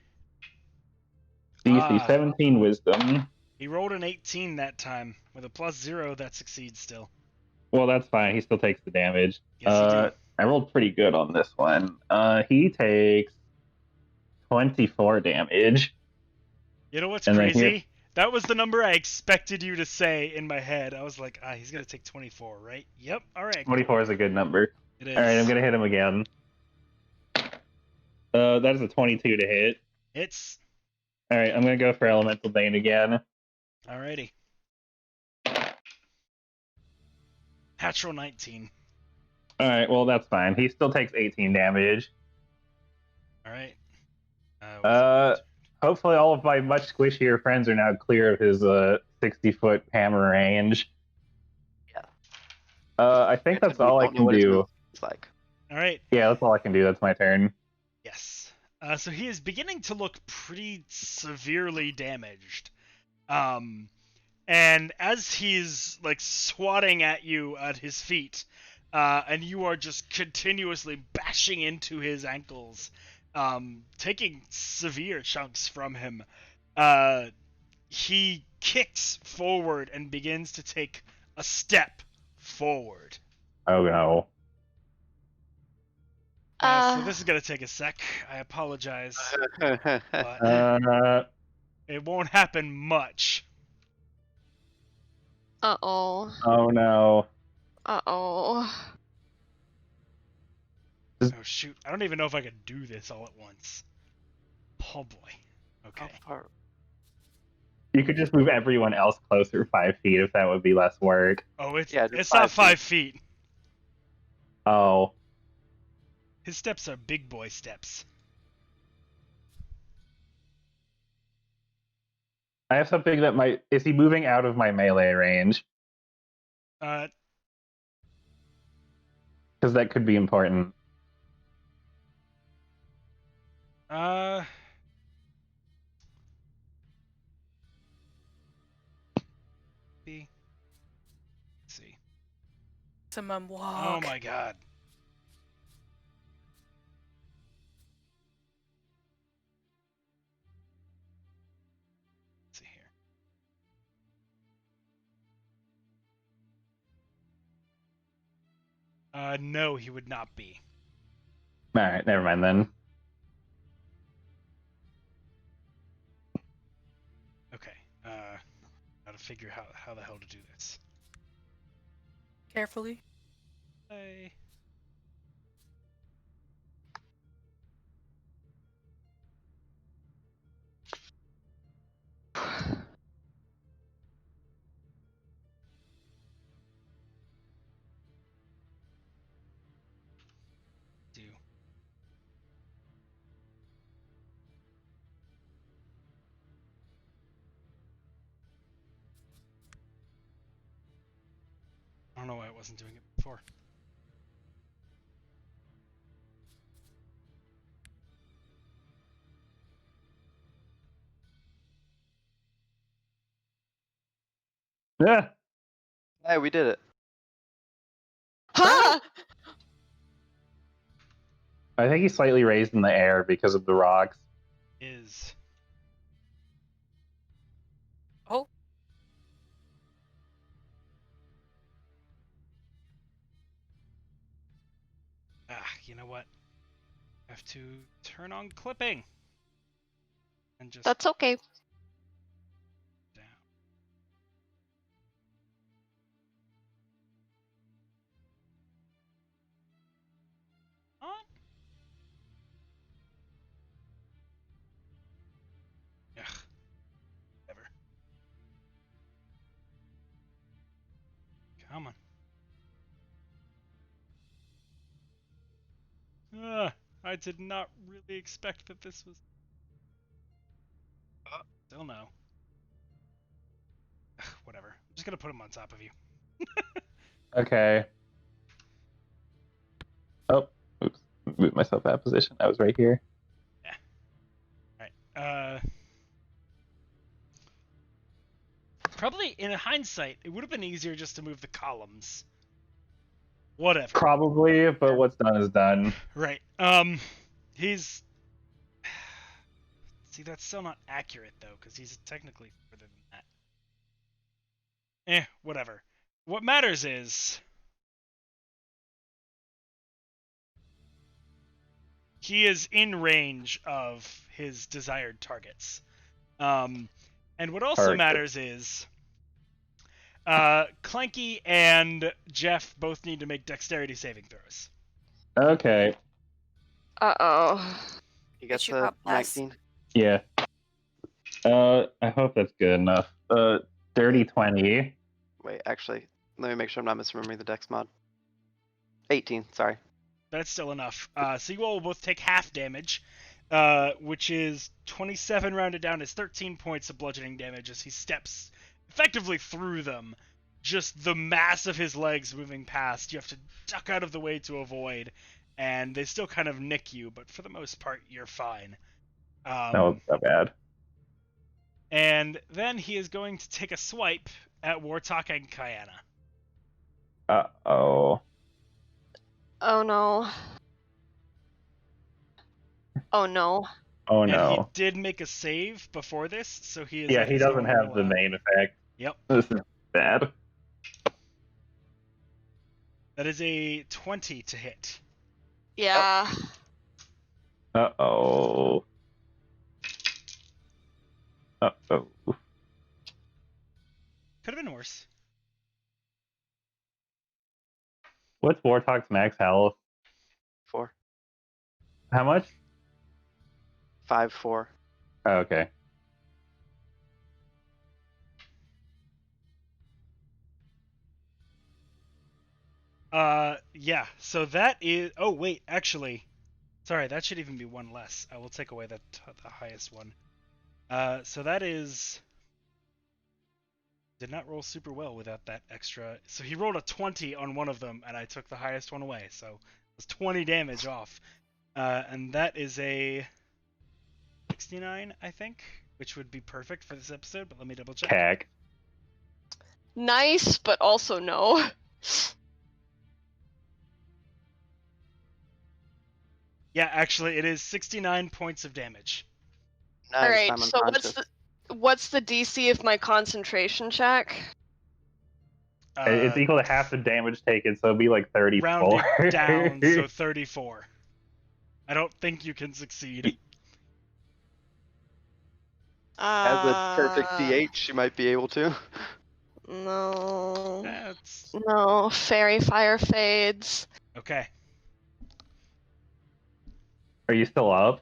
S4: DC 17 Wisdom.
S1: He rolled an 18 that time. With a +0, that succeeds still.
S4: Well, that's fine. He still takes the damage.
S1: Yes, he do.
S4: I rolled pretty good on this one. He takes 24 damage.
S1: You know what's
S4: And then
S1: crazy? That was the number I expected you to say in my head. I was like, he's going to take 24, right? Yep, alright.
S4: 24 is a good number.
S1: It is.
S4: Alright, I'm gonna hit him again. That is a 22 to hit.
S1: Hits.
S4: Alright, I'm gonna go for Elemental Bane again.
S1: Alrighty. Natural 19.
S4: Alright, well, that's fine. He still takes 18 damage.
S1: Alright.
S4: Hopefully all of my much squishier friends are now clear of his 60-foot hammer range.
S3: Yeah.
S4: I think that's all I can do.
S3: It's like.
S1: Alright.
S4: Yeah, that's all I can do. That's my turn.
S1: Yes. So he is beginning to look pretty severely damaged. And as he's like swatting at you at his feet, and you are just continuously bashing into his ankles, taking severe chunks from him, he kicks forward and begins to take a step forward.
S4: Oh no.
S1: So this is gonna take a sec. I apologize, but it won't happen much.
S6: Uh-oh.
S4: Oh no.
S6: Uh-oh.
S1: Oh shoot, I don't even know if I could do this all at once. Oh boy. Okay.
S4: You could just move everyone else closer 5 feet if that would be less work.
S1: Oh, it's
S3: Yeah, just
S1: it's not
S3: 5
S1: 5 feet.
S4: Oh.
S1: His steps are big boy steps.
S4: I have something that might... Is he moving out of my melee range?
S1: Uh,
S4: Because that could be important.
S1: B. Let's see.
S5: Maximum walk.
S1: Oh my god. Let's see here. No, he would not be.
S4: Alright, never mind then.
S1: Okay. Gotta figure out how the hell to do this.
S5: Carefully.
S1: Hey. Do. I don't know why I wasn't doing it before.
S4: Yeah.
S3: Hey, we did it.
S6: Ha!
S4: I think he's slightly raised in the air because of the rocks.
S1: Is.
S5: Oh,
S1: You know what? I have to turn on clipping. And just
S6: That's okay.
S1: down. On. Ugh. Whatever. Come on. I did not really expect that this was. Still no. Ugh, whatever. I'm just gonna put him on top of you.
S4: Okay. Oh, oops. Moved myself out of position. I was right here.
S1: Alright. Probably in hindsight, it would have been easier just to move the columns. Whatever.
S4: Probably, but what's done is done.
S1: Right. He's. See, that's still not accurate though, because he's technically further than that. Whatever. What matters is he is in range of his desired targets. And what also
S4: Target.
S1: matters is Clanky and Jeff both need to make dexterity saving throws.
S4: Okay.
S6: Uh-oh.
S3: You got
S5: Issue
S3: the
S5: got blessed.
S3: 19?
S4: Yeah. I hope that's good enough. Dirty 20.
S3: Wait, actually, let me make sure I'm not misremembering the dex mod. 18, sorry.
S1: That's still enough. So you all will both take half damage, which is 27 rounded down as 13 points of bludgeoning damage as he steps effectively through them. Just the mass of his legs moving past. You have to duck out of the way to avoid, and they still kind of nick you, but for the most part, you're fine.
S4: No, it's not bad.
S1: And then he is going to take a swipe at Wartok and Kayana.
S4: Uh-oh.
S6: Oh no. Oh no.
S4: Oh
S1: And he
S4: no.
S1: did make a save before this, so he is
S4: Yeah,
S1: at
S4: he
S1: his
S4: doesn't have
S1: normal,
S4: the main effect.
S1: Yep.
S4: This is bad.
S1: That is a 20 to hit.
S6: Yeah.
S4: Uh-oh. Uh-oh.
S1: Could have been worse.
S4: What's Warthog's max health?
S3: 4.
S4: How much?
S3: 5, 4.
S4: Oh, okay.
S1: Yeah. So that is. Oh wait, actually, sorry, that should even be one less. I will take away the highest one. So that is. Did not roll super well without that extra. So he rolled a 20 on one of them, and I took the highest one away. So it was 20 damage off. And that is a 69, I think, which would be perfect for this episode. But let me double check.
S4: Cack.
S6: Nice, but also no.
S1: Yeah, actually, it is 69 points of damage.
S3: Nice.
S6: All right.
S3: I'm
S6: So
S3: unconscious.
S6: what's the DC of my concentration check?
S4: It's equal to half the damage taken, so it'd be like 34.
S1: Rounded down, so 34. I don't think you can succeed.
S3: As a perfect DH, she might be able to.
S6: No.
S1: That's
S6: No. Fairy fire fades.
S1: okay.
S4: Are you still up?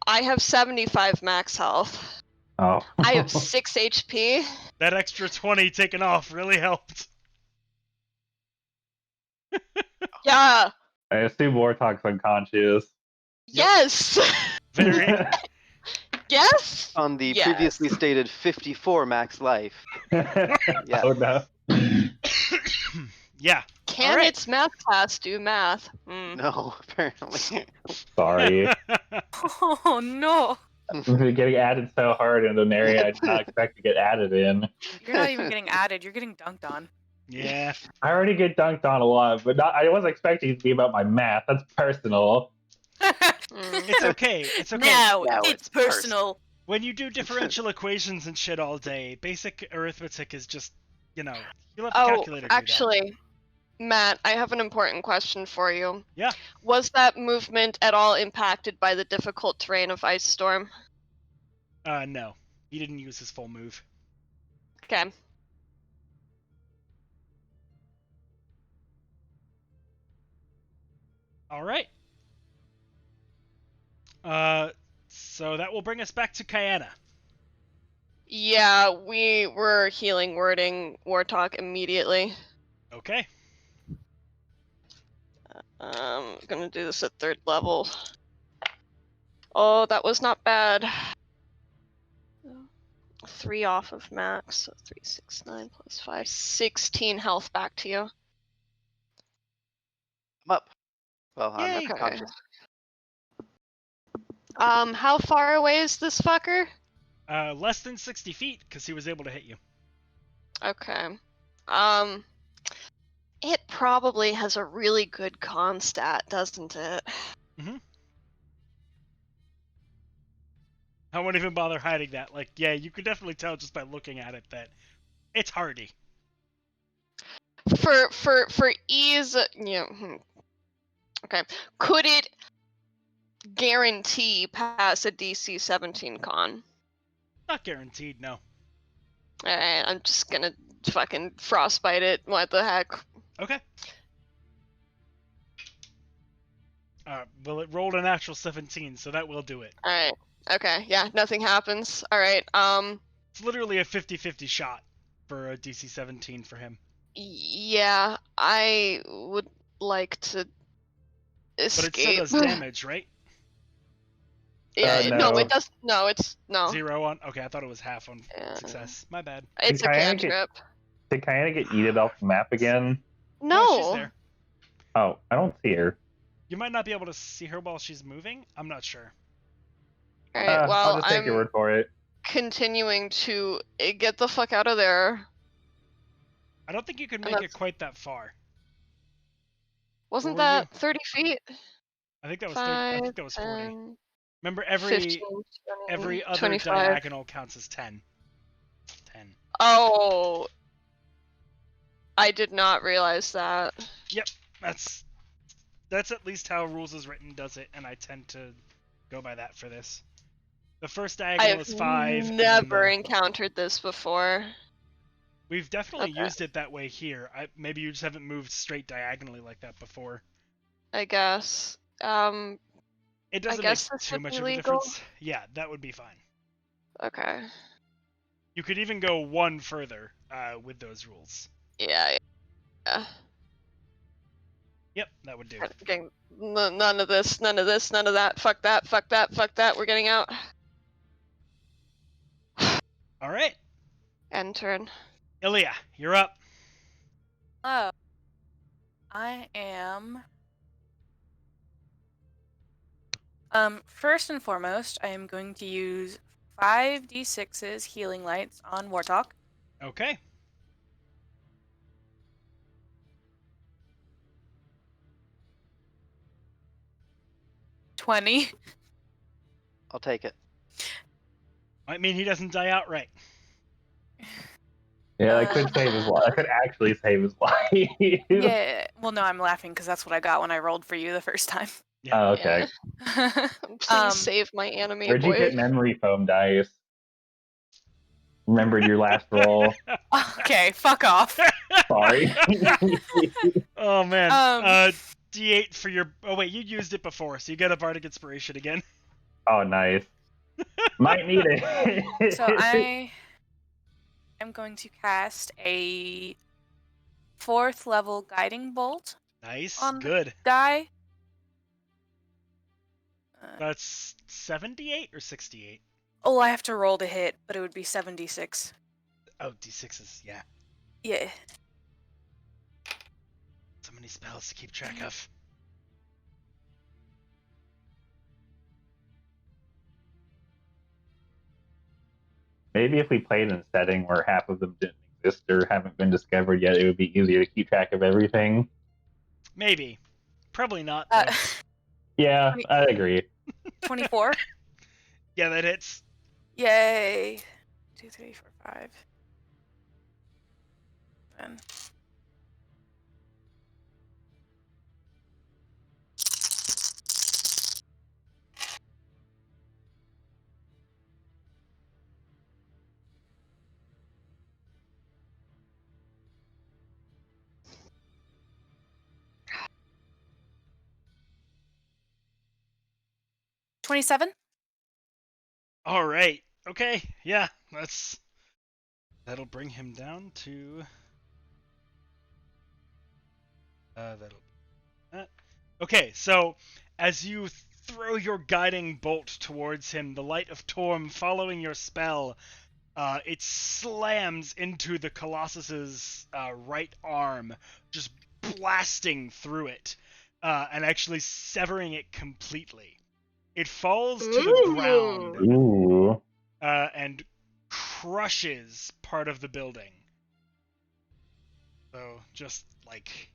S6: I have 75 max health.
S4: Oh.
S6: I have 6 HP.
S1: That extra 20 taken off really helped.
S6: Yeah.
S4: I assume Warthog's unconscious.
S6: Yes.
S1: Very.
S6: Yes.
S3: On the
S6: Yes.
S3: previously stated 54 max life. Yeah.
S4: Oh no.
S1: Yeah.
S6: Can
S1: Alright.
S6: its math class do math?
S3: No, apparently.
S4: Sorry.
S5: Oh no.
S4: We're getting added so hard in an area I did not expect to get added in.
S5: You're not even getting added, you're getting dunked on.
S1: Yeah.
S4: I already get dunked on a lot, but not, I wasn't expecting it to be about my math. That's personal.
S1: It's okay. It's okay.
S5: No,
S3: No,
S5: it's
S3: it's
S5: personal.
S1: When you do differential equations and shit all day, basic arithmetic is just, you'll have the calculator do that.
S6: Actually, Matt, I have an important question for you.
S1: Yeah.
S6: Was that movement at all impacted by the difficult terrain of Ice Storm?
S1: No. He didn't use his full move.
S6: Okay.
S1: Alright. So that will bring us back to Kayana.
S6: Yeah, we were healing wording Wartalk immediately.
S1: Okay.
S6: Gonna do this at 3rd level. Oh, that was not bad. 3 off of max, so 3, 6, 9 plus 5, 16 health back to you.
S3: I'm up. Well,
S1: Yay.
S3: I'm conscious.
S6: How far away is this fucker?
S1: Less than 60 feet, because he was able to hit you.
S6: Okay. It probably has a really good con stat, doesn't it?
S1: I won't even bother hiding that. Like, yeah, you could definitely tell just by looking at it that it's hardy.
S6: For ease, Okay. Could it guarantee pass a DC 17 con?
S1: Not guaranteed, no.
S6: Alright, I'm just gonna fucking frostbite it. What the heck?
S1: Okay. Well, it rolled a natural 17, so that will do it.
S6: Alright. Okay, yeah, nothing happens. Alright,
S1: It's literally a 50-50 shot for a DC 17 for him.
S6: yeah, I would like to
S1: But
S6: escape.
S1: it still does damage, right?
S6: Yeah,
S4: no.
S6: no, it does. No, it's no.
S1: 0 on. Okay, I thought it was half on
S6: Yeah.
S1: success. My bad.
S6: It's a
S4: Can I
S6: cantrip.
S4: Did Kayana get yeeted off the map again?
S6: No.
S1: she's there.
S4: Oh, I don't see her.
S1: You might not be able to see her while she's moving. I'm not sure.
S6: Alright, well,
S4: I'll just take your
S6: I'm
S4: word for it.
S6: continuing to get the fuck out of there.
S1: I don't think you can
S6: And
S1: make it
S6: that's-
S1: quite that far.
S6: Wasn't
S1: What were
S6: that 30 feet?
S1: I think that was 30, I
S6: 5,
S1: think that was 40.
S6: 10,
S1: Remember,
S6: 15, 20,
S1: every other
S6: 25.
S1: diagonal counts as 10. 10.
S6: Oh, I did not realize that.
S1: Yep, that's at least how Rules is Written does it, and I tend to go by that for this. The first
S6: I
S1: diagonal
S6: have
S1: is 5. and then
S6: never encountered this before.
S1: We've definitely
S6: Okay.
S1: used it that way here. Maybe you just haven't moved straight diagonally like that before.
S6: I guess.
S1: It doesn't
S6: guess
S1: make
S6: this
S1: too
S6: would
S1: much
S6: be
S1: of a
S6: legal.
S1: difference. Yeah, that would be fine.
S6: Okay.
S1: You could even go one further with those rules.
S6: Yeah.
S1: Yep, that would do.
S6: Getting none of this, none of this, none of that. Fuck that, fuck that, fuck that. We're getting out.
S1: All right,
S6: End turn.
S1: Ilya, you're up.
S5: Oh. I am. First and foremost, I am going to use 5d6's healing lights on Wartalk.
S1: Okay.
S5: $20.
S3: I'll take it.
S1: Might mean he doesn't die outright.
S4: Yeah, that could save his life. That could actually save his life.
S5: Yeah. Well, no, I'm laughing because that's what I got when I rolled for you the first time.
S4: Oh, okay.
S6: Please save my anime
S4: Where'd
S6: boy.
S4: you get memory foam dice? Remembered your last roll.
S5: Okay, fuck off.
S4: Sorry.
S1: Oh man. D8 for your. Oh wait, you used it before, so you get a bardic inspiration again.
S4: Oh, nice. Might need it.
S5: So I am going to cast a 4th level guiding bolt
S1: Nice.
S5: on
S1: Good.
S5: the guy.
S1: That's 78 or 68.
S5: Oh, I have to roll to hit, but it would be 76.
S1: Oh, D6s. Yeah.
S5: Yeah.
S1: So many spells to keep track of.
S4: Maybe if we played in a setting where half of them didn't exist or haven't been discovered yet, it would be easier to keep track of everything.
S1: Maybe. Probably not. Though.
S4: Yeah,
S5: 20
S4: I agree.
S5: 24.
S1: Yeah, that hits.
S5: Yay. 2, 3, 4, 5. Then. $27.
S1: All right. Okay. Yeah. That'll bring him down to. That'll. That. Okay. So, as you throw your guiding bolt towards him, the light of Torm following your spell, it slams into the Colossus's right arm, just blasting through it, and actually severing it completely. It falls to the ground
S4: Ooh.
S1: and crushes part of the building. So just like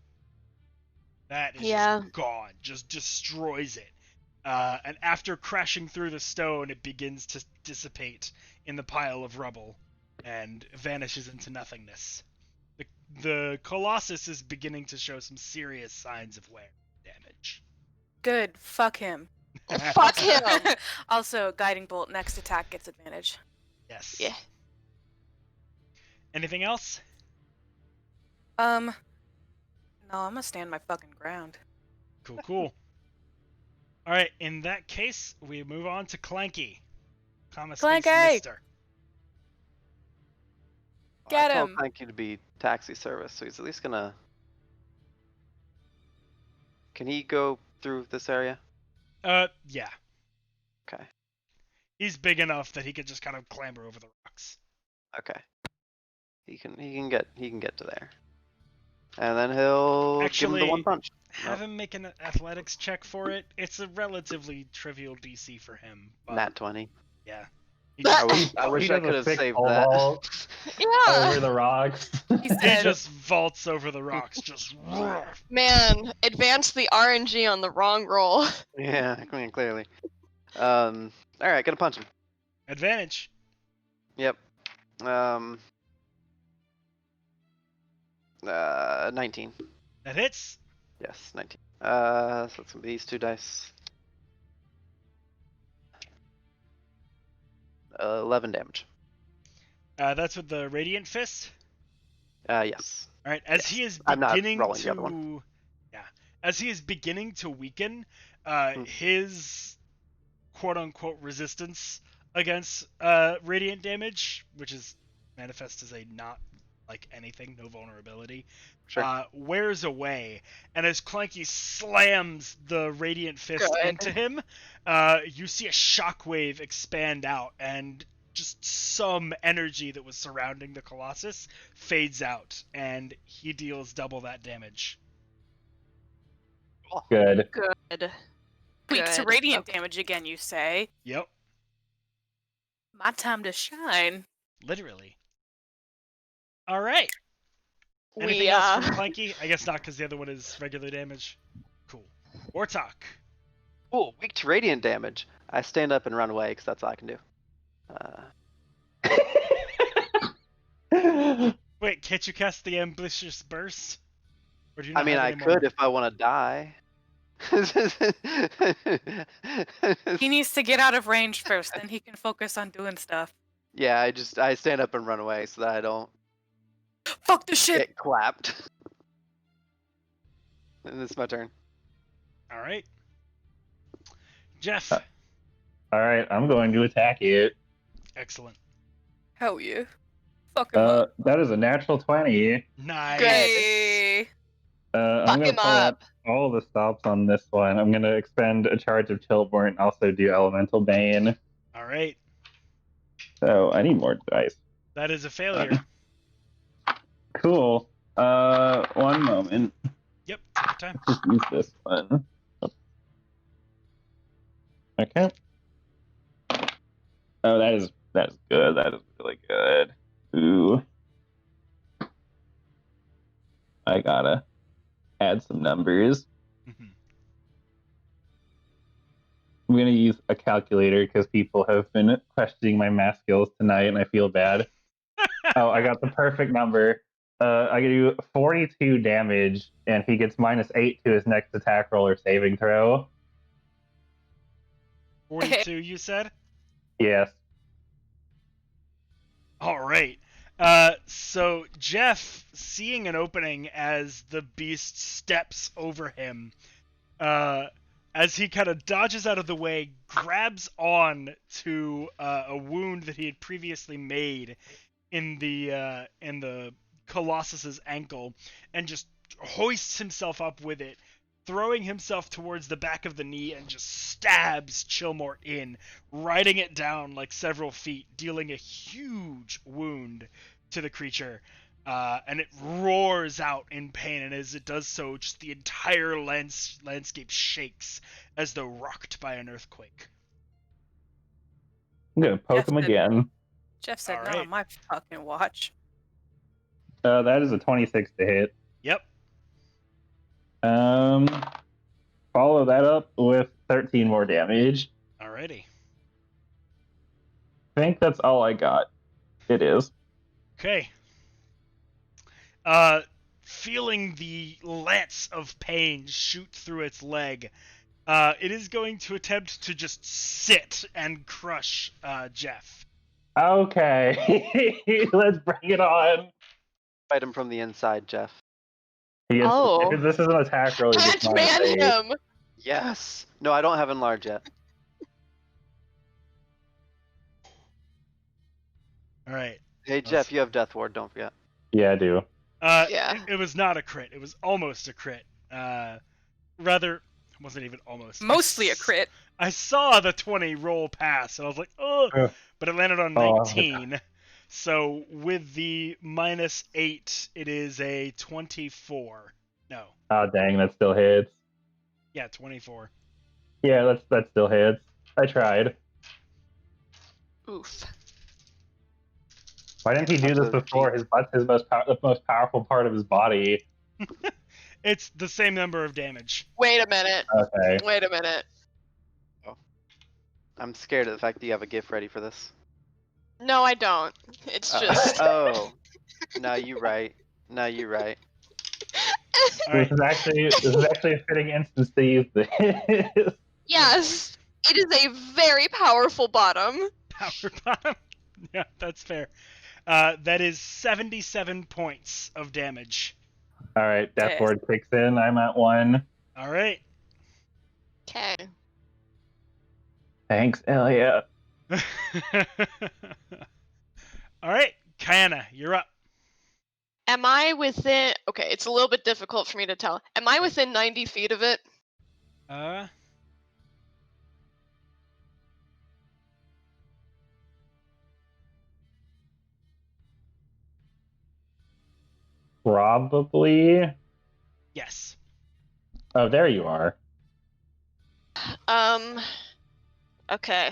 S1: that is just gone, just destroys it. And after crashing through the stone, it begins to dissipate in the pile of rubble and vanishes into nothingness. The Colossus is beginning to show some serious signs of wear damage.
S5: Good. Fuck him.
S6: Fuck him.
S5: Also, guiding bolt next attack gets advantage.
S1: Yes.
S6: Yeah.
S1: Anything else?
S5: No, I'm gonna stand my fucking ground.
S1: Cool. All right, in that case, we move on to Clanky.
S5: Clanky!
S1: Mister.
S5: Get
S3: I told
S5: him.
S3: Clanky to be taxi service, so he's at least gonna. Can he go through this area?
S1: Yeah.
S3: Okay.
S1: He's big enough that he could just kind of clamber over the rocks.
S3: Okay. He can get to there. And then he'll give him the
S1: Actually,
S3: one punch.
S1: Have him make an athletics check for it. It's a relatively trivial DC for him. But
S3: Nat 20.
S1: yeah.
S3: I wish
S4: He
S3: I
S4: does
S3: could
S4: a
S3: have
S4: sick
S3: saved
S4: pole
S3: that.
S4: vault
S6: Yeah.
S4: over the rocks.
S5: He's
S1: He
S5: dead.
S1: just vaults over the rocks, just.
S6: Man, advance the RNG on the wrong roll.
S3: Yeah, I mean, clearly. All right, gonna punch him.
S1: Advantage.
S3: Yep. 19.
S1: That hits.
S3: Yes, 19. So it's gonna be these two dice. 11 damage.
S1: That's with the Radiant Fist.
S3: Yes.
S1: All right, as
S3: Yes.
S1: he is
S3: I'm not
S1: beginning
S3: rolling the
S1: to,
S3: other one.
S1: as he is beginning to weaken, his quote-unquote resistance against radiant damage, which is manifest as a not like anything, no vulnerability,
S3: Sure.
S1: wears away, and as Clanky slams the radiant fist
S2: Good.
S1: into him, you see a shockwave expand out, and just some energy that was surrounding the Colossus fades out, and he deals double that damage.
S4: Good.
S2: Good.
S5: Weak to
S2: Good.
S5: radiant
S2: Okay.
S5: damage again, you say?
S1: Yep,
S5: My time to shine.
S1: literally. All right. Anything
S2: We
S1: else from Clanky? I guess not, because the other one is regular damage. Cool. Wartok.
S3: Cool. Weak to radiant damage. I stand up and run away because that's all I can do.
S1: Wait, can't you cast the ambitious burst? Or do you
S3: I
S1: not
S3: mean,
S1: have
S3: I
S1: any more?
S3: could if I want to die.
S5: He needs to get out of range first, then he can focus on doing stuff.
S3: Yeah, I stand up and run away so that I don't
S5: Fuck the shit!
S3: get clapped. And it's my turn.
S1: All right. Jeff.
S4: All right, I'm going to attack it.
S1: Excellent.
S5: Hell yeah. Fuck him up.
S4: That is a natural 20.
S1: Nice.
S2: Good.
S5: Hey.
S4: I'm
S2: Fuck
S4: gonna
S2: him
S4: pull out
S2: up.
S4: all the stops on this one. I'm gonna expend a charge of Chillborn and also do Elemental Bane.
S1: All right.
S4: So I need more dice.
S1: That is a failure.
S4: Cool. One moment.
S1: Yep. Take your time.
S4: Just use this one. Okay. Oh, that is good. That is really good. Ooh. I gotta add some numbers.
S1: Mhm.
S4: I'm gonna use a calculator because people have been questioning my math skills tonight, and I feel bad. Oh, I got the perfect number. I can do 42 damage, and he gets -8 to his next attack roll or saving throw.
S1: 42, you said?
S4: Yes.
S1: All right. So Jeff, seeing an opening as the beast steps over him, as he kind of dodges out of the way, grabs on to a wound that he had previously made in the Colossus's ankle, and just hoists himself up with it, throwing himself towards the back of the knee, and just stabs Chillmort in, riding it down like several feet, dealing a huge wound to the creature. And it roars out in pain, and as it does so, just the entire landscape shakes as though rocked by an earthquake.
S4: I'm gonna poke him again.
S5: Jeff said,
S1: All
S5: not
S1: right.
S5: on my fucking watch.
S4: That is a 26 to hit.
S1: Yep.
S4: Follow that up with 13 more damage.
S1: Alrighty.
S4: I think that's all I got. It is.
S1: Okay. Feeling the lance of pain shoot through its leg, it is going to attempt to just sit and crush Jeff.
S4: Okay. Let's bring it on.
S3: Fight him from the inside, Jeff.
S4: He gets,
S2: Oh.
S4: if this is an attack roll, he gets
S2: Ant-Man
S4: -8.
S2: him!
S3: Yes. No, I don't have enlarge yet.
S1: All right.
S3: Hey, Jeff, you have Death Ward. Don't forget.
S4: Yeah, I do.
S2: Yeah.
S1: It was not a crit. It was almost a crit. Rather, it wasn't even almost.
S5: Mostly a crit.
S1: I saw the 20 roll pass, and I was like, oh,
S4: Ugh.
S1: but it landed on
S4: Oh.
S1: 19. So with the -8, it is a 24. No.
S4: Oh, dang, that still hits.
S1: Yeah, 24.
S4: Yeah, that still hits. I tried.
S2: Oof.
S4: Why didn't he do this before? His butt's the most powerful part of his body.
S1: It's the same number of damage.
S2: Wait a minute.
S4: Okay.
S2: Wait a minute.
S3: I'm scared of the fact that you have a gift ready for this.
S2: No, I don't. It's just.
S3: Oh. No, you're right. No, you're right.
S1: All right.
S4: This is actually a fitting instance to use this.
S2: Yes! It is a very powerful bottom.
S1: Power bottom. Yeah, that's fair. That is 77 points of damage.
S4: All right, Death
S5: Okay.
S4: Ward kicks in. I'm at 1.
S1: All right.
S2: Okay.
S4: Thanks, Elliot.
S1: All right, Kayana, you're up.
S6: Am I within? Okay, it's a little bit difficult for me to tell. Am I within 90 feet of it?
S4: Probably.
S1: Yes.
S4: Oh, there you are.
S6: Okay.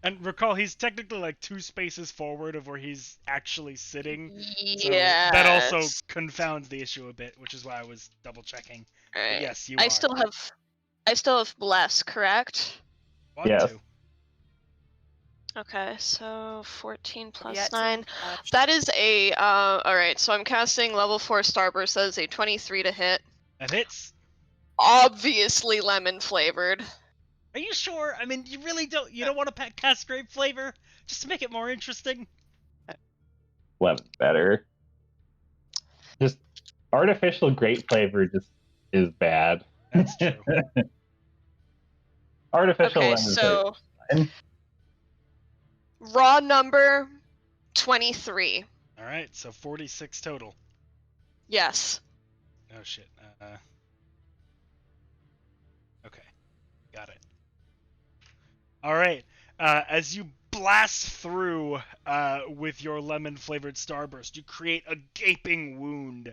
S1: And recall, he's technically like 2 spaces forward of where he's actually sitting. So
S6: Yes.
S1: that also confounds the issue a bit, which is why I was double checking. But
S6: Alright.
S1: yes, you
S6: I
S1: are.
S6: still have bless, correct?
S1: Want
S4: Yes.
S1: to.
S6: Okay, so 14 plus
S5: Yet
S6: 9.
S5: touched.
S6: That is a alright, so I'm casting level 4 Starburst. That is a 23 to hit.
S1: That hits.
S6: Obviously lemon flavored.
S1: Are you sure? I mean, you really don't. You don't want to cast grape flavor just to make it more interesting?
S4: Lemon's better. Just artificial grape flavor just is bad.
S1: That's true.
S4: Artificial
S6: Okay,
S4: lemon
S6: so
S4: flavor.
S6: raw number 23.
S1: All right, so 46 total.
S6: Yes.
S1: Oh shit. Okay, got it. All right. As you blast through with your lemon-flavored starburst, you create a gaping wound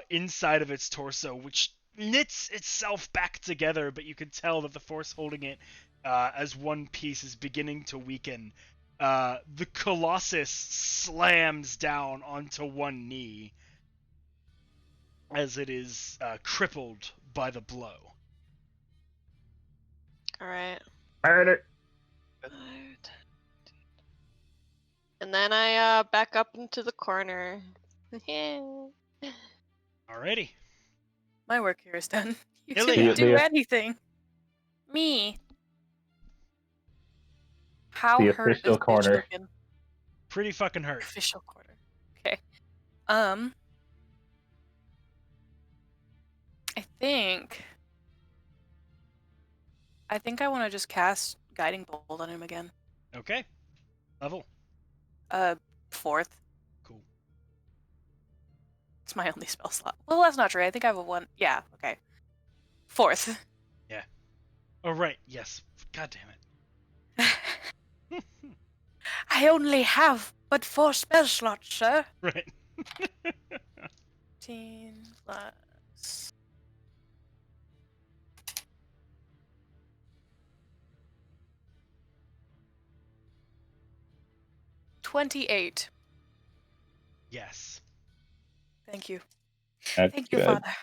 S1: inside of its torso, which knits itself back together. But you can tell that the force holding it as one piece is beginning to weaken. The Colossus slams down onto one knee as it is crippled by the blow.
S6: Alright.
S4: Murder.
S6: And then I back up into the corner.
S1: Alrighty.
S5: My work here is done. You
S1: Ilya.
S5: didn't do
S4: The-
S5: anything. Me. How
S4: The
S5: hurt
S4: official
S5: is bitch
S4: corner.
S5: looking?
S1: Pretty fucking hurt.
S5: Official quarter. Okay. I think I want to just cast Guiding Bolt on him again.
S1: Okay. Level.
S5: 4th.
S1: Cool.
S5: It's my only spell slot. Well, that's not true. I think I have a 1. Yeah, okay. 4th.
S1: Oh, right. Yes. God damn it.
S5: I only have but 4 spell slots, sir.
S1: Right.
S5: 15 plus... 28.
S1: Yes.
S5: Thank you.
S4: That's
S5: Thank you,
S4: good.
S5: Father.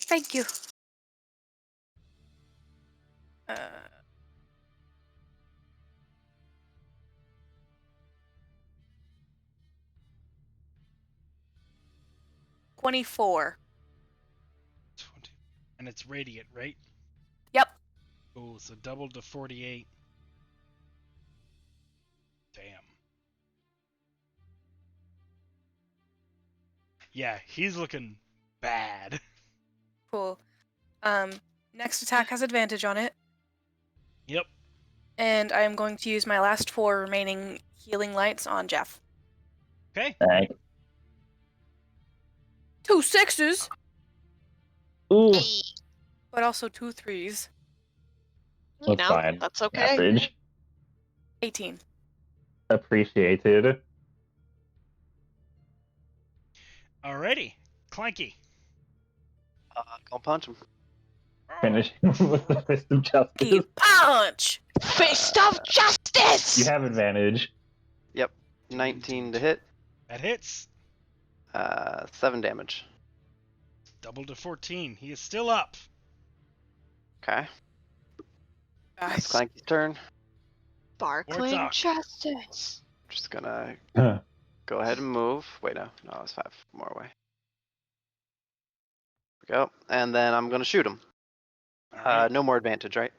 S5: Thank you. 24.
S1: 20. And it's radiant, right?
S5: Yep.
S1: Cool. So doubled to 48. Damn. Yeah, he's looking bad.
S5: Cool. Next attack has advantage on it.
S1: Yep.
S5: And I am going to use my last 4 remaining healing lights on Jeff.
S1: Okay.
S4: Thanks.
S5: 2 6s,
S4: Ooh,
S5: but also 2 3s.
S4: that's
S6: No,
S4: fine.
S6: that's okay.
S4: Average.
S5: 18.
S4: Appreciated.
S1: Alrighty. Clanky.
S3: I'll punch him.
S4: Finish with the fist of justice.
S5: Keep punch!
S6: Fist of justice!
S4: You have advantage.
S3: Yep. 19 to hit.
S1: That hits.
S3: 7 damage.
S1: Doubled to 14. He is still up.
S3: Okay. It's
S5: Guys.
S3: Clanky's turn.
S6: Sparkling
S1: talk.
S6: justice.
S3: Just gonna
S4: Huh.
S3: go ahead and move. Wait, no, it's 5 more away. There we go. And then I'm gonna shoot him.
S1: Alright.
S3: No more advantage, right?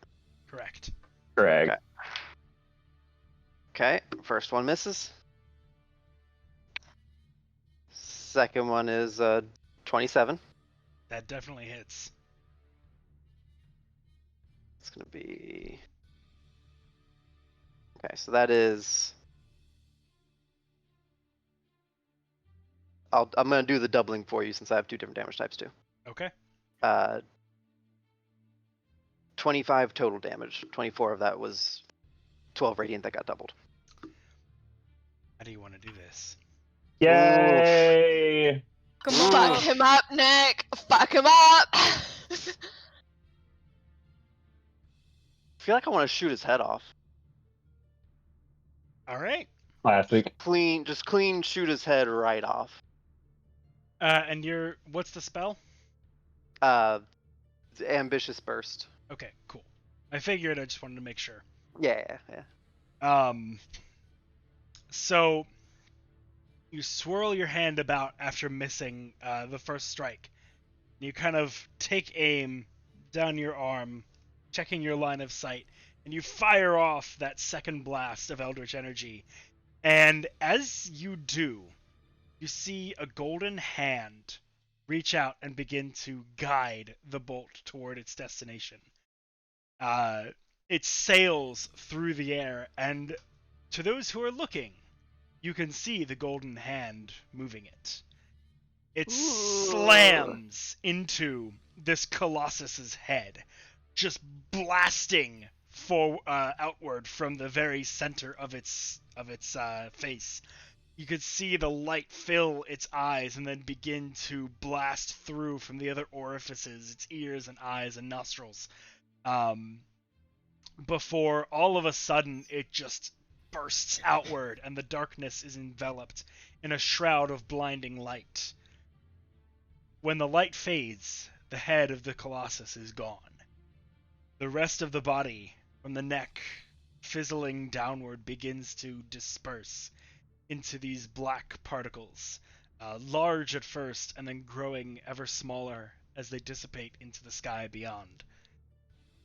S1: Correct.
S4: Correct.
S3: Okay. Okay, first one misses. Second one is 27.
S1: That definitely hits.
S3: It's gonna be... Okay, so that is I'm gonna do the doubling for you since I have 2 different damage types too.
S1: Okay.
S3: 25 total damage. 24 of that was 12 radiant that got doubled.
S1: How do you want to do this?
S4: Yay!
S5: Come
S3: Ooh.
S2: Fuck
S5: on.
S2: him up, Nick. Fuck him up.
S3: I feel like I want to shoot his head off.
S1: All right.
S4: Classic.
S3: Just clean shoot his head right off.
S1: And what's the spell?
S3: Ambitious burst.
S1: Okay, cool. I figured. I just wanted to make sure.
S3: Yeah.
S1: So you swirl your hand about after missing the first strike. You kind of take aim down your arm, checking your line of sight, and you fire off that second blast of Eldritch Energy. And as you do, you see a golden hand reach out and begin to guide the bolt toward its destination. It sails through the air, and to those who are looking, you can see the golden hand moving it. It slams into this Colossus's head, just blasting outward from the very center of its face. You could see the light fill its eyes and then begin to blast through from the other orifices, its ears and eyes and nostrils. Before all of a sudden it just bursts outward and the darkness is enveloped in a shroud of blinding light. When the light fades, the head of the Colossus is gone. The rest of the body, from the neck, fizzling downward, begins to disperse into these black particles, large at first and then growing ever smaller as they dissipate into the sky beyond.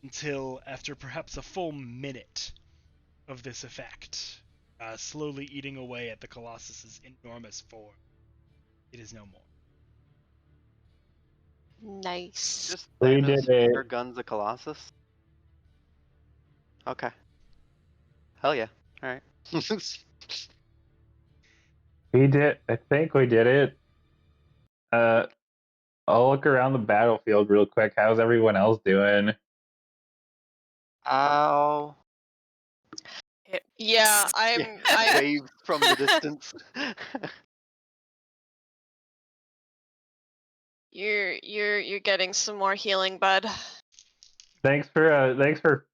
S1: Until, after perhaps a full minute of this effect, slowly eating away at the Colossus's enormous form, it is no more.
S2: Nice.
S3: Just
S4: We
S3: Thanos
S4: did it.
S3: finger guns a Colossus. Okay. Hell yeah. All right.
S4: We did. I think we did it. I'll look around the battlefield real quick. How's everyone else doing?
S3: Ow.
S2: Yeah, I'm
S3: Waves from the distance.
S2: you're getting some more healing, bud.
S4: Thanks for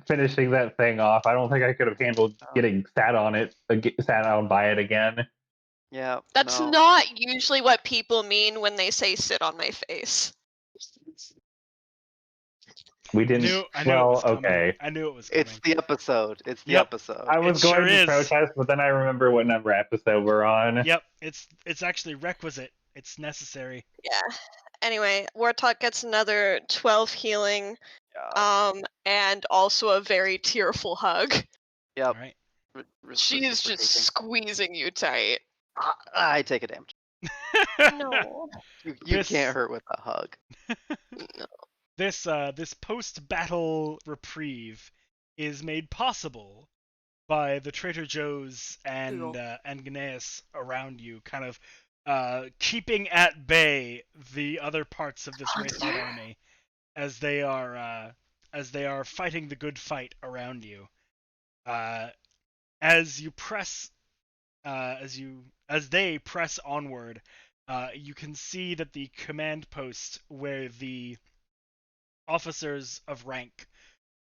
S4: finishing that thing off. I don't think I could have handled getting sat on by it again.
S3: Yeah.
S2: That's
S3: no.
S2: not usually what people mean when they say sit on my face.
S4: We
S1: I
S4: didn't.
S1: knew it
S4: well,
S1: was coming.
S4: okay.
S1: I knew it was coming.
S3: It's the episode. It's the
S1: Yep.
S3: episode.
S4: I was
S1: It
S4: going
S1: sure
S4: to
S1: is.
S4: protest, but then I remember what number episode we're on.
S1: Yep, it's actually requisite. It's necessary.
S2: Yeah. Anyway, Wartalk gets another 12 healing, and also a very tearful hug.
S3: Yep.
S1: All right.
S2: She is just squeezing you tight.
S3: I take a damage.
S2: No.
S3: You
S1: This-
S3: can't hurt with a hug.
S2: No.
S1: This post-battle reprieve is made possible by the Trader Joe's and Gnaeus around you, kind of keeping at bay the other parts of this Wraithheart army as they are fighting the good fight around you. As they press onward, you can see that the command post where the officers of rank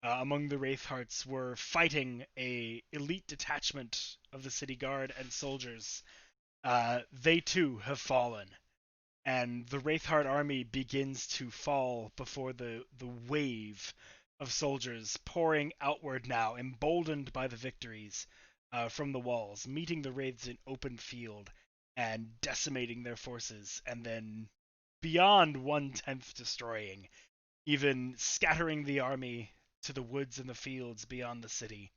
S1: among the Wraithhearts were fighting a elite detachment of the city guard and soldiers, they too have fallen, and the Wraithheart army begins to fall before the wave of soldiers pouring outward now, emboldened by the victories from the walls, meeting the Wraiths in open field and decimating their forces, and then beyond 1/10 destroying, even scattering the army to the woods and the fields beyond the city.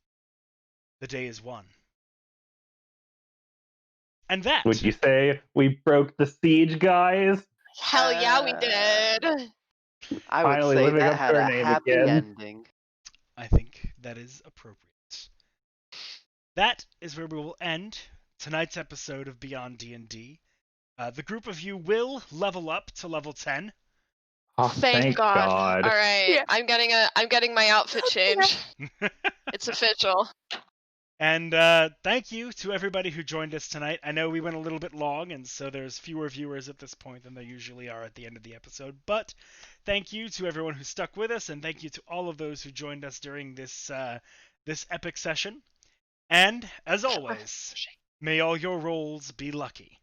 S1: The day is won. And that
S4: Would you say we broke the siege, guys?
S2: Hell yeah, we did.
S3: I would
S4: Finally
S3: say
S4: living
S3: that
S4: up
S3: had
S4: to
S3: a
S4: our name
S3: happy
S4: again.
S3: ending.
S1: I think that is appropriate. That is where we will end tonight's episode of Beyond D&D. The group of you will level up to level 10.
S4: Oh,
S6: Thank God. All right,
S5: Yeah.
S6: I'm getting my outfit changed. It's official.
S1: And thank you to everybody who joined us tonight. I know we went a little bit long, and so there's fewer viewers at this point than there usually are at the end of the episode. But thank you to everyone who stuck with us, and thank you to all of those who joined us during this this epic session. And as always, may all your rolls be lucky.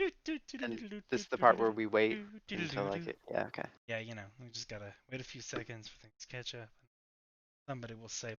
S3: And this is the part where we wait until like it. Yeah, okay.
S1: Yeah, we just gotta wait a few seconds for things to catch up. Somebody will say